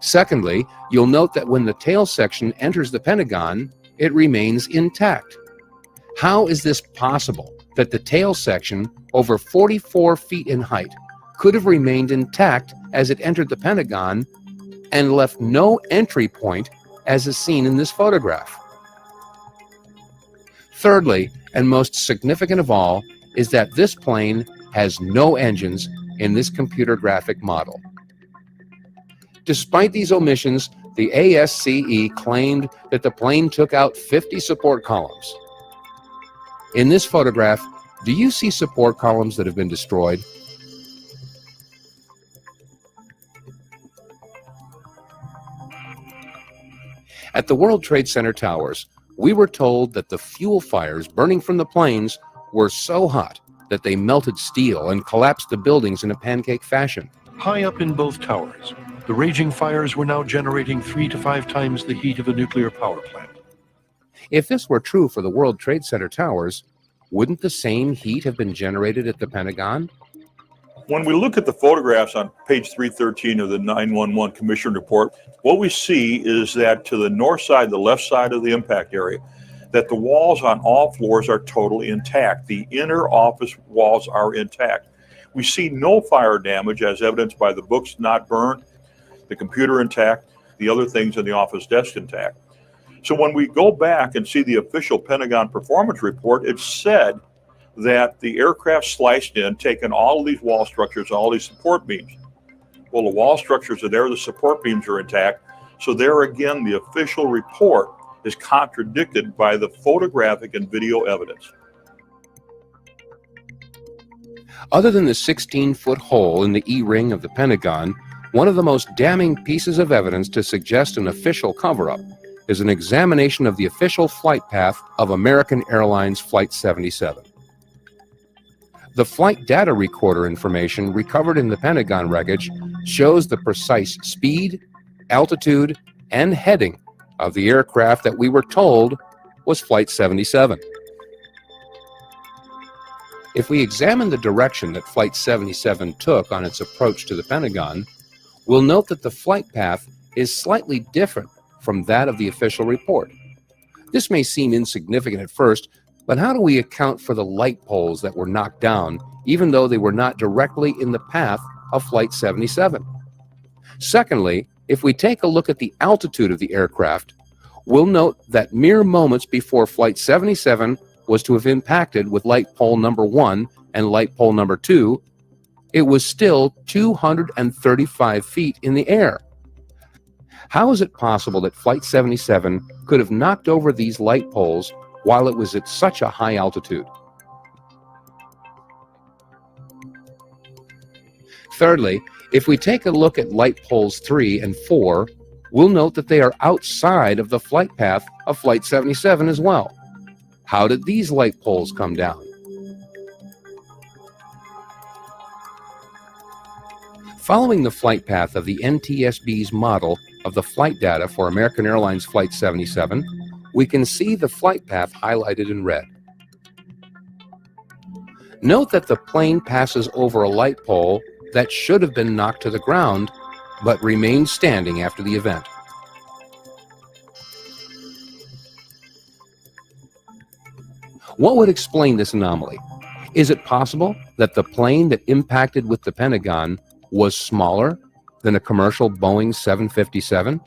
Secondly, you'll note that when the tail section enters the Pentagon, it remains intact. How is this possible that the tail section, over 44 feet in height, could have remained intact as it entered the Pentagon and left no entry point as is seen in this photograph? Thirdly, and most significant of all, is that this plane has no engines in this computer graphic model. Despite these omissions, the ASCE claimed that the plane took out 50 support columns. In this photograph, do you see support columns that have been destroyed? At the World Trade Center towers, we were told that the fuel fires burning from the planes were so hot that they melted steel and collapsed the buildings in a pancake fashion. High up in both towers, The raging fires were now generating 3 to 5 times the heat of a nuclear power plant. If this were true for the World Trade Center towers, wouldn't the same heat have been generated at the Pentagon? When we look at the photographs on page 313 of the 911 Commission report, what we see is that to the north side, the left side of the impact area, that the walls on all floors are totally intact. The inner office walls are intact. We see no fire damage as evidenced by the books not burned, the computer intact, the other things in the office desk intact. So when we go back and see the official Pentagon performance report, it said that the aircraft sliced in, taken all of these wall structures, all these support beams. Well, the wall structures are there, the support beams are intact. So there again, the official report is contradicted by the photographic and video evidence. Other than the 16-foot hole in the E-ring of the Pentagon, one of the most damning pieces of evidence to suggest an official cover-up is an examination of the official flight path of American Airlines Flight 77. The flight data recorder information recovered in the Pentagon wreckage shows the precise speed, altitude, and heading of the aircraft that we were told was Flight 77. If we examine the direction that Flight 77 took on its approach to the Pentagon, we'll note that the flight path is slightly different from that of the official report. This may seem insignificant at first, but how do we account for the light poles that were knocked down, even though they were not directly in the path of Flight 77? Secondly, if we take a look at the altitude of the aircraft, we'll note that mere moments before Flight 77 was to have impacted with light pole number 1 and light pole number 2, it was still 235 feet in the air. How is it possible that Flight 77 could have knocked over these light poles while it was at such a high altitude? Thirdly, if we take a look at light poles 3 and 4, we'll note that they are outside of the flight path of Flight 77 as well. How did these light poles come down? Following the flight path of the NTSB's model of the flight data for American Airlines Flight 77, we can see the flight path highlighted in red. Note that the plane passes over a light pole that should have been knocked to the ground, but remained standing after the event. What would explain this anomaly? Is it possible that the plane that impacted with the Pentagon was smaller than a commercial Boeing 757?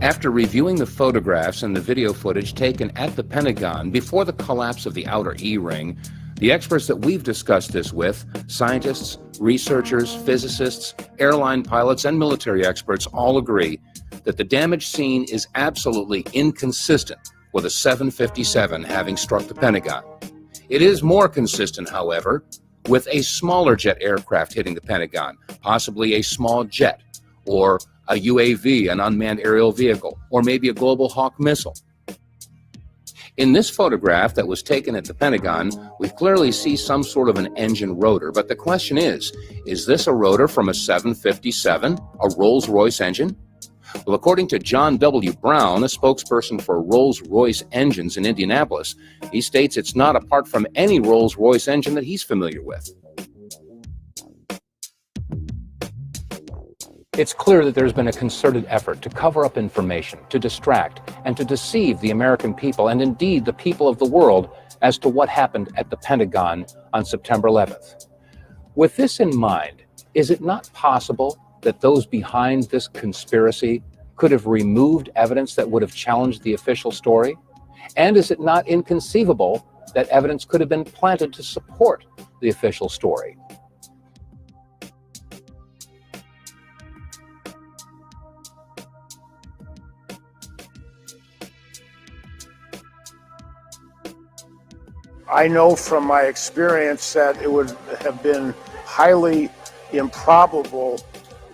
After reviewing the photographs and the video footage taken at the Pentagon before the collapse of the outer E-ring, the experts that we've discussed this with, scientists, researchers, physicists, airline pilots, and military experts all agree that the damage seen is absolutely inconsistent with a 757 having struck the Pentagon. It is more consistent, however, with a smaller jet aircraft hitting the Pentagon, possibly a small jet, or a UAV, an unmanned aerial vehicle, or maybe a Global Hawk missile. In this photograph that was taken at the Pentagon, we clearly see some sort of an engine rotor, but the question is this a rotor from a 757, a Rolls-Royce engine? Well, according to John W. Brown, a spokesperson for Rolls-Royce Engines in Indianapolis, he states it's not apart from any Rolls-Royce engine that he's familiar with. It's clear that there's been a concerted effort to cover up information, to distract, and to deceive the American people, and indeed the people of the world, as to what happened at the Pentagon on September 11th. With this in mind, is it not possible that those behind this conspiracy could have removed evidence that would have challenged the official story? And is it not inconceivable that evidence could have been planted to support the official story? I know from my experience that it would have been highly improbable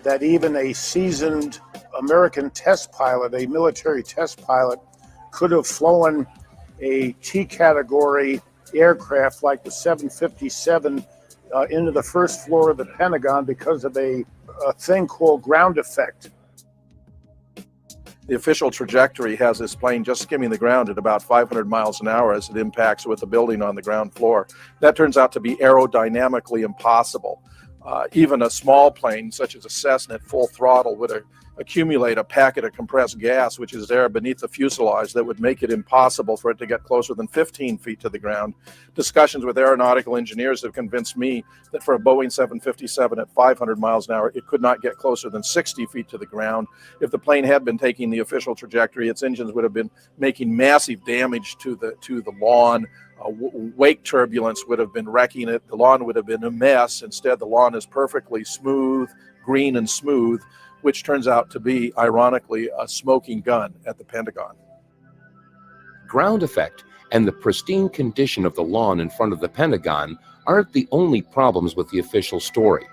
that even a seasoned American test pilot, a military test pilot, could have flown a T-category aircraft like the 757 into the first floor of the Pentagon because of a thing called ground effect. The official trajectory has this plane just skimming the ground at about 500 miles an hour as it impacts with the building on the ground floor. That turns out to be aerodynamically impossible. Even a small plane, such as a Cessna at full throttle, would accumulate a packet of compressed gas, which is there beneath the fuselage, that would make it impossible for it to get closer than 15 feet to the ground. Discussions with aeronautical engineers have convinced me that for a Boeing 757 at 500 miles an hour, it could not get closer than 60 feet to the ground. If the plane had been taking the official trajectory, its engines would have been making massive damage to the lawn. Wake turbulence would have been wrecking it. The lawn would have been a mess. Instead, the lawn is perfectly smooth, green and smooth, which turns out to be, ironically, a smoking gun at the Pentagon. Ground effect and the pristine condition of the lawn in front of the Pentagon aren't the only problems with the official story.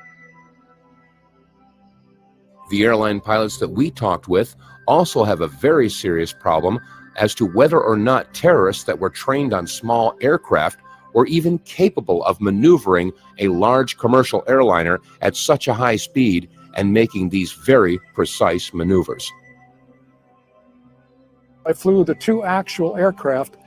The airline pilots that we talked with also have a very serious problem as to whether or not terrorists that were trained on small aircraft were even capable of maneuvering a large commercial airliner at such a high speed and making these very precise maneuvers. I flew the two actual aircraft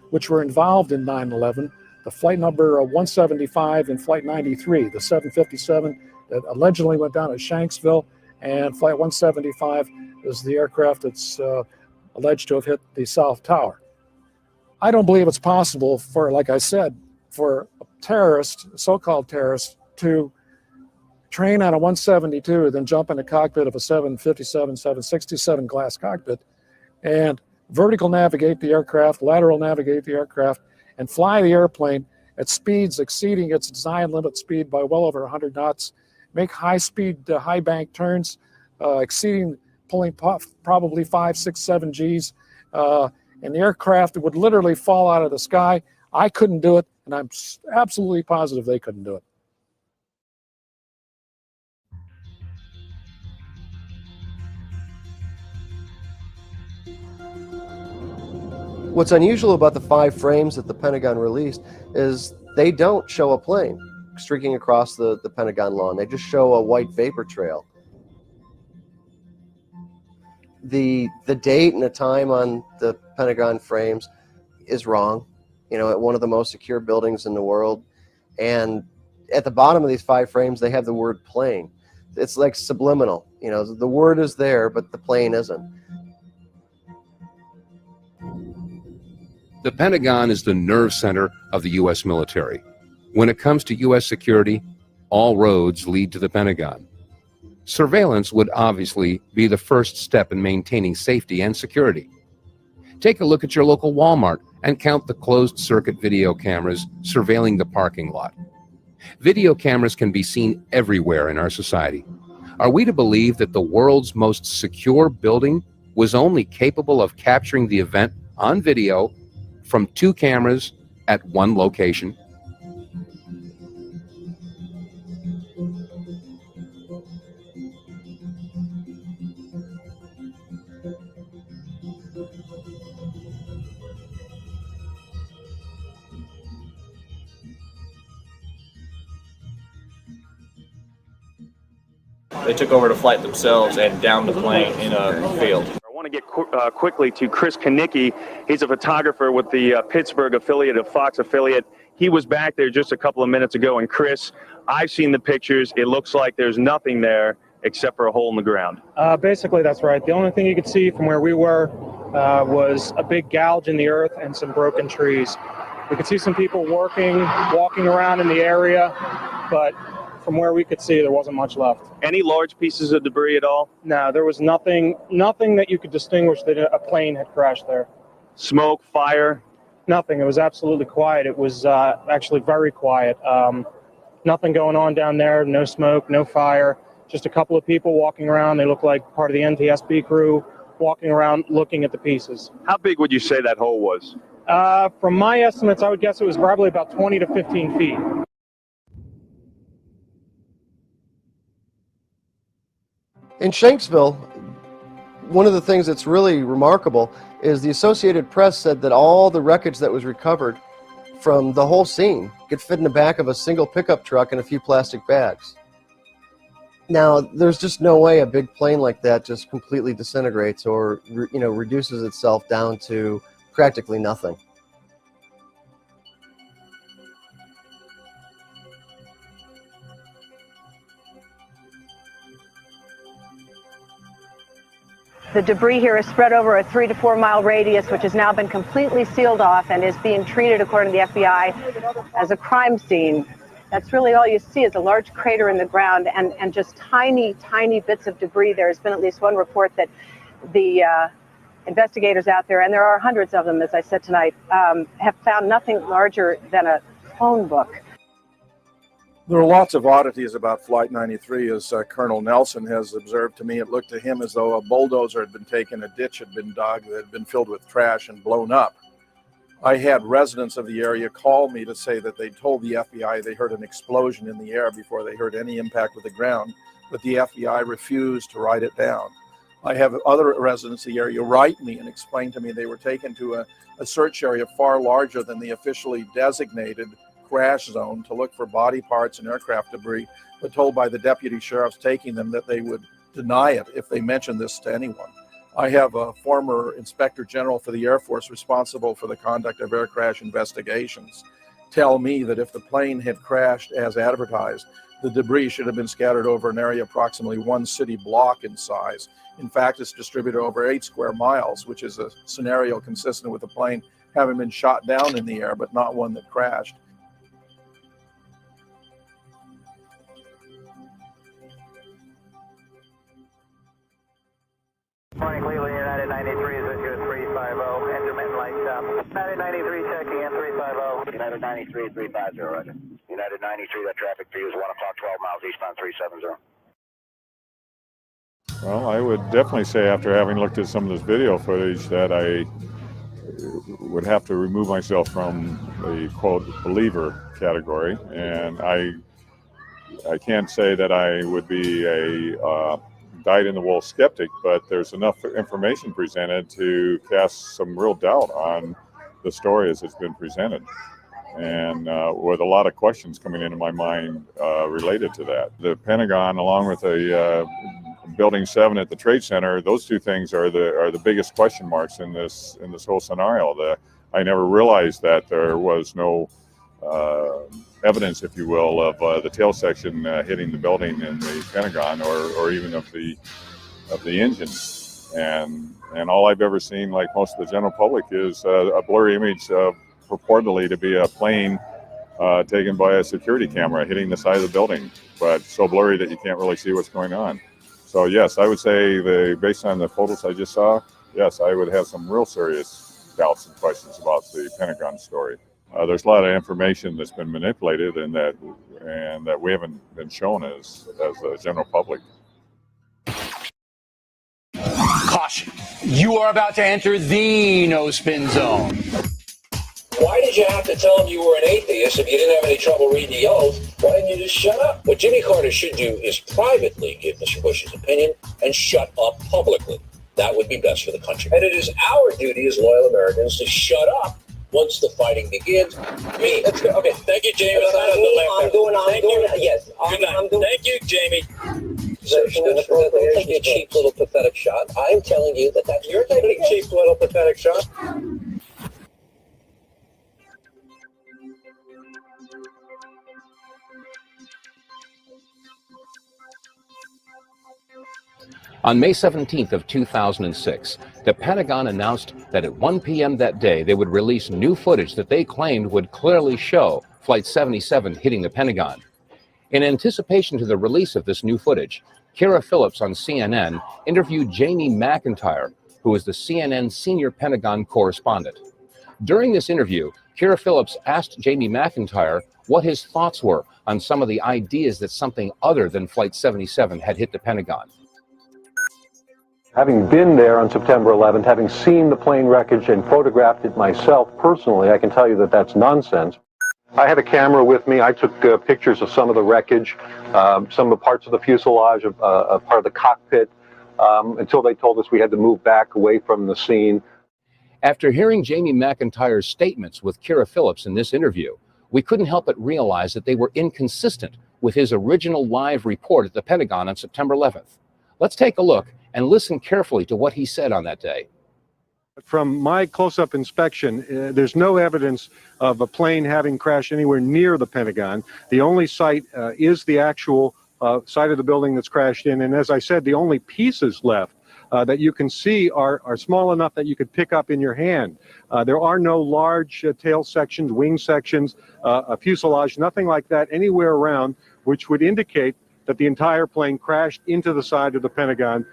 which were involved in 9/11, the flight number 175 and flight 93, the 757 that allegedly went down at Shanksville, and flight 175 is the aircraft that's alleged to have hit the South Tower. I don't believe it's possible for, like I said, for a terrorist, so-called terrorist, to train on a 172, then jump in the cockpit of a 757, 767 glass cockpit, and vertical navigate the aircraft, lateral navigate the aircraft, and fly the airplane at speeds exceeding its design limit speed by well over 100 knots, make high-speed, high-bank turns, pulling probably 5, 6, 7 Gs, and the aircraft would literally fall out of the sky. I couldn't do it, and I'm absolutely positive they couldn't do it. What's unusual about the 5 frames that the Pentagon released is they don't show a plane streaking across the Pentagon lawn. They just show a white vapor trail. The date and the time on the Pentagon frames is wrong. You know, at one of the most secure buildings in the world. And at the bottom of these 5 frames, they have the word plane. It's like subliminal. You know, the word is there, but the plane isn't. The Pentagon is the nerve center of the U.S. military. When it comes to U.S. security, all roads lead to the Pentagon. Surveillance would obviously be the first step in maintaining safety and security. Take a look at your local Walmart and count the closed-circuit video cameras surveilling the parking lot. Video cameras can be seen everywhere in our society. Are we to believe that the world's most secure building was only capable of capturing the event on video from 2 cameras at one location? They took over the flight themselves and downed the plane in a field. I want to get quickly to Chris Kanicki. He's a photographer with the Pittsburgh affiliate of Fox affiliate. He was back there just a couple of minutes ago. And Chris, I've seen the pictures. It looks like there's nothing there except for a hole in the ground. Basically, that's right. The only thing you could see from where we were was a big gouge in the earth and some broken trees. We could see some people walking around in the area, but from where we could see, there wasn't much left. Any large pieces of debris at all? No, there was nothing that you could distinguish that a plane had crashed there. Smoke, fire? Nothing. It was absolutely quiet. It was actually very quiet. Nothing going on down there, no smoke, no fire. Just a couple of people walking around. They look like part of the NTSB crew walking around looking at the pieces. How big would you say that hole was? From my estimates, I would guess it was probably about 20 to 15 feet. In Shanksville, one of the things that's really remarkable is the Associated Press said that all the wreckage that was recovered from the whole scene could fit in the back of a single pickup truck and a few plastic bags. Now, there's just no way a big plane like that just completely disintegrates or, reduces itself down to practically nothing. The debris here is spread over a 3 to 4 mile radius, which has now been completely sealed off and is being treated, according to the FBI, as a crime scene. That's really all you see is a large crater in the ground and just tiny, tiny bits of debris. There has been at least one report that the investigators out there, and there are hundreds of them, as I said tonight, have found nothing larger than a phone book. There are lots of oddities about Flight 93, as Colonel Nelson has observed to me. It looked to him as though a bulldozer had been taken, a ditch had been dug that had been filled with trash and blown up. I had residents of the area call me to say that they told the FBI they heard an explosion in the air before they heard any impact with the ground, but the FBI refused to write it down. I have other residents of the area write me and explain to me they were taken to a search area far larger than the officially designated crash zone to look for body parts and aircraft debris, but told by the deputy sheriffs taking them that they would deny it if they mentioned this to anyone. I have a former inspector general for the Air Force responsible for the conduct of air crash investigations tell me that if the plane had crashed as advertised, the debris should have been scattered over an area approximately 1 city block in size. In fact, it's distributed over 8 square miles, which is a scenario consistent with the plane having been shot down in the air, but not one that crashed. Morning, Cleveland, United 93 is into 350, intermittent light stop. United 93 checking in 350. United 93 350, roger. United 93, that traffic for you is 1 o'clock, 12 miles eastbound 370. Well, I would definitely say after having looked at some of this video footage that I would have to remove myself from the quote believer category, and I can't say that I would be a dyed-in-the-wool skeptic, but there's enough information presented to cast some real doubt on the story as it's been presented, and with a lot of questions coming into my mind related to that. The Pentagon, along with a Building 7 at the Trade Center, those two things are the biggest question marks in this whole scenario. I never realized that there was no evidence, if you will, of the tail section hitting the building in the Pentagon, or even of the engine. And all I've ever seen, like most of the general public, is a blurry image of purportedly to be a plane taken by a security camera hitting the side of the building, but so blurry that you can't really see what's going on. So yes, I would say based on the photos I just saw, yes, I would have some real serious doubts and questions about the Pentagon story. There's a lot of information that's been manipulated and that we haven't been shown as the general public. Caution, you are about to enter the no-spin zone. Why did you have to tell him you were an atheist if you didn't have any trouble reading the oath? Why didn't you just shut up? What Jimmy Carter should do is privately give Mr. Bush his opinion and shut up publicly. That would be best for the country. And it is our duty as loyal Americans to shut up once the fighting begins. Okay, thank you, Jamie. I'm doing yes. Thank you, Jamie. Take a cheap little pathetic shot. I'm telling you that you're taking a cheap little pathetic shot. On May 17th of 2006, the Pentagon announced that at 1 p.m. that day, they would release new footage that they claimed would clearly show Flight 77 hitting the Pentagon. In anticipation to the release of this new footage, Kara Phillips on CNN interviewed Jamie McIntyre, who is the CNN senior Pentagon correspondent. During this interview, Kara Phillips asked Jamie McIntyre what his thoughts were on some of the ideas that something other than Flight 77 had hit the Pentagon. Having been there on September 11th, having seen the plane wreckage and photographed it myself personally, I can tell you that that's nonsense. I had a camera with me. I took pictures of some of the wreckage, some of the parts of the fuselage, a part of the cockpit, until they told us we had to move back away from the scene. After hearing Jamie McIntyre's statements with Kira Phillips in this interview, we couldn't help but realize that they were inconsistent with his original live report at the Pentagon on September 11th. Let's take a look and listen carefully to what he said on that day. From my close-up inspection, there's no evidence of a plane having crashed anywhere near the Pentagon. The only site is the actual site of the building that's crashed in. And as I said, the only pieces left that you can see are small enough that you could pick up in your hand. There are no large tail sections, wing sections, a fuselage, nothing like that anywhere around, which would indicate that the entire plane crashed into the side of the Pentagon.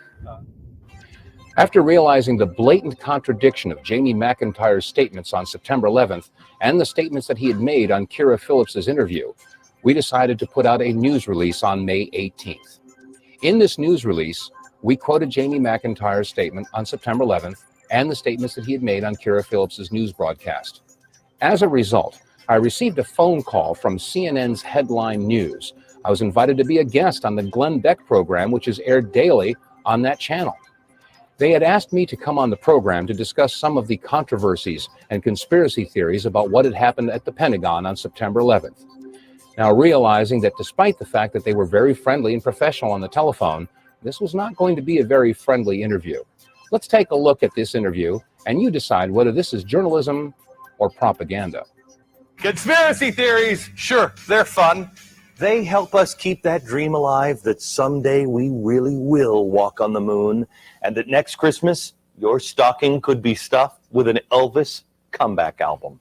After realizing the blatant contradiction of Jamie McIntyre's statements on September 11th and the statements that he had made on Kira Phillips' interview, we decided to put out a news release on May 18th. In this news release, we quoted Jamie McIntyre's statement on September 11th and the statements that he had made on Kira Phillips' news broadcast. As a result, I received a phone call from CNN's Headline News. I was invited to be a guest on the Glenn Beck program, which is aired daily on that channel. They had asked me to come on the program to discuss some of the controversies and conspiracy theories about what had happened at the Pentagon on September 11th. Now, realizing that despite the fact that they were very friendly and professional on the telephone, this was not going to be a very friendly interview. Let's take a look at this interview, and you decide whether this is journalism or propaganda. Conspiracy theories, sure, they're fun. They help us keep that dream alive that someday we really will walk on the moon, and that next Christmas, your stocking could be stuffed with an Elvis comeback album.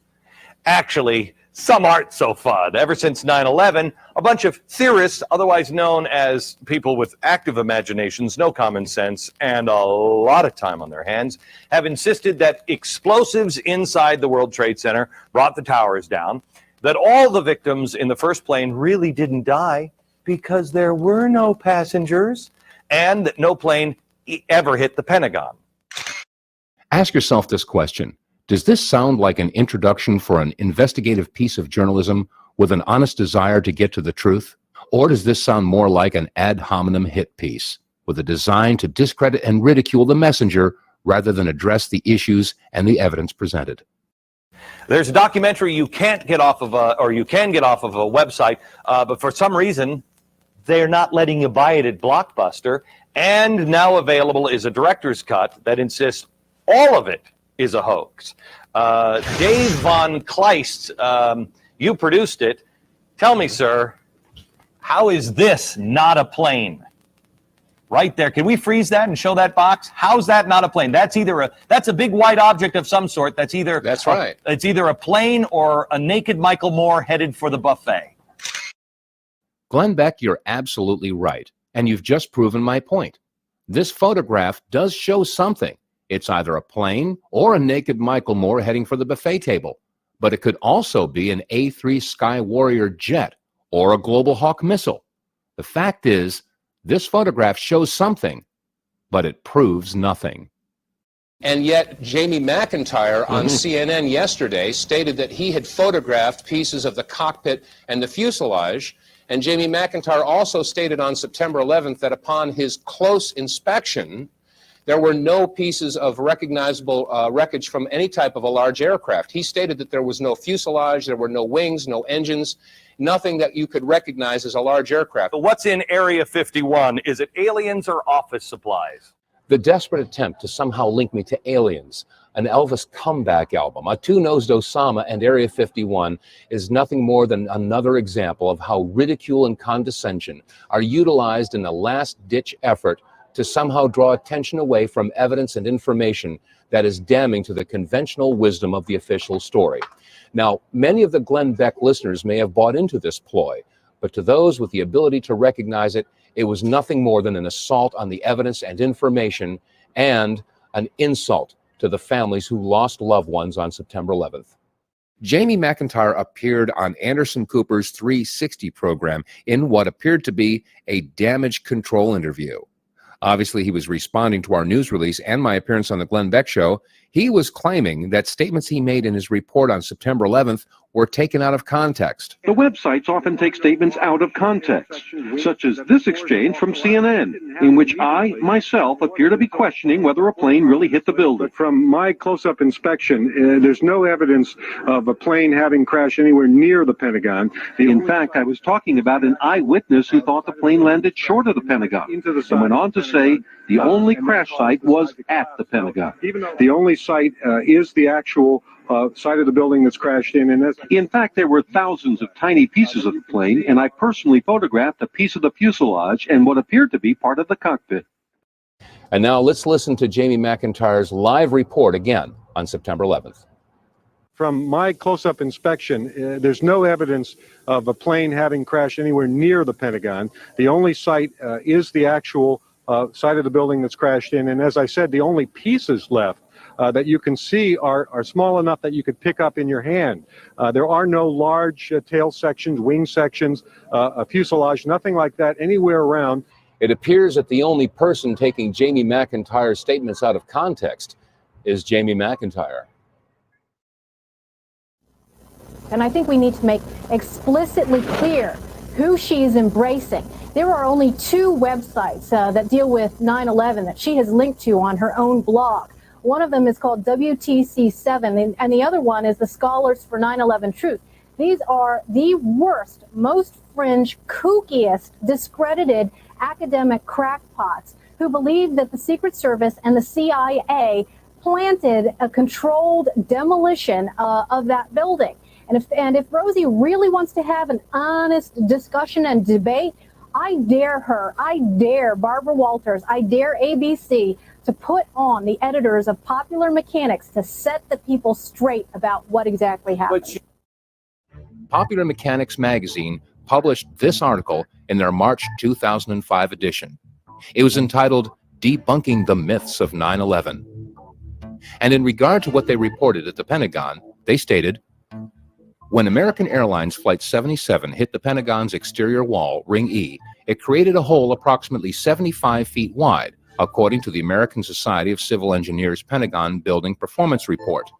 Actually, some aren't so fun. Ever since 9/11, a bunch of theorists, otherwise known as people with active imaginations, no common sense, and a lot of time on their hands, have insisted that explosives inside the World Trade Center brought the towers down, that all the victims in the first plane really didn't die because there were no passengers, and that no plane ever hit the Pentagon. Ask yourself this question. Does this sound like an introduction for an investigative piece of journalism with an honest desire to get to the truth? Or does this sound more like an ad hominem hit piece with a design to discredit and ridicule the messenger rather than address the issues and the evidence presented? There's a documentary you can't get off of you can get off of a website, but for some reason, they're not letting you buy it at Blockbuster. And now available is a director's cut that insists all of it is a hoax. Dave Vonkleist, you produced it. Tell me, sir, how is this not a plane? Right there. Can we freeze that and show that box? How's that not a plane? That's a big white object of some sort. That's right. It's either a plane or a naked Michael Moore headed for the buffet. Glenn Beck, you're absolutely right. And you've just proven my point. This photograph does show something. It's either a plane or a naked Michael Moore heading for the buffet table. But it could also be an A-3 Sky Warrior jet or a Global Hawk missile. The fact is, this photograph shows something, but it proves nothing. And yet, Jamie McIntyre on CNN yesterday stated that he had photographed pieces of the cockpit and the fuselage. And Jamie McIntyre also stated on September 11th that upon his close inspection, there were no pieces of recognizable wreckage from any type of a large aircraft. He stated that there was no fuselage, there were no wings, no engines, nothing that you could recognize as a large aircraft. But what's in Area 51? Is it aliens or office supplies? The desperate attempt to somehow link me to aliens, an Elvis comeback album, a two-nosed Osama, and Area 51 is nothing more than another example of how ridicule and condescension are utilized in a last-ditch effort to somehow draw attention away from evidence and information that is damning to the conventional wisdom of the official story. Now, many of the Glenn Beck listeners may have bought into this ploy, but to those with the ability to recognize it, it was nothing more than an assault on the evidence and information and an insult to the families who lost loved ones on September 11th. Jamie McIntyre appeared on Anderson Cooper's 360 program in what appeared to be a damage control interview. Obviously, he was responding to our news release and my appearance on the Glenn Beck Show. He was claiming that statements he made in his report on September 11th were taken out of context. The websites often take statements out of context, such as this exchange from CNN, in which I, myself, appear to be questioning whether a plane really hit the building. From my close-up inspection, there's no evidence of a plane having crashed anywhere near the Pentagon. In fact, I was talking about an eyewitness who thought the plane landed short of the Pentagon, and went on to say the only crash site was at the Pentagon. The only site is the actual side of the building that's crashed in. And in fact, there were thousands of tiny pieces of the plane, and I personally photographed a piece of the fuselage and what appeared to be part of the cockpit. And now let's listen to Jamie McIntyre's live report again on September 11th. From my close-up inspection, there's no evidence of a plane having crashed anywhere near the Pentagon. The only site is the actual side of the building that's crashed in. And as I said, the only pieces left that you can see are small enough that you could pick up in your hand. There are no large tail sections, wing sections, a fuselage, nothing like that anywhere around. It appears that the only person taking Jamie McIntyre's statements out of context is Jamie McIntyre. And I think we need to make explicitly clear who she is embracing. There are only two websites that deal with 9/11 that she has linked to on her own blog. One of them is called WTC7, and the other one is the Scholars for 9/11 Truth. These are the worst, most fringe, kookiest, discredited academic crackpots who believe that the Secret Service and the CIA planted a controlled demolition of that building. And if Rosie really wants to have an honest discussion and debate, I dare her, I dare Barbara Walters, I dare ABC to put on the editors of Popular Mechanics to set the people straight about what exactly happened. Popular Mechanics magazine published this article in their March 2005 edition. It was entitled Debunking the Myths of 9/11. And in regard to what they reported at the Pentagon, they stated, when American Airlines Flight 77 hit the Pentagon's exterior wall, Ring E, it created a hole approximately 75 feet wide, according to the American Society of Civil Engineers Pentagon Building Performance Report.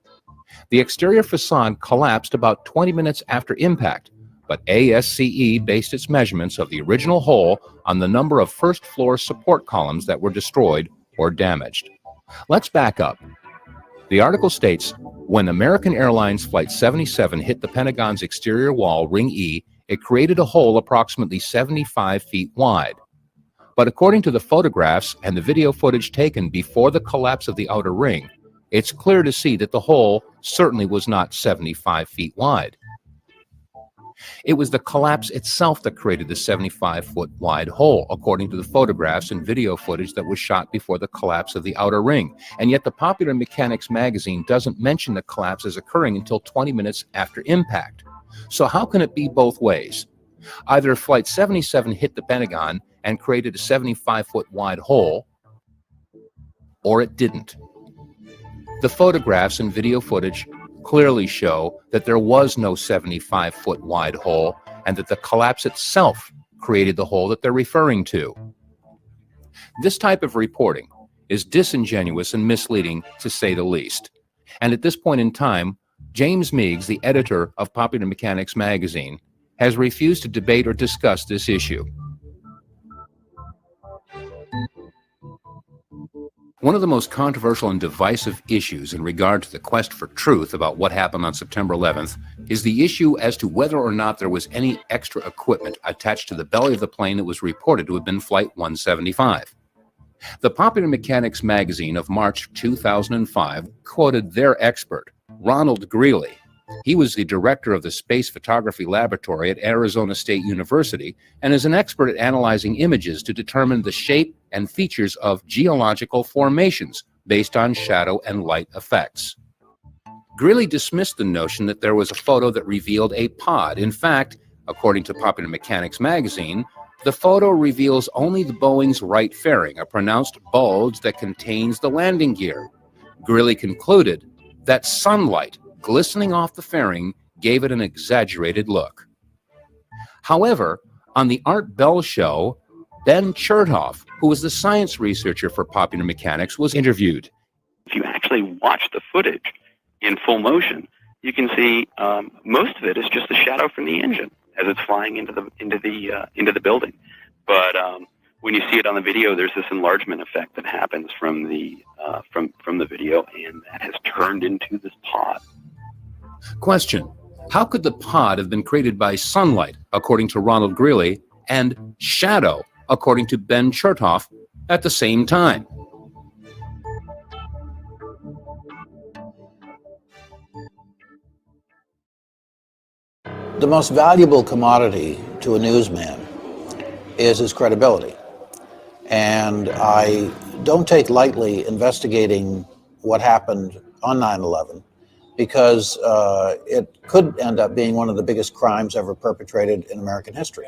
The exterior facade collapsed about 20 minutes after impact, but ASCE based its measurements of the original hole on the number of first-floor support columns that were destroyed or damaged. Let's back up. The article states, when American Airlines Flight 77 hit the Pentagon's exterior wall, Ring E, it created a hole approximately 75 feet wide. But according to the photographs and the video footage taken before the collapse of the outer ring, it's clear to see that the hole certainly was not 75 feet wide. It was the collapse itself that created the 75-foot wide hole, according to the photographs and video footage that was shot before the collapse of the outer ring. And yet the Popular Mechanics magazine doesn't mention the collapse as occurring until 20 minutes after impact. So how can it be both ways? Either Flight 77 hit the Pentagon and created a 75-foot wide hole, or it didn't. The photographs and video footage clearly show that there was no 75-foot wide hole and that the collapse itself created the hole that they're referring to. This type of reporting is disingenuous and misleading, to say the least. And at this point in time, James Meigs, the editor of Popular Mechanics magazine, has refused to debate or discuss this issue. One of the most controversial and divisive issues in regard to the quest for truth about what happened on September 11th is the issue as to whether or not there was any extra equipment attached to the belly of the plane that was reported to have been Flight 175. The Popular Mechanics magazine of March 2005 quoted their expert, Ronald Greeley. He was the director of the Space Photography Laboratory at Arizona State University and is an expert at analyzing images to determine the shape and features of geological formations based on shadow and light effects. Greeley dismissed the notion that there was a photo that revealed a pod. In fact, according to Popular Mechanics magazine, the photo reveals only the Boeing's right fairing, a pronounced bulge that contains the landing gear. Greeley concluded that sunlight glistening off the fairing gave it an exaggerated look. However, on the Art Bell Show, Ben Chertoff, who was the science researcher for Popular Mechanics, was interviewed. If you actually watch the footage in full motion, you can see most of it is just the shadow from the engine as it's flying into the building. But when you see it on the video, there's this enlargement effect that happens from the video, and that has turned into this pod. Question: how could the pod have been created by sunlight, according to Ronald Greeley, and shadow, according to Ben Chertoff, at the same time? The most valuable commodity to a newsman is his credibility. And I don't take lightly investigating what happened on 9/11, because it could end up being one of the biggest crimes ever perpetrated in American history.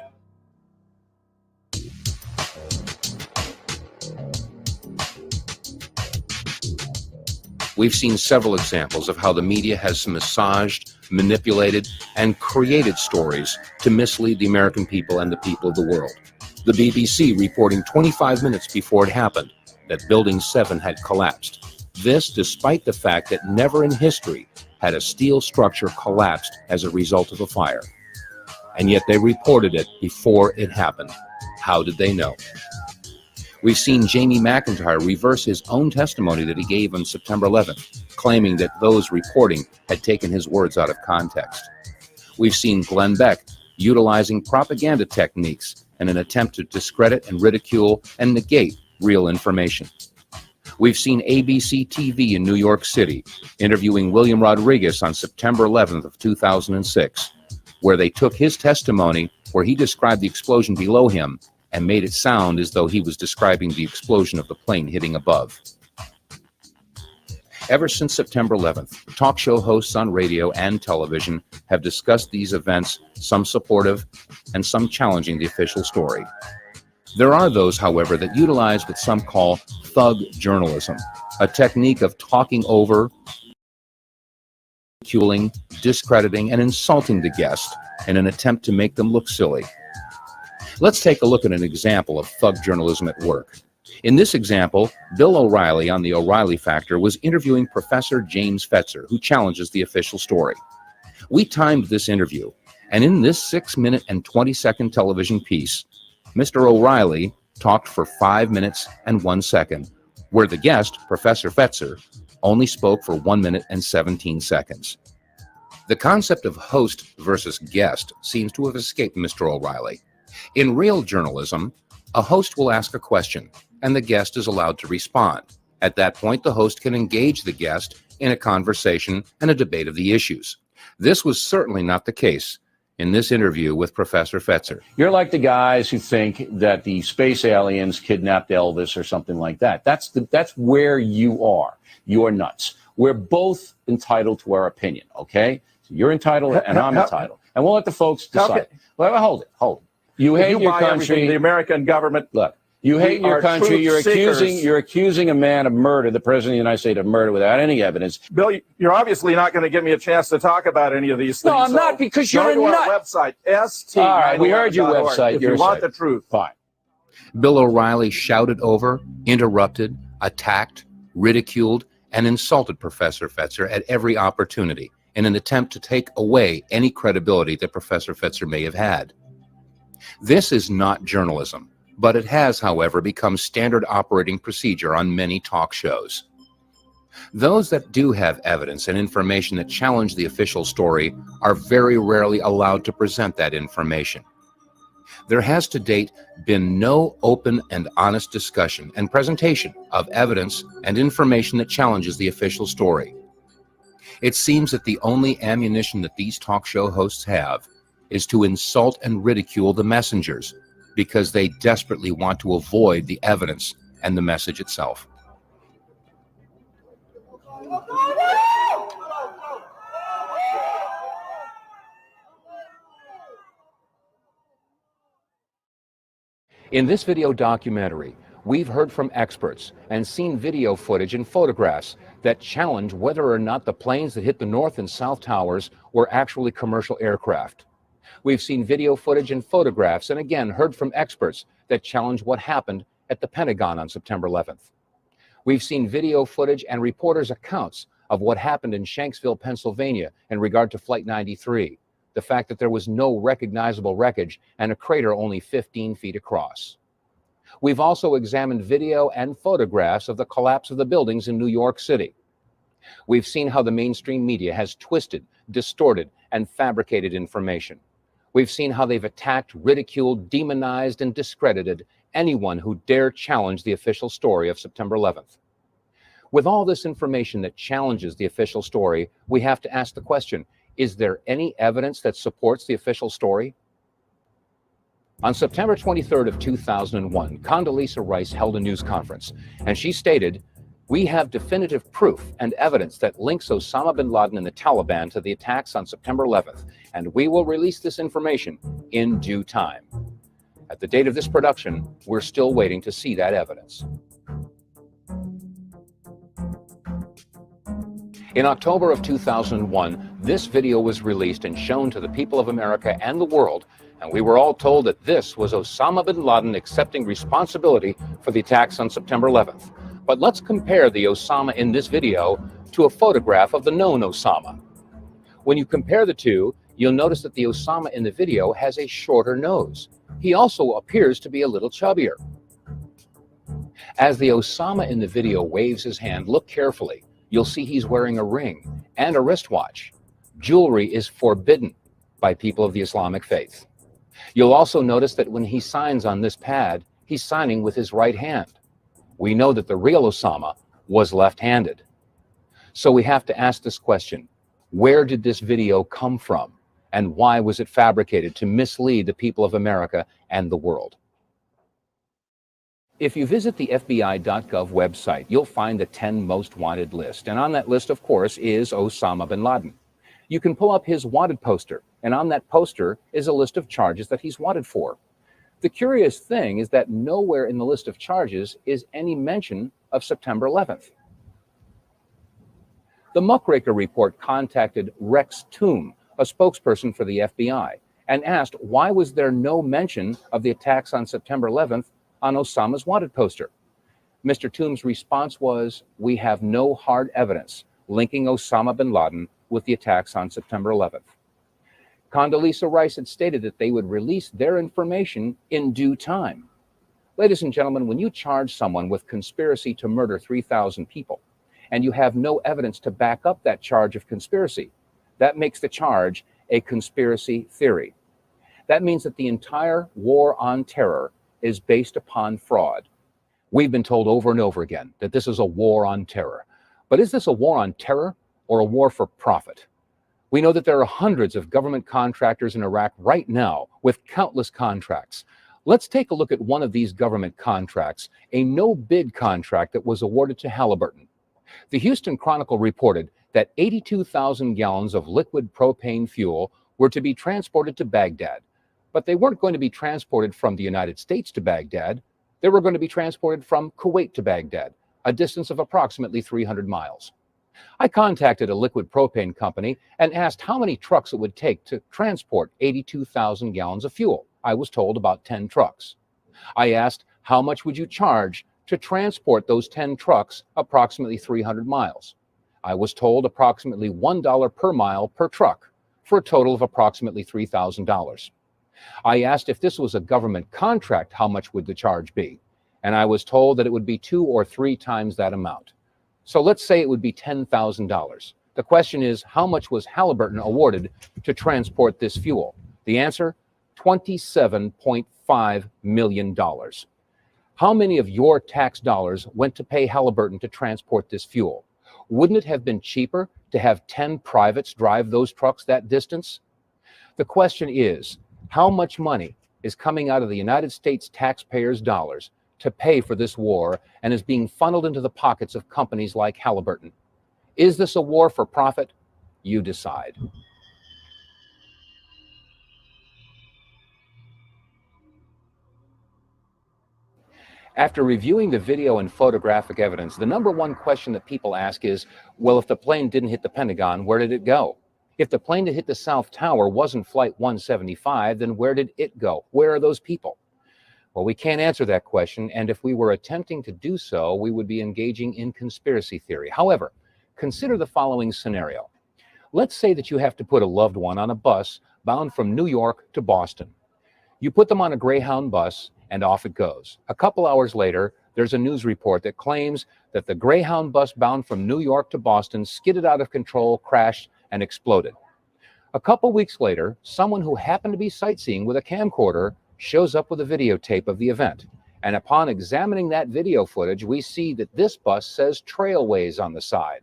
We've seen several examples of how the media has massaged, manipulated, and created stories to mislead the American people and the people of the world. The BBC reporting 25 minutes before it happened that Building 7 had collapsed. This despite the fact that never in history had a steel structure collapsed as a result of a fire. And yet they reported it before it happened. How did they know? We've seen Jamie McIntyre reverse his own testimony that he gave on September 11th, claiming that those reporting had taken his words out of context. We've seen Glenn Beck utilizing propaganda techniques in an attempt to discredit and ridicule and negate real information. We've seen ABC TV in New York City interviewing William Rodriguez on September 11th of 2006, where they took his testimony where he described the explosion below him and made it sound as though he was describing the explosion of the plane hitting above. Ever since September 11th, talk show hosts on radio and television have discussed these events, some supportive and some challenging the official story. There are those, however, that utilize what some call thug journalism, a technique of talking over, ridiculing, discrediting, and insulting the guest in an attempt to make them look silly. Let's take a look at an example of thug journalism at work. In this example, Bill O'Reilly on The O'Reilly Factor was interviewing Professor James Fetzer, who challenges the official story. We timed this interview, and in this 6-minute and 20-second television piece, Mr. O'Reilly talked for 5 minutes and 1 second, where the guest, Professor Fetzer, only spoke for 1 minute and 17 seconds. The concept of host versus guest seems to have escaped Mr. O'Reilly. In real journalism, a host will ask a question, and the guest is allowed to respond. At that point, the host can engage the guest in a conversation and a debate of the issues. This was certainly not the case in this interview with Professor Fetzer. You're like the guys who think that the space aliens kidnapped Elvis or something like that. That's where you are. You are nuts. We're both entitled to our opinion, okay? So you're entitled and I'm entitled. And we'll let the folks decide. Well, hold it. You hate your country. The American government. Look, you hate your country. You're accusing a man of murder, the president of the United States, of murder without any evidence. Bill, you're obviously not going to give me a chance to talk about any of these things. No, I'm not, because you're a nut. Our website, ST. All right, we heard your website. If you want the truth. Fine. Bill O'Reilly shouted over, interrupted, attacked, ridiculed, and insulted Professor Fetzer at every opportunity in an attempt to take away any credibility that Professor Fetzer may have had. This is not journalism, but it has, however, become standard operating procedure on many talk shows. Those that do have evidence and information that challenge the official story are very rarely allowed to present that information. There has to date been no open and honest discussion and presentation of evidence and information that challenges the official story. It seems that the only ammunition that these talk show hosts have is to insult and ridicule the messengers because they desperately want to avoid the evidence and the message itself. In this video documentary, we've heard from experts and seen video footage and photographs that challenge whether or not the planes that hit the North and South Towers were actually commercial aircraft. We've seen video footage and photographs, and again heard from experts that challenge what happened at the Pentagon on September 11th. We've seen video footage and reporters' accounts of what happened in Shanksville, Pennsylvania in regard to Flight 93, the fact that there was no recognizable wreckage and a crater only 15 feet across. We've also examined video and photographs of the collapse of the buildings in New York City. We've seen how the mainstream media has twisted, distorted, and fabricated information. We've seen how they've attacked, ridiculed, demonized, and discredited anyone who dare challenge the official story of September 11th. With all this information that challenges the official story, we have to ask the question, is there any evidence that supports the official story? On September 23rd of 2001, Condoleezza Rice held a news conference, and she stated, "We have definitive proof and evidence that links Osama bin Laden and the Taliban to the attacks on September 11th, and we will release this information in due time." At the date of this production, we're still waiting to see that evidence. In October of 2001, this video was released and shown to the people of America and the world, and we were all told that this was Osama bin Laden accepting responsibility for the attacks on September 11th. But let's compare the Osama in this video to a photograph of the known Osama. When you compare the two, you'll notice that the Osama in the video has a shorter nose. He also appears to be a little chubbier. As the Osama in the video waves his hand, look carefully. You'll see he's wearing a ring and a wristwatch. Jewelry is forbidden by people of the Islamic faith. You'll also notice that when he signs on this pad, he's signing with his right hand. We know that the real Osama was left-handed. So we have to ask this question, where did this video come from? And why was it fabricated to mislead the people of America and the world? If you visit the FBI.gov website, you'll find the 10 most wanted list. And on that list, of course, is Osama bin Laden. You can pull up his wanted poster, and on that poster is a list of charges that he's wanted for. The curious thing is that nowhere in the list of charges is any mention of September 11th. The Muckraker report contacted Rex Toome, a spokesperson for the FBI, and asked why was there no mention of the attacks on September 11th on Osama's wanted poster. Mr. Toome's response was, "We have no hard evidence linking Osama bin Laden with the attacks on September 11th. Condoleezza Rice had stated that they would release their information in due time. Ladies and gentlemen, when you charge someone with conspiracy to murder 3,000 people, and you have no evidence to back up that charge of conspiracy, that makes the charge a conspiracy theory. That means that the entire war on terror is based upon fraud. We've been told over and over again that this is a war on terror. But is this a war on terror or a war for profit? We know that there are hundreds of government contractors in Iraq right now with countless contracts. Let's take a look at one of these government contracts, a no-bid contract that was awarded to Halliburton. The Houston Chronicle reported that 82,000 gallons of liquid propane fuel were to be transported to Baghdad. But they weren't going to be transported from the United States to Baghdad. They were going to be transported from Kuwait to Baghdad, a distance of approximately 300 miles. I contacted a liquid propane company and asked how many trucks it would take to transport 82,000 gallons of fuel. I was told about 10 trucks. I asked, how much would you charge to transport those 10 trucks approximately 300 miles? I was told approximately $1 per mile per truck, for a total of approximately $3,000. I asked if this was a government contract, how much would the charge be? And I was told that it would be 2 or 3 times that amount. So let's say it would be $10,000. The question is, how much was Halliburton awarded to transport this fuel? The answer, $27.5 million. How many of your tax dollars went to pay Halliburton to transport this fuel? Wouldn't it have been cheaper to have 10 privates drive those trucks that distance? The question is, how much money is coming out of the United States taxpayers' dollars to pay for this war and is being funneled into the pockets of companies like Halliburton? Is this a war for profit? You decide. After reviewing the video and photographic evidence, the number one question that people ask is, well, if the plane didn't hit the Pentagon, where did it go? If the plane that hit the South Tower wasn't Flight 175, then where did it go? Where are those people? Well, we can't answer that question, and if we were attempting to do so, we would be engaging in conspiracy theory. However, consider the following scenario. Let's say that you have to put a loved one on a bus bound from New York to Boston. You put them on a Greyhound bus, and off it goes. A couple hours later, there's a news report that claims that the Greyhound bus bound from New York to Boston skidded out of control, crashed, and exploded. A couple weeks later, someone who happened to be sightseeing with a camcorder shows up with a videotape of the event. And upon examining that video footage, we see that this bus says Trailways on the side.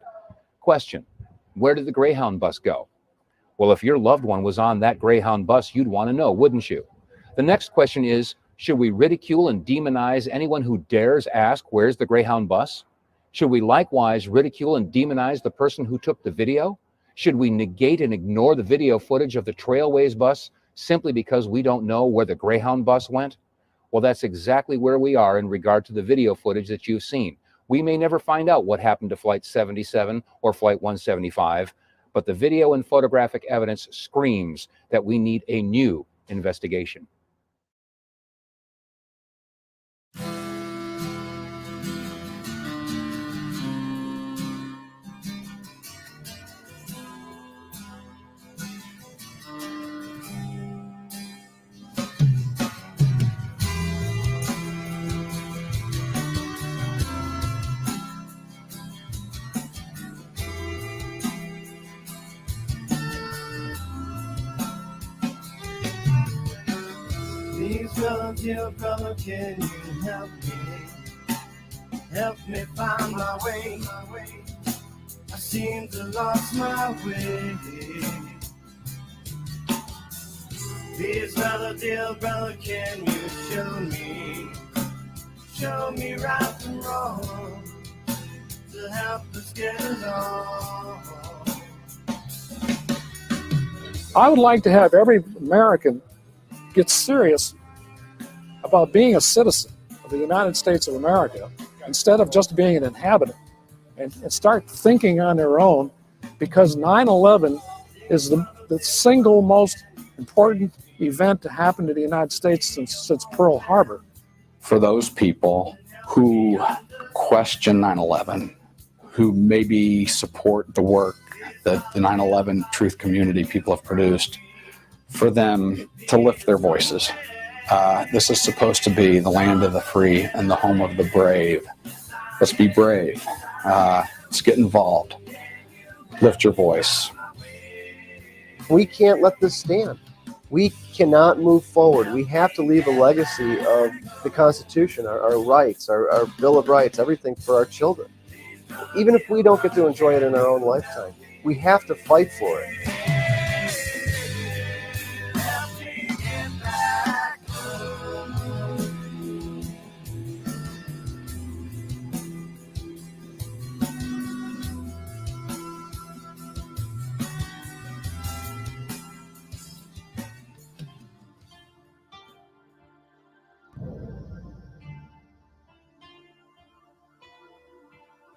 Question, where did the Greyhound bus go? Well, if your loved one was on that Greyhound bus, you'd want to know, wouldn't you? The next question is, should we ridicule and demonize anyone who dares ask, where's the Greyhound bus? Should we likewise ridicule and demonize the person who took the video? Should we negate and ignore the video footage of the Trailways bus simply because we don't know where the Greyhound bus went? Well, that's exactly where we are in regard to the video footage that you've seen. We may never find out what happened to Flight 77 or Flight 175, but the video and photographic evidence screams that we need a new investigation. Dear brother, can you help me find my way? I seem to lost my way. Please, brother, dear brother, can you show me right from wrong to help us get along? I would like to have every American get serious about being a citizen of the United States of America instead of just being an inhabitant, and start thinking on their own, because 9/11 is the single most important event to happen to the United States since Pearl Harbor. For those people who question 9/11, who maybe support the work that the 9/11 truth community people have produced, for them to lift their voices. This is supposed to be the land of the free and the home of the brave. Let's be brave. Let's get involved. Lift your voice. We can't let this stand. We cannot move forward. We have to leave a legacy of the Constitution, our rights, our Bill of Rights, everything for our children. Even if we don't get to enjoy it in our own lifetime, we have to fight for it.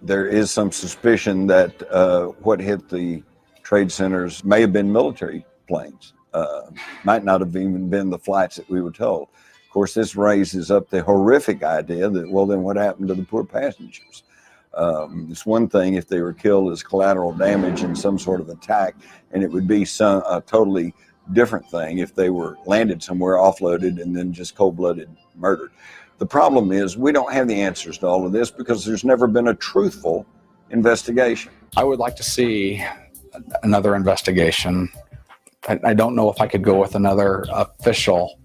There is some suspicion that what hit the trade centers may have been military planes. Might not have even been the flights that we were told. Of course, this raises up the horrific idea that, well, then what happened to the poor passengers? It's one thing if they were killed as collateral damage in some sort of attack, and it would be a totally different thing if they were landed somewhere, offloaded, and then just cold-blooded murdered. The problem is we don't have the answers to all of this because there's never been a truthful investigation. I would like to see another investigation. I don't know if I could go with another official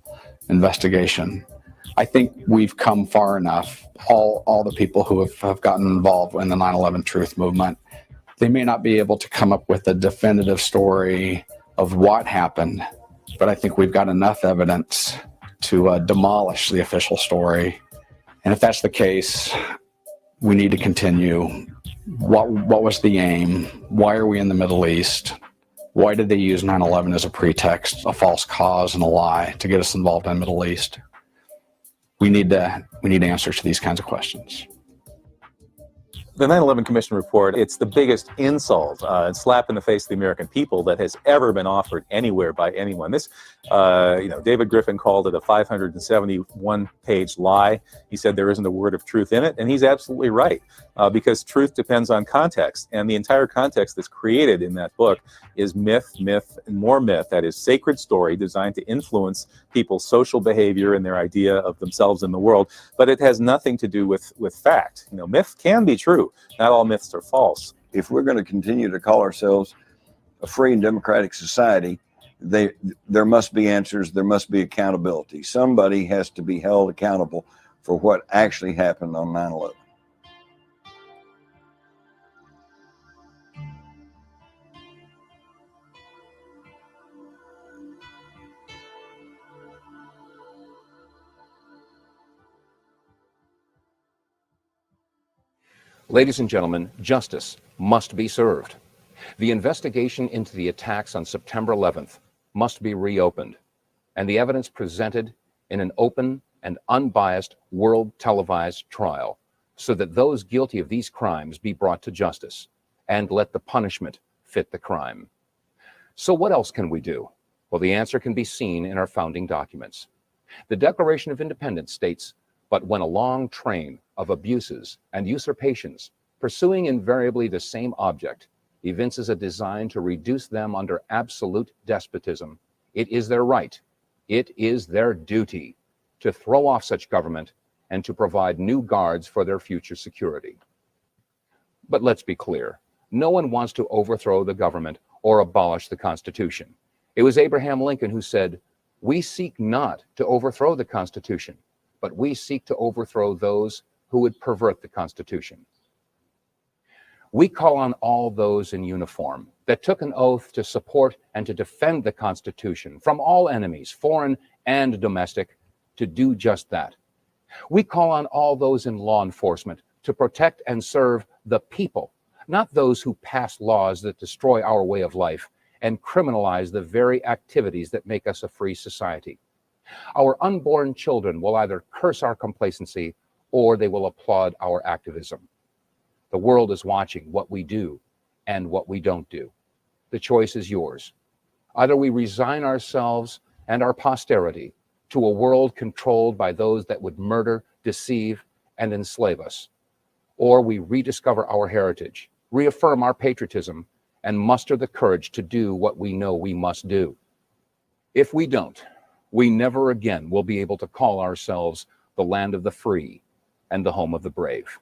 investigation. I think we've come far enough. All the people who have gotten involved in the 9/11 truth movement, they may not be able to come up with a definitive story of what happened, but I think we've got enough evidence to demolish the official story. And if that's the case, we need to continue. What was the aim? Why are we in the Middle East? Why did they use 9/11 as a pretext, a false cause, and a lie to get us involved in the Middle East? We need answers to these kinds of questions. The 9/11 Commission report, it's the biggest insult and slap in the face of the American people that has ever been offered anywhere by anyone. This, David Griffin called it a 571-page lie. He said there isn't a word of truth in it, and he's absolutely right, because truth depends on context, and the entire context that's created in that book is myth, and more myth. That is sacred story designed to influence people's social behavior and their idea of themselves in the world, but it has nothing to do with fact. Myth can be true. Not all myths are false. If we're going to continue to call ourselves a free and democratic society, there must be answers, there must be accountability. Somebody has to be held accountable for what actually happened on 9/11. Ladies and gentlemen, justice must be served. The investigation into the attacks on September 11th must be reopened, and the evidence presented in an open and unbiased world televised trial, so that those guilty of these crimes be brought to justice, and let the punishment fit the crime. So what else can we do? Well, the answer can be seen in our founding documents. The Declaration of Independence states, "But when a long train of abuses and usurpations, pursuing invariably the same object, evinces a design to reduce them under absolute despotism, it is their right, it is their duty, to throw off such government and to provide new guards for their future security." But let's be clear, no one wants to overthrow the government or abolish the Constitution. It was Abraham Lincoln who said, "We seek not to overthrow the Constitution, but we seek to overthrow those who would pervert the Constitution." We call on all those in uniform that took an oath to support and to defend the Constitution from all enemies, foreign and domestic, to do just that. We call on all those in law enforcement to protect and serve the people, not those who pass laws that destroy our way of life and criminalize the very activities that make us a free society. Our unborn children will either curse our complacency or they will applaud our activism. The world is watching what we do and what we don't do. The choice is yours. Either we resign ourselves and our posterity to a world controlled by those that would murder, deceive, and enslave us, or we rediscover our heritage, reaffirm our patriotism, and muster the courage to do what we know we must do. If we don't, we never again will be able to call ourselves the land of the free and the home of the brave.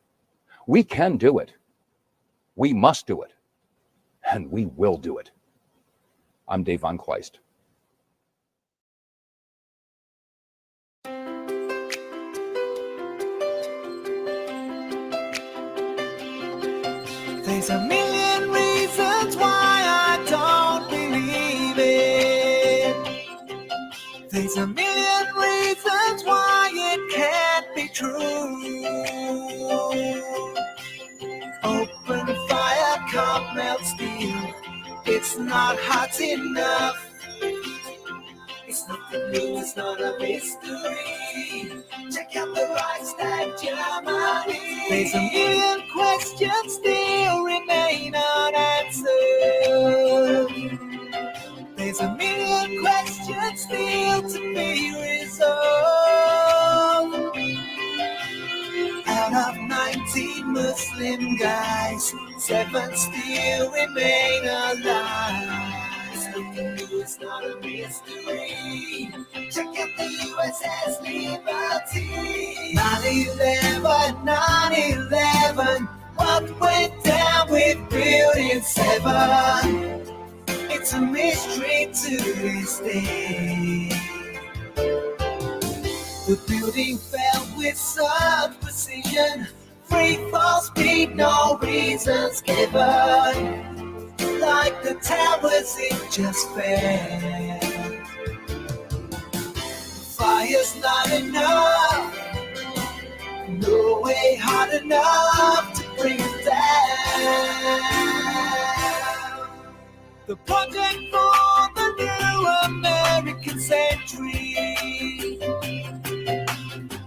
We can do it. We must do it. And we will do it. I'm Dave Vonkleist. There's a million reasons why I don't believe it. There's a million reasons why it can't be true. Open fire, can't melt steel. It's not hot enough. It's nothing new, it's not a mystery. Check out the Reichstag, Germany. There's a million questions still remain unanswered. There's a million questions still to be resolved. Out of 19 Muslim guys, 7 still remain alive. It's nothing new, it's not a mystery. Check out the USS Liberty. 9/11, 9/11. What went down with Building 7? It's a mystery to this day. The building fell with such precision. Free fall speed, no reasons given. Like the towers, it just fell. Fire's not enough. No way hard enough to bring it down. The project for the new American century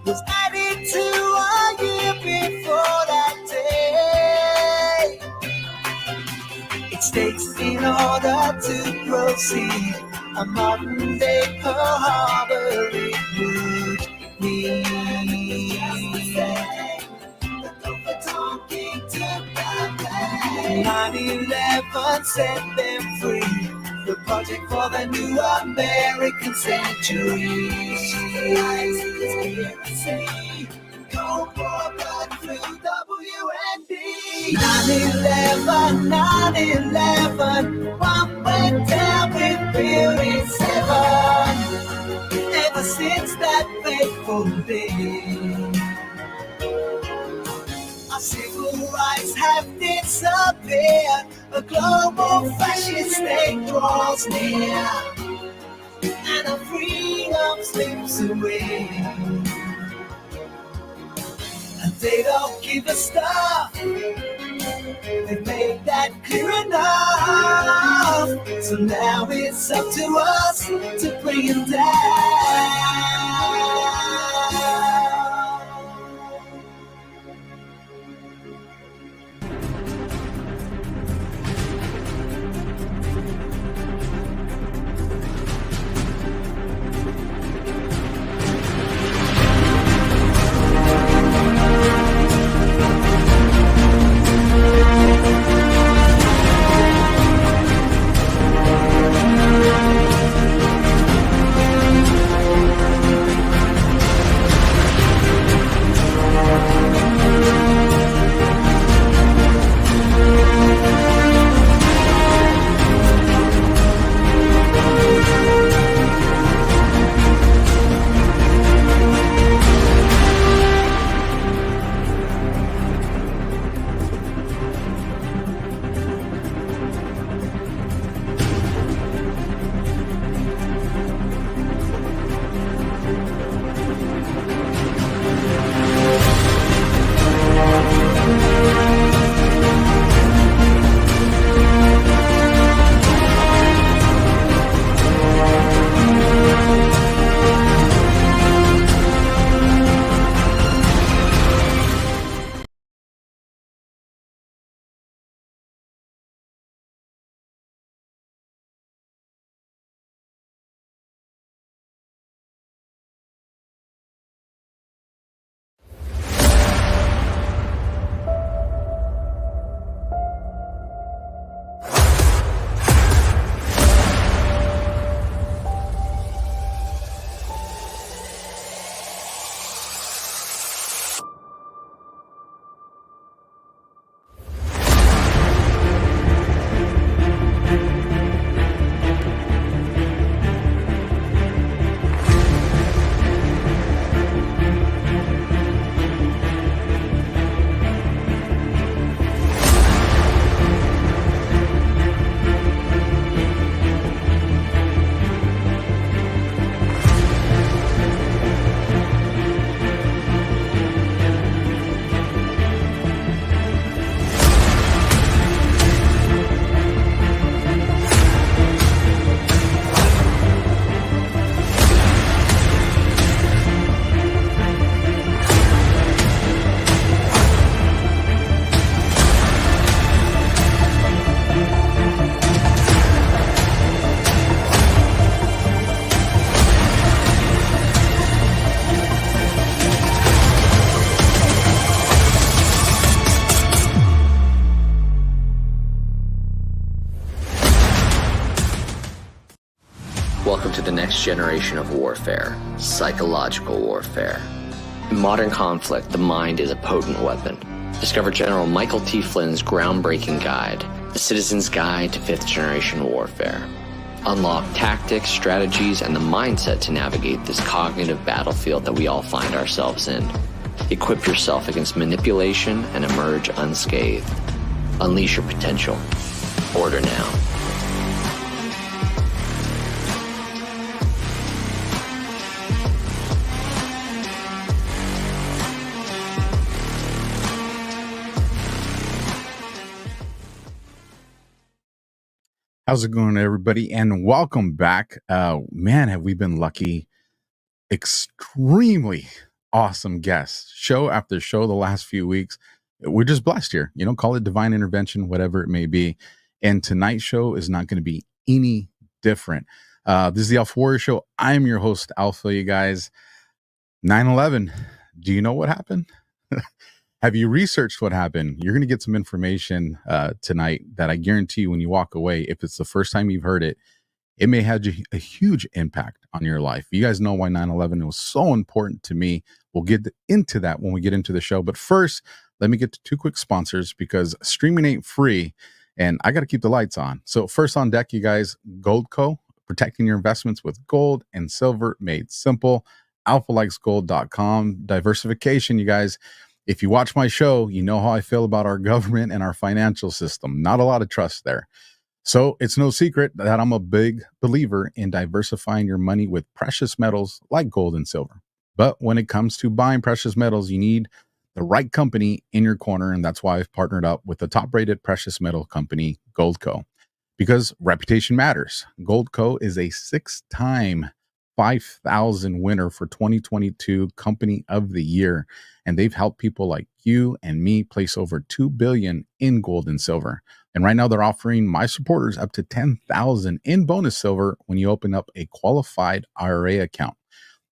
was added to a year before that day. it takes in order to proceed. A modern day Pearl Harbor it would need. 9/11 set them free. The project for the new American century. Cold War blood through WND. 9/11, 9/11. One went down with Building 7. Ever since that fateful day, our civil rights have disappeared. A global fascist state draws near, and our freedom slips away. And they don't give a stuff. They made that clear enough. So now it's up to us to bring it down. Welcome to the next generation of warfare, psychological warfare. In modern conflict, the mind is a potent weapon. Discover General Michael T. Flynn's groundbreaking guide, The Citizen's Guide to Fifth Generation Warfare. Unlock tactics, strategies, and the mindset to navigate this cognitive battlefield that we all find ourselves in. Equip yourself against manipulation and emerge unscathed. Unleash your potential. Order now. How's it going, everybody? And welcome back. Man, have we been lucky. Extremely awesome guests. Show after show the last few weeks. We're just blessed here. You know, call it divine intervention, whatever it may be. And tonight's show is not going to be any different. This is the AlphaWarrior Show. I'm your host, Alpha, you guys. 9/11. Do you know what happened? Have you researched what happened? You're going to get some information tonight that I guarantee you when you walk away, if it's the first time you've heard it, it may have a huge impact on your life. You guys know why 9/11 was so important to me. We'll get into that when we get into the show. But first, let me get to two quick sponsors because streaming ain't free and I got to keep the lights on. So first on deck, you guys, Goldco, protecting your investments with gold and silver made simple. AlphaLikesGold.com. Diversification, you guys. If you watch my show, you know how I feel about our government and our financial system. Not a lot of trust there. So it's no secret that I'm a big believer in diversifying your money with precious metals like gold and silver. But when it comes to buying precious metals, you need the right company in your corner. And that's why I've partnered up with the top-rated precious metal company, Goldco, because reputation matters. Goldco is a 6-time 5,000 winner for 2022 Company of the Year. And they've helped people like you and me place over $2 billion in gold and silver. And right now they're offering my supporters up to $10,000 in bonus silver when you open up a qualified IRA account.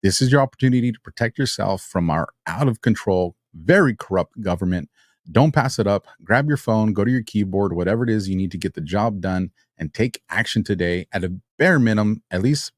This is your opportunity to protect yourself from our out of control, very corrupt government. Don't pass it up. Grab your phone, go to your keyboard, whatever it is you need to get the job done, and take action today. At a bare minimum, at least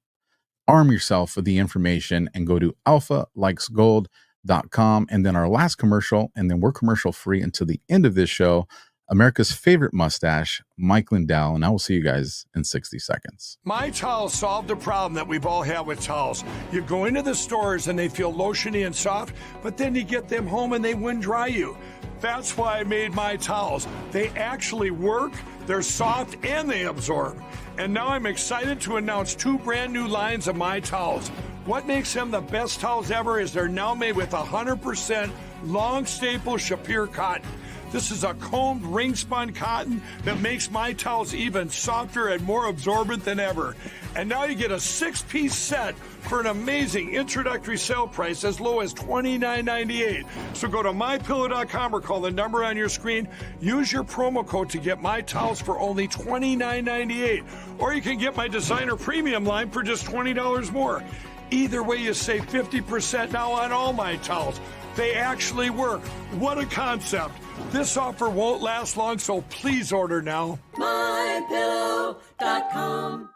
arm yourself with the information and go to AlphaLikesGold.com. And then our last commercial, and then we're commercial free until the end of this show. America's favorite mustache, Mike Lindell, and I will see you guys in 60 seconds. My towels solved the problem that we've all had with towels. You go into the stores and they feel lotiony and soft, but then you get them home and they wind dry you. That's why I made my towels. They actually work, they're soft, and they absorb. And now I'm excited to announce 2 brand new lines of my towels. What makes them the best towels ever is they're now made with 100% long staple Shapir cotton. This is a combed ring spun cotton that makes my towels even softer and more absorbent than ever. And now you get a 6-piece set for an amazing introductory sale price as low as $29.98. So go to mypillow.com or call the number on your screen. Use your promo code to get my towels for only $29.98. Or you can get my designer premium line for just $20 more. Either way, you save 50% now on all my towels. They actually work. What a concept. This offer won't last long, so please order now. MyPillow.com.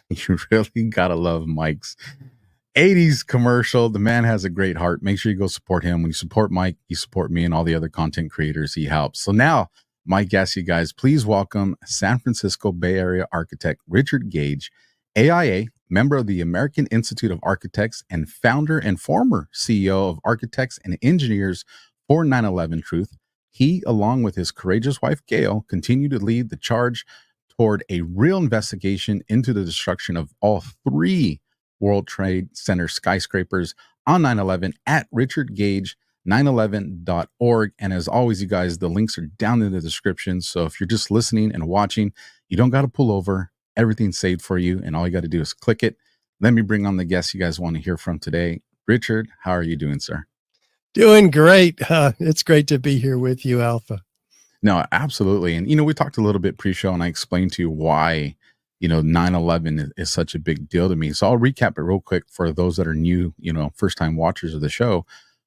You really gotta love Mike's 80s commercial. The man has a great heart. Make sure you go support him. When you support Mike, you support me and all the other content creators he helps. So now, my guest, you guys, please welcome San Francisco Bay Area architect Richard Gage, AIA, member of the American Institute of Architects and founder and former CEO of Architects and Engineers for 9/11 Truth. He, along with his courageous wife, Gail, continue to lead the charge toward a real investigation into the destruction of all 3 World Trade Center skyscrapers on 9/11 at richardgage911.org. And as always, you guys, the links are down in the description. So if you're just listening and watching, you don't got to pull over. Everything's saved for you, and all you got to do is click it. Let me bring on the guests you guys want to hear from today. Richard, how are you doing, sir? Doing great. It's great to be here with you, Alpha. No, absolutely. And, we talked a little bit pre-show, and I explained to you why, 9/11 is such a big deal to me. So I'll recap it real quick for those that are new, first-time watchers of the show.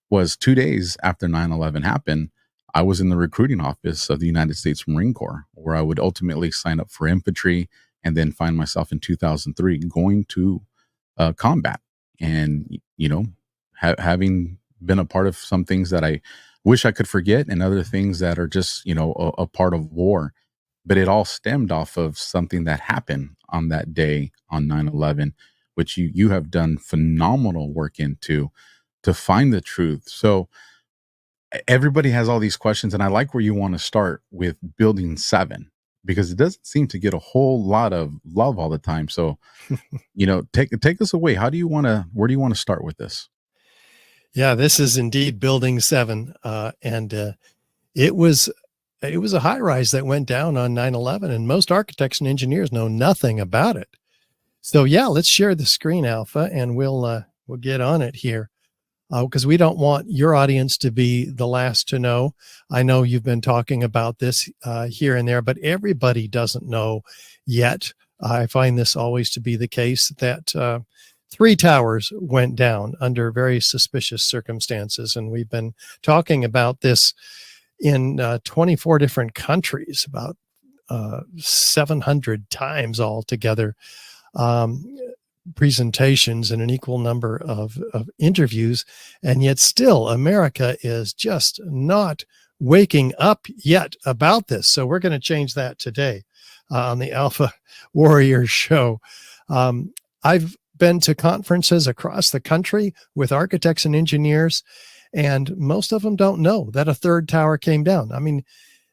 Was 2 days after 9/11 happened, I was in the recruiting office of the United States Marine Corps, where I would ultimately sign up for infantry and then find myself in 2003 going to combat. And, having been a part of some things that I wish I could forget and other things that are just, a part of war. But it all stemmed off of something that happened on that day on 9/11, which you have done phenomenal work into to find the truth. So everybody has all these questions, and I like where you want to start with Building 7, because it doesn't seem to get a whole lot of love all the time. So, take us away. Where do you want to start with this? Yeah, this is indeed Building 7. And it was a high rise that went down on 9/11, and most architects and engineers know nothing about it. So yeah, let's share the screen, Alpha, and we'll get on it here. because we don't want your audience to be the last to know. I know you've been talking about this here and there, but everybody doesn't know yet. I find this always to be the case that 3 towers went down under very suspicious circumstances. And we've been talking about this in 24 different countries, about 700 times altogether, presentations and an equal number of interviews. And yet still America is just not waking up yet about this. So we're going to change that today on the Alpha Warrior Show. I've been to conferences across the country with architects and engineers, and most of them don't know that a 3rd tower came down. I mean,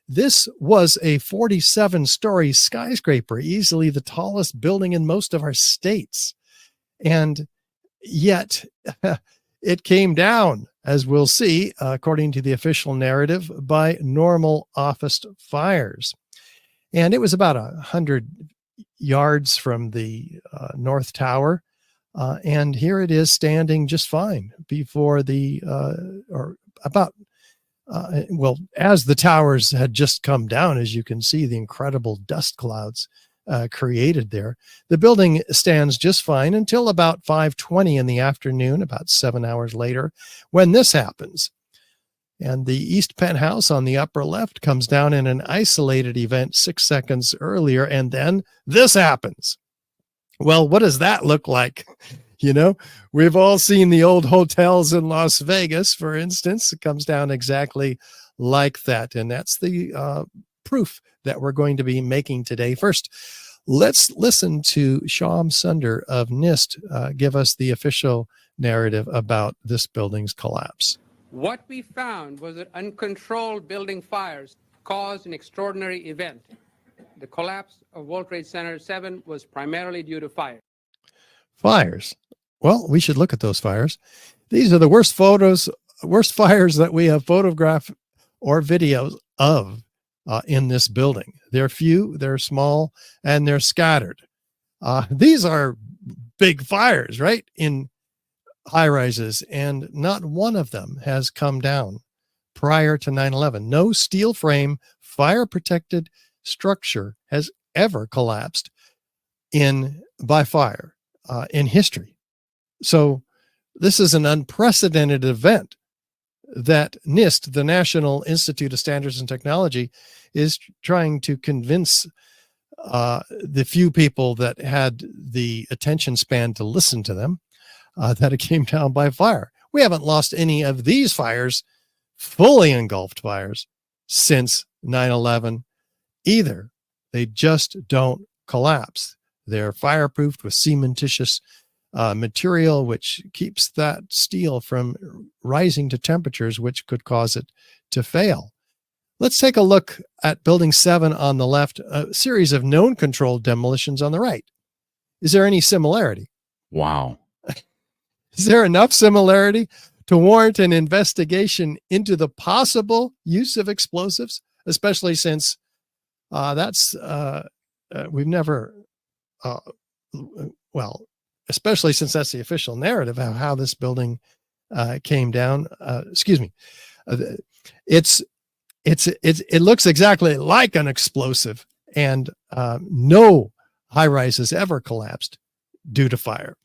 this was a 47-story skyscraper, easily the tallest building in most of our states. And yet it came down, as we'll see, according to the official narrative, by normal office fires. And it was about 100 yards from the North Tower. And here it is standing just fine before as the towers had just come down. As you can see, the incredible dust clouds created there. The building stands just fine until about 5:20 in the afternoon, about 7 hours later, when this happens. And the east penthouse on the upper left comes down in an isolated event 6 seconds earlier, and then this happens. Well, what does that look like? You know, we've all seen the old hotels in Las Vegas, for instance. It comes down exactly like that. And that's the proof that we're going to be making today. First, let's listen to Shyam Sunder of NIST give us the official narrative about this building's collapse. What we found was that uncontrolled building fires caused an extraordinary event. The collapse of World Trade Center 7 was primarily due to fire. Fires. Well, we should look at those fires. These are the worst fires that we have photographed or videos of in this building. They're few, they're small, and they're scattered. These are big fires, right, in high rises, and not one of them has come down prior to 9/11. No steel frame, fire protected structure has ever collapsed by fire in history. So this is an unprecedented event that NIST, the National Institute of Standards and Technology, is trying to convince the few people that had the attention span to listen to them that it came down by fire. We haven't lost any of these fires, fully engulfed fires, since 9/11 either. They just don't collapse. They're fireproofed with cementitious material, which keeps that steel from rising to temperatures which could cause it to fail. Let's take a look at Building 7 on the left, a series of known controlled demolitions on the right. Is there any similarity? Wow. Is there enough similarity to warrant an investigation into the possible use of explosives, especially since we've never, especially since that's the official narrative of how this building came down. It looks exactly like an explosive, and no high rise has ever collapsed due to fire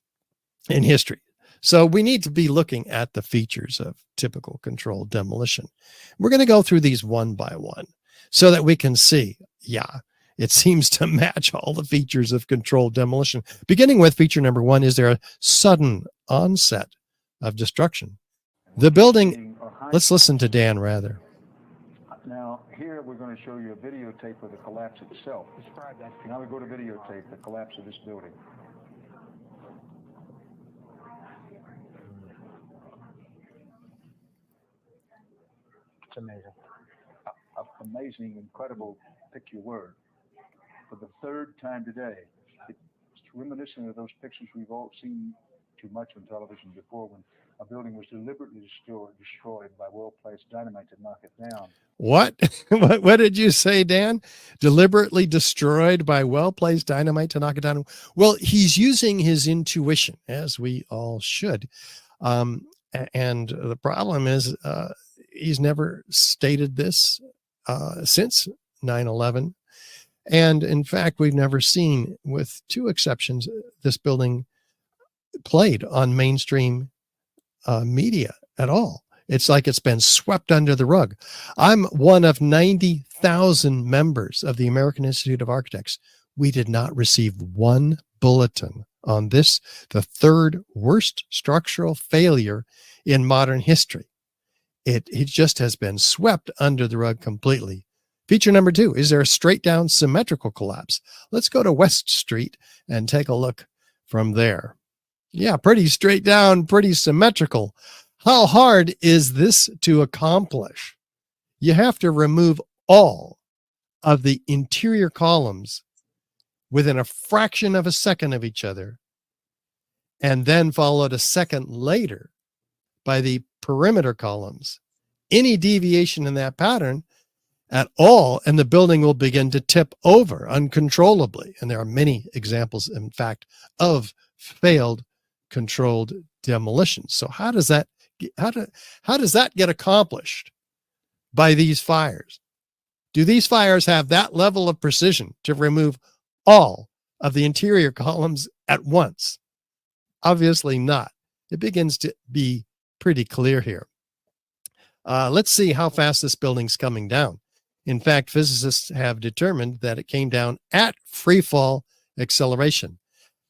in history. So we need to be looking at the features of typical controlled demolition. We're going to go through these one by one so that we can see, it seems to match all the features of controlled demolition. Beginning with feature number 1, is there a sudden onset of destruction? The building, let's listen to Dan rather. Now, here we're going to show you a videotape of the collapse itself. Describe that. Now we go to videotape, the collapse of this building. It's amazing. Amazing, incredible, pick your word. For the 3rd time today, it's reminiscent of those pictures we've all seen too much on television before, when a building was deliberately destroyed by well-placed dynamite to knock it down. What? What did you say, Dan? Deliberately destroyed by well-placed dynamite to knock it down. Well, he's using his intuition, as we all should. And the problem is he's never stated this since 9/11. And in fact, we've never seen, with two exceptions, this building played on mainstream media at all. It's like it's been swept under the rug. I'm one of 90,000 members of the American Institute of Architects. We did not receive one bulletin on this, the third worst structural failure in modern history. It just has been swept under the rug completely. Feature number 2, is there a straight down symmetrical collapse? Let's go to West Street and take a look from there. Yeah, pretty straight down, pretty symmetrical. How hard is this to accomplish? You have to remove all of the interior columns within a fraction of a second of each other, and then followed a second later by the perimeter columns. Any deviation in that pattern at all, and the building will begin to tip over uncontrollably. And there are many examples, in fact, of failed controlled demolitions. So how does that get accomplished by these fires? Do these fires have that level of precision to remove all of the interior columns at once? Obviously not. It begins to be pretty clear here. Let's see how fast this building's coming down. In fact, physicists have determined that it came down at free fall acceleration.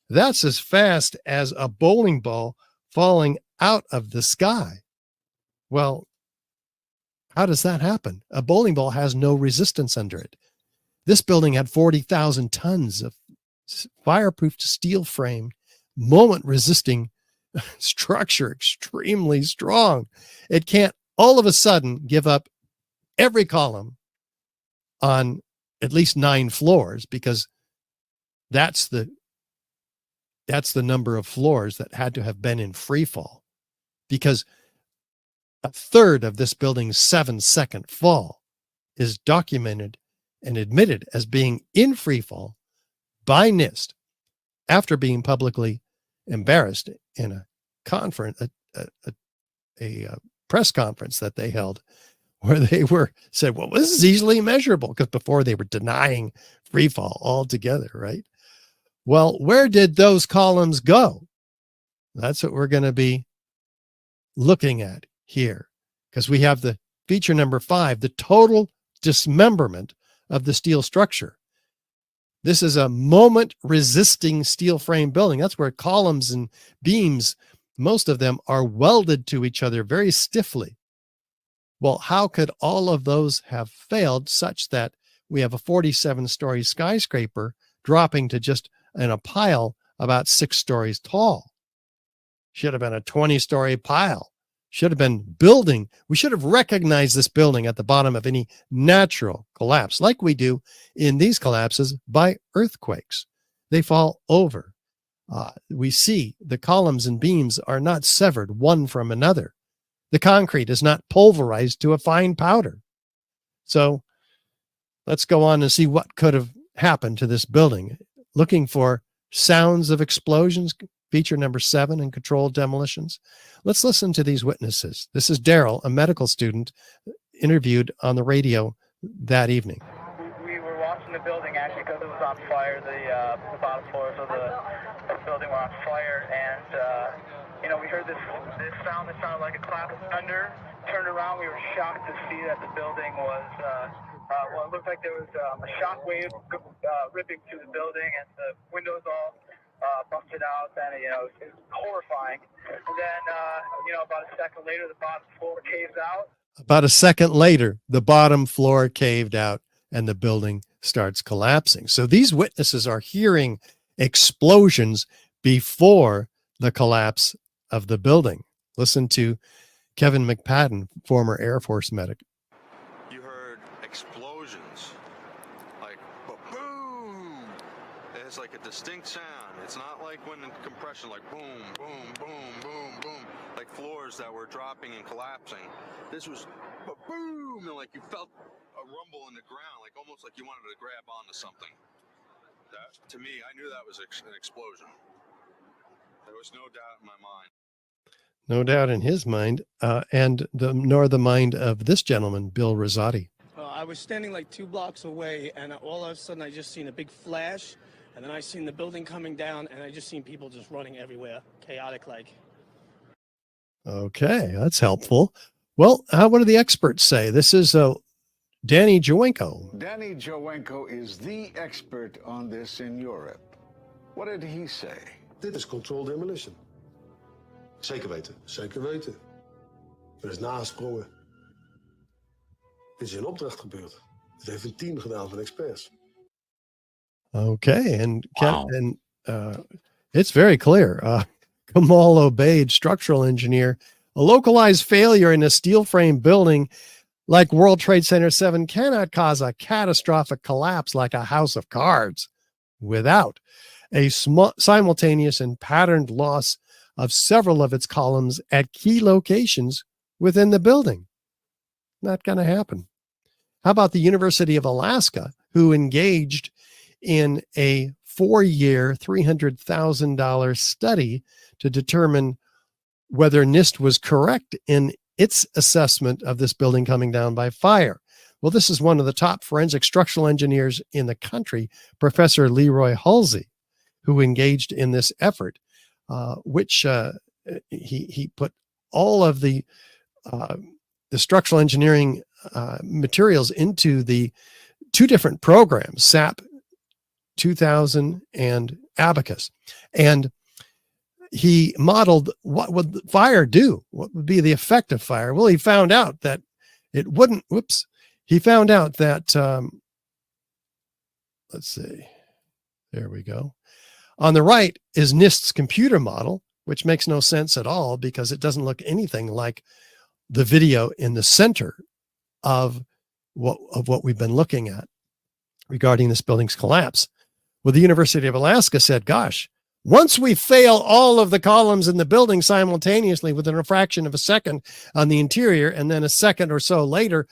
That's as fast as a bowling ball falling out of the sky. Well, how does that happen? A bowling ball has no resistance under it. This building had 40,000 tons of fireproof steel frame, moment resisting structure, extremely strong. It can't all of a sudden give up every column on at least 9 floors, because that's the number of floors that had to have been in free fall, because a third of this building's 7-second fall is documented and admitted as being in free fall by NIST after being publicly embarrassed in a conference, a press conference that they held, where they said, well, this is easily measurable, because before they were denying free fall altogether, right? Well, where did those columns go? That's what we're going to be looking at here, because we have the feature number 5, the total dismemberment of the steel structure. This is a moment resisting steel frame building. That's where columns and beams, most of them, are welded to each other very stiffly. Well, how could all of those have failed such that we have a 47-story skyscraper dropping to just in a pile about 6 stories tall? Should have been a 20-story pile. Should have been building. We should have recognized this building at the bottom of any natural collapse, like we do in these collapses by earthquakes. They fall over. We see the columns and beams are not severed one from another. The concrete is not pulverized to a fine powder. So let's go on and see what could have happened to this building. Looking for sounds of explosions, feature number 7 in controlled demolitions. Let's listen to these witnesses. This is Daryl, a medical student interviewed on the radio that evening. We were watching the building actually because it was on fire. The bottom floors of the building were on fire, and we heard this sound that sounded like a clap of thunder. Turned around, we were shocked to see that the building was it looked like there was a shock wave ripping through the building, and the windows all busted out, and it was horrifying. And then about a second later, the bottom floor caved out. About a second later, the bottom floor caved out and the building starts collapsing. So these witnesses are hearing explosions before the collapse of the building. Listen to Kevin McPadden, former Air Force medic. You heard explosions, like boom. It's like a distinct sound. It's not like when in compression, like boom, boom, boom, boom, boom, like floors that were dropping and collapsing. This was boom, and like you felt a rumble in the ground, like almost like you wanted to grab onto something. That, to me, I knew that was an explosion. There was no doubt in my mind. No doubt in his mind, nor the mind of this gentleman, Bill Rosati. I was standing like 2 blocks away, and all of a sudden I just seen a big flash, and then I seen the building coming down, and I just seen people just running everywhere, chaotic like. Okay, that's helpful. Well, what do the experts say? This is Danny Jowenko. Danny Jowenko is the expert on this in Europe. What did he say? Dit is controlled demolition. Zeker weten, zeker weten. Er is nagesprongen. Dit is in opdracht gebeurd. Het heeft een team gedaan van experts. Okay, and it's very clear. Kamal Obeid, structural engineer, a localized failure in a steel frame building like World Trade Center 7 cannot cause a catastrophic collapse like a house of cards without a simultaneous and patterned loss of several of its columns at key locations within the building. Not going to happen. How about the University of Alaska, who engaged in a 4-year, $300,000 study to determine whether NIST was correct in its assessment of this building coming down by fire? Well, this is one of the top forensic structural engineers in the country, Professor Leroy Halsey, who engaged in this effort, which he put all of the structural engineering materials into the 2 different programs, SAP 2000 and Abacus. And he modeled what would fire do? What would be the effect of fire? Well, he found out that it wouldn't, he found out that, let's see, there we go. On the right is NIST's computer model, which makes no sense at all because it doesn't look anything like the video in the center of what we've been looking at regarding this building's collapse. Well, the University of Alaska said, gosh, once we fail all of the columns in the building simultaneously within a fraction of a second on the interior, and then a second or so later,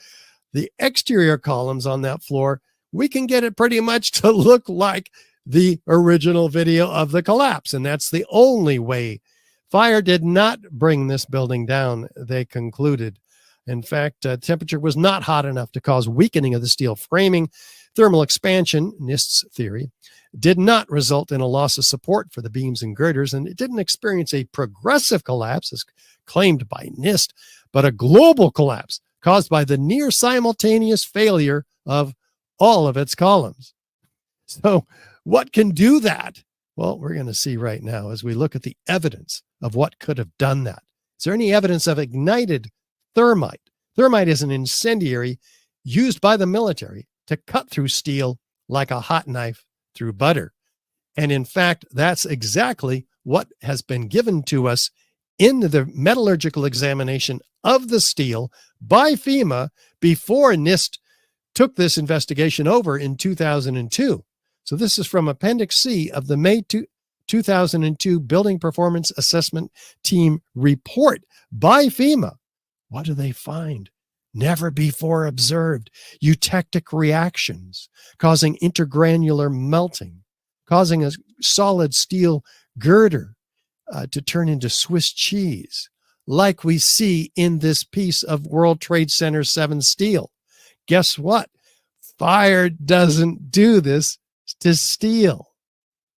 the exterior columns on that floor, we can get it pretty much to look like the original video of the collapse. And that's the only way. Fire did not bring this building down, they concluded. In fact, temperature was not hot enough to cause weakening of the steel framing. Thermal expansion, NIST's theory, did not result in a loss of support for the beams and girders, and it didn't experience a progressive collapse as claimed by NIST, but a global collapse caused by the near simultaneous failure of all of its columns. So what can do that? Well, we're going to see right now as we look at the evidence of what could have done that. Is there any evidence of ignited thermite? Thermite is an incendiary used by the military to cut through steel like a hot knife through butter. And in fact, that's exactly what has been given to us in the metallurgical examination of the steel by FEMA before NIST took this investigation over in 2002. So this is from Appendix C of the May 2002 Building Performance Assessment Team report by FEMA. What do they find? Never before observed eutectic reactions causing intergranular melting, causing a solid steel girder to turn into Swiss cheese, like we see in this piece of World Trade Center 7 steel. Guess what? Fire doesn't do this to steel.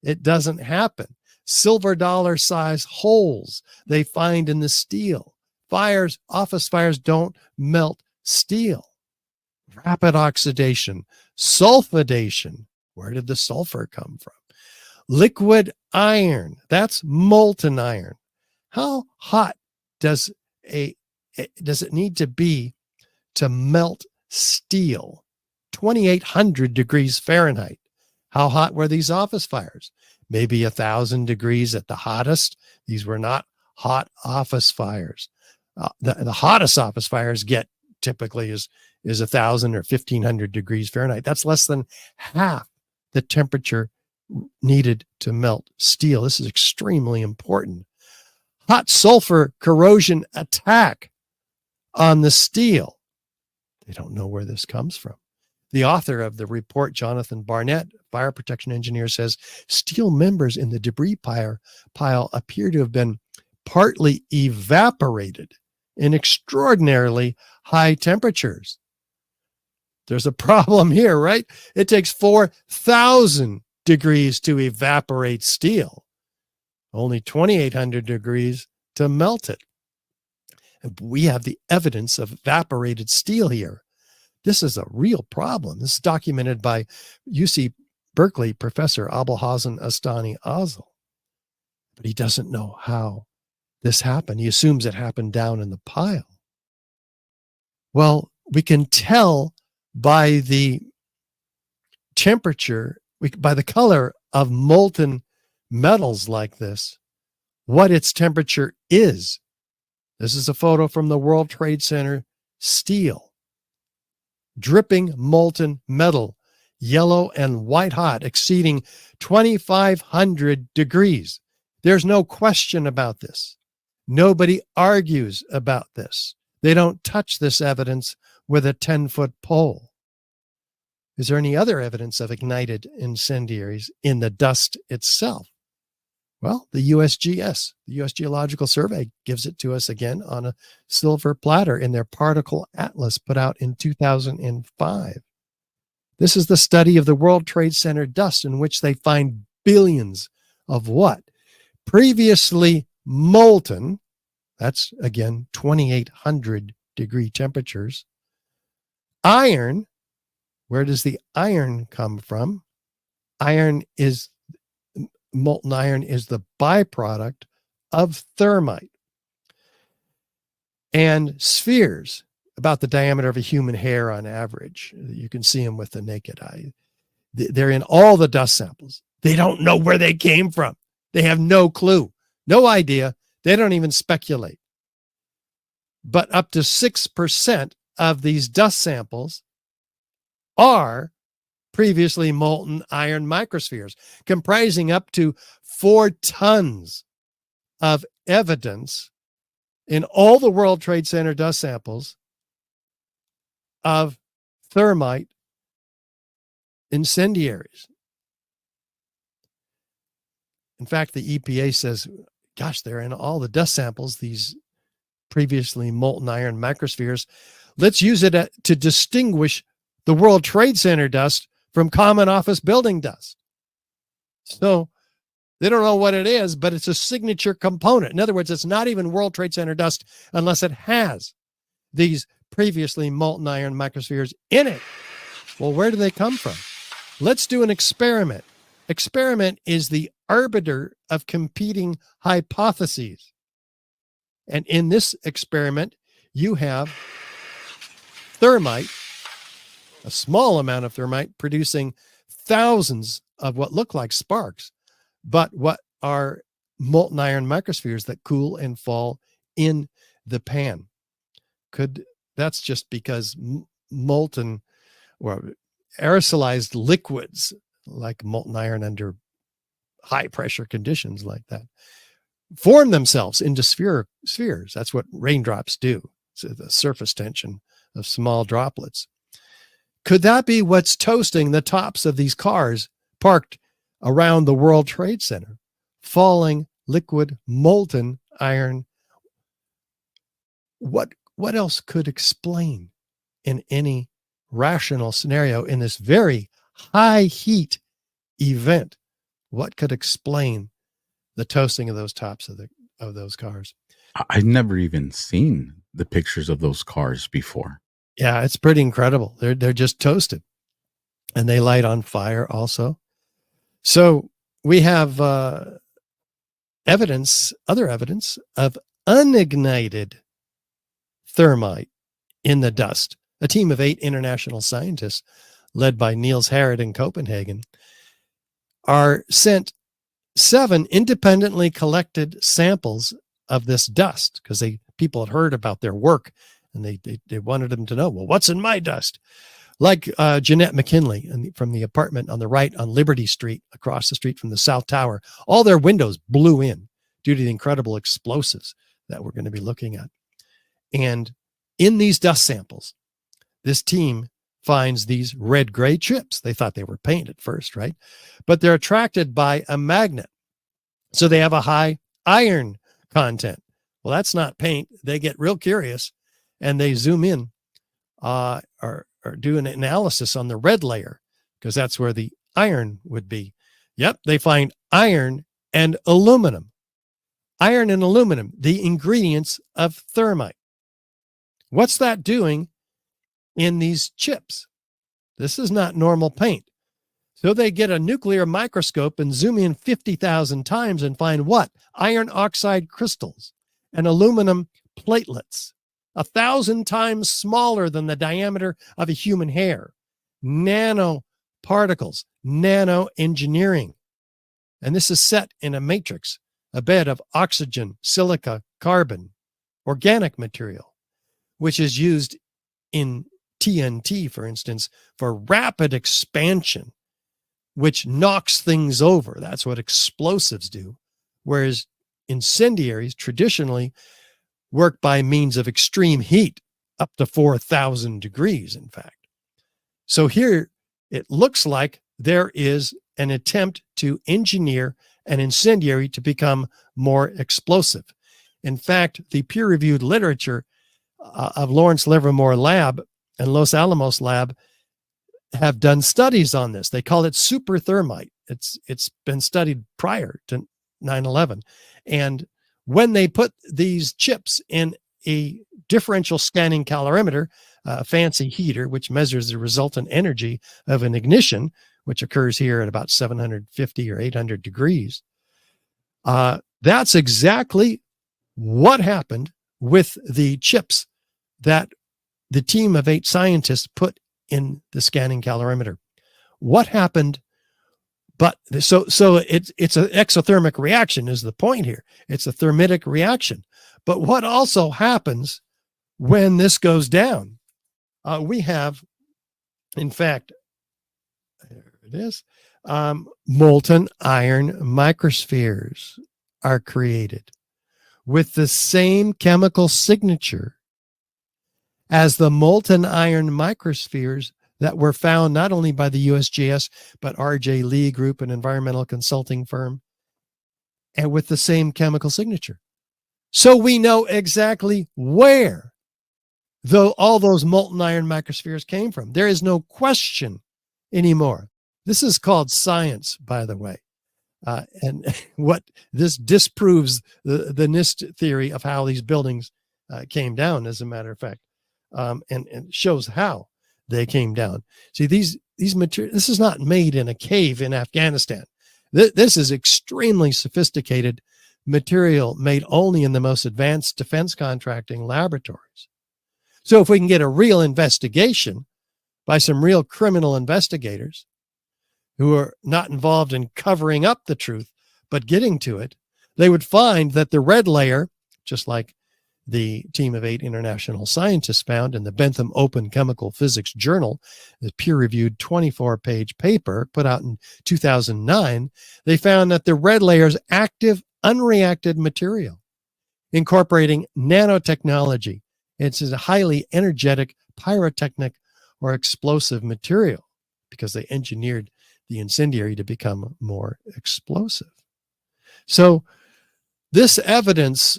It doesn't happen. Silver dollar size holes they find in the steel. Fires, office fires don't melt steel. Rapid oxidation, sulfidation. Where did the sulfur come from? Liquid iron, that's molten iron. How hot does it need to be to melt steel? 2,800 degrees Fahrenheit. How hot were these office fires? Maybe 1,000 degrees at the hottest. These were not hot office fires. The hottest office fires get typically is 1,000 or 1,500 degrees Fahrenheit. That's less than half the temperature needed to melt steel. This is extremely important. Hot sulfur corrosion attack on the steel. They don't know where this comes from. The author of the report, Jonathan Barnett, fire protection engineer, says steel members in the debris pile appear to have been partly evaporated in extraordinarily high temperatures. There's a problem here, right? It takes 4,000 degrees to evaporate steel, only 2,800 degrees to melt it. And we have the evidence of evaporated steel here. This is a real problem. This is documented by UC Berkeley professor Abulhassan Astani Azal. But he doesn't know how this happened. He assumes it happened down in the pile. Well, we can tell by the temperature, by the color of molten metals like this, what its temperature is. This is a photo from the World Trade Center steel. Dripping molten metal, yellow and white hot, exceeding 2,500 degrees. There's no question about this. Nobody argues about this. They don't touch this evidence with a 10-foot pole. Is there any other evidence of ignited incendiaries in the dust itself? Well, the USGS, the U.S. Geological Survey, gives it to us again on a silver platter in their particle atlas put out in 2005. This is the study of the World Trade Center dust, in which they find billions of what? Previously molten, that's again 2,800 degree temperatures. Iron, where does the iron come from? Molten iron is the byproduct of thermite. And spheres, about the diameter of a human hair on average. You can see them with the naked eye. They're in all the dust samples. They don't know where they came from. They have no clue, no idea. They don't even speculate. But up to 6% of these dust samples are previously molten iron microspheres, comprising up to 4 tons of evidence in all the World Trade Center dust samples of thermite incendiaries. In fact, the EPA says, gosh, they're in all the dust samples, these previously molten iron microspheres. Let's use it to distinguish the World Trade Center dust from common office building dust. So they don't know what it is, but it's a signature component. In other words, it's not even World Trade Center dust unless it has these previously molten iron microspheres in it. Well, where do they come from? Let's do an experiment. Experiment is the arbiter of competing hypotheses. And in this experiment, you have thermite, a small amount of thermite, producing thousands of what look like sparks, but what are molten iron microspheres that cool and fall in the pan. That's just because molten or aerosolized liquids like molten iron under high pressure conditions like that form themselves into spheres. That's what raindrops do. So the surface tension of small droplets. Could that be what's toasting the tops of these cars parked around the World Trade Center? Falling liquid molten iron. What else could explain in any rational scenario in this very high heat event? What could explain the toasting of those tops of those cars? I've never even seen the pictures of those cars before. Yeah, it's pretty incredible. They're just toasted, and they light on fire also. So we have other evidence of unignited thermite in the dust. A team of 8 international scientists, led by Niels Harrit in Copenhagen, are sent 7 independently collected samples of this dust because people had heard about their work. And they wanted them to know, well, what's in my dust? Like Jeanette McKinley from the apartment on the right on Liberty Street, across the street from the South Tower. All their windows blew in due to the incredible explosives that we're going to be looking at. And in these dust samples, this team finds these red-gray chips. They thought they were paint at first, right? But they're attracted by a magnet. So they have a high iron content. Well, that's not paint. They get real curious and they zoom in or do an analysis on the red layer, because that's where the iron would be. Yep, they find iron and aluminum. Iron and aluminum, the ingredients of thermite. What's that doing in these chips? This is not normal paint. So they get a nuclear microscope and zoom in 50,000 times and find what? Iron oxide crystals and aluminum platelets, 1,000 times smaller than the diameter of a human hair. Nanoparticles, nano engineering. And this is set in a matrix, a bed of oxygen, silica, carbon, organic material, which is used in TNT, for instance, for rapid expansion, which knocks things over. That's what explosives do. Whereas incendiaries traditionally work by means of extreme heat, up to 4,000 degrees, in fact. So here it looks like there is an attempt to engineer an incendiary to become more explosive. In fact, the peer-reviewed literature of Lawrence Livermore Lab and Los Alamos Lab have done studies on this. They call it super thermite. It's been studied prior to 9/11. And when they put these chips in a differential scanning calorimeter, a fancy heater, which measures the resultant energy of an ignition, which occurs here at about 750 or 800 degrees, that's exactly what happened with the chips that the team of 8 scientists put in the scanning calorimeter. What happened? But it's an exothermic reaction is the point here. It's a thermitic reaction. But what also happens when this goes down? We have, in fact, there it is, molten iron microspheres are created with the same chemical signature as the molten iron microspheres that were found not only by the USGS, but R.J. Lee Group, an environmental consulting firm, and with the same chemical signature. So we know exactly where all those molten iron microspheres came from. There is no question anymore. This is called science, by the way. And what this disproves the NIST theory of how these buildings came down, as a matter of fact, and shows how they came down. See, these materials, this is not made in a cave in Afghanistan. This is extremely sophisticated material made only in the most advanced defense contracting laboratories. So if we can get a real investigation by some real criminal investigators who are not involved in covering up the truth, but getting to it, they would find that the red layer, just like the team of 8 international scientists found in the Bentham Open Chemical Physics Journal, the peer-reviewed 24-page paper put out in 2009, they found that the red layer is active, unreacted material, incorporating nanotechnology. It's a highly energetic pyrotechnic or explosive material because they engineered the incendiary to become more explosive. So this evidence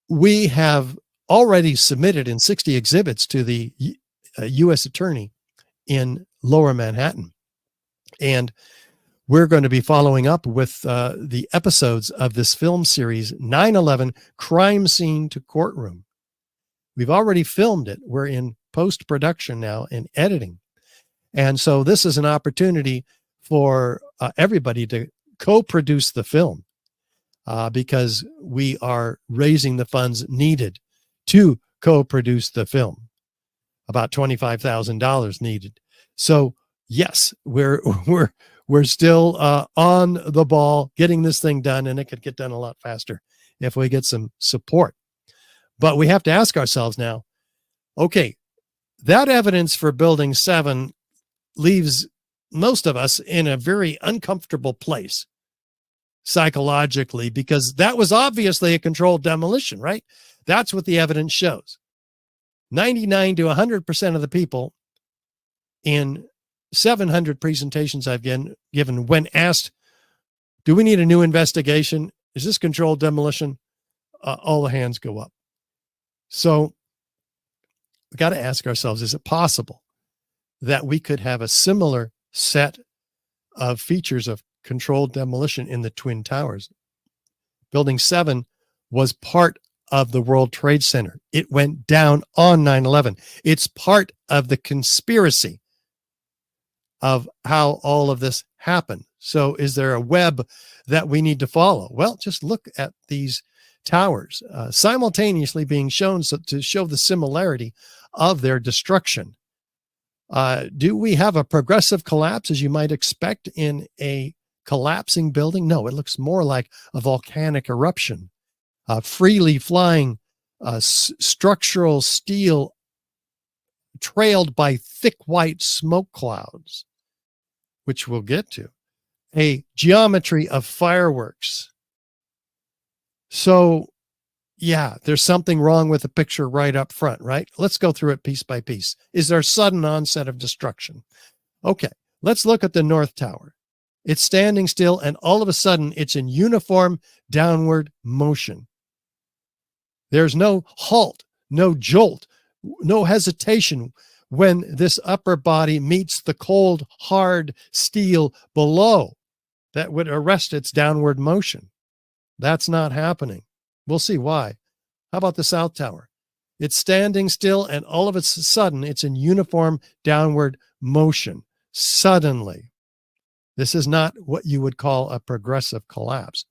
we have already submitted in 60 exhibits to the U.S. attorney in Lower Manhattan. And we're going to be following up with the episodes of this film series, 9/11 Crime Scene to Courtroom. We've already filmed it. We're in post-production now and editing. And so this is an opportunity for everybody to co-produce the film. Because we are raising the funds needed to co-produce the film, about $25,000 needed. So yes, we're still on the ball, getting this thing done, and it could get done a lot faster if we get some support. But we have to ask ourselves now, okay, that evidence for Building 7 leaves most of us in a very uncomfortable place psychologically, because that was obviously a controlled demolition, right? That's what the evidence shows. 99 to 100% of the people in 700 presentations I've given, when asked, do we need a new investigation? Is this controlled demolition? all the hands go up. So we got to ask ourselves, is it possible that we could have a similar set of features of controlled demolition in the Twin Towers? Building 7 was part of the World Trade Center. It went down on 9/11. It's part of the conspiracy of how all of this happened. So is there a web that we need to follow? Well, just look at these towers simultaneously being shown to show the similarity of their destruction. Do we have a progressive collapse as you might expect in a collapsing building? No, it looks more like a volcanic eruption. Freely flying structural steel trailed by thick white smoke clouds, which we'll get to. A geometry of fireworks. So, yeah, there's something wrong with the picture right up front, right? Let's go through it piece by piece. Is there sudden onset of destruction? Okay, let's look at the North Tower. It's standing still, and all of a sudden, it's in uniform downward motion. There's no halt, no jolt, no hesitation when this upper body meets the cold, hard steel below that would arrest its downward motion. That's not happening. We'll see why. How about the South Tower? It's standing still, and all of a sudden, it's in uniform downward motion. Suddenly. This is not what you would call a progressive collapse.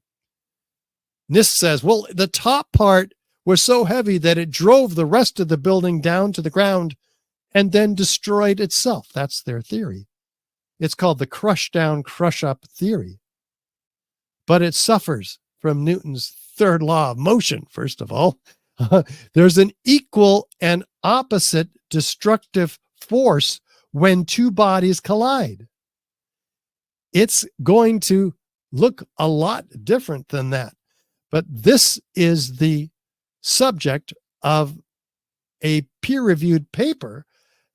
NIST says, well, the top part was so heavy that it drove the rest of the building down to the ground and then destroyed itself. That's their theory. It's called the crush down, crush up theory. But it suffers from Newton's third law of motion, first of all. There's an equal and opposite destructive force when two bodies collide. It's going to look a lot different than that. But this is the subject of a peer-reviewed paper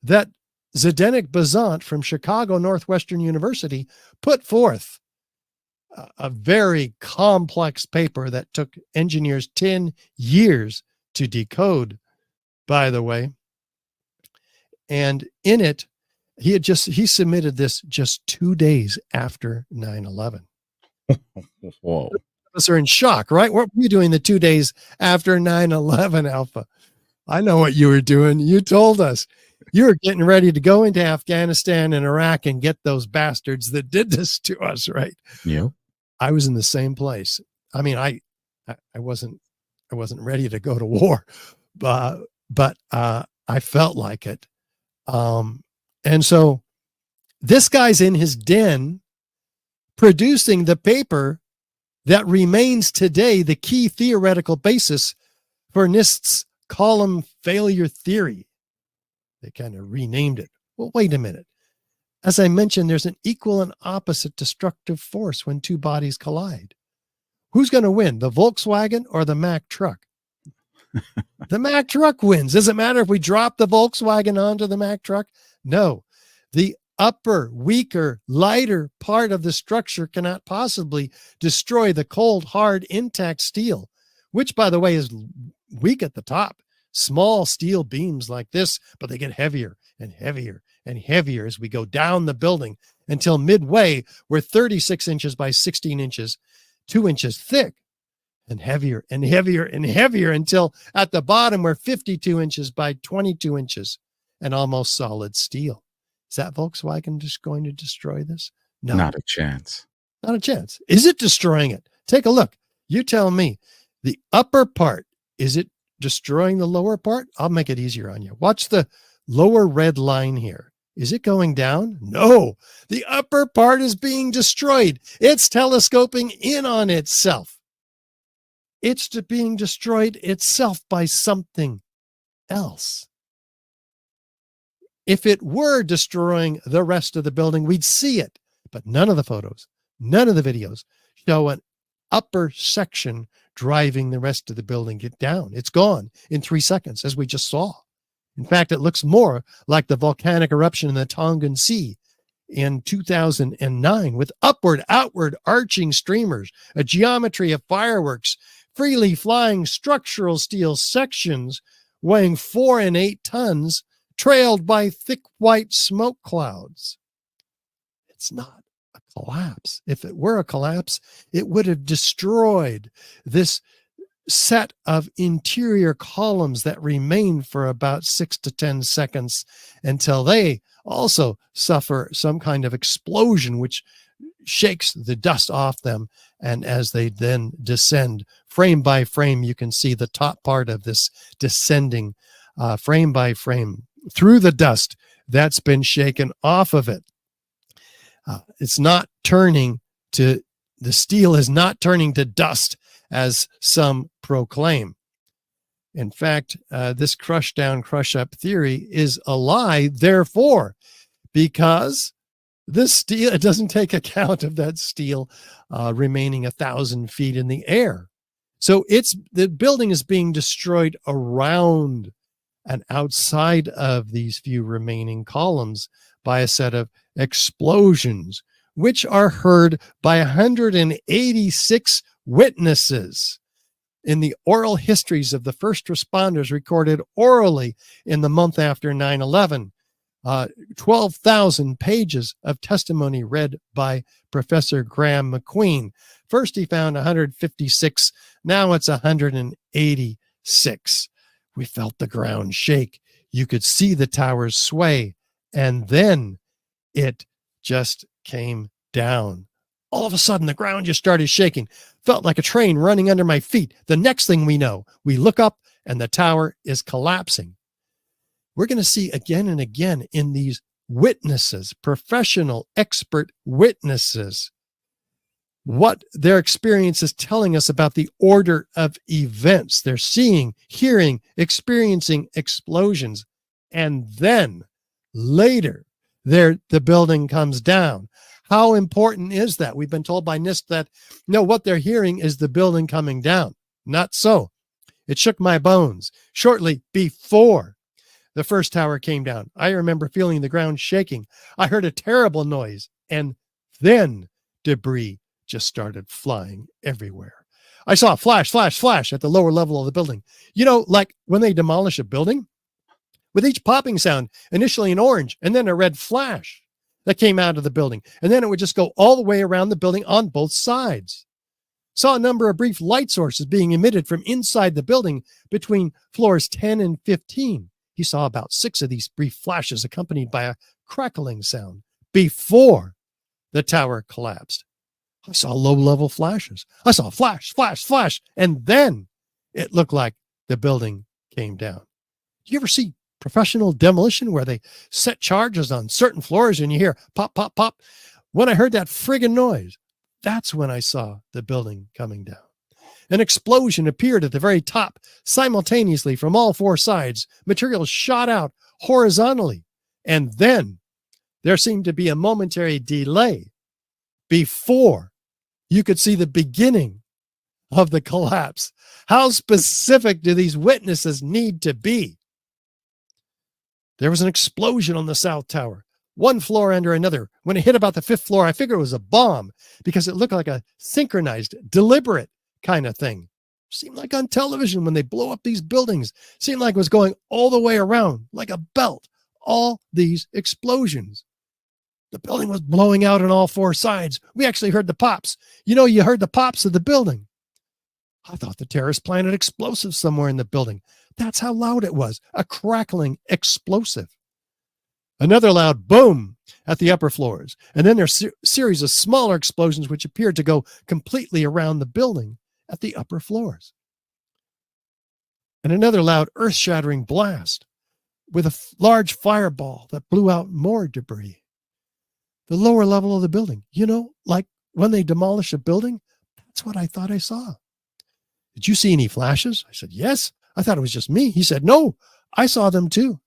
that Zdeněk Bazant from Chicago Northwestern University put forth. A very complex paper that took engineers 10 years to decode, by the way. And in it, he submitted this just 2 days after 9/11. Whoa. Us are in shock, right? What were you doing the 2 days after 9/11, Alpha? I know what you were doing. You told us you were getting ready to go into Afghanistan and Iraq and get those bastards that did this to us, right? Yeah. I was in the same place. I mean, I wasn't ready to go to war, but I felt like it. And so this guy's in his den producing the paper that remains today the key theoretical basis for NIST's column failure theory. They kind of renamed it. Well, wait a minute. As I mentioned, there's an equal and opposite destructive force when two bodies collide. Who's going to win, the Volkswagen or the Mack truck? The Mack truck wins. Does it matter if we drop the Volkswagen onto the Mack truck? No. The upper, weaker, lighter part of the structure cannot possibly destroy the cold, hard, intact steel, which, by the way, is weak at the top. Small steel beams like this, but they get heavier and heavier and heavier as we go down the building until midway, we're 36 inches by 16 inches, 2 inches thick, and heavier and heavier and heavier until at the bottom, we're 52 inches by 22 inches and almost solid steel. Is that Volkswagen just going to destroy this? No. Not a chance. Not a chance. Is it destroying it? Take a look. You tell me. The upper part, is it destroying the lower part? I'll make it easier on you. Watch the lower red line here. Is it going down? No. The upper part is being destroyed. It's telescoping in on itself. It's being destroyed itself by something else. If it were destroying the rest of the building, we'd see it. But none of the photos, none of the videos show an upper section driving the rest of the building get down. It's gone in 3 seconds, as we just saw. In fact, it looks more like the volcanic eruption in the Tongan Sea in 2009 with upward, outward, arching streamers, a geometry of fireworks freely flying structural steel sections weighing 4 and 8 tons, trailed by thick white smoke clouds. It's not a collapse. If it were a collapse, it would have destroyed this set of interior columns that remain for about 6 to 10 seconds until they also suffer some kind of explosion, which shakes the dust off them. And as they then descend frame by frame, you can see the top part of this descending frame by frame through the dust that's been shaken off of it. It's not turning to, the steel is not turning to dust as some proclaim. In fact, this crush down, crush up theory is a lie, therefore, because this steel, it doesn't take account of that steel remaining 1,000 feet in the air. So the building is being destroyed around and outside of these few remaining columns by a set of explosions, which are heard by 186 witnesses in the oral histories of the first responders recorded orally in the month after 9/11. 12,000 pages of testimony read by Professor Graham McQueen. First, he found 156. Now it's 186. We felt the ground shake. You could see the towers sway. And then it just came down. All of a sudden, the ground just started shaking. Felt like a train running under my feet. The next thing we know, we look up and the tower is collapsing. We're going to see again and again in these witnesses, professional, expert witnesses, what their experience is telling us about the order of events. They're seeing, hearing, experiencing explosions. And then later, the building comes down. How important is that? We've been told by NIST that, no, what they're hearing is the building coming down. Not so. It shook my bones. Shortly before the first tower came down, I remember feeling the ground shaking. I heard a terrible noise, and then debris just started flying everywhere. I saw a flash, flash, flash at the lower level of the building. You know, like when they demolish a building, with each popping sound, initially an orange and then a red flash that came out of the building. And then it would just go all the way around the building on both sides. Saw a number of brief light sources being emitted from inside the building between floors 10 and 15. He saw about 6 of these brief flashes accompanied by a crackling sound before the tower collapsed. I saw low-level flashes. I saw flash, flash, flash, and then it looked like the building came down. You ever see professional demolition where they set charges on certain floors and you hear pop, pop, pop? When I heard that friggin' noise, that's when I saw the building coming down. An explosion appeared at the very top simultaneously from all 4 sides. Material shot out horizontally. And then there seemed to be a momentary delay before you could see the beginning of the collapse. How specific do these witnesses need to be? There was an explosion on the South Tower, one floor under another. When it hit about the 5th floor, I figured it was a bomb because it looked like a synchronized, deliberate kind of thing. Seemed like on television when they blow up these buildings. Seemed like it was going all the way around like a belt. All these explosions. The building was blowing out on all 4 sides. We actually heard the pops. You know, you heard the pops of the building. I thought the terrorists planted explosives somewhere in the building. That's how loud it was. A crackling explosive. Another loud boom at the upper floors. And then there's a series of smaller explosions which appeared to go completely around the building at the upper floors. And another loud earth-shattering blast with a large fireball that blew out more debris. The lower level of the building. You know, like when they demolish a building, that's what I thought I saw. Did you see any flashes? I said, yes. I thought it was just me. He said, no, I saw them too.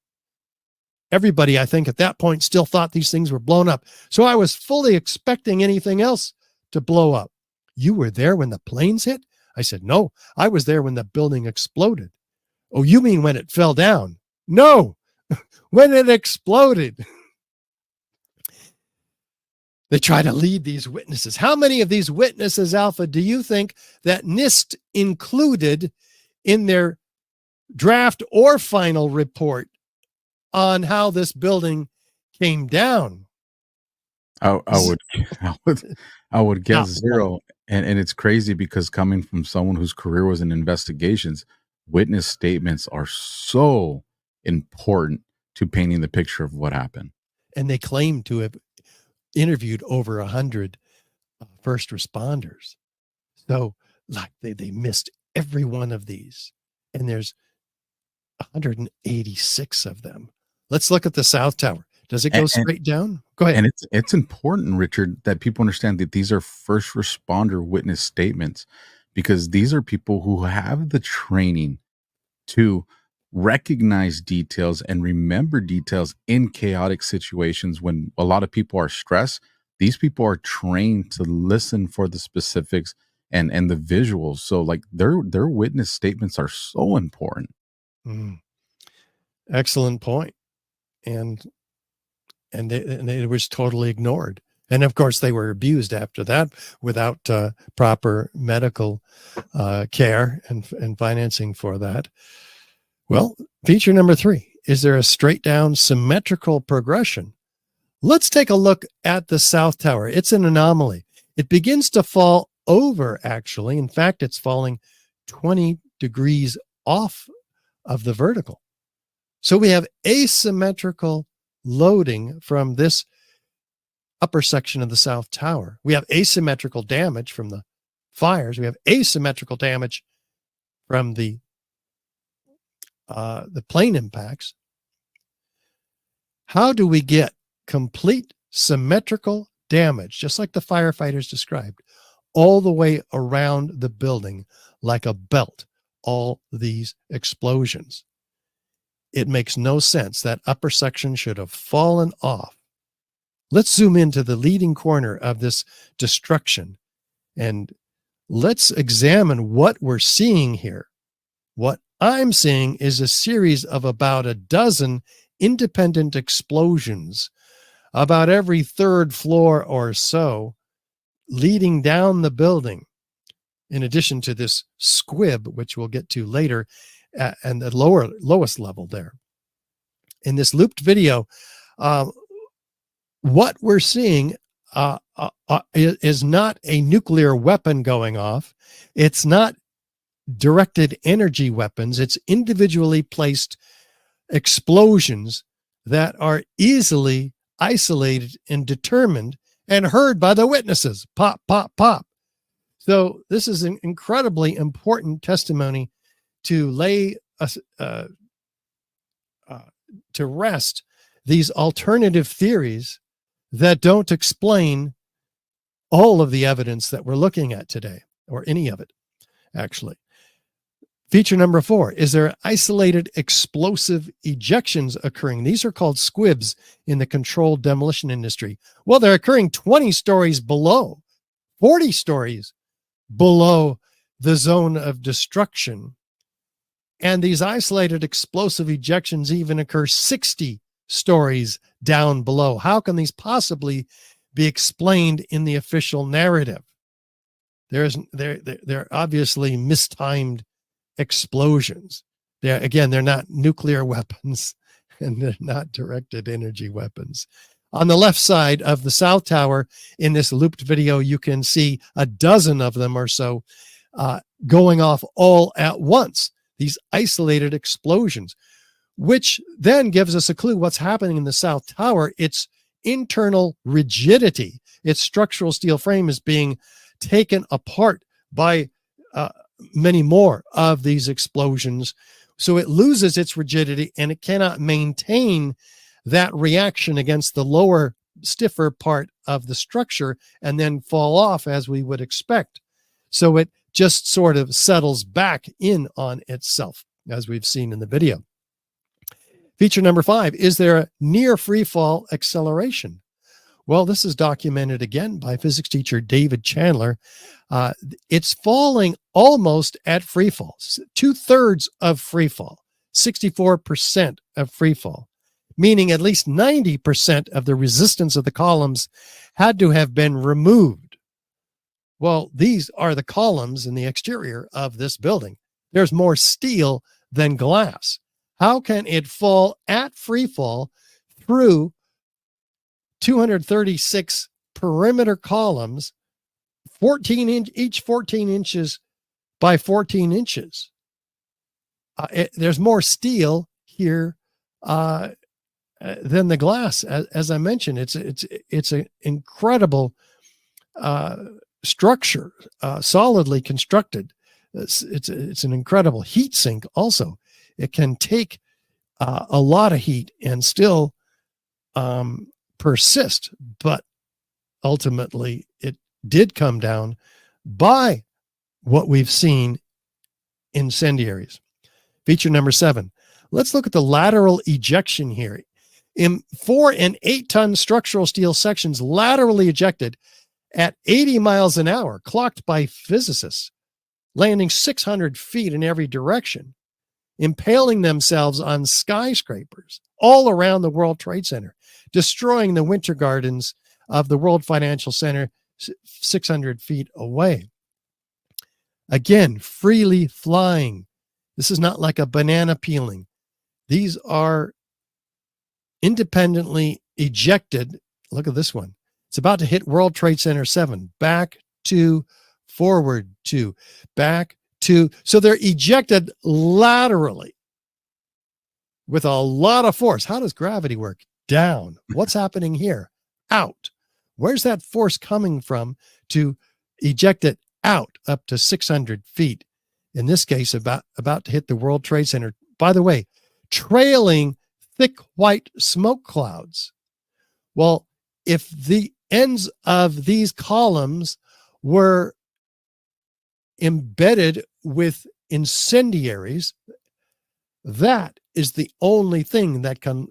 Everybody, I think, at that point still thought these things were blown up. So I was fully expecting anything else to blow up. You were there when the planes hit? I said, no, I was there when the building exploded. Oh, you mean when it fell down? No, when it exploded. They try to lead these witnesses. How many of these witnesses, Alpha, do you think that NIST included in their draft or final report on how this building came down? I would guess zero. And it's crazy because coming from someone whose career was in investigations, witness statements are so important to painting the picture of what happened. And they claim to have interviewed over 100 first responders. So like they missed every one of these. And there's 186 of them. Let's look at the South Tower. Does it go straight down? Go ahead. And it's important, Richard, that people understand that these are first responder witness statements, because these are people who have the training to recognize details and remember details in chaotic situations. When a lot of people are stressed, these people are trained to listen for the specifics and the visuals. So like their witness statements are so important. Excellent point. And it was totally ignored. And of course, they were abused after that without proper medical care and financing for that. Well, feature number 3, is there a straight down symmetrical progression? Let's take a look at the South Tower. It's an anomaly. It begins to fall over, actually. In fact, it's falling 20 degrees off of the vertical. So we have asymmetrical loading from this upper section of the South Tower. We have asymmetrical damage from the fires. We have asymmetrical damage from the plane impacts. How do we get complete symmetrical damage, just like the firefighters described, all the way around the building like a belt, all these explosions? It makes no sense. That upper section should have fallen off. Let's zoom into the leading corner of this destruction and let's examine what we're seeing here. What I'm seeing is a series of about a dozen independent explosions, about every third floor or so, leading down the building, in addition to this squib, which we'll get to later, and the lowest level there. In this looped video, what we're seeing is not a nuclear weapon going off. It's not directed energy weapons. It's individually placed explosions that are easily isolated and determined and heard by the witnesses. Pop, pop, pop. So this is an incredibly important testimony to lay to rest these alternative theories that don't explain all of the evidence that we're looking at today, or any of it, actually. Feature number 4, is there isolated explosive ejections occurring? These are called squibs in the controlled demolition industry. Well, they're occurring 20 stories below, 40 stories below the zone of destruction. And these isolated explosive ejections even occur 60 stories down below. How can these possibly be explained in the official narrative? They're obviously mistimed explosions. They're not nuclear weapons, and they're not directed energy weapons. On the left side of the South Tower in this looped video, you can see a dozen of them or so going off all at once, these isolated explosions, which then gives us a clue what's happening in the South Tower. Its internal rigidity, its structural steel frame is being taken apart by many more of these explosions. So it loses its rigidity and it cannot maintain that reaction against the lower, stiffer part of the structure and then fall off as we would expect. So it just sort of settles back in on itself, as we've seen in the video. Feature number 5, is there a near free fall acceleration? Well, this is documented again by physics teacher David Chandler. It's falling almost at free fall, 2/3 of free fall, 64% of free fall. meaning at least 90% of the resistance of the columns had to have been removed. Well, these are the columns in the exterior of this building. There's more steel than glass. How can it fall at free fall through 236 perimeter columns, each 14 inches by 14 inches? There's more steel here than the glass. As I mentioned, it's an incredible structure, solidly constructed. It's an incredible heat sink. Also, it can take a lot of heat and still persist, but ultimately it did come down by what we've seen incendiaries. Feature number 7. Let's look at the lateral ejection here. In 4 and 8 ton structural steel sections laterally ejected at 80 miles an hour, clocked by physicists, landing 600 feet in every direction, impaling themselves on skyscrapers all around the World Trade Center, destroying the winter gardens of the World Financial Center 600 feet away. Again, freely flying. This is not like a banana peeling. These are independently ejected. Look at this one. It's about to hit World Trade Center 7. Back to, forward to, back to. So they're ejected laterally with a lot of force. How does gravity work? Down. What's happening here? Out. Where's that force coming from to eject it out up to 600 feet? In this case, about to hit the World Trade Center. By the way, trailing thick white smoke clouds. Well, if the ends of these columns were embedded with incendiaries, that is the only thing that can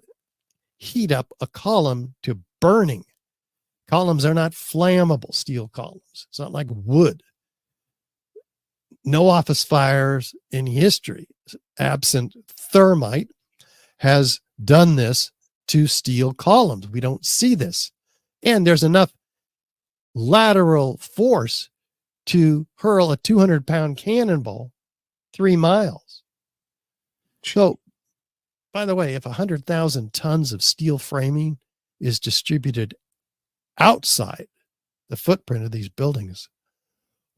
heat up a column to burning. Columns are not flammable, steel columns. It's not like wood. No office fires in history, absent thermite, has done this to steel columns. We don't see this. And there's enough lateral force to hurl a 200-pound cannonball 3 miles. So, by the way, if 100,000 tons of steel framing is distributed outside the footprint of these buildings,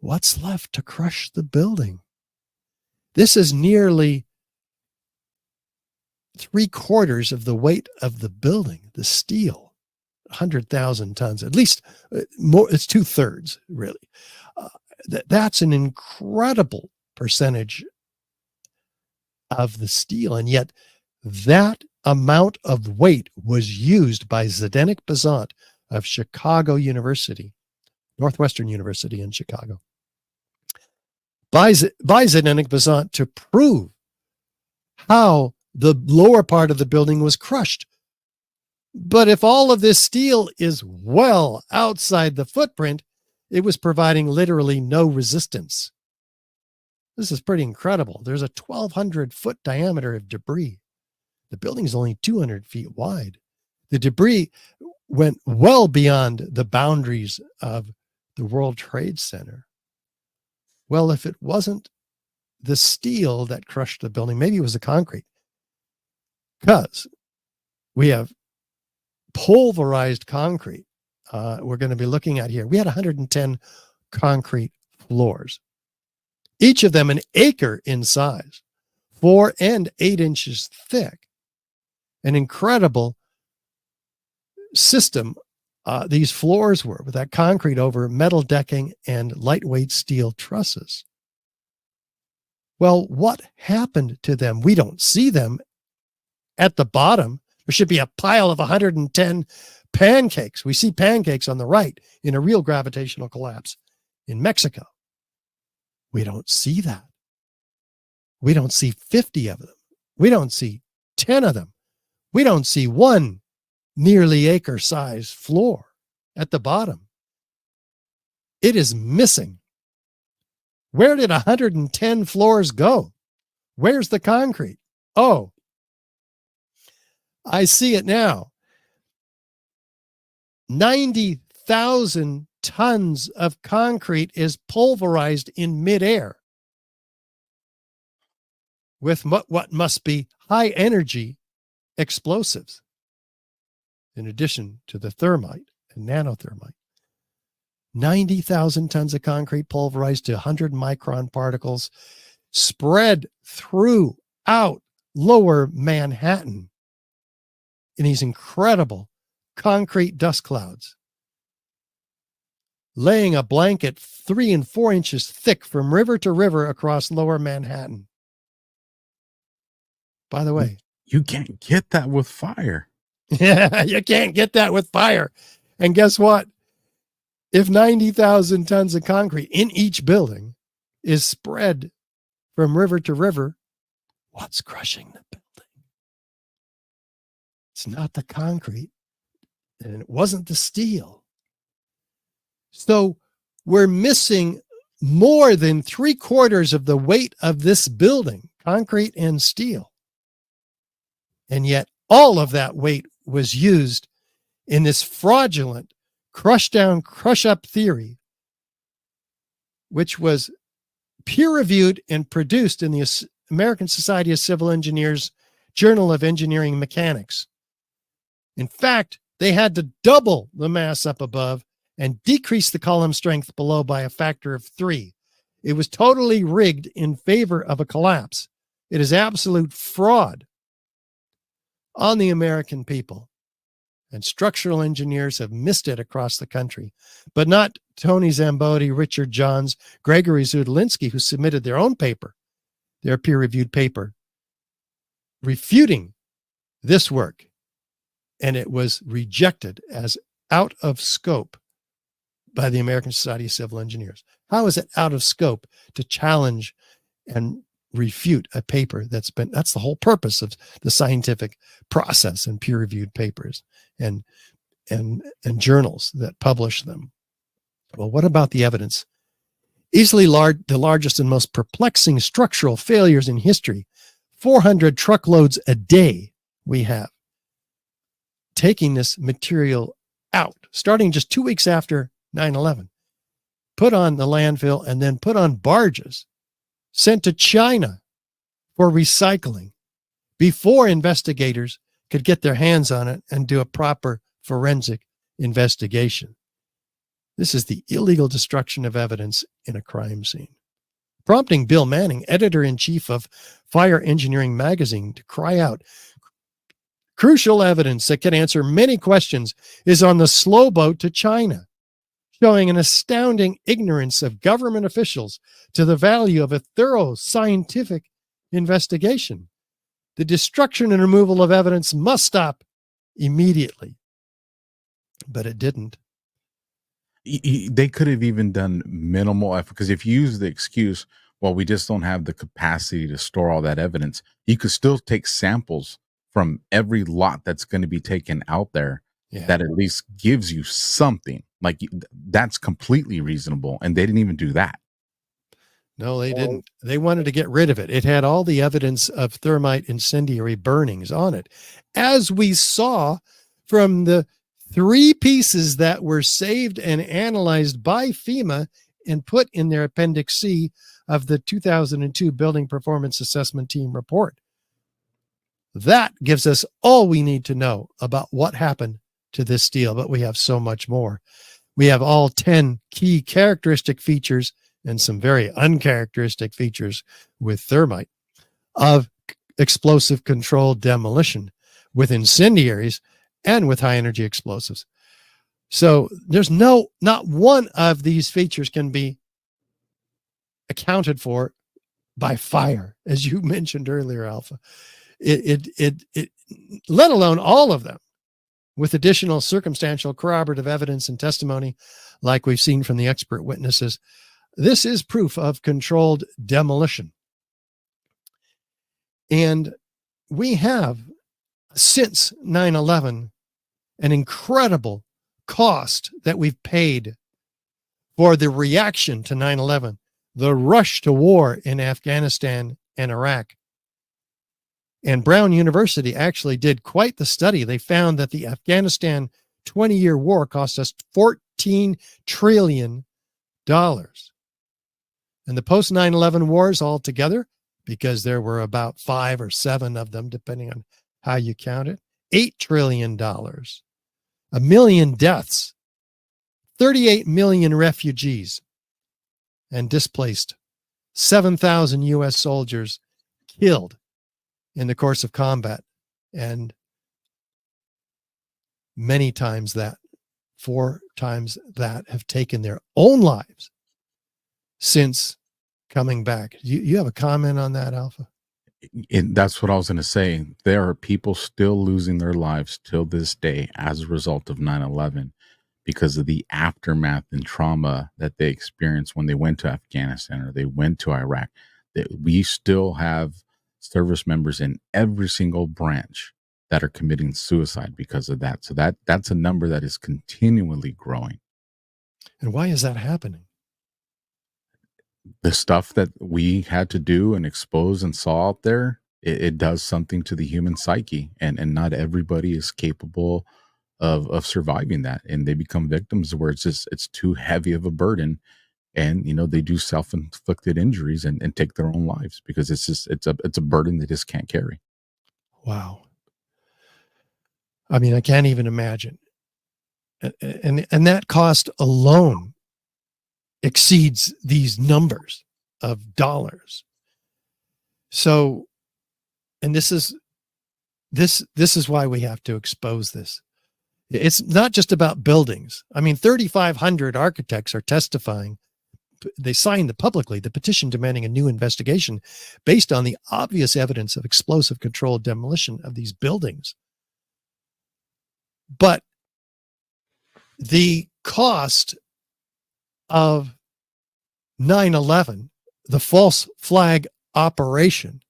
what's left to crush the building? This is nearly 3/4 of the weight of the building, the steel, 100,000 tons, at least more. It's 2/3 really. That's an incredible percentage of the steel. And yet that amount of weight was used by Zdeněk Bezant of Chicago University, Northwestern University in Chicago, by Zdeněk Bezant to prove how the lower part of the building was crushed. But if all of this steel is well outside the footprint, it was providing literally no resistance. This is pretty incredible. There's a 1,200 foot diameter of debris. The building is only 200 feet wide. The debris went well beyond the boundaries of the World Trade Center. Well, if it wasn't the steel that crushed the building, maybe it was the concrete, because we have pulverized concrete. We're going to be looking at here. We had 110 concrete floors, each of them an acre in size, 4 and 8 inches thick. An incredible system these floors were, with that concrete over metal decking and lightweight steel trusses. Well, what happened to them? We don't see them. At the bottom, there should be a pile of 110 pancakes. We see pancakes on the right in a real gravitational collapse in Mexico. We don't see that. We don't see 50 of them. We don't see 10 of them. We don't see one nearly acre-sized floor at the bottom. It is missing. Where did 110 floors go? Where's the concrete? Oh, I see it now. 90,000 tons of concrete is pulverized in midair with what must be high energy explosives, in addition to the thermite and nanothermite. 90,000 tons of concrete pulverized to 100 micron particles spread throughout lower Manhattan in these incredible concrete dust clouds, laying a blanket 3 and 4 inches thick from river to river across lower Manhattan. By the way, you can't get that with fire. Yeah, you can't get that with fire. And guess what? If 90,000 tons of concrete in each building is spread from river to river, what's crushing the building? It's not the concrete, and it wasn't the steel. So we're missing more than 3/4 of the weight of this building, concrete and steel. And yet all of that weight was used in this fraudulent crush down, crush up theory, which was peer reviewed and produced in the American Society of Civil Engineers Journal of Engineering Mechanics. In fact, they had to double the mass up above and decrease the column strength below by a factor of 3. It was totally rigged in favor of a collapse. It is absolute fraud on the American people. And structural engineers have missed it across the country, but not Tony Zambotti, Richard Johns, Gregory Zudolinski, who submitted their own paper, their peer-reviewed paper, refuting this work. And it was rejected as out of scope by the American Society of Civil Engineers. How is it out of scope to challenge and refute a paper that's the whole purpose of the scientific process and peer-reviewed papers and journals that publish them? Well, what about the evidence? Easily the largest and most perplexing structural failures in history. 400 truckloads a day we have taking this material out, starting just 2 weeks after 9/11, put on the landfill and then put on barges, sent to China for recycling before investigators could get their hands on it and do a proper forensic investigation. This is the illegal destruction of evidence in a crime scene, prompting Bill Manning, editor-in-chief of Fire Engineering magazine, to cry out, "Crucial evidence that can answer many questions is on the slow boat to China, showing an astounding ignorance of government officials to the value of a thorough scientific investigation. The destruction and removal of evidence must stop immediately." But it didn't. They could have even done minimal effort, because if you use the excuse, well, we just don't have the capacity to store all that evidence, you could still take samples from every lot that's going to be taken out there. Yeah. That at least gives you something. Like, that's completely reasonable, and they didn't even do that. No, they didn't. They wanted to get rid of it. It had all the evidence of thermite incendiary burnings on it, as we saw from the 3 pieces that were saved and analyzed by FEMA and put in their Appendix C of the 2002 Building Performance Assessment Team report. That gives us all we need to know about what happened to this steel, but we have so much more. We have all 10 key characteristic features and some very uncharacteristic features with thermite of explosive controlled demolition with incendiaries and with high energy explosives. So there's not one of these features can be accounted for by fire, as you mentioned earlier, Alpha. It let alone all of them with additional circumstantial corroborative evidence and testimony like we've seen from the expert witnesses. This is proof of controlled demolition. And we have, since 9/11, an incredible cost that we've paid for the reaction to 9/11, the rush to war in Afghanistan and Iraq. And Brown University actually did quite the study. They found that the Afghanistan 20-year war cost us $14 trillion. And the post 9/11 wars altogether, because there were about 5 or 7 of them, depending on how you count it, $8 trillion, 1 million deaths, 38 million refugees and displaced, 7,000 U.S. soldiers killed in the course of combat, and many times that, 4 times that, have taken their own lives since coming back. You have a comment on that, Alpha? That's what I was going to say. There are people still losing their lives till this day as a result of 9/11 because of the aftermath and trauma that they experienced when they went to Afghanistan or they went to Iraq. That we still have service members in every single branch that are committing suicide because of that. So that's a number that is continually growing. And why is that happening? The stuff that we had to do and expose and saw out there, it does something to the human psyche, and not everybody is capable of surviving that, and they become victims where it's too heavy of a burden, and they do self-inflicted injuries and take their own lives because it's a burden they just can't carry. Wow. I mean, I can't even imagine. And that cost alone exceeds these numbers of dollars. So, and this is why we have to expose this. It's not just about buildings. I mean, 3,500 architects are testifying. They signed publicly the petition demanding a new investigation based on the obvious evidence of explosive controlled demolition of these buildings. But the cost of 9/11, the false flag operation,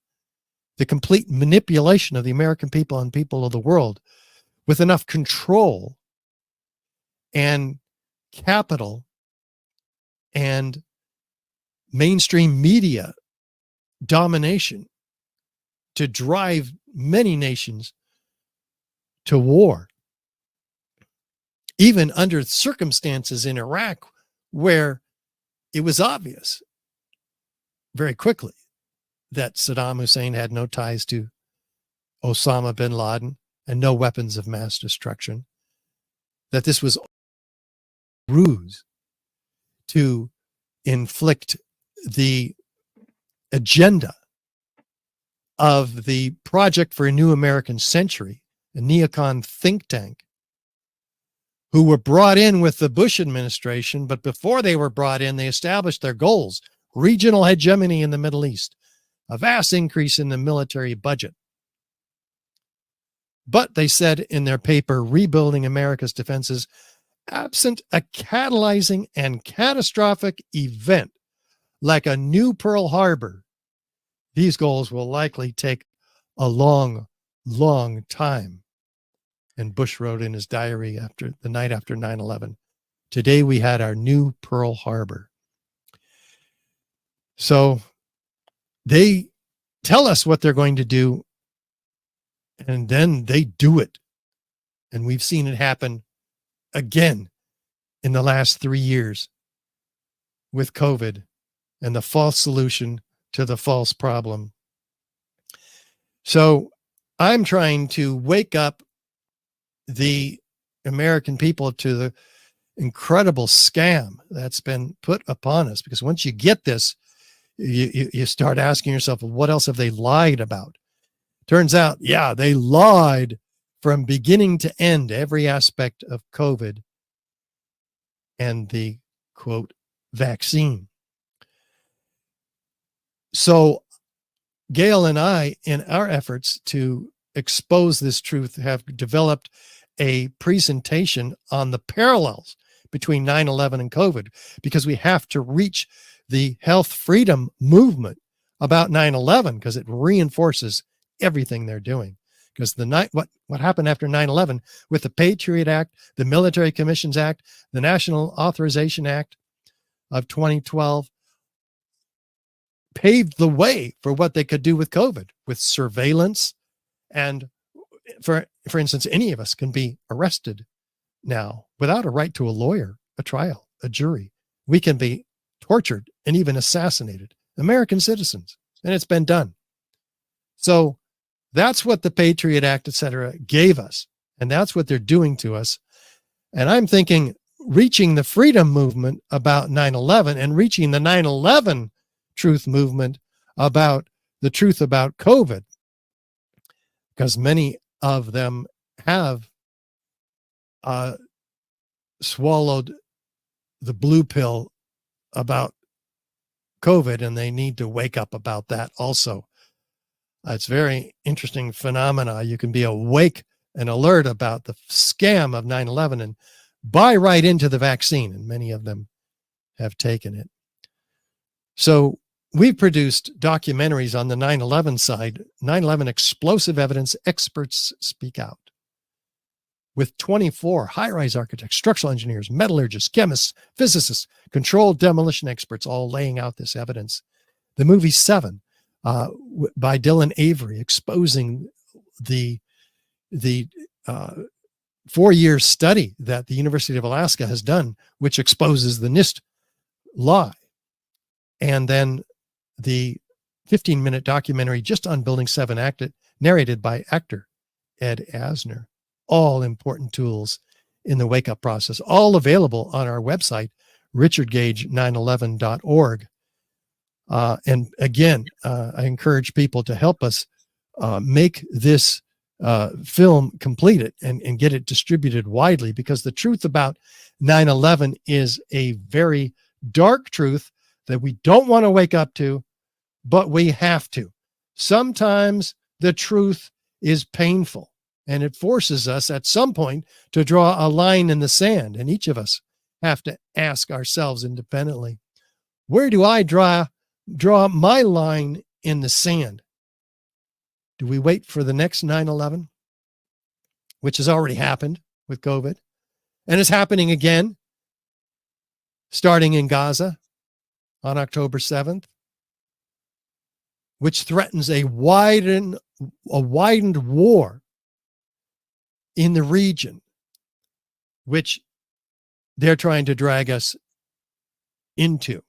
the complete manipulation of the American people and people of the world with enough control and capital and mainstream media domination to drive many nations to war, even under circumstances in Iraq where it was obvious very quickly that Saddam Hussein had no ties to Osama bin Laden and no weapons of mass destruction, that this was a ruse to inflict the agenda of the Project for a New American Century, a neocon think tank, who were brought in with the Bush administration, but before they were brought in, they established their goals: regional hegemony in the Middle East, a vast increase in the military budget. But they said in their paper, Rebuilding America's Defenses, absent a catalyzing and catastrophic event like a new Pearl Harbor, these goals will likely take a long, long time. And Bush wrote in his diary after the night after 9/11, today we had our new Pearl Harbor. So they tell us what they're going to do, and then they do it. And we've seen it happen again in the last 3 years with COVID and the false solution to the false problem. So I'm trying to wake up the American people to the incredible scam that's been put upon us, because once you get this, you start asking yourself, well, what else have they lied about? Turns out, yeah, they lied from beginning to end, every aspect of COVID and the quote vaccine. So Gail and I, in our efforts to expose this truth, have developed a presentation on the parallels between 9/11 and COVID, because we have to reach the health freedom movement about 9/11, because it reinforces everything they're doing. Because what happened after 9/11 with the Patriot Act, the Military Commissions Act, the National Authorization Act of 2012 paved the way for what they could do with COVID, with surveillance, And for instance, any of us can be arrested now without a right to a lawyer, a trial, a jury. We can be tortured and even assassinated. American citizens. And it's been done. So that's what the Patriot Act, et cetera, gave us. And that's what they're doing to us. And I'm thinking reaching the freedom movement about 9/11 and reaching the 9/11 truth movement about the truth about COVID, because many of them have swallowed the blue pill about COVID, and they need to wake up about that also. It's very interesting phenomena. You can be awake and alert about the scam of 9/11 and buy right into the vaccine, and many of them have taken it. So we've produced documentaries on the 9/11 side, 9/11 explosive evidence experts speak out, with 24 high-rise architects, structural engineers, metallurgists, chemists, physicists, controlled demolition experts, all laying out this evidence. The movie Seven by Dylan Avery, exposing the 4-year study that the University of Alaska has done, which exposes the NIST lie. And then the 15-minute documentary just on Building 7, narrated by actor Ed Asner. All important tools in the wake-up process, all available on our website, richardgage911.org. And again, I encourage people to help us make this film, complete it, and get it distributed widely, because the truth about 9/11 is a very dark truth that we don't want to wake up to, but we have to. Sometimes the truth is painful, and it forces us at some point to draw a line in the sand. And each of us have to ask ourselves independently, where do I draw my line in the sand? Do we wait for the next 9/11, which has already happened with COVID and is happening again, starting in Gaza on October 7th, which threatens a widened war in the region, which they're trying to drag us into,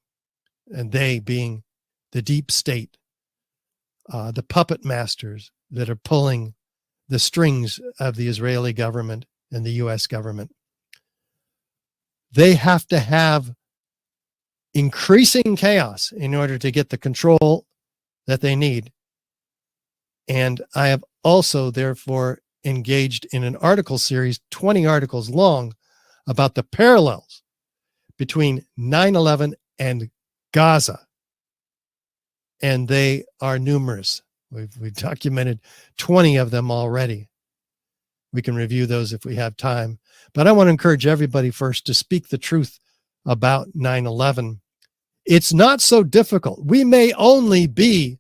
and they being the deep state, the puppet masters that are pulling the strings of the Israeli government and the US government. They have to have increasing chaos in order to get the control that they need. And I have also, therefore, engaged in an article series, 20 articles long, about the parallels between 9/11 and Gaza. And they are numerous. We've documented 20 of them already. We can review those if we have time. But I want to encourage everybody first to speak the truth about 9/11. It's not so difficult. We may only be,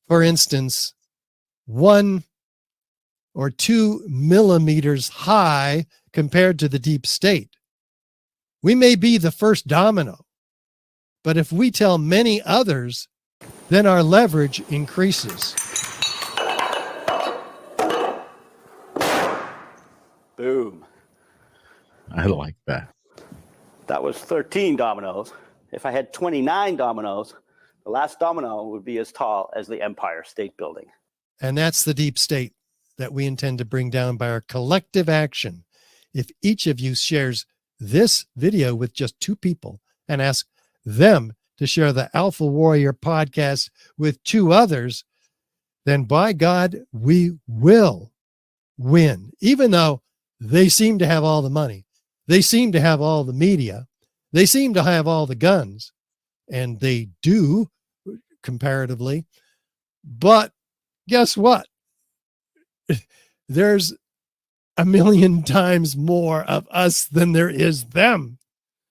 for instance, 1 or 2 millimeters high compared to the deep state. We may be the first domino, but if we tell many others, then our leverage increases. Boom. I like that. That was 13 dominoes. If I had 29 dominoes, the last domino would be as tall as the Empire State Building. And that's the deep state that we intend to bring down by our collective action. If each of you shares this video with just 2 people and ask them to share the Alpha Warrior podcast with 2 others, then by God, we will win. Even though they seem to have all the money, they seem to have all the media, they seem to have all the guns, and they do comparatively. But guess what? There's a million times more of us than there is them.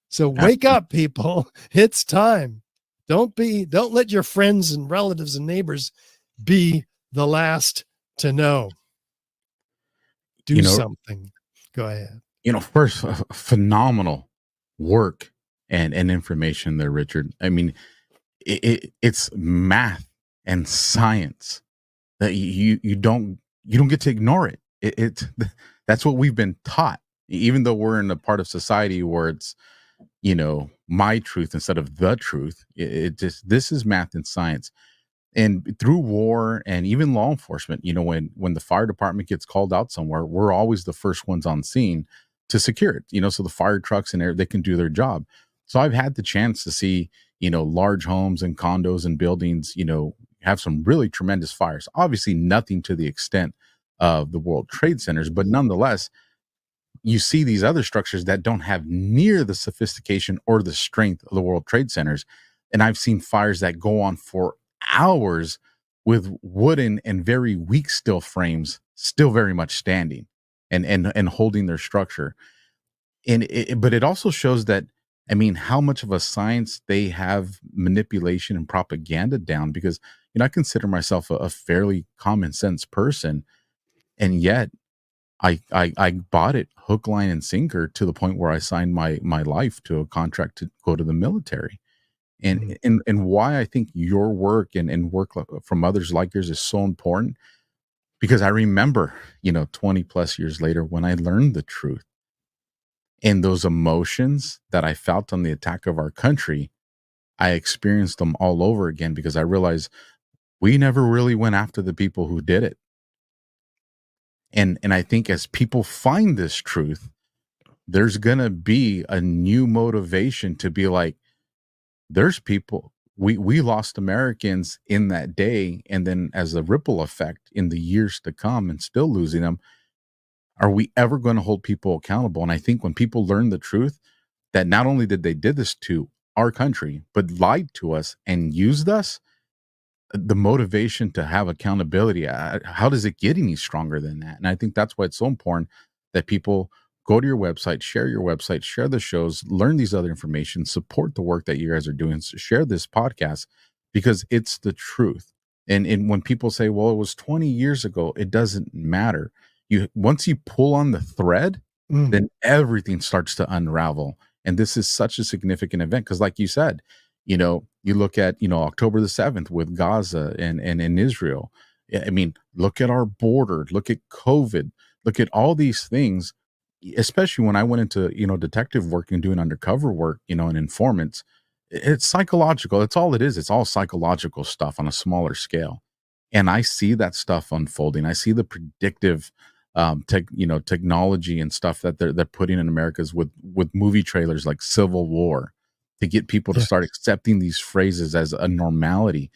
So wake up, people. It's time. Don't let your friends and relatives and neighbors be the last to know. Do something. Go ahead. First, phenomenal work and information there, Richard. I mean, it's math and science that you don't you don't get to ignore it. That's what we've been taught, even though we're in a part of society where it's, my truth instead of the truth. This is math and science. And through war and even law enforcement, when the fire department gets called out somewhere, we're always the first ones on scene to secure it, so the fire trucks and they can do their job. So I've had the chance to see, large homes and condos and buildings, have some really tremendous fires. Obviously nothing to the extent of the World Trade Centers, but nonetheless, you see these other structures that don't have near the sophistication or the strength of the World Trade Centers. And I've seen fires that go on for hours with wooden and very weak steel frames still very much standing and holding their structure. But it also shows that, how much of a science they have manipulation and propaganda down, because, I consider myself a fairly common sense person. And yet I bought it hook, line, and sinker to the point where I signed my life to a contract to go to the military. And why I think your work and work from others like yours is so important, because I remember, 20 plus years later when I learned the truth, and those emotions that I felt on the attack of our country, I experienced them all over again, because I realized we never really went after the people who did it. And I think as people find this truth, there's going to be a new motivation to be like, there's people, we lost Americans in that day. And then as a ripple effect in the years to come and still losing them, are we ever going to hold people accountable? And I think when people learn the truth, that not only did they did this to our country, but lied to us and used us, the motivation to have accountability, how does it get any stronger than that? And I think that's why it's so important that people go to your website, share the shows, learn these other information, support the work that you guys are doing, share this podcast, because it's the truth. And when people say, well, it was 20 years ago, it doesn't matter. Once you pull on the thread, then everything starts to unravel. And this is such a significant event, because like you said, you look at, October the 7th with Gaza and in Israel. Look at our border, look at COVID, look at all these things, especially when I went into, detective work and doing undercover work, and informants. It's psychological. That's all it is. It's all psychological stuff on a smaller scale. And I see that stuff unfolding. I see the predictive technology and stuff that they're putting in America's with movie trailers like Civil War, to get people to start accepting these phrases as a normality.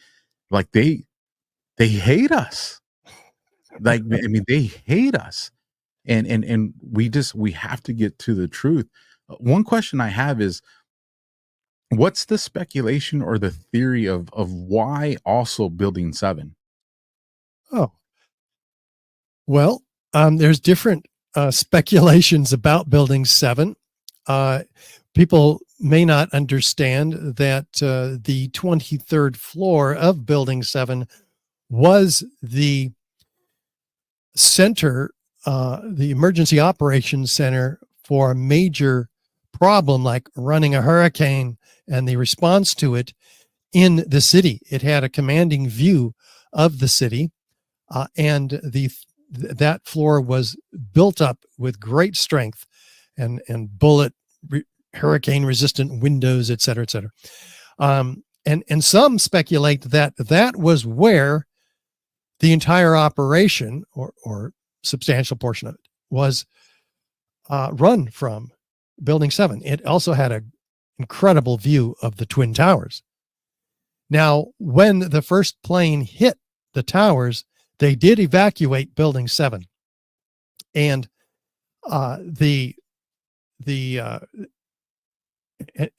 Like they hate us. Like, they hate us. And we have to get to the truth. One question I have is, what's the speculation or the theory of why also Building 7? Oh, well, there's different speculations about Building 7. People may not understand that the 23rd floor of Building 7 was the center, the emergency operations center for a major problem like running a hurricane and the response to it in the city. It had a commanding view of the city, and that floor was built up with great strength and bullet hurricane resistant windows, et cetera, et cetera. And some speculate that was where the entire operation or substantial portion of it was run from Building 7. It also had an incredible view of the Twin Towers. Now, when the first plane hit the towers, they did evacuate Building 7. And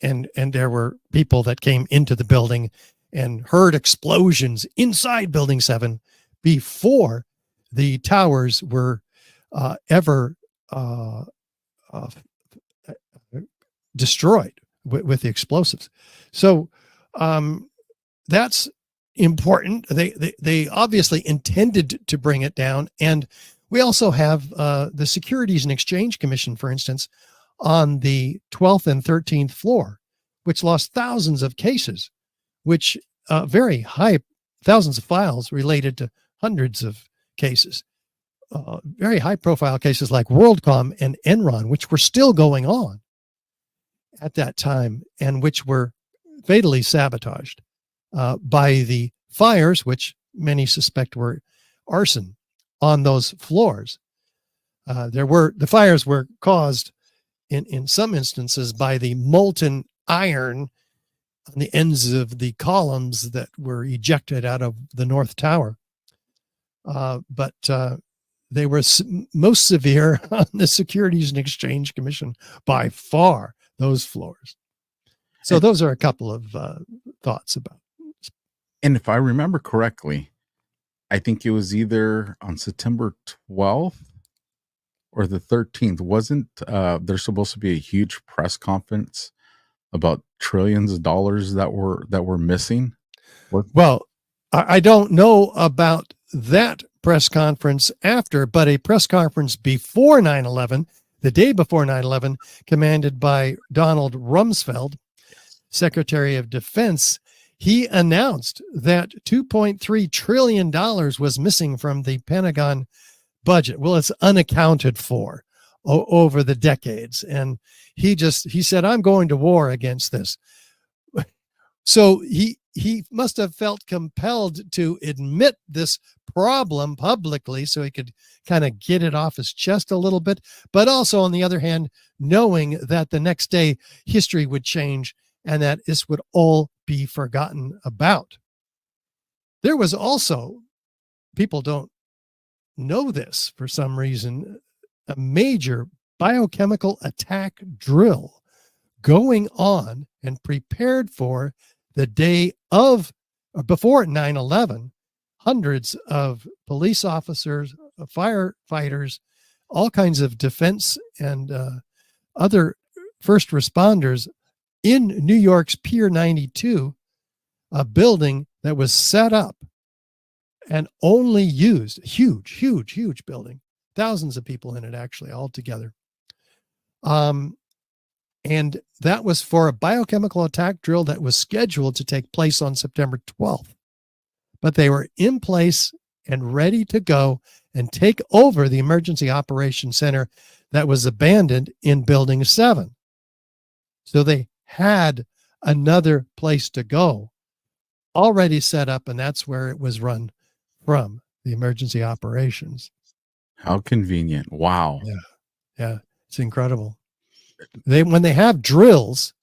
and there were people that came into the building and heard explosions inside Building 7 before the towers were ever destroyed with the explosives. So that's important. They obviously intended to bring it down. And we also have the Securities and Exchange Commission, for instance, on the 12th and 13th floor, which lost thousands of cases, which very high, thousands of files related to hundreds of cases. very high profile cases like WorldCom and Enron, which were still going on at that time and which were fatally sabotaged by the fires, which many suspect were arson on those floors. The fires were caused in some instances by the molten iron on the ends of the columns that were ejected out of the North Tower. But they were most severe on the Securities and Exchange Commission by far, those floors. So those are a couple of thoughts about. And if I remember correctly, I think it was either on September 12th or the 13th. Wasn't there supposed to be a huge press conference about trillions of dollars that were missing? Well, I don't know about that press conference after, but a press conference before 9/11, the day before 9/11, commanded by Donald Rumsfeld, Secretary of Defense, he announced that $2.3 trillion was missing from the Pentagon budget. Well, it's unaccounted for over the decades. And he said, I'm going to war against this. So he must have felt compelled to admit this problem publicly so he could kind of get it off his chest a little bit. But also, on the other hand, knowing that the next day history would change and that this would all be forgotten about. There was also, people don't know this for some reason, a major biochemical attack drill going on and prepared for the day of, before 9/11. Hundreds of police officers, firefighters, all kinds of defense and other first responders in New York's Pier 92, a building that was set up and only used, huge building, thousands of people in it actually altogether. And that was for a biochemical attack drill that was scheduled to take place on September 12th. But they were in place and ready to go and take over the emergency operations center that was abandoned in Building 7. So they had another place to go already set up, and that's where it was run from, the emergency operations. How convenient. Wow. Yeah, it's incredible. When they have drills,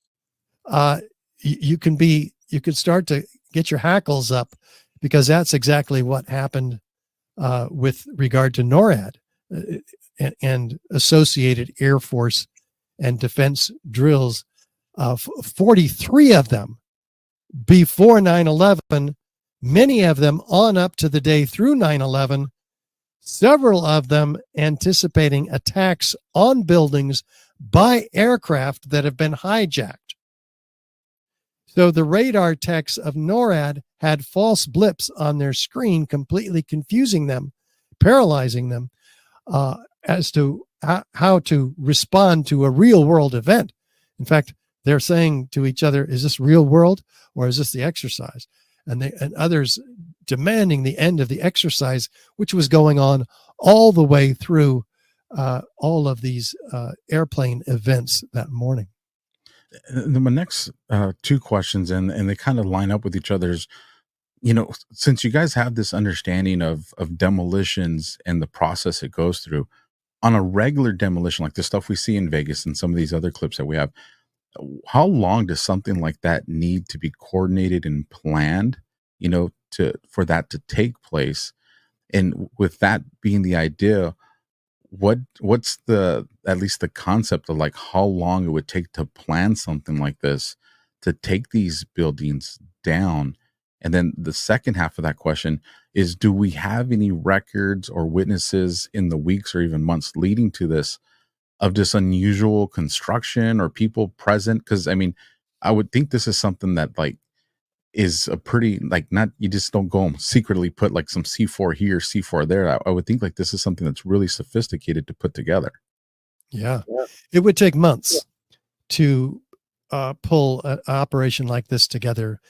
you could start to get your hackles up, because that's exactly what happened with regard to NORAD and associated Air Force and defense drills. 43 of them before 9/11, many of them on up to the day through 9/11, several of them anticipating attacks on buildings by aircraft that have been hijacked. So the radar techs of NORAD had false blips on their screen, completely confusing them, paralyzing them as to how to respond to a real world event. In fact, they're saying to each other, is this real world or is this the exercise? And others demanding the end of the exercise, which was going on all the way through all of these airplane events that morning. My next two questions, and they kind of line up with each other's, since you guys have this understanding of demolitions and the process it goes through on a regular demolition, like the stuff we see in Vegas and some of these other clips that we have, how long does something like that need to be coordinated and planned, for that to take place? And with that being the idea, what's at least the concept of like how long it would take to plan something like this to take these buildings down? And then the second half of that question is, do we have any records or witnesses in the weeks or even months leading to this of this unusual construction or people present? Because I would think this is something that is a pretty, not, you just don't go and secretly put some C4 here, C4 there. I would think this is something that's really sophisticated to put together. Yeah. It would take months to pull an operation like this together.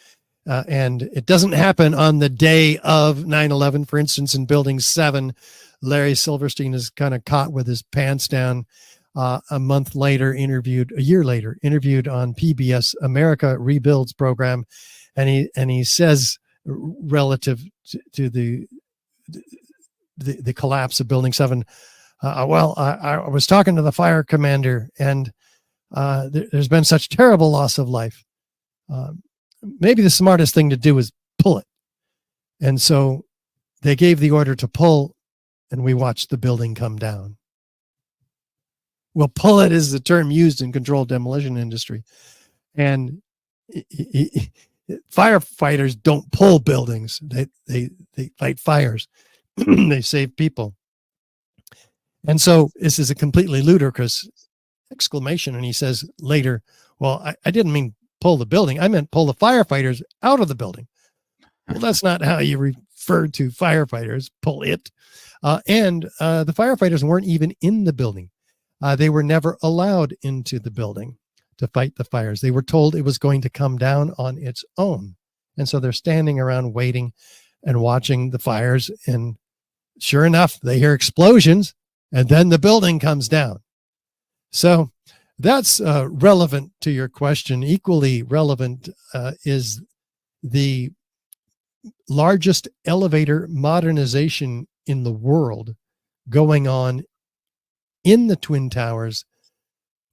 And it doesn't happen on the day of 9/11. For instance, in Building 7, Larry Silverstein is kind of caught with his pants down. A year later, interviewed on PBS America Rebuilds program, and he says relative to the collapse of Building 7, I was talking to the fire commander, and there's been such terrible loss of life. Maybe the smartest thing to do is pull it. And so they gave the order to pull, and we watched the building come down. Well, pull it is the term used in controlled demolition industry. And firefighters don't pull buildings. They fight fires. They save people. And so this is a completely ludicrous exclamation. And he says later, well, I didn't mean pull the building. I meant pull the firefighters out of the building. Well, that's not how you refer to firefighters. Pull it. And the firefighters weren't even in the building. They were never allowed into the building to fight the fires. They were told it was going to come down on its own. And so they're standing around waiting and watching the fires. And sure enough, they hear explosions, and then the building comes down. So that's relevant to your question. Equally relevant is the largest elevator modernization in the world going on in the Twin Towers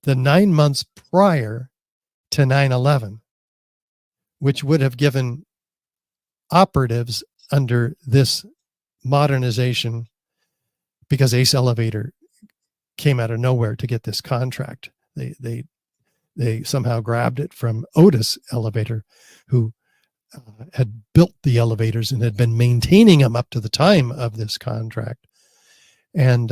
the 9 months prior to 9/11, which would have given operatives under this modernization, because Ace Elevator came out of nowhere to get this contract. They somehow grabbed it from Otis Elevator, who had built the elevators and had been maintaining them up to the time of this contract. And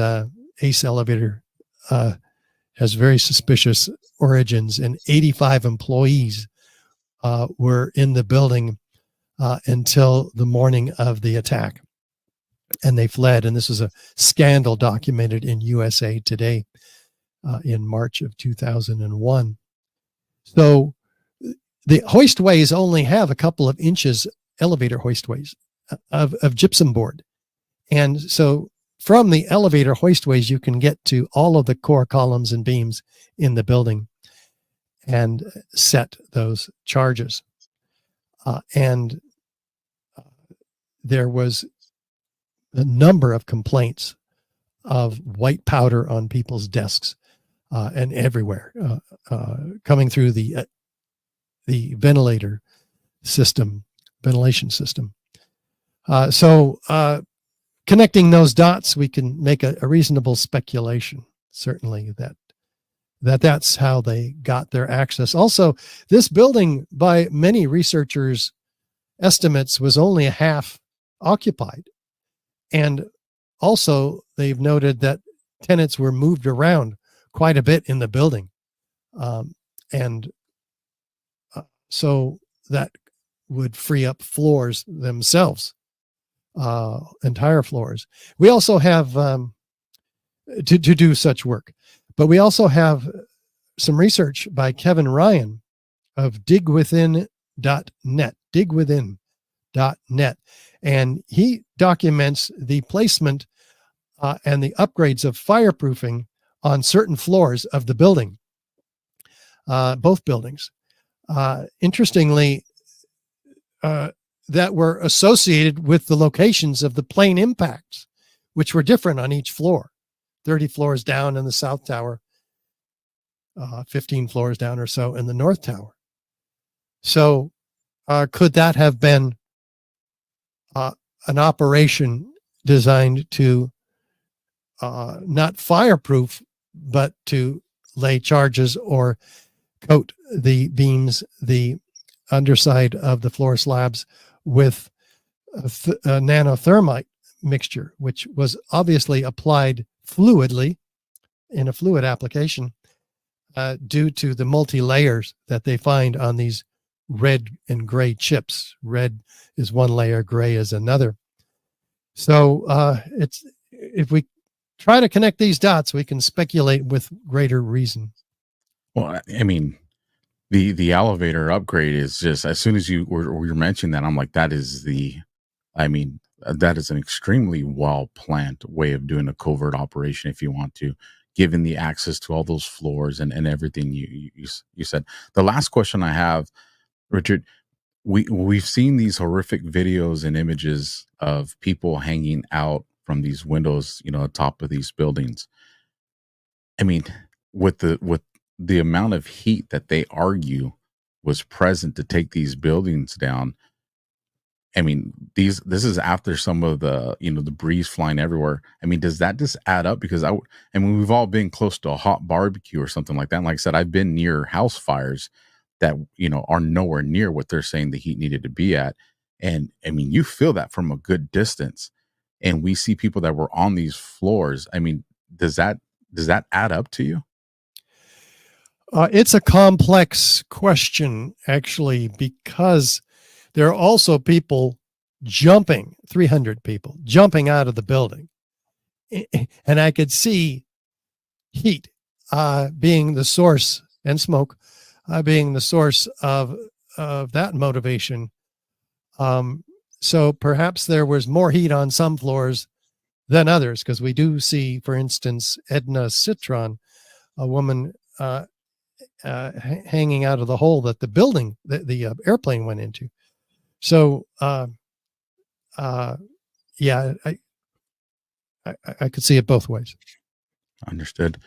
Ace Elevator has very suspicious origins, and 85 employees were in the building until the morning of the attack. And they fled. And this is a scandal documented in USA Today in March of 2001. So the hoistways only have a couple of inches, elevator hoistways of gypsum board. And so from the elevator hoistways, you can get to all of the core columns and beams in the building and set those charges. And there was a number of complaints of white powder on people's desks and everywhere, coming through the ventilation system. So connecting those dots, we can make a reasonable speculation, certainly, that's how they got their access. Also, this building, by many researchers' estimates, was only a half occupied. And also, they've noted that tenants were moved around quite a bit in the building. So that would free up floors themselves, entire floors. We also have, to do such work, but we also have some research by Kevin Ryan of digwithin.net, digwithin.net. And he documents the placement and the upgrades of fireproofing on certain floors of the building, both buildings. Interestingly, that were associated with the locations of the plane impacts, which were different on each floor. 30 floors down in the South Tower, 15 floors down or so in the North Tower. So could that have been an operation designed to not fireproof, but to lay charges or coat the beams, the underside of the floor slabs, with a nanothermite mixture, which was obviously applied fluidly in a fluid application due to the multi-layers that they find on these red and gray chips. Red is one layer, gray is another. So if we try to connect these dots, we can speculate with greater reason. Well, I mean, The elevator upgrade is just, as soon as you were mentioning that, I'm like, that is that is an extremely well planned way of doing a covert operation, if you want to, given the access to all those floors and everything you said. The last question I have, Richard, we've seen these horrific videos and images of people hanging out from these windows, atop of these buildings. I mean, with the amount of heat that they argue was present to take these buildings down. I mean, this is after some of the, the breeze flying everywhere. I mean, does that just add up? Because we've all been close to a hot barbecue or something like that. And like I said, I've been near house fires that, are nowhere near what they're saying the heat needed to be at. And I mean, you feel that from a good distance, and we see people that were on these floors. I mean, does that add up to you? It's a complex question, actually, because there are also people jumping, 300 people jumping out of the building. And I could see heat being the source, and smoke being the source of that motivation. So perhaps there was more heat on some floors than others, because we do see, for instance, Edna Citron, a woman hanging out of the hole that the building, the airplane went into. So, yeah, I could see it both ways. Understood.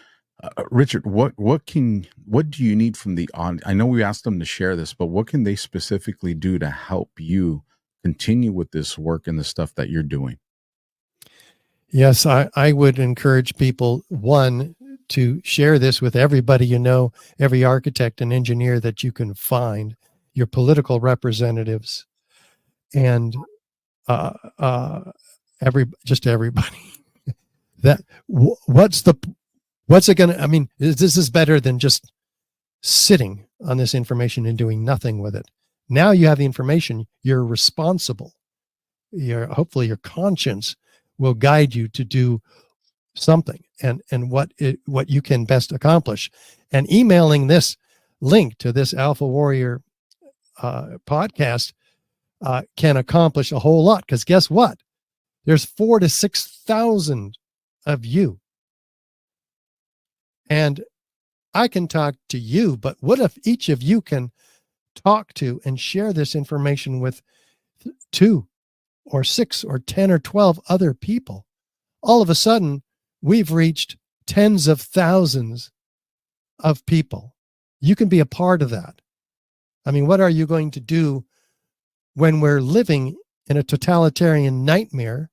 Richard, what do you need from the I know we asked them to share this, but what can they specifically do to help you continue with this work and the stuff that you're doing? Yes, I would encourage people, one, to share this with everybody, every architect and engineer that you can find, your political representatives, and everybody. What's it gonna? I mean, this is better than just sitting on this information and doing nothing with it. Now you have the information. You're responsible. Hopefully your conscience will guide you to do something and what you can best accomplish. And emailing this link to this AlphaWarrior podcast can accomplish a whole lot, because guess what? There's 4,000 to 6,000 of you. And I can talk to you, but what if each of you can talk to and share this information with 2 or 6 or 10 or 12 other people? All of a sudden, we've reached tens of thousands of people. You can be a part of that. I mean, what are you going to do when we're living in a totalitarian nightmare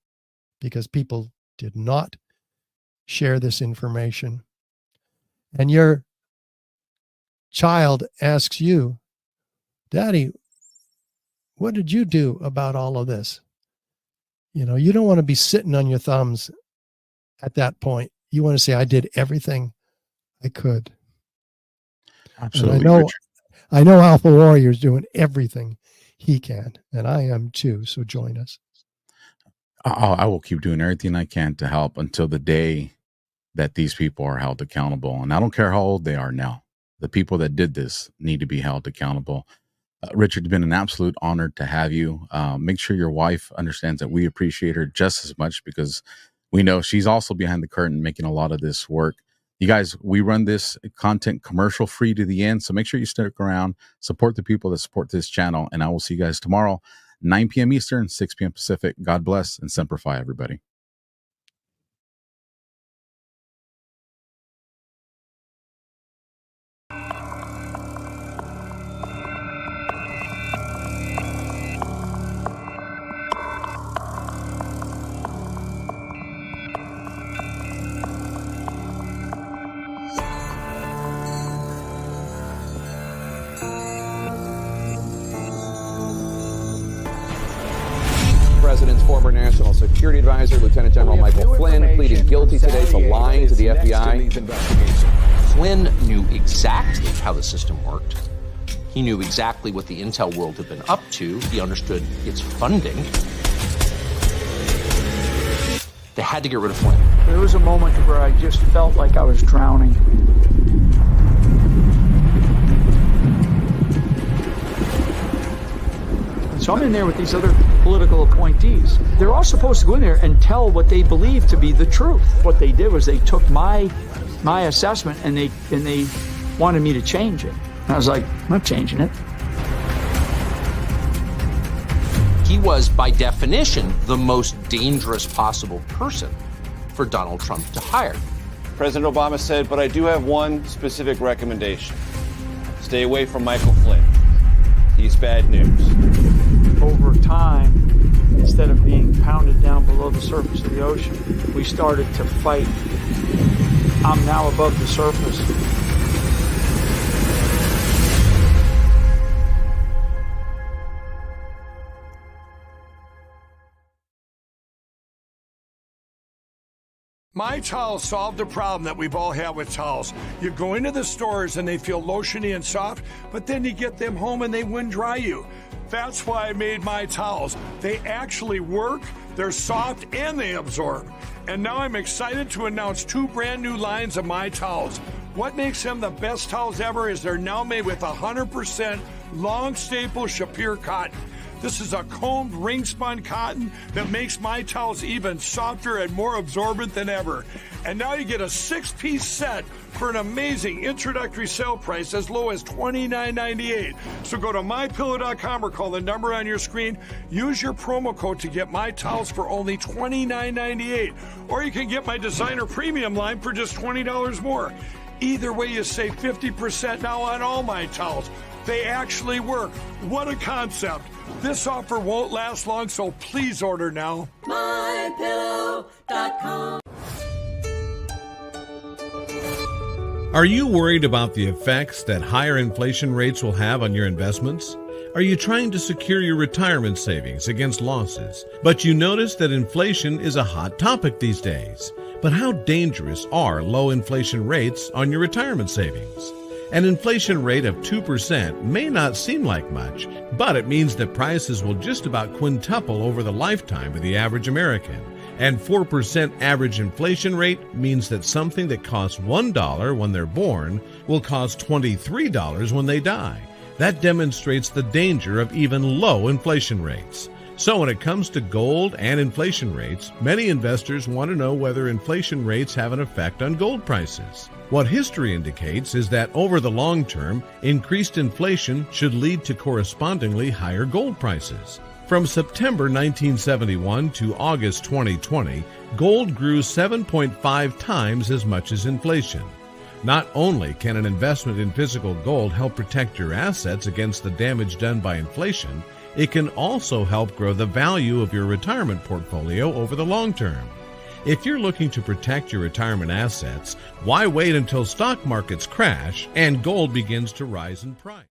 because people did not share this information? And your child asks you, Daddy, what did you do about all of this? You don't want to be sitting on your thumbs at that point. You want to say, I did everything I could. Absolutely. And I know AlphaWarrior is doing everything he can, and I am too. So join us. I will keep doing everything I can to help until the day that these people are held accountable. And I don't care how old they are now. The people that did this need to be held accountable. Richard, it's been an absolute honor to have you. Make sure your wife understands that we appreciate her just as much, because we know she's also behind the curtain making a lot of this work. You guys, we run this content commercial free to the end, so make sure you stick around, support the people that support this channel, and I will see you guys tomorrow, 9 p.m. Eastern, 6 p.m. Pacific. God bless and Semper Fi, everybody. President's former National Security Advisor, Lieutenant General Michael Flynn, pleading guilty today to lying to the FBI. Flynn knew exactly how the system worked. He knew exactly what the intel world had been up to. He understood its funding. They had to get rid of Flynn. There was a moment where I just felt like I was drowning. So I'm in there with these other political appointees. They're all supposed to go in there and tell what they believe to be the truth. What they did was they took my assessment and they wanted me to change it. And I was like, I'm not changing it. He was, by definition, the most dangerous possible person for Donald Trump to hire. President Obama said, but I do have one specific recommendation. Stay away from Michael Flynn. He's bad news. Over time, instead of being pounded down below the surface of the ocean, we started to fight. I'm now above the surface. My Towels solved the problem that we've all had with towels. You go into the stores and they feel lotiony and soft, but then you get them home and they wind dry you. That's why I made My Towels. They actually work, they're soft, and they absorb. And now I'm excited to announce 2 brand new lines of My Towels. What makes them the best towels ever is they're now made with 100% long staple Shapir cotton. This is a combed ring spun cotton that makes My Towels even softer and more absorbent than ever. And now you get a 6-piece set for an amazing introductory sale price as low as $29.98. So go to mypillow.com or call the number on your screen. Use your promo code to get My Towels for only $29.98. Or you can get my designer premium line for just $20 more. Either way, you save 50% now on all My Towels. They actually work. What a concept. This offer won't last long, so please order now. MyPillow.com. Are you worried about the effects that higher inflation rates will have on your investments? Are you trying to secure your retirement savings against losses, but you notice that inflation is a hot topic these days? But how dangerous are low inflation rates on your retirement savings? An inflation rate of 2% may not seem like much, but it means that prices will just about quintuple over the lifetime of the average American. And 4% average inflation rate means that something that costs $1 when they're born will cost $23 when they die. That demonstrates the danger of even low inflation rates. So when it comes to gold and inflation rates, many investors want to know whether inflation rates have an effect on gold prices. What history indicates is that over the long term, increased inflation should lead to correspondingly higher gold prices. From September 1971 to August 2020, gold grew 7.5 times as much as inflation. Not only can an investment in physical gold help protect your assets against the damage done by inflation, it can also help grow the value of your retirement portfolio over the long term. If you're looking to protect your retirement assets, why wait until stock markets crash and gold begins to rise in price?